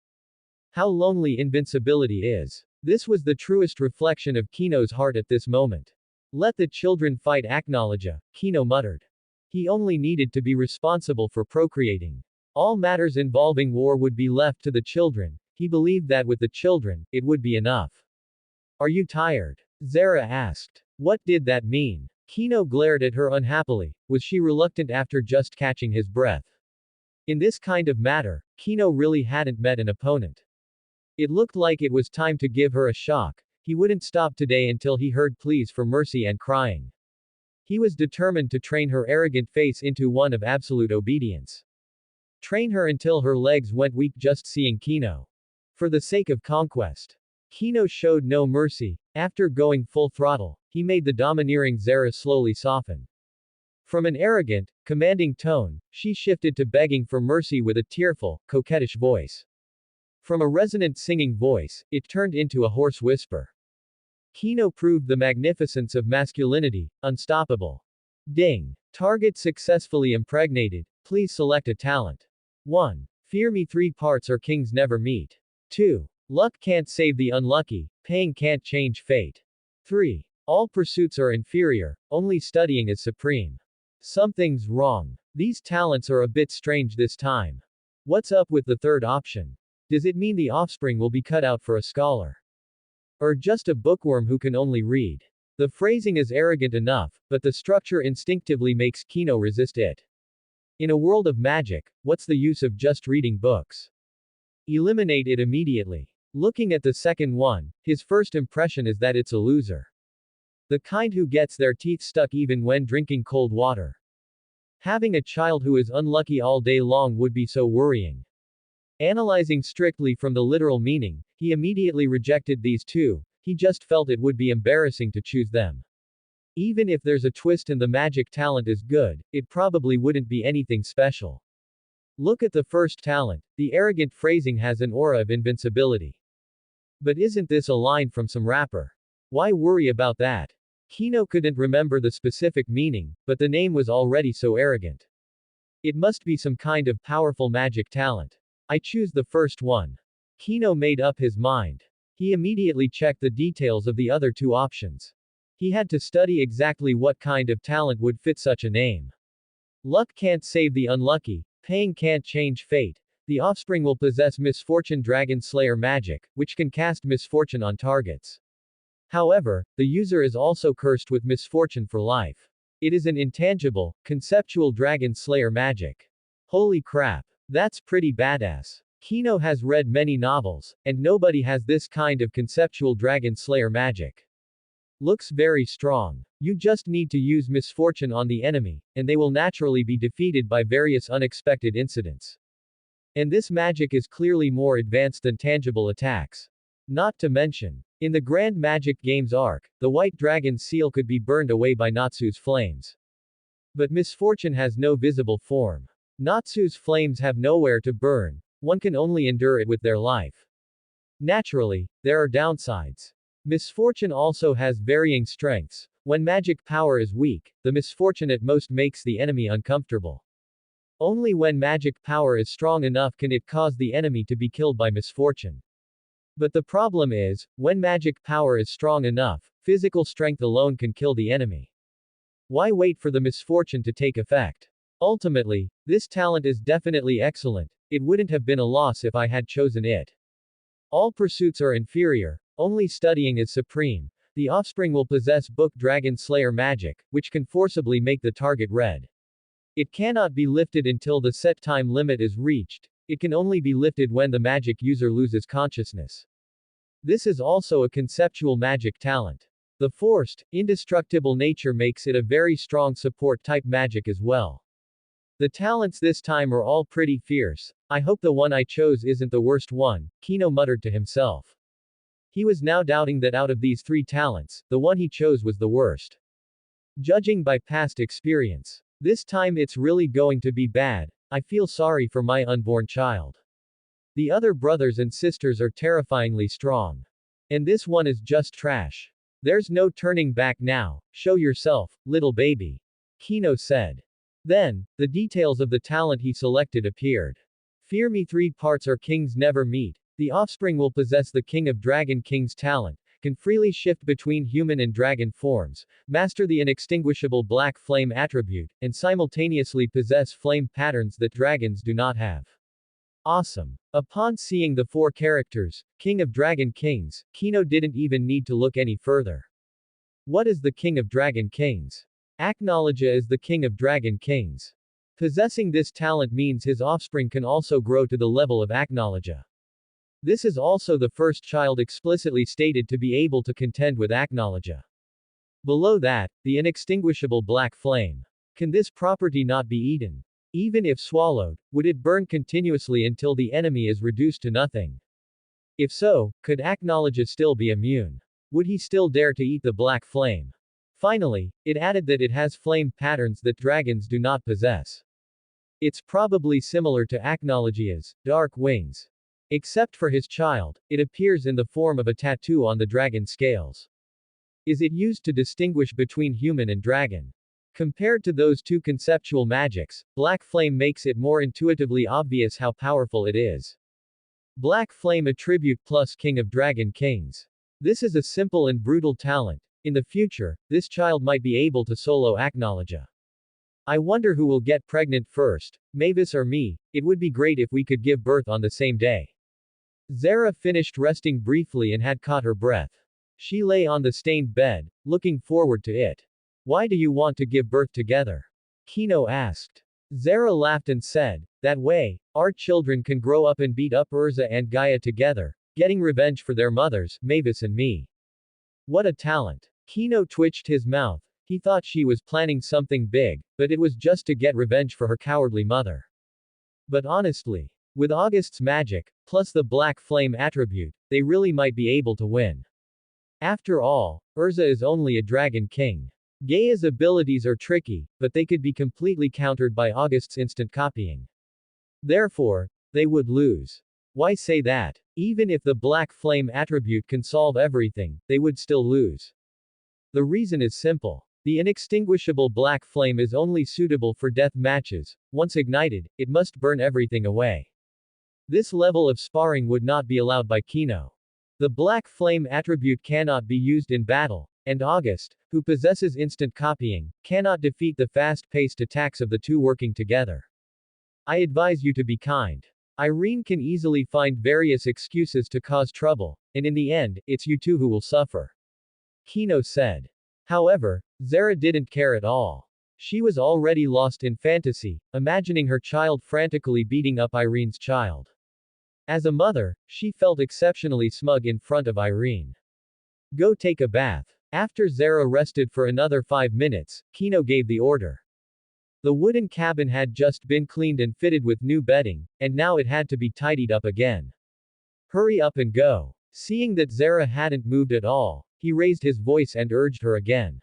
How lonely invincibility is. This was the truest reflection of Kino's heart at this moment. Let the children fight. Acknowledge, Kino muttered. He only needed to be responsible for procreating. All matters involving war would be left to the children. He believed that with the children, it would be enough. Are you tired? Zara asked. What did that mean? Kino glared at her unhappily. Was she reluctant after just catching his breath? In this kind of matter, Kino really hadn't met an opponent. It looked like it was time to give her a shock. He wouldn't stop today until he heard pleas for mercy and crying. He was determined to train her arrogant face into one of absolute obedience. Train her until her legs went weak just seeing Kino. For the sake of conquest. Kino showed no mercy. After going full throttle, he made the domineering Zara slowly soften. From an arrogant, commanding tone, she shifted to begging for mercy with a tearful, coquettish voice. From a resonant singing voice, it turned into a hoarse whisper. Kino proved the magnificence of masculinity, unstoppable. Ding. Target successfully impregnated. Please select a talent. 1. Fear me. 3 parts or kings never meet. 2. Luck can't save the unlucky, paying can't change fate. 3. All pursuits are inferior, only studying is supreme. Something's wrong. These talents are a bit strange this time. What's up with the third option? Does it mean the offspring will be cut out for a scholar? Or just a bookworm who can only read? The phrasing is arrogant enough, but the structure instinctively makes Kino resist it. In a world of magic, what's the use of just reading books? Eliminate it immediately. Looking at the second one, his first impression is that it's a loser. The kind who gets their teeth stuck even when drinking cold water. Having a child who is unlucky all day long would be so worrying. Analyzing strictly from the literal meaning, he immediately rejected these two. He just felt it would be embarrassing to choose them. Even if there's a twist and the magic talent is good, it probably wouldn't be anything special. Look at the first talent. The arrogant phrasing has an aura of invincibility. But isn't this a line from some rapper? Why worry about that? Kino couldn't remember the specific meaning, but the name was already so arrogant. It must be some kind of powerful magic talent. I choose the first one. Kino made up his mind. He immediately checked the details of the other 2 options. He had to study exactly what kind of talent would fit such a name. Luck can't save the unlucky, paying can't change fate. The offspring will possess misfortune dragon slayer magic, which can cast misfortune on targets. However, the user is also cursed with misfortune for life. It is an intangible, conceptual dragon slayer magic. Holy crap. That's pretty badass. Kino has read many novels, and nobody has this kind of conceptual dragon slayer magic. Looks very strong. You just need to use misfortune on the enemy, and they will naturally be defeated by various unexpected incidents. And this magic is clearly more advanced than tangible attacks. Not to mention, in the Grand Magic Games arc, the White Dragon's seal could be burned away by Natsu's flames. But misfortune has no visible form. Natsu's flames have nowhere to burn, one can only endure it with their life. Naturally, there are downsides. Misfortune also has varying strengths. When magic power is weak, the misfortune at most makes the enemy uncomfortable. Only when magic power is strong enough can it cause the enemy to be killed by misfortune. But the problem is, when magic power is strong enough, physical strength alone can kill the enemy. Why wait for the misfortune to take effect? Ultimately, this talent is definitely excellent. It wouldn't have been a loss if I had chosen it. All pursuits are inferior, only studying is supreme. The offspring will possess Book Dragon Slayer magic, which can forcibly make the target red. It cannot be lifted until the set time limit is reached. It can only be lifted when the magic user loses consciousness. This is also a conceptual magic talent. The forced, indestructible nature makes it a very strong support type magic as well. The talents this time are all pretty fierce. I hope the one I chose isn't the worst one, Kino muttered to himself. He was now doubting that out of these three talents, the one he chose was the worst. Judging by past experience, this time it's really going to be bad. I feel sorry for my unborn child. The other brothers and sisters are terrifyingly strong. And this one is just trash. There's no turning back now. Show yourself, little baby. Kino said. Then, the details of the talent he selected appeared. Fear me, 3 parts or kings never meet. The offspring will possess the King of Dragon King's talent, can freely shift between human and dragon forms, master the inextinguishable black flame attribute, and simultaneously possess flame patterns that dragons do not have. Awesome. Upon seeing the 4 characters, King of Dragon Kings, Kino didn't even need to look any further. What is the King of Dragon Kings? Acknowledge is the King of Dragon Kings. Possessing this talent means his offspring can also grow to the level of Acknowledge. This is also the first child explicitly stated to be able to contend with Acknowledge. Below that, the inextinguishable black flame. Can this property not be eaten? Even if swallowed, would it burn continuously until the enemy is reduced to nothing? If so, could Acknowledge still be immune? Would he still dare to eat the black flame? Finally, it added that it has flame patterns that dragons do not possess. It's probably similar to Acknowledge's dark wings. Except for his child, it appears in the form of a tattoo on the dragon scales. Is it used to distinguish between human and dragon? Compared to those two conceptual magics, Black Flame makes it more intuitively obvious how powerful it is. Black Flame Attribute plus King of Dragon Kings. This is a simple and brutal talent. In the future, this child might be able to solo Acknowledge. I wonder who will get pregnant first, Mavis or me. It would be great if we could give birth on the same day. Zara finished resting briefly and had caught her breath. She lay on the stained bed, looking forward to it. Why do you want to give birth together? Kino asked. Zara laughed and said, that way, our children can grow up and beat up Urza and Gaia together, getting revenge for their mothers, Mavis and me. What a talent. Kino twitched his mouth. He thought she was planning something big, but it was just to get revenge for her cowardly mother. But honestly, with August's magic, plus the black flame attribute, they really might be able to win. After all, Urza is only a dragon king. Gaia's abilities are tricky, but they could be completely countered by August's instant copying. Therefore, they would lose. Why say that? Even if the black flame attribute can solve everything, they would still lose. The reason is simple. The inextinguishable black flame is only suitable for death matches. Once ignited, it must burn everything away. This level of sparring would not be allowed by Kino. The black flame attribute cannot be used in battle, and August, who possesses instant copying, cannot defeat the fast-paced attacks of the two working together. I advise you to be kind. Irene can easily find various excuses to cause trouble, and in the end, it's you two who will suffer. Kino said. However, Zara didn't care at all. She was already lost in fantasy, imagining her child frantically beating up Irene's child. As a mother, she felt exceptionally smug in front of Irene. Go take a bath. After Zara rested for another 5 minutes, Kino gave the order. The wooden cabin had just been cleaned and fitted with new bedding, and now it had to be tidied up again. Hurry up and go. Seeing that Zara hadn't moved at all, he raised his voice and urged her again.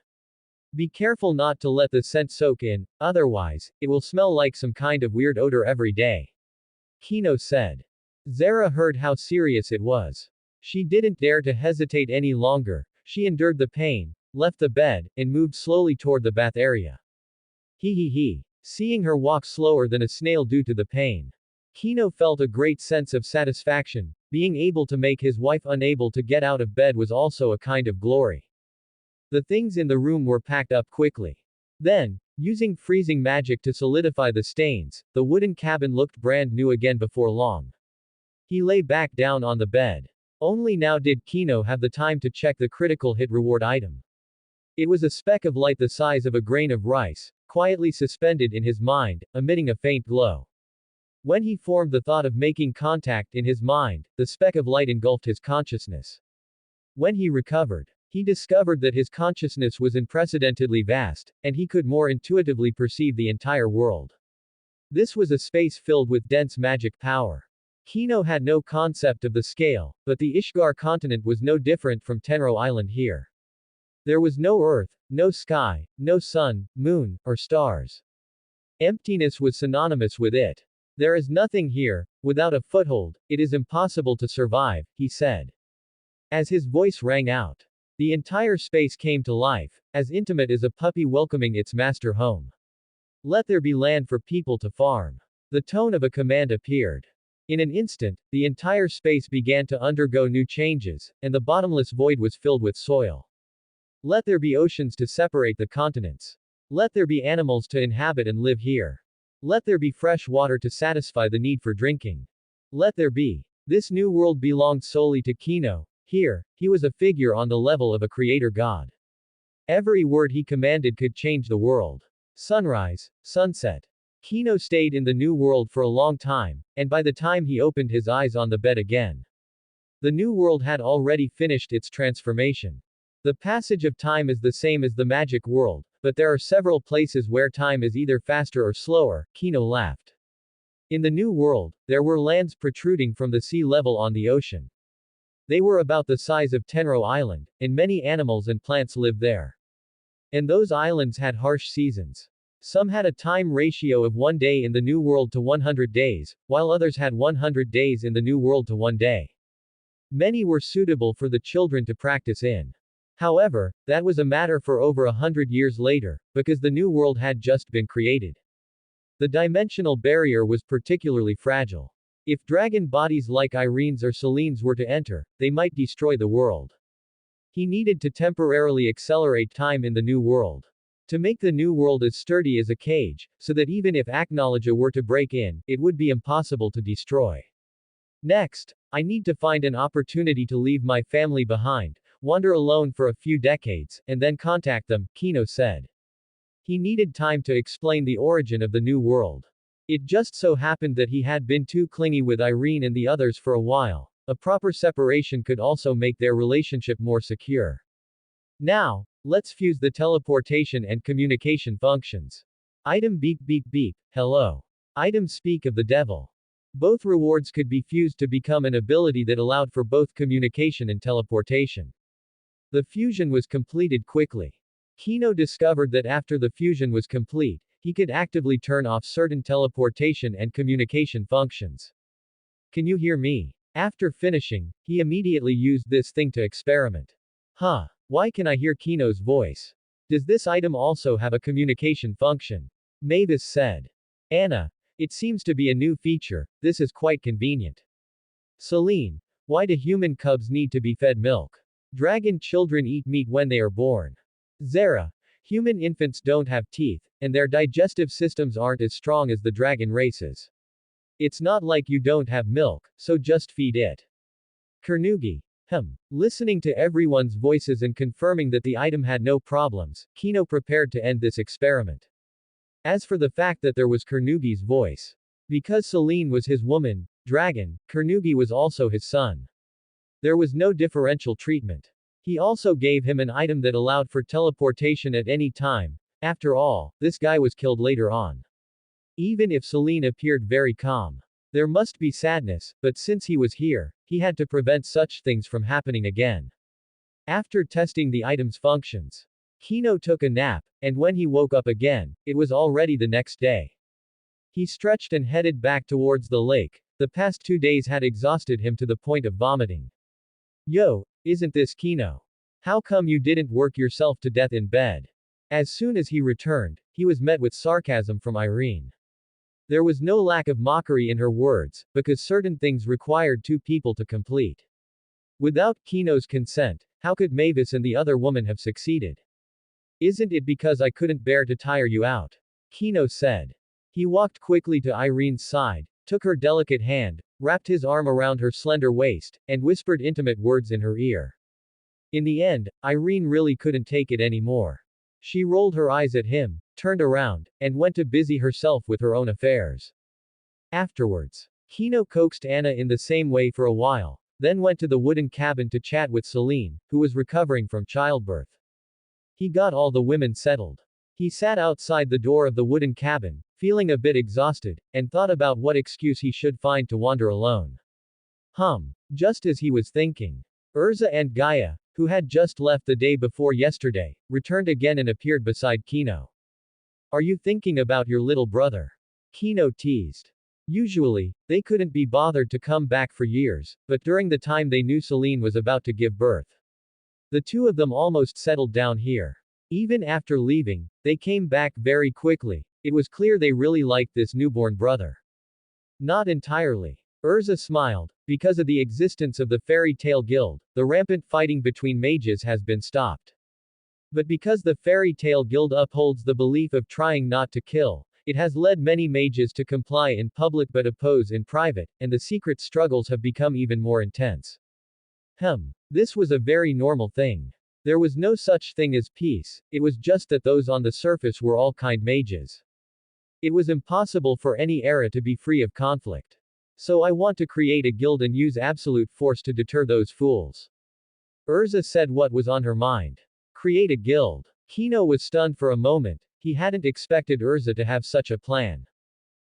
Be careful not to let the scent soak in, otherwise, it will smell like some kind of weird odor every day. Kino said. Zara heard how serious it was. She didn't dare to hesitate any longer. She endured the pain, left the bed, and moved slowly toward the bath area. He. Seeing her walk slower than a snail due to the pain. Kino felt a great sense of satisfaction. Being able to make his wife unable to get out of bed was also a kind of glory. The things in the room were packed up quickly. Then, using freezing magic to solidify the stains, the wooden cabin looked brand new again before long. He lay back down on the bed. Only now did Kino have the time to check the critical hit reward item. It was a speck of light the size of a grain of rice, quietly suspended in his mind, emitting a faint glow. When he formed the thought of making contact in his mind, the speck of light engulfed his consciousness. When he recovered, he discovered that his consciousness was unprecedentedly vast, and he could more intuitively perceive the entire world. This was a space filled with dense magic power. Kino had no concept of the scale, but the Ishgar continent was no different from Tenro Island here. There was no earth, no sky, no sun, moon, or stars. Emptiness was synonymous with it. There is nothing here, without a foothold, it is impossible to survive, he said. As his voice rang out, the entire space came to life, as intimate as a puppy welcoming its master home. Let there be land for people to farm. The tone of a command appeared. In an instant, the entire space began to undergo new changes, and the bottomless void was filled with soil. Let there be oceans to separate the continents. Let there be animals to inhabit and live here. Let there be fresh water to satisfy the need for drinking. Let there be. This new world belonged solely to Kino. Here, he was a figure on the level of a creator god. Every word he commanded could change the world. Sunrise, sunset. Kino stayed in the new world for a long time, and by the time he opened his eyes on the bed again, the new world had already finished its transformation. The passage of time is the same as the magic world, but there are several places where time is either faster or slower, Kino laughed. In the new world, there were lands protruding from the sea level on the ocean. They were about the size of Tenro Island, and many animals and plants lived there. And those islands had harsh seasons. Some had a time ratio of 1 day in the New World to 100 days, while others had 100 days in the New World to 1 day. Many were suitable for the children to practice in. However, that was a matter for over 100 years later, because the New World had just been created. The dimensional barrier was particularly fragile. If dragon bodies like Irene's or Celine's were to enter, they might destroy the world. He needed to temporarily accelerate time in the New World. To make the new world as sturdy as a cage, so that even if Aknologia were to break in, it would be impossible to destroy. Next, I need to find an opportunity to leave my family behind, wander alone for a few decades, and then contact them, Kino said. He needed time to explain the origin of the new world. It just so happened that he had been too clingy with Irene and the others for a while. A proper separation could also make their relationship more secure. Now, let's fuse the teleportation and communication functions. Item beep beep beep, hello. Item speak of the devil. Both rewards could be fused to become an ability that allowed for both communication and teleportation. The fusion was completed quickly. Kino discovered that after the fusion was complete, he could actively turn off certain teleportation and communication functions. Can you hear me? After finishing, he immediately used this thing to experiment. Huh. Why can I hear Kino's voice? Does this item also have a communication function? Mavis said. Anna. It seems to be a new feature, this is quite convenient. Celine. Why do human cubs need to be fed milk? Dragon children eat meat when they are born. Zara. Human infants don't have teeth, and their digestive systems aren't as strong as the dragon races. It's not like you don't have milk, so just feed it. Kernugi. Listening to everyone's voices and confirming that the item had no problems, Kino prepared to end this experiment. As for the fact that there was Kernugi's voice. Because Celine was his woman, dragon, Kernugi was also his son. There was no differential treatment. He also gave him an item that allowed for teleportation at any time. After all, this guy was killed later on. Even if Celine appeared very calm. There must be sadness, but since he was here, he had to prevent such things from happening again. After testing the item's functions, Kino took a nap, and when he woke up again, it was already the next day. He stretched and headed back towards the lake. The past 2 days had exhausted him to the point of vomiting. Yo, isn't this Kino? How come you didn't work yourself to death in bed? As soon as he returned, he was met with sarcasm from Irene. There was no lack of mockery in her words, because certain things required two people to complete. Without Kino's consent, how could Mavis and the other woman have succeeded? Isn't it because I couldn't bear to tire you out? Kino said. He walked quickly to Irene's side, took her delicate hand, wrapped his arm around her slender waist, and whispered intimate words in her ear. In the end, Irene really couldn't take it anymore. She rolled her eyes at him, turned around, and went to busy herself with her own affairs. Afterwards, Kino coaxed Anna in the same way for a while, then went to the wooden cabin to chat with Celine, who was recovering from childbirth. He got all the women settled. He sat outside the door of the wooden cabin, feeling a bit exhausted, and thought about what excuse he should find to wander alone. Just as he was thinking, Urza and Gaia, who had just left the day before yesterday, returned again and appeared beside Kino. Are you thinking about your little brother? Kino teased. Usually, they couldn't be bothered to come back for years, but during the time they knew Celine was about to give birth, the two of them almost settled down here. Even after leaving, they came back very quickly. It was clear they really liked this newborn brother. Not entirely. Urza smiled. Because of the existence of the Fairy Tale Guild, the rampant fighting between mages has been stopped. But because the Fairy Tale Guild upholds the belief of trying not to kill, it has led many mages to comply in public but oppose in private, and the secret struggles have become even more intense. This was a very normal thing. There was no such thing as peace, it was just that those on the surface were all kind mages. It was impossible for any era to be free of conflict. So I want to create a guild and use absolute force to deter those fools. Urza said what was on her mind. Create a guild. Kino was stunned for a moment, he hadn't expected Urza to have such a plan.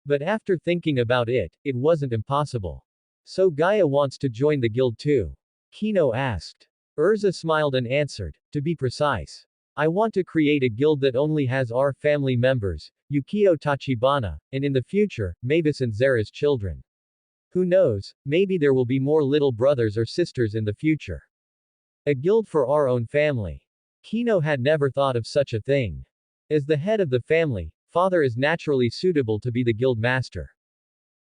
But after thinking about it, it wasn't impossible. So Gaia wants to join the guild too? Kino asked. Urza smiled and answered, to be precise. I want to create a guild that only has our family members, Yukio Tachibana, and in the future, Mavis and Zera's children. Who knows, maybe there will be more little brothers or sisters in the future. A guild for our own family. Kino had never thought of such a thing. As the head of the family, father is naturally suitable to be the guild master.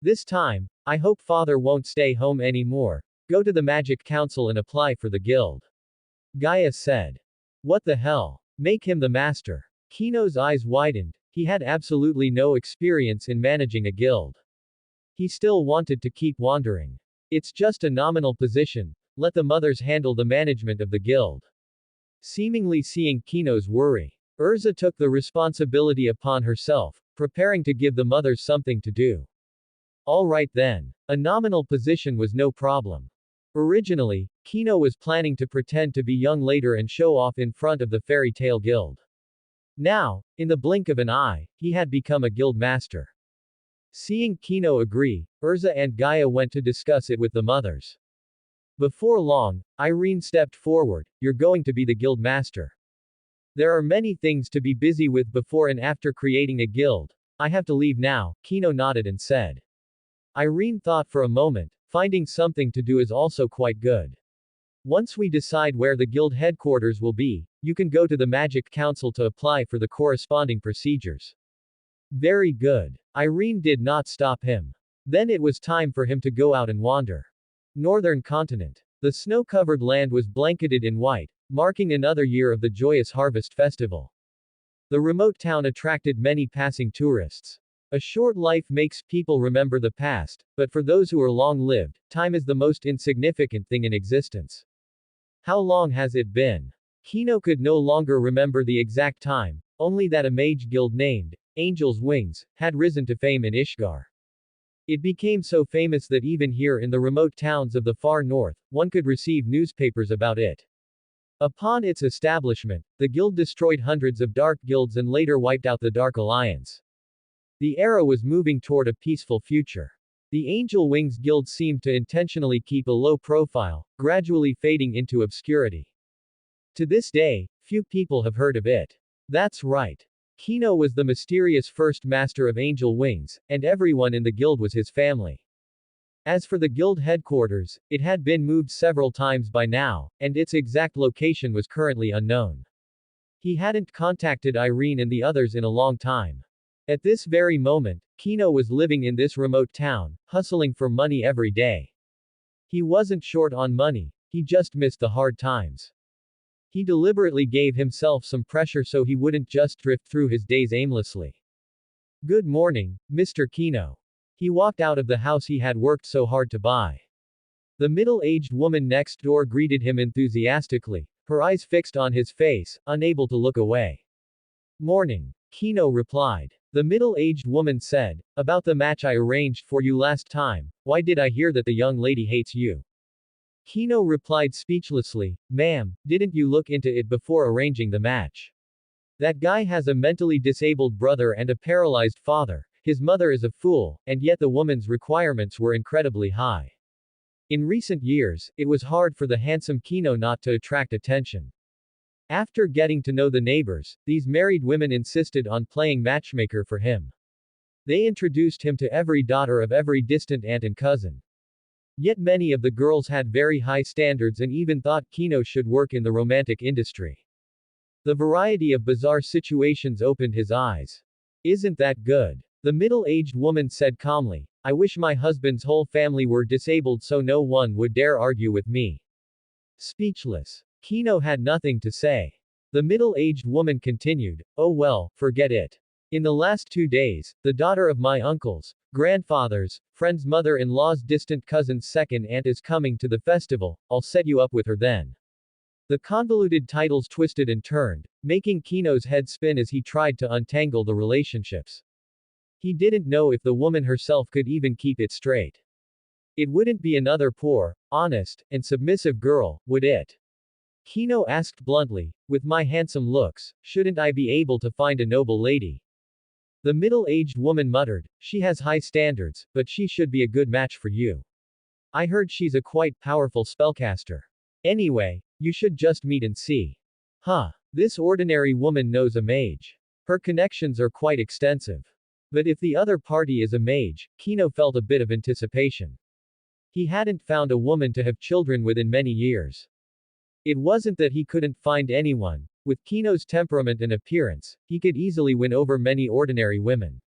This time, I hope father won't stay home anymore. Go to the Magic Council and apply for the guild. Gaia said. What the hell? Make him the master. Kino's eyes widened, he had absolutely no experience in managing a guild. He still wanted to keep wandering. It's just a nominal position, let the mothers handle the management of the guild. Seemingly seeing Kino's worry, Urza took the responsibility upon herself, preparing to give the mothers something to do. Alright then. A nominal position was no problem. Originally, Kino was planning to pretend to be young later and show off in front of the Fairy Tale Guild. Now, in the blink of an eye, he had become a guild master. Seeing Kino agree, Urza and Gaia went to discuss it with the mothers. Before long, Irene stepped forward, you're going to be the guild master. There are many things to be busy with before and after creating a guild. I have to leave now, Kino nodded and said. Irene thought for a moment, finding something to do is also quite good. Once we decide where the guild headquarters will be, you can go to the Magic Council to apply for the corresponding procedures. Very good. Irene did not stop him. Then it was time for him to go out and wander. Northern continent. The snow-covered land was blanketed in white, marking another year of the joyous harvest festival. The remote town attracted many passing tourists. A short life makes people remember the past, but for those who are long-lived, time is the most insignificant thing in existence. How long has it been? Kino could no longer remember the exact time, only that a mage guild named Angel's Wings had risen to fame in Ishgar. It became so famous that even here in the remote towns of the far north, one could receive newspapers about it. Upon its establishment, the guild destroyed hundreds of dark guilds and later wiped out the Dark Alliance. The era was moving toward a peaceful future. The Angel Wings Guild seemed to intentionally keep a low profile, gradually fading into obscurity. To this day, few people have heard of it. That's right. Kino was the mysterious first master of Angel Wings, and everyone in the guild was his family. As for the guild headquarters, it had been moved several times by now, and its exact location was currently unknown. He hadn't contacted Irene and the others in a long time. At this very moment, Kino was living in this remote town, hustling for money every day. He wasn't short on money, he just missed the hard times. He deliberately gave himself some pressure so he wouldn't just drift through his days aimlessly. Good morning, Mr. Kino. He walked out of the house he had worked so hard to buy. The middle-aged woman next door greeted him enthusiastically, her eyes fixed on his face, unable to look away. Morning. Kino replied. The middle-aged woman said, about the match I arranged for you last time, why did I hear that the young lady hates you? Kino replied speechlessly, ma'am, didn't you look into it before arranging the match? That guy has a mentally disabled brother and a paralyzed father, his mother is a fool, and yet the woman's requirements were incredibly high. In recent years, it was hard for the handsome Kino not to attract attention. After getting to know the neighbors, these married women insisted on playing matchmaker for him. They introduced him to every daughter of every distant aunt and cousin. Yet many of the girls had very high standards and even thought Kino should work in the romantic industry. The variety of bizarre situations opened his eyes. Isn't that good? The middle-aged woman said calmly, I wish my husband's whole family were disabled so no one would dare argue with me. Speechless. Kino had nothing to say. The middle-aged woman continued, oh well, forget it. In the last 2 days, the daughter of my uncle's, grandfather's, friend's mother-in-law's distant cousin's second aunt is coming to the festival, I'll set you up with her then. The convoluted titles twisted and turned, making Kino's head spin as he tried to untangle the relationships. He didn't know if the woman herself could even keep it straight. It wouldn't be another poor, honest, and submissive girl, would it? Kino asked bluntly, with my handsome looks, shouldn't I be able to find a noble lady? The middle-aged woman muttered, she has high standards, but she should be a good match for you. I heard she's a quite powerful spellcaster. Anyway, you should just meet and see. Huh. This ordinary woman knows a mage. Her connections are quite extensive. But if the other party is a mage, Kino felt a bit of anticipation. He hadn't found a woman to have children with in many years. It wasn't that he couldn't find anyone. With Kino's temperament and appearance, he could easily win over many ordinary women.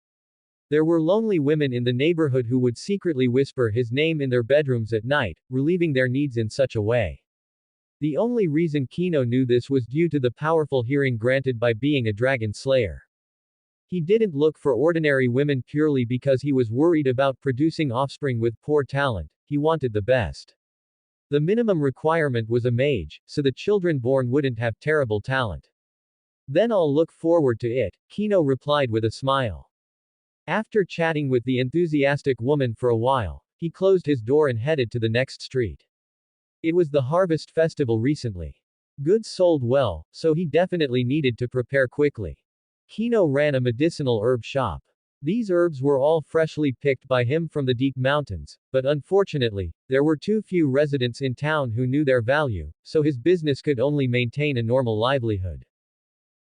There were lonely women in the neighborhood who would secretly whisper his name in their bedrooms at night, relieving their needs in such a way. The only reason Kino knew this was due to the powerful hearing granted by being a dragon slayer. He didn't look for ordinary women purely because he was worried about producing offspring with poor talent, he wanted the best. The minimum requirement was a mage, so the children born wouldn't have terrible talent. Then I'll look forward to it, Kino replied with a smile. After chatting with the enthusiastic woman for a while, he closed his door and headed to the next street. It was the harvest festival recently. Goods sold well, so he definitely needed to prepare quickly. Kino ran a medicinal herb shop. These herbs were all freshly picked by him from the deep mountains, but unfortunately, there were too few residents in town who knew their value, so his business could only maintain a normal livelihood.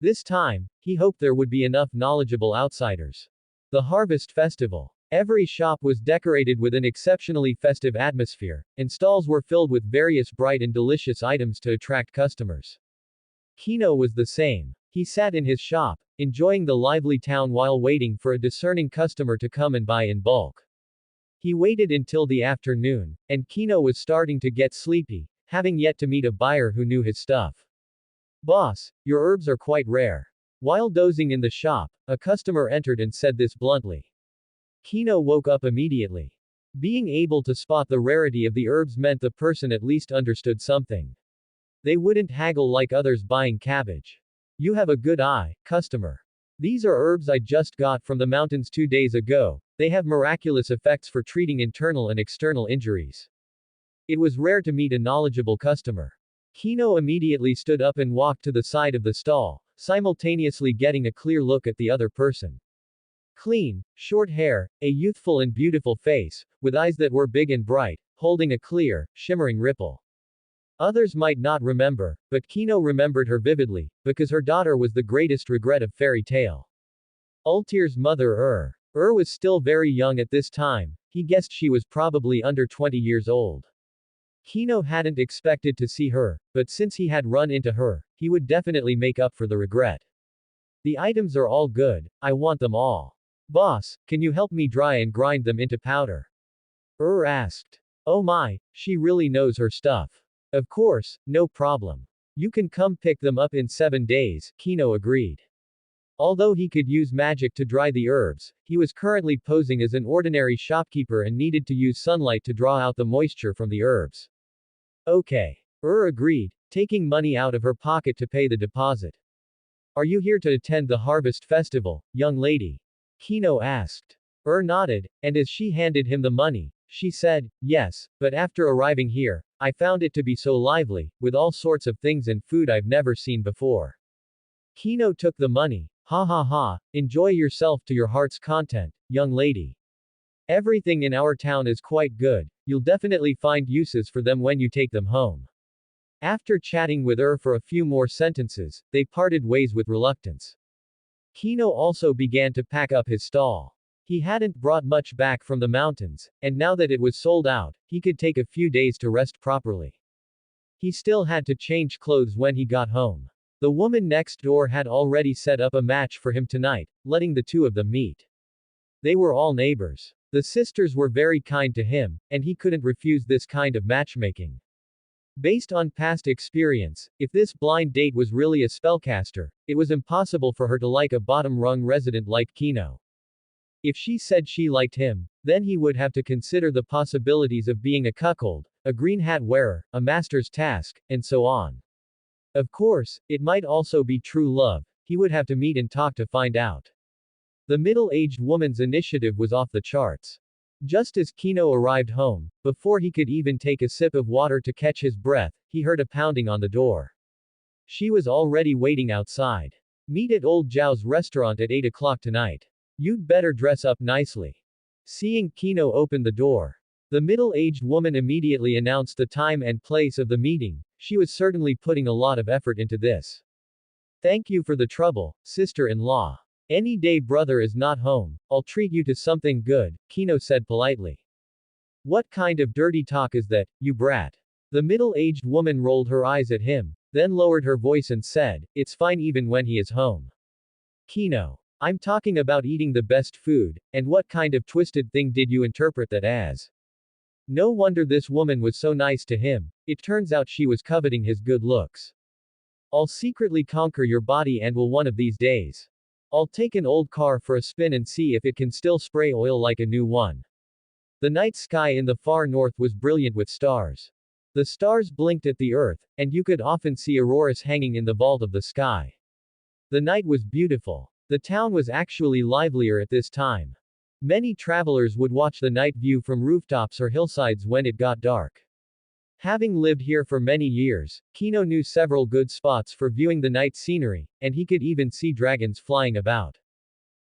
This time, he hoped there would be enough knowledgeable outsiders. The Harvest Festival. Every shop was decorated with an exceptionally festive atmosphere, and stalls were filled with various bright and delicious items to attract customers. Kino was the same. He sat in his shop, enjoying the lively town while waiting for a discerning customer to come and buy in bulk. He waited until the afternoon, and Kino was starting to get sleepy, having yet to meet a buyer who knew his stuff. Boss, your herbs are quite rare. While dozing in the shop, a customer entered and said this bluntly. Kino woke up immediately. Being able to spot the rarity of the herbs meant the person at least understood something. They wouldn't haggle like others buying cabbage. You have a good eye, customer. These are herbs I just got from the mountains 2 days ago. They have miraculous effects for treating internal and external injuries. It was rare to meet a knowledgeable customer. Kino immediately stood up and walked to the side of the stall, simultaneously getting a clear look at the other person. Clean, short hair, a youthful and beautiful face, with eyes that were big and bright, holding a clear, shimmering ripple. Others might not remember, but Kino remembered her vividly, because her daughter was the greatest regret of fairy tale. Ultir's mother was still very young at this time, He guessed she was probably under 20 years old. Kino hadn't expected to see her, but since he had run into her, he would definitely make up for the regret. The items are all good, I want them all. Boss, can you help me dry and grind them into powder? Asked. Oh my, she really knows her stuff. Of course, no problem. You can come pick them up in 7 days, Kino agreed. Although he could use magic to dry the herbs, he was currently posing as an ordinary shopkeeper and needed to use sunlight to draw out the moisture from the herbs. Okay. Agreed, taking money out of her pocket to pay the deposit. Are you here to attend the harvest festival, young lady? Kino asked. Nodded, and as she handed him the money, she said, yes, but after arriving here, I found it to be so lively, with all sorts of things and food I've never seen before. Kino took the money. Ha ha ha, enjoy yourself to your heart's content, young lady. Everything in our town is quite good, you'll definitely find uses for them when you take them home. After chatting with for a few more sentences, they parted ways with reluctance. Kino also began to pack up his stall. He hadn't brought much back from the mountains, and now that it was sold out, he could take a few days to rest properly. He still had to change clothes when he got home. The woman next door had already set up a match for him tonight, letting the two of them meet. They were all neighbors. The sisters were very kind to him, and he couldn't refuse this kind of matchmaking. Based on past experience, if this blind date was really a spellcaster, it was impossible for her to like a bottom-rung resident like Kino. If she said she liked him, then he would have to consider the possibilities of being a cuckold, a green hat wearer, a master's task, and so on. Of course, it might also be true love, he would have to meet and talk to find out. The middle-aged woman's initiative was off the charts. Just as Kino arrived home, before he could even take a sip of water to catch his breath, he heard a pounding on the door. She was already waiting outside. Meet at old Zhao's restaurant at 8 o'clock tonight. You'd better dress up nicely. Seeing Kino open the door, the middle-aged woman immediately announced the time and place of the meeting. She was certainly putting a lot of effort into this. Thank you for the trouble, sister-in-law. Any day brother is not home, I'll treat you to something good, Kino said politely. What kind of dirty talk is that, you brat? The middle-aged woman rolled her eyes at him, then lowered her voice and said, it's fine even when he is home. Kino. I'm talking about eating the best food, and what kind of twisted thing did you interpret that as? No wonder this woman was so nice to him, it turns out she was coveting his good looks. I'll secretly conquer your body and will one of these days. I'll take an old car for a spin and see if it can still spray oil like a new one. The night sky in the far north was brilliant with stars. The stars blinked at the earth, and you could often see auroras hanging in the vault of the sky. The night was beautiful. The town was actually livelier at this time. Many travelers would watch the night view from rooftops or hillsides when it got dark. Having lived here for many years, Kino knew several good spots for viewing the night scenery, and he could even see dragons flying about.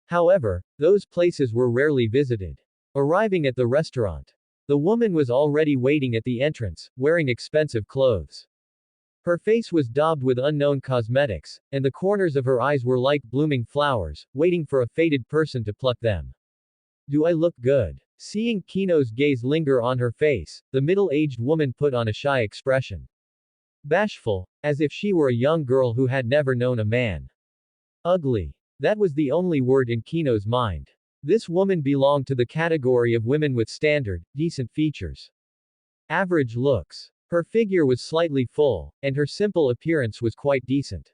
However, those places were rarely visited. Arriving at the restaurant, the woman was already waiting at the entrance, wearing expensive clothes. Her face was daubed with unknown cosmetics, and the corners of her eyes were like blooming flowers, waiting for a fated person to pluck them. Do I look good? Seeing Kino's gaze linger on her face, the middle-aged woman put on a shy expression. Bashful, as if she were a young girl who had never known a man. Ugly. That was the only word in Kino's mind. This woman belonged to the category of women with standard, decent features. Average looks. Her figure was slightly full, and her simple appearance was quite decent.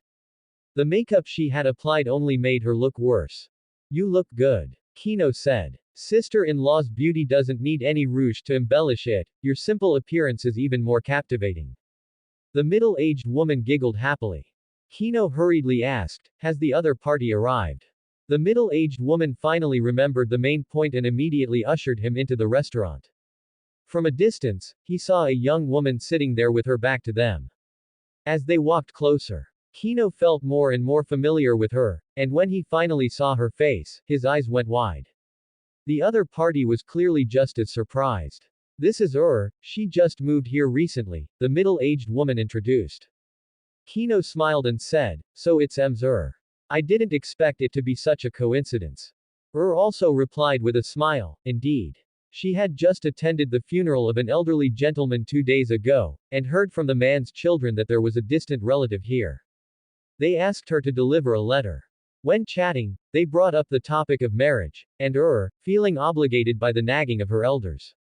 The makeup she had applied only made her look worse. You look good, Kino said. Sister-in-law's beauty doesn't need any rouge to embellish it, your simple appearance is even more captivating. The middle-aged woman giggled happily. Kino hurriedly asked, has the other party arrived? The middle-aged woman finally remembered the main point and immediately ushered him into the restaurant. From a distance, he saw a young woman sitting there with her back to them. As they walked closer, Kino felt more and more familiar with her, and when he finally saw her face, his eyes went wide. The other party was clearly just as surprised. This is she just moved here recently, the middle-aged woman introduced. Kino smiled and said, so it's Ms. I didn't expect it to be such a coincidence. Also replied with a smile, indeed. She had just attended the funeral of an elderly gentleman 2 days ago, and heard from the man's children that there was a distant relative here. They asked her to deliver a letter. When chatting, they brought up the topic of marriage, and feeling obligated by the nagging of her elders,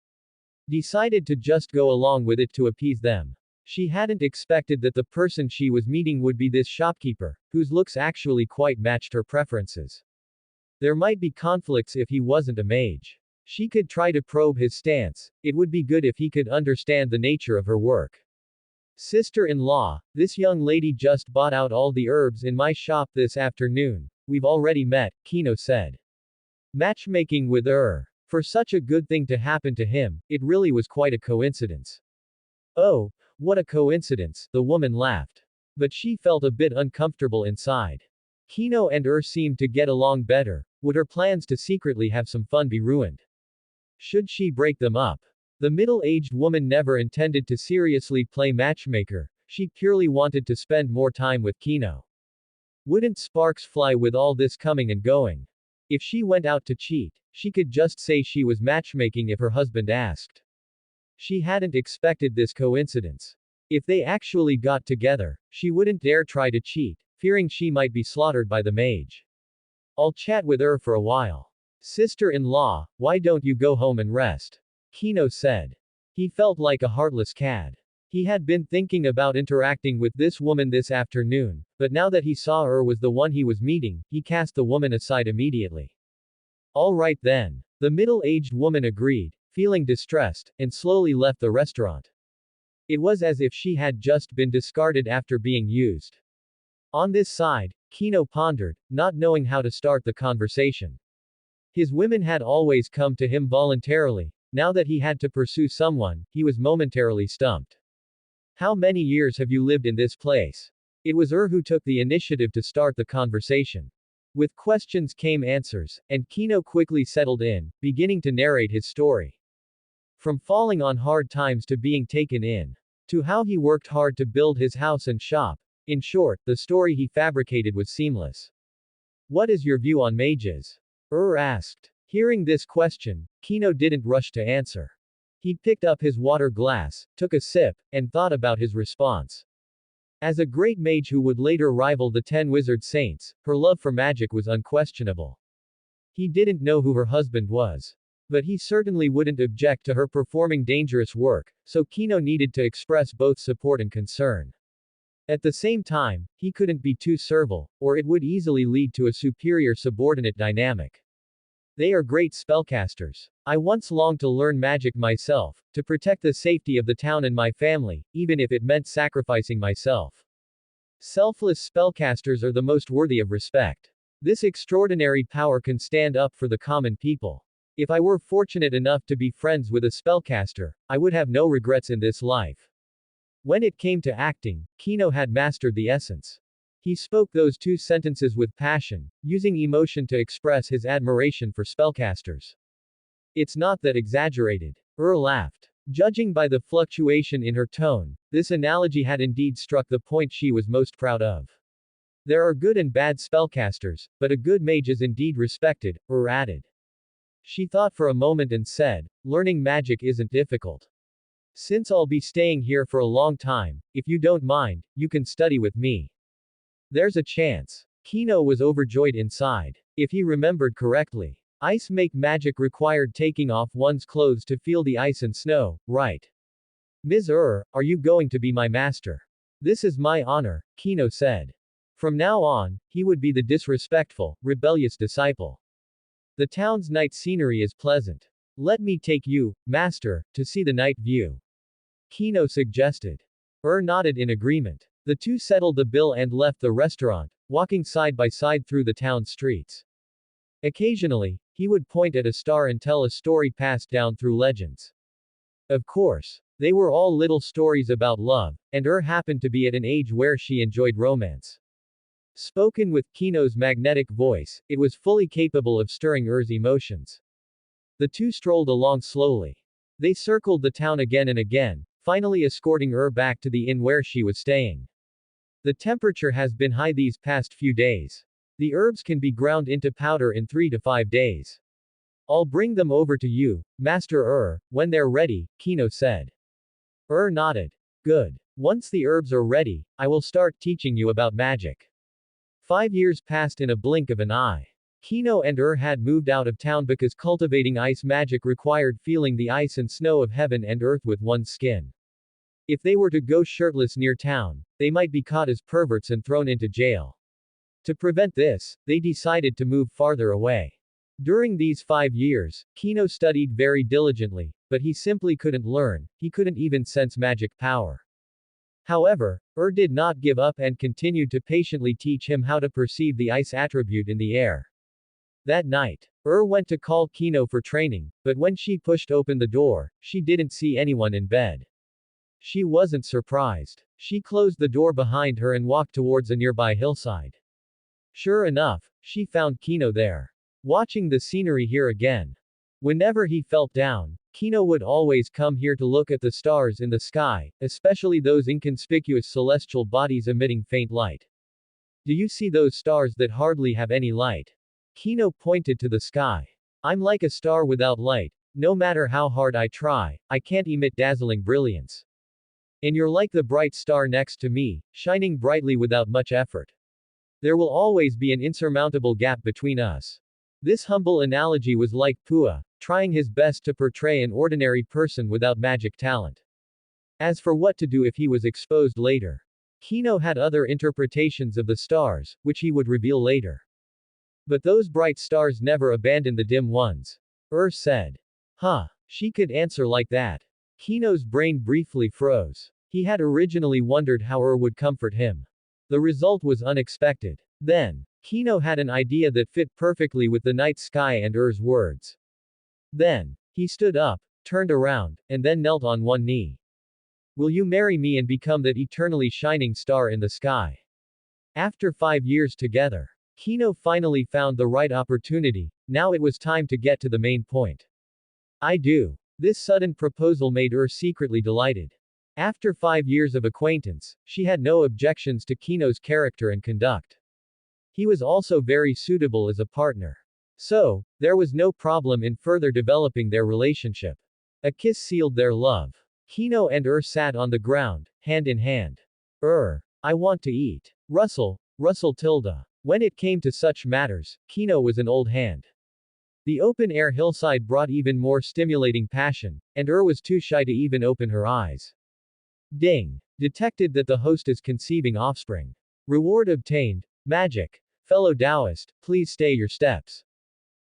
decided to just go along with it to appease them. She hadn't expected that the person she was meeting would be this shopkeeper, whose looks actually quite matched her preferences. There might be conflicts if he wasn't a mage. She could try to probe his stance. It would be good if he could understand the nature of her work. Sister-in-law, this young lady just bought out all the herbs in my shop this afternoon. We've already met, Kino said. Matchmaking with For such a good thing to happen to him, it really was quite a coincidence. Oh, what a coincidence, the woman laughed. But she felt a bit uncomfortable inside. Kino and seemed to get along better. Would her plans to secretly have some fun be ruined? Should she break them up? The middle-aged woman never intended to seriously play matchmaker, she purely wanted to spend more time with Kino. Wouldn't sparks fly with all this coming and going? If she went out to cheat, she could just say she was matchmaking if her husband asked. She hadn't expected this coincidence. If they actually got together, she wouldn't dare try to cheat, fearing she might be slaughtered by the mage. I'll chat with for a while. Sister-in-law, why don't you go home and rest? Kino said. He felt like a heartless cad. He had been thinking about interacting with this woman this afternoon, but now that he saw was the one he was meeting, he cast the woman aside immediately. All right then. The middle-aged woman agreed, feeling distressed, and slowly left the restaurant. It was as if she had just been discarded after being used. On this side, Kino pondered, not knowing how to start the conversation. His women had always come to him voluntarily. Now that he had to pursue someone, he was momentarily stumped. How many years have you lived in this place? It was who took the initiative to start the conversation. With questions came answers, and Kino quickly settled in, beginning to narrate his story. From falling on hard times to being taken in, to how he worked hard to build his house and shop. In short, the story he fabricated was seamless. What is your view on mages? Asked. Hearing this question, Kino didn't rush to answer. He picked up his water glass, took a sip, and thought about his response. As a great mage who would later rival the 10 wizard saints, her love for magic was unquestionable. He didn't know who her husband was. But he certainly wouldn't object to her performing dangerous work, so Kino needed to express both support and concern. At the same time, he couldn't be too servile, or it would easily lead to a superior-subordinate dynamic. They are great spellcasters. I once longed to learn magic myself, to protect the safety of the town and my family, even if it meant sacrificing myself. Selfless spellcasters are the most worthy of respect. This extraordinary power can stand up for the common people. If I were fortunate enough to be friends with a spellcaster, I would have no regrets in this life. When it came to acting, Kino had mastered the essence. He spoke those 2 sentences with passion, using emotion to express his admiration for spellcasters. It's not that exaggerated. Laughed. Judging by the fluctuation in her tone, this analogy had indeed struck the point she was most proud of. There are good and bad spellcasters, but a good mage is indeed respected, added. She thought for a moment and said, learning magic isn't difficult. Since I'll be staying here for a long time, if you don't mind, you can study with me. There's a chance. Kino was overjoyed inside. If he remembered correctly, ice make magic required taking off one's clothes to feel the ice and snow, right? Ms. are you going to be my master? This is my honor, Kino said. From now on, he would be the disrespectful, rebellious disciple. The town's night scenery is pleasant. Let me take you, master, to see the night view. Kino suggested. Nodded in agreement. The 2 settled the bill and left the restaurant, walking side by side through the town streets. Occasionally, he would point at a star and tell a story passed down through legends. Of course, they were all little stories about love, and happened to be at an age where she enjoyed romance. Spoken with Kino's magnetic voice, it was fully capable of stirring emotions. The 2 strolled along slowly. They circled the town again and again, finally escorting back to the inn where she was staying. The temperature has been high these past few days. The herbs can be ground into powder in 3 to 5 days. I'll bring them over to you, Master when they're ready, Kino said. Nodded. Good. Once the herbs are ready, I will start teaching you about magic. 5 years passed in a blink of an eye. Kino and had moved out of town because cultivating ice magic required feeling the ice and snow of heaven and earth with one's skin. If they were to go shirtless near town, they might be caught as perverts and thrown into jail. To prevent this, they decided to move farther away. During these 5 years, Kino studied very diligently, but he simply couldn't learn, he couldn't even sense magic power. However, did not give up and continued to patiently teach him how to perceive the ice attribute in the air. That night, went to call Kino for training, but when she pushed open the door, she didn't see anyone in bed. She wasn't surprised. She closed the door behind her and walked towards a nearby hillside. Sure enough, she found Kino there. Watching the scenery here again. Whenever he felt down, Kino would always come here to look at the stars in the sky, especially those inconspicuous celestial bodies emitting faint light. Do you see those stars that hardly have any light? Kino pointed to the sky. I'm like a star without light. No matter how hard I try, I can't emit dazzling brilliance. And you're like the bright star next to me, shining brightly without much effort. There will always be an insurmountable gap between us. This humble analogy was like Pua, trying his best to portray an ordinary person without magic talent. As for what to do if he was exposed later, Kino had other interpretations of the stars, which he would reveal later. But those bright stars never abandon the dim ones. Said. Huh. She could answer like that. Kino's brain briefly froze. He had originally wondered how would comfort him. The result was unexpected. Then, Kino had an idea that fit perfectly with the night sky and words. Then, he stood up, turned around, and then knelt on one knee. Will you marry me and become that eternally shining star in the sky? After 5 years together, Kino finally found the right opportunity. Now it was time to get to the main point. I do. This sudden proposal made secretly delighted. After 5 years of acquaintance, she had no objections to Kino's character and conduct. He was also very suitable as a partner. So, there was no problem in further developing their relationship. A kiss sealed their love. Kino and sat on the ground, hand in hand. I want to eat. Russell tilde. When it came to such matters, Kino was an old hand. The open-air hillside brought even more stimulating passion, and was too shy to even open her eyes. Ding! Detected that the host is conceiving offspring. Reward obtained. Magic. Fellow Taoist, please stay your steps.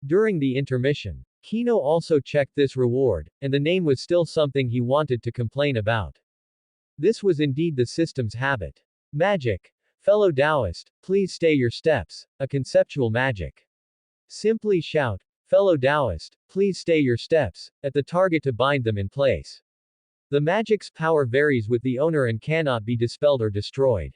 During the intermission, Kino also checked this reward, and the name was still something he wanted to complain about. This was indeed the system's habit. Magic. Fellow Taoist, please stay your steps, a conceptual magic. Simply shout, fellow Taoist, please stay your steps, at the target to bind them in place. The magic's power varies with the owner and cannot be dispelled or destroyed.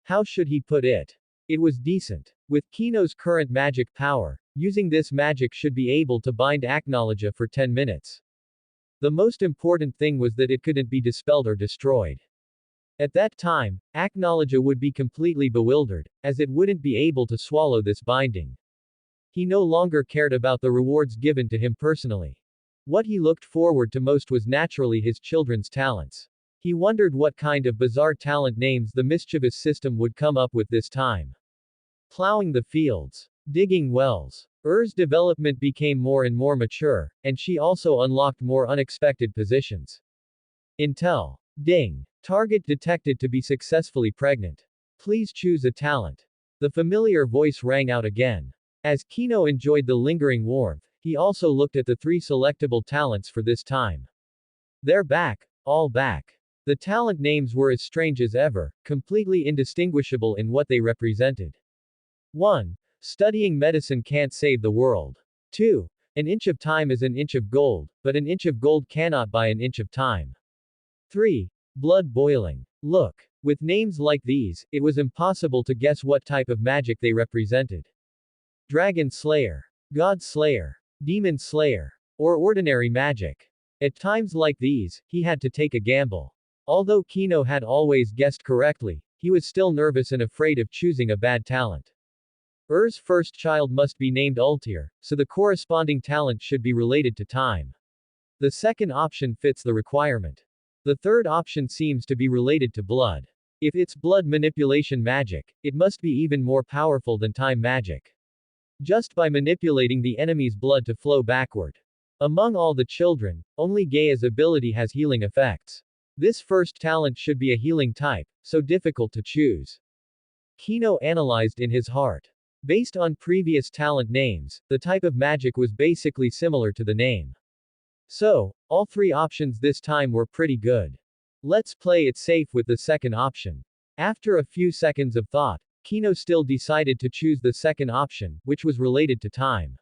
How should he put it? It was decent. With Kino's current magic power, using this magic should be able to bind Acknowledge for 10 minutes. The most important thing was that it couldn't be dispelled or destroyed. At that time, Acknowledge would be completely bewildered, as it wouldn't be able to swallow this binding. He no longer cared about the rewards given to him personally. What he looked forward to most was naturally his children's talents. He wondered what kind of bizarre talent names the mischievous system would come up with this time. Plowing the fields. Digging wells. Development became more and more mature, and she also unlocked more unexpected positions. Intel. Ding. Target detected to be successfully pregnant. Please choose a talent. The familiar voice rang out again. As Kino enjoyed the lingering warmth, he also looked at the 3 selectable talents for this time. They're back, all back. The talent names were as strange as ever, completely indistinguishable in what they represented. 1. Studying medicine can't save the world. 2. An inch of time is an inch of gold, but an inch of gold cannot buy an inch of time. 3. Blood boiling. Look. With names like these, it was impossible to guess what type of magic they represented. Dragon Slayer. God Slayer. Demon Slayer. Or ordinary magic. At times like these, he had to take a gamble. Although Kino had always guessed correctly, he was still nervous and afraid of choosing a bad talent. Ur's first child must be named Ultir, so the corresponding talent should be related to time. The second option fits the requirement. The third option seems to be related to blood. If it's blood manipulation magic, it must be even more powerful than time magic. Just by manipulating the enemy's blood to flow backward. Among all the children, only Gaia's ability has healing effects. This first talent should be a healing type, so difficult to choose. Kino analyzed in his heart. Based on previous talent names, the type of magic was basically similar to the name. So, all three options this time were pretty good. Let's play it safe with the second option. After a few seconds of thought, Kino still decided to choose the second option, which was related to time.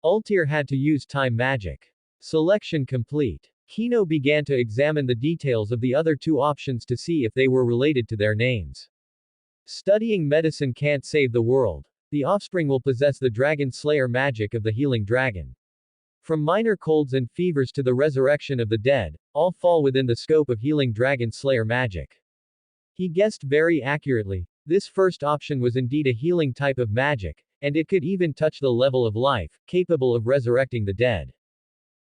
Ultir had to use time magic. Selection complete. Kino began to examine the details of the other two options to see if they were related to their names. Studying medicine can't save the world. The offspring will possess the dragon slayer magic of the healing dragon. From minor colds and fevers to the resurrection of the dead, all fall within the scope of healing dragon slayer magic. He guessed very accurately. This first option was indeed a healing type of magic, and it could even touch the level of life, capable of resurrecting the dead.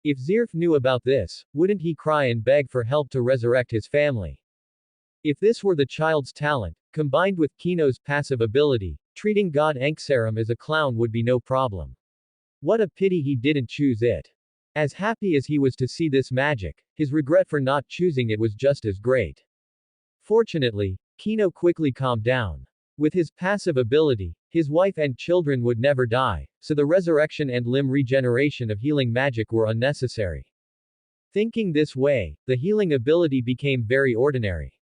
If Zirf knew about this, wouldn't he cry and beg for help to resurrect his family? If this were the child's talent, combined with Kino's passive ability, treating God Enksaram as a clown would be no problem. What a pity he didn't choose it. As happy as he was to see this magic, his regret for not choosing it was just as great. Fortunately, Kino quickly calmed down. With his passive ability, his wife and children would never die, so the resurrection and limb regeneration of healing magic were unnecessary. Thinking this way, the healing ability became very ordinary.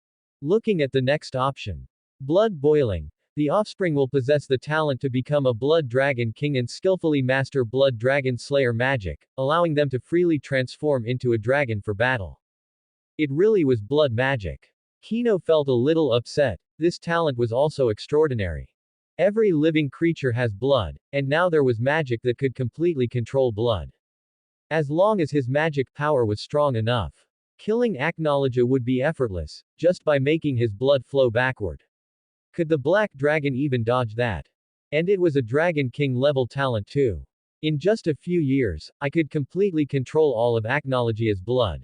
Looking at the next option. Blood boiling. The offspring will possess the talent to become a blood dragon king and skillfully master blood dragon slayer magic, allowing them to freely transform into a dragon for battle. It really was blood magic. Kino felt a little upset. This talent was also extraordinary. Every living creature has blood, and now there was magic that could completely control blood. As long as his magic power was strong enough, killing Aknologia would be effortless, just by making his blood flow backward. Could the black dragon even dodge that? And it was a Dragon King level talent too. In just a few years, I could completely control all of Aknologia's blood.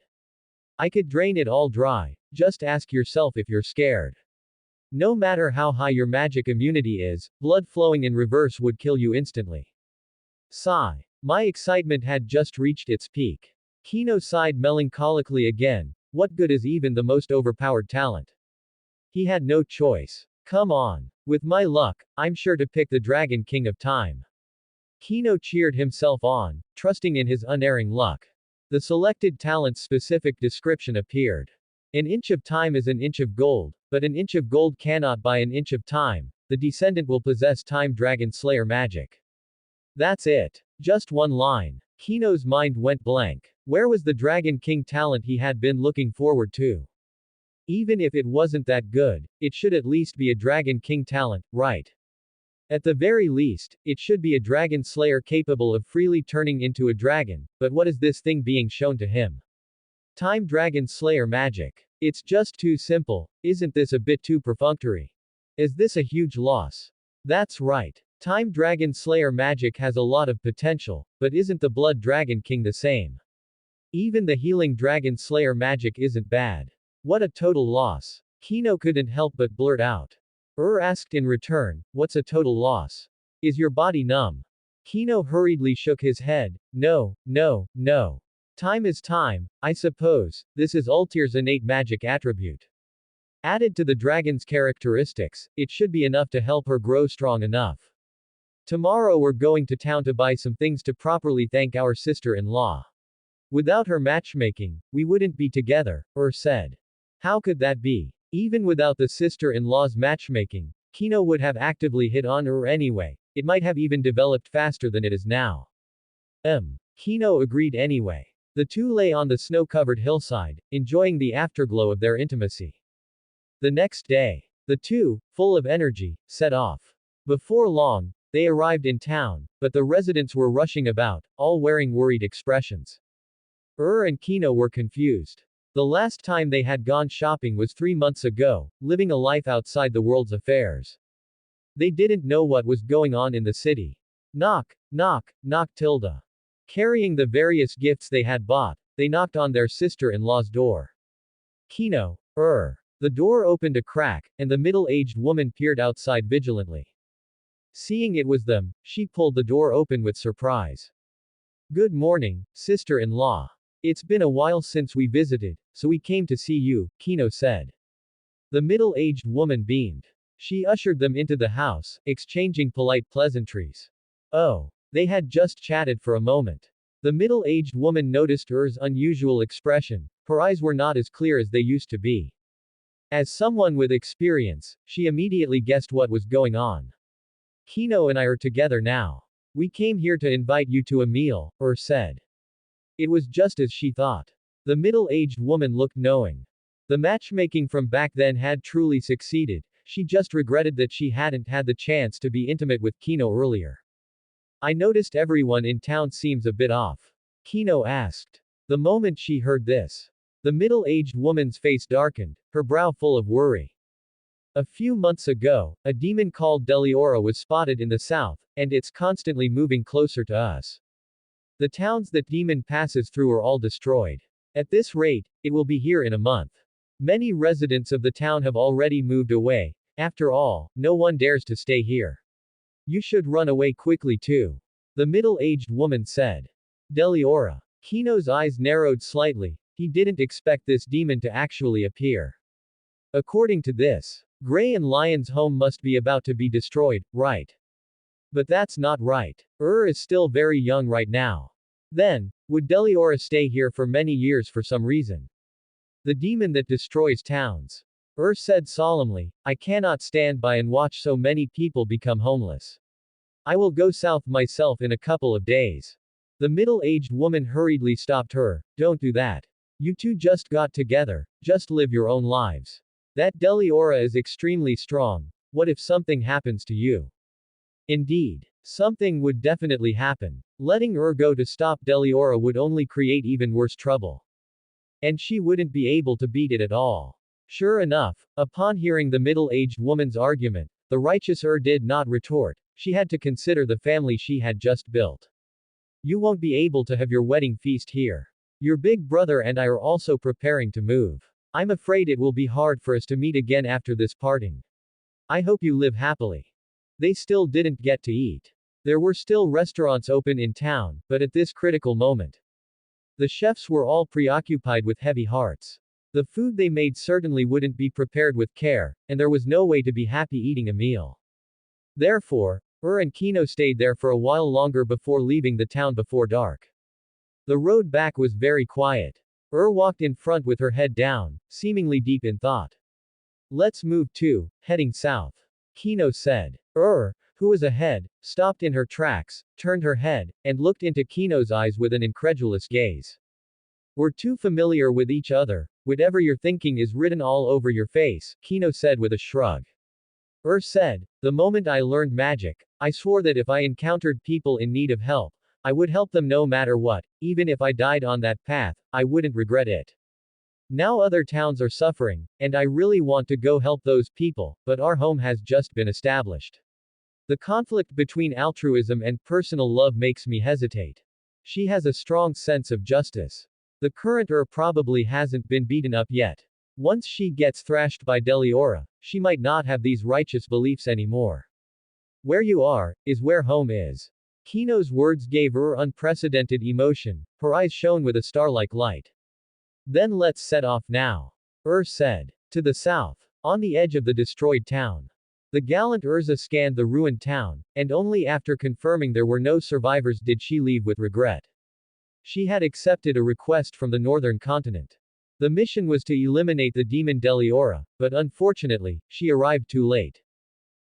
I could drain it all dry. Just ask yourself if you're scared. No matter how high your magic immunity is, blood flowing in reverse would kill you instantly. Sigh. My excitement had just reached its peak. Kino sighed melancholically again. What good is even the most overpowered talent? He had no choice. Come on. With my luck, I'm sure to pick the Dragon King of Time. Kino cheered himself on, trusting in his unerring luck. The selected talent's specific description appeared. An inch of time is an inch of gold, but an inch of gold cannot buy an inch of time. The descendant will possess time dragon slayer magic. That's it. Just one line. Kino's mind went blank. Where was the Dragon King talent he had been looking forward to? Even if it wasn't that good, it should at least be a Dragon King talent, right? At the very least, it should be a dragon slayer capable of freely turning into a dragon, but what is this thing being shown to him? Time dragon slayer magic. It's just too simple. Isn't this a bit too perfunctory? Is this a huge loss? That's right. Time dragon slayer magic has a lot of potential, but isn't the blood dragon king the same? Even the healing dragon slayer magic isn't bad. What a total loss. Kino couldn't help but blurt out. Asked in return, what's a total loss? Is your body numb? Kino hurriedly shook his head. No, no, no. Time is time, I suppose. This is Ultir's innate magic attribute. Added to the dragon's characteristics, it should be enough to help her grow strong enough. Tomorrow we're going to town to buy some things to properly thank our sister-in-law. Without her matchmaking, we wouldn't be together, said. How could that be? Even without the sister-in-law's matchmaking, Kino would have actively hit on her anyway. It might have even developed faster than it is now. Kino agreed anyway. The two lay on the snow-covered hillside, enjoying the afterglow of their intimacy. The next day, the two, full of energy, set off. Before long, they arrived in town, but the residents were rushing about, all wearing worried expressions. And Kino were confused. The last time they had gone shopping was 3 months ago, living a life outside the world's affairs. They didn't know what was going on in the city. Knock, knock, knock tilde. Carrying the various gifts they had bought, they knocked on their sister-in-law's door. Kino, The door opened a crack, and the middle-aged woman peered outside vigilantly. Seeing it was them, she pulled the door open with surprise. Good morning, sister-in-law. It's been a while since we visited, so we came to see you, Kino said. The middle-aged woman beamed. She ushered them into the house, exchanging polite pleasantries. Oh. They had just chatted for a moment. The middle-aged woman noticed unusual expression. Her eyes were not as clear as they used to be. As someone with experience, she immediately guessed what was going on. Kino and I are together now. We came here to invite you to a meal, said. It was just as she thought. The middle-aged woman looked knowing. The matchmaking from back then had truly succeeded. She just regretted that she hadn't had the chance to be intimate with Kino earlier. I noticed everyone in town seems a bit off. Kino asked. The moment she heard this, the middle-aged woman's face darkened, her brow full of worry. A few months ago, a demon called Deliora was spotted in the south, and it's constantly moving closer to us. The towns that demon passes through are all destroyed. At this rate, it will be here in a month. Many residents of the town have already moved away. After all, no one dares to stay here. You should run away quickly too. The middle-aged woman said. Deliora. Kino's eyes narrowed slightly. He didn't expect this demon to actually appear. According to this, Gray and Lion's home must be about to be destroyed, right? But that's not right. Is still very young right now. Then, would Deliora stay here for many years for some reason? The demon that destroys towns. Said solemnly, I cannot stand by and watch so many people become homeless. I will go south myself in a couple of days. The middle-aged woman hurriedly stopped her. Don't do that. You two just got together, just live your own lives. That Deliora is extremely strong. What if something happens to you? Indeed. Something would definitely happen. Letting go to stop Deliora would only create even worse trouble. And she wouldn't be able to beat it at all. Sure enough, upon hearing the middle-aged woman's argument, the righteous did not retort. She had to consider the family she had just built. You won't be able to have your wedding feast here. Your big brother and I are also preparing to move. I'm afraid it will be hard for us to meet again after this parting. I hope you live happily. They still didn't get to eat. There were still restaurants open in town, but at this critical moment, the chefs were all preoccupied with heavy hearts. The food they made certainly wouldn't be prepared with care, and there was no way to be happy eating a meal. Therefore, and Kino stayed there for a while longer before leaving the town before dark. The road back was very quiet. Walked in front with her head down, seemingly deep in thought. Let's move too, heading south. Kino said. Who was ahead, stopped in her tracks, turned her head, and looked into Kino's eyes with an incredulous gaze. We're too familiar with each other. Whatever you're thinking is written all over your face, Kino said with a shrug. Said, the moment I learned magic, I swore that if I encountered people in need of help, I would help them no matter what, even if I died on that path, I wouldn't regret it. Now other towns are suffering, and I really want to go help those people, but our home has just been established. The conflict between altruism and personal love makes me hesitate. She has a strong sense of justice. The current probably hasn't been beaten up yet. Once she gets thrashed by Deliora, she might not have these righteous beliefs anymore. Where you are, is where home is. Kino's words gave unprecedented emotion, her eyes shone with a star-like light. Then let's set off now. Said. To the south. On the edge of the destroyed town. The gallant Urza scanned the ruined town, and only after confirming there were no survivors did she leave with regret. She had accepted a request from the northern continent. The mission was to eliminate the demon Deliora, but unfortunately, she arrived too late.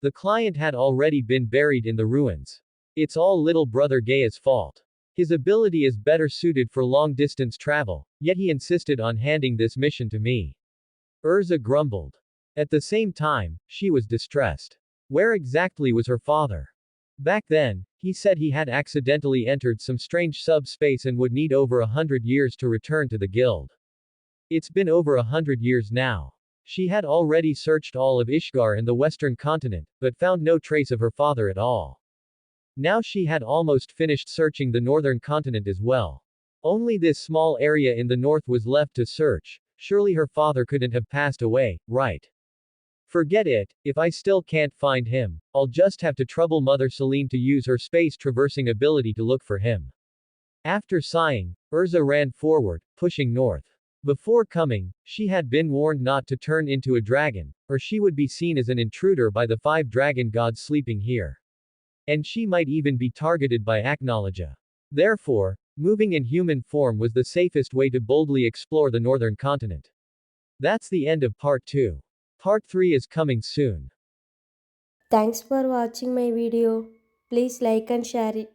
The client had already been buried in the ruins. It's all little brother Gaia's fault. His ability is better suited for long-distance travel, yet he insisted on handing this mission to me. Urza grumbled. At the same time, she was distressed. Where exactly was her father? Back then, he said he had accidentally entered some strange subspace and would need over 100 years to return to the guild. It's been over 100 years now. She had already searched all of Ishgar and the western continent, but found no trace of her father at all. Now she had almost finished searching the northern continent as well. Only this small area in the north was left to search. Surely her father couldn't have passed away, right? Forget it, if I still can't find him, I'll just have to trouble Mother Celine to use her space-traversing ability to look for him. After sighing, Urza ran forward, pushing north. Before coming, she had been warned not to turn into a dragon, or she would be seen as an intruder by the 5 dragon gods sleeping here. And she might even be targeted by Aknologia. Therefore, moving in human form was the safest way to boldly explore the northern continent. That's the end of part 2. Part 3 is coming soon. Thanks for watching my video. Please like and share it.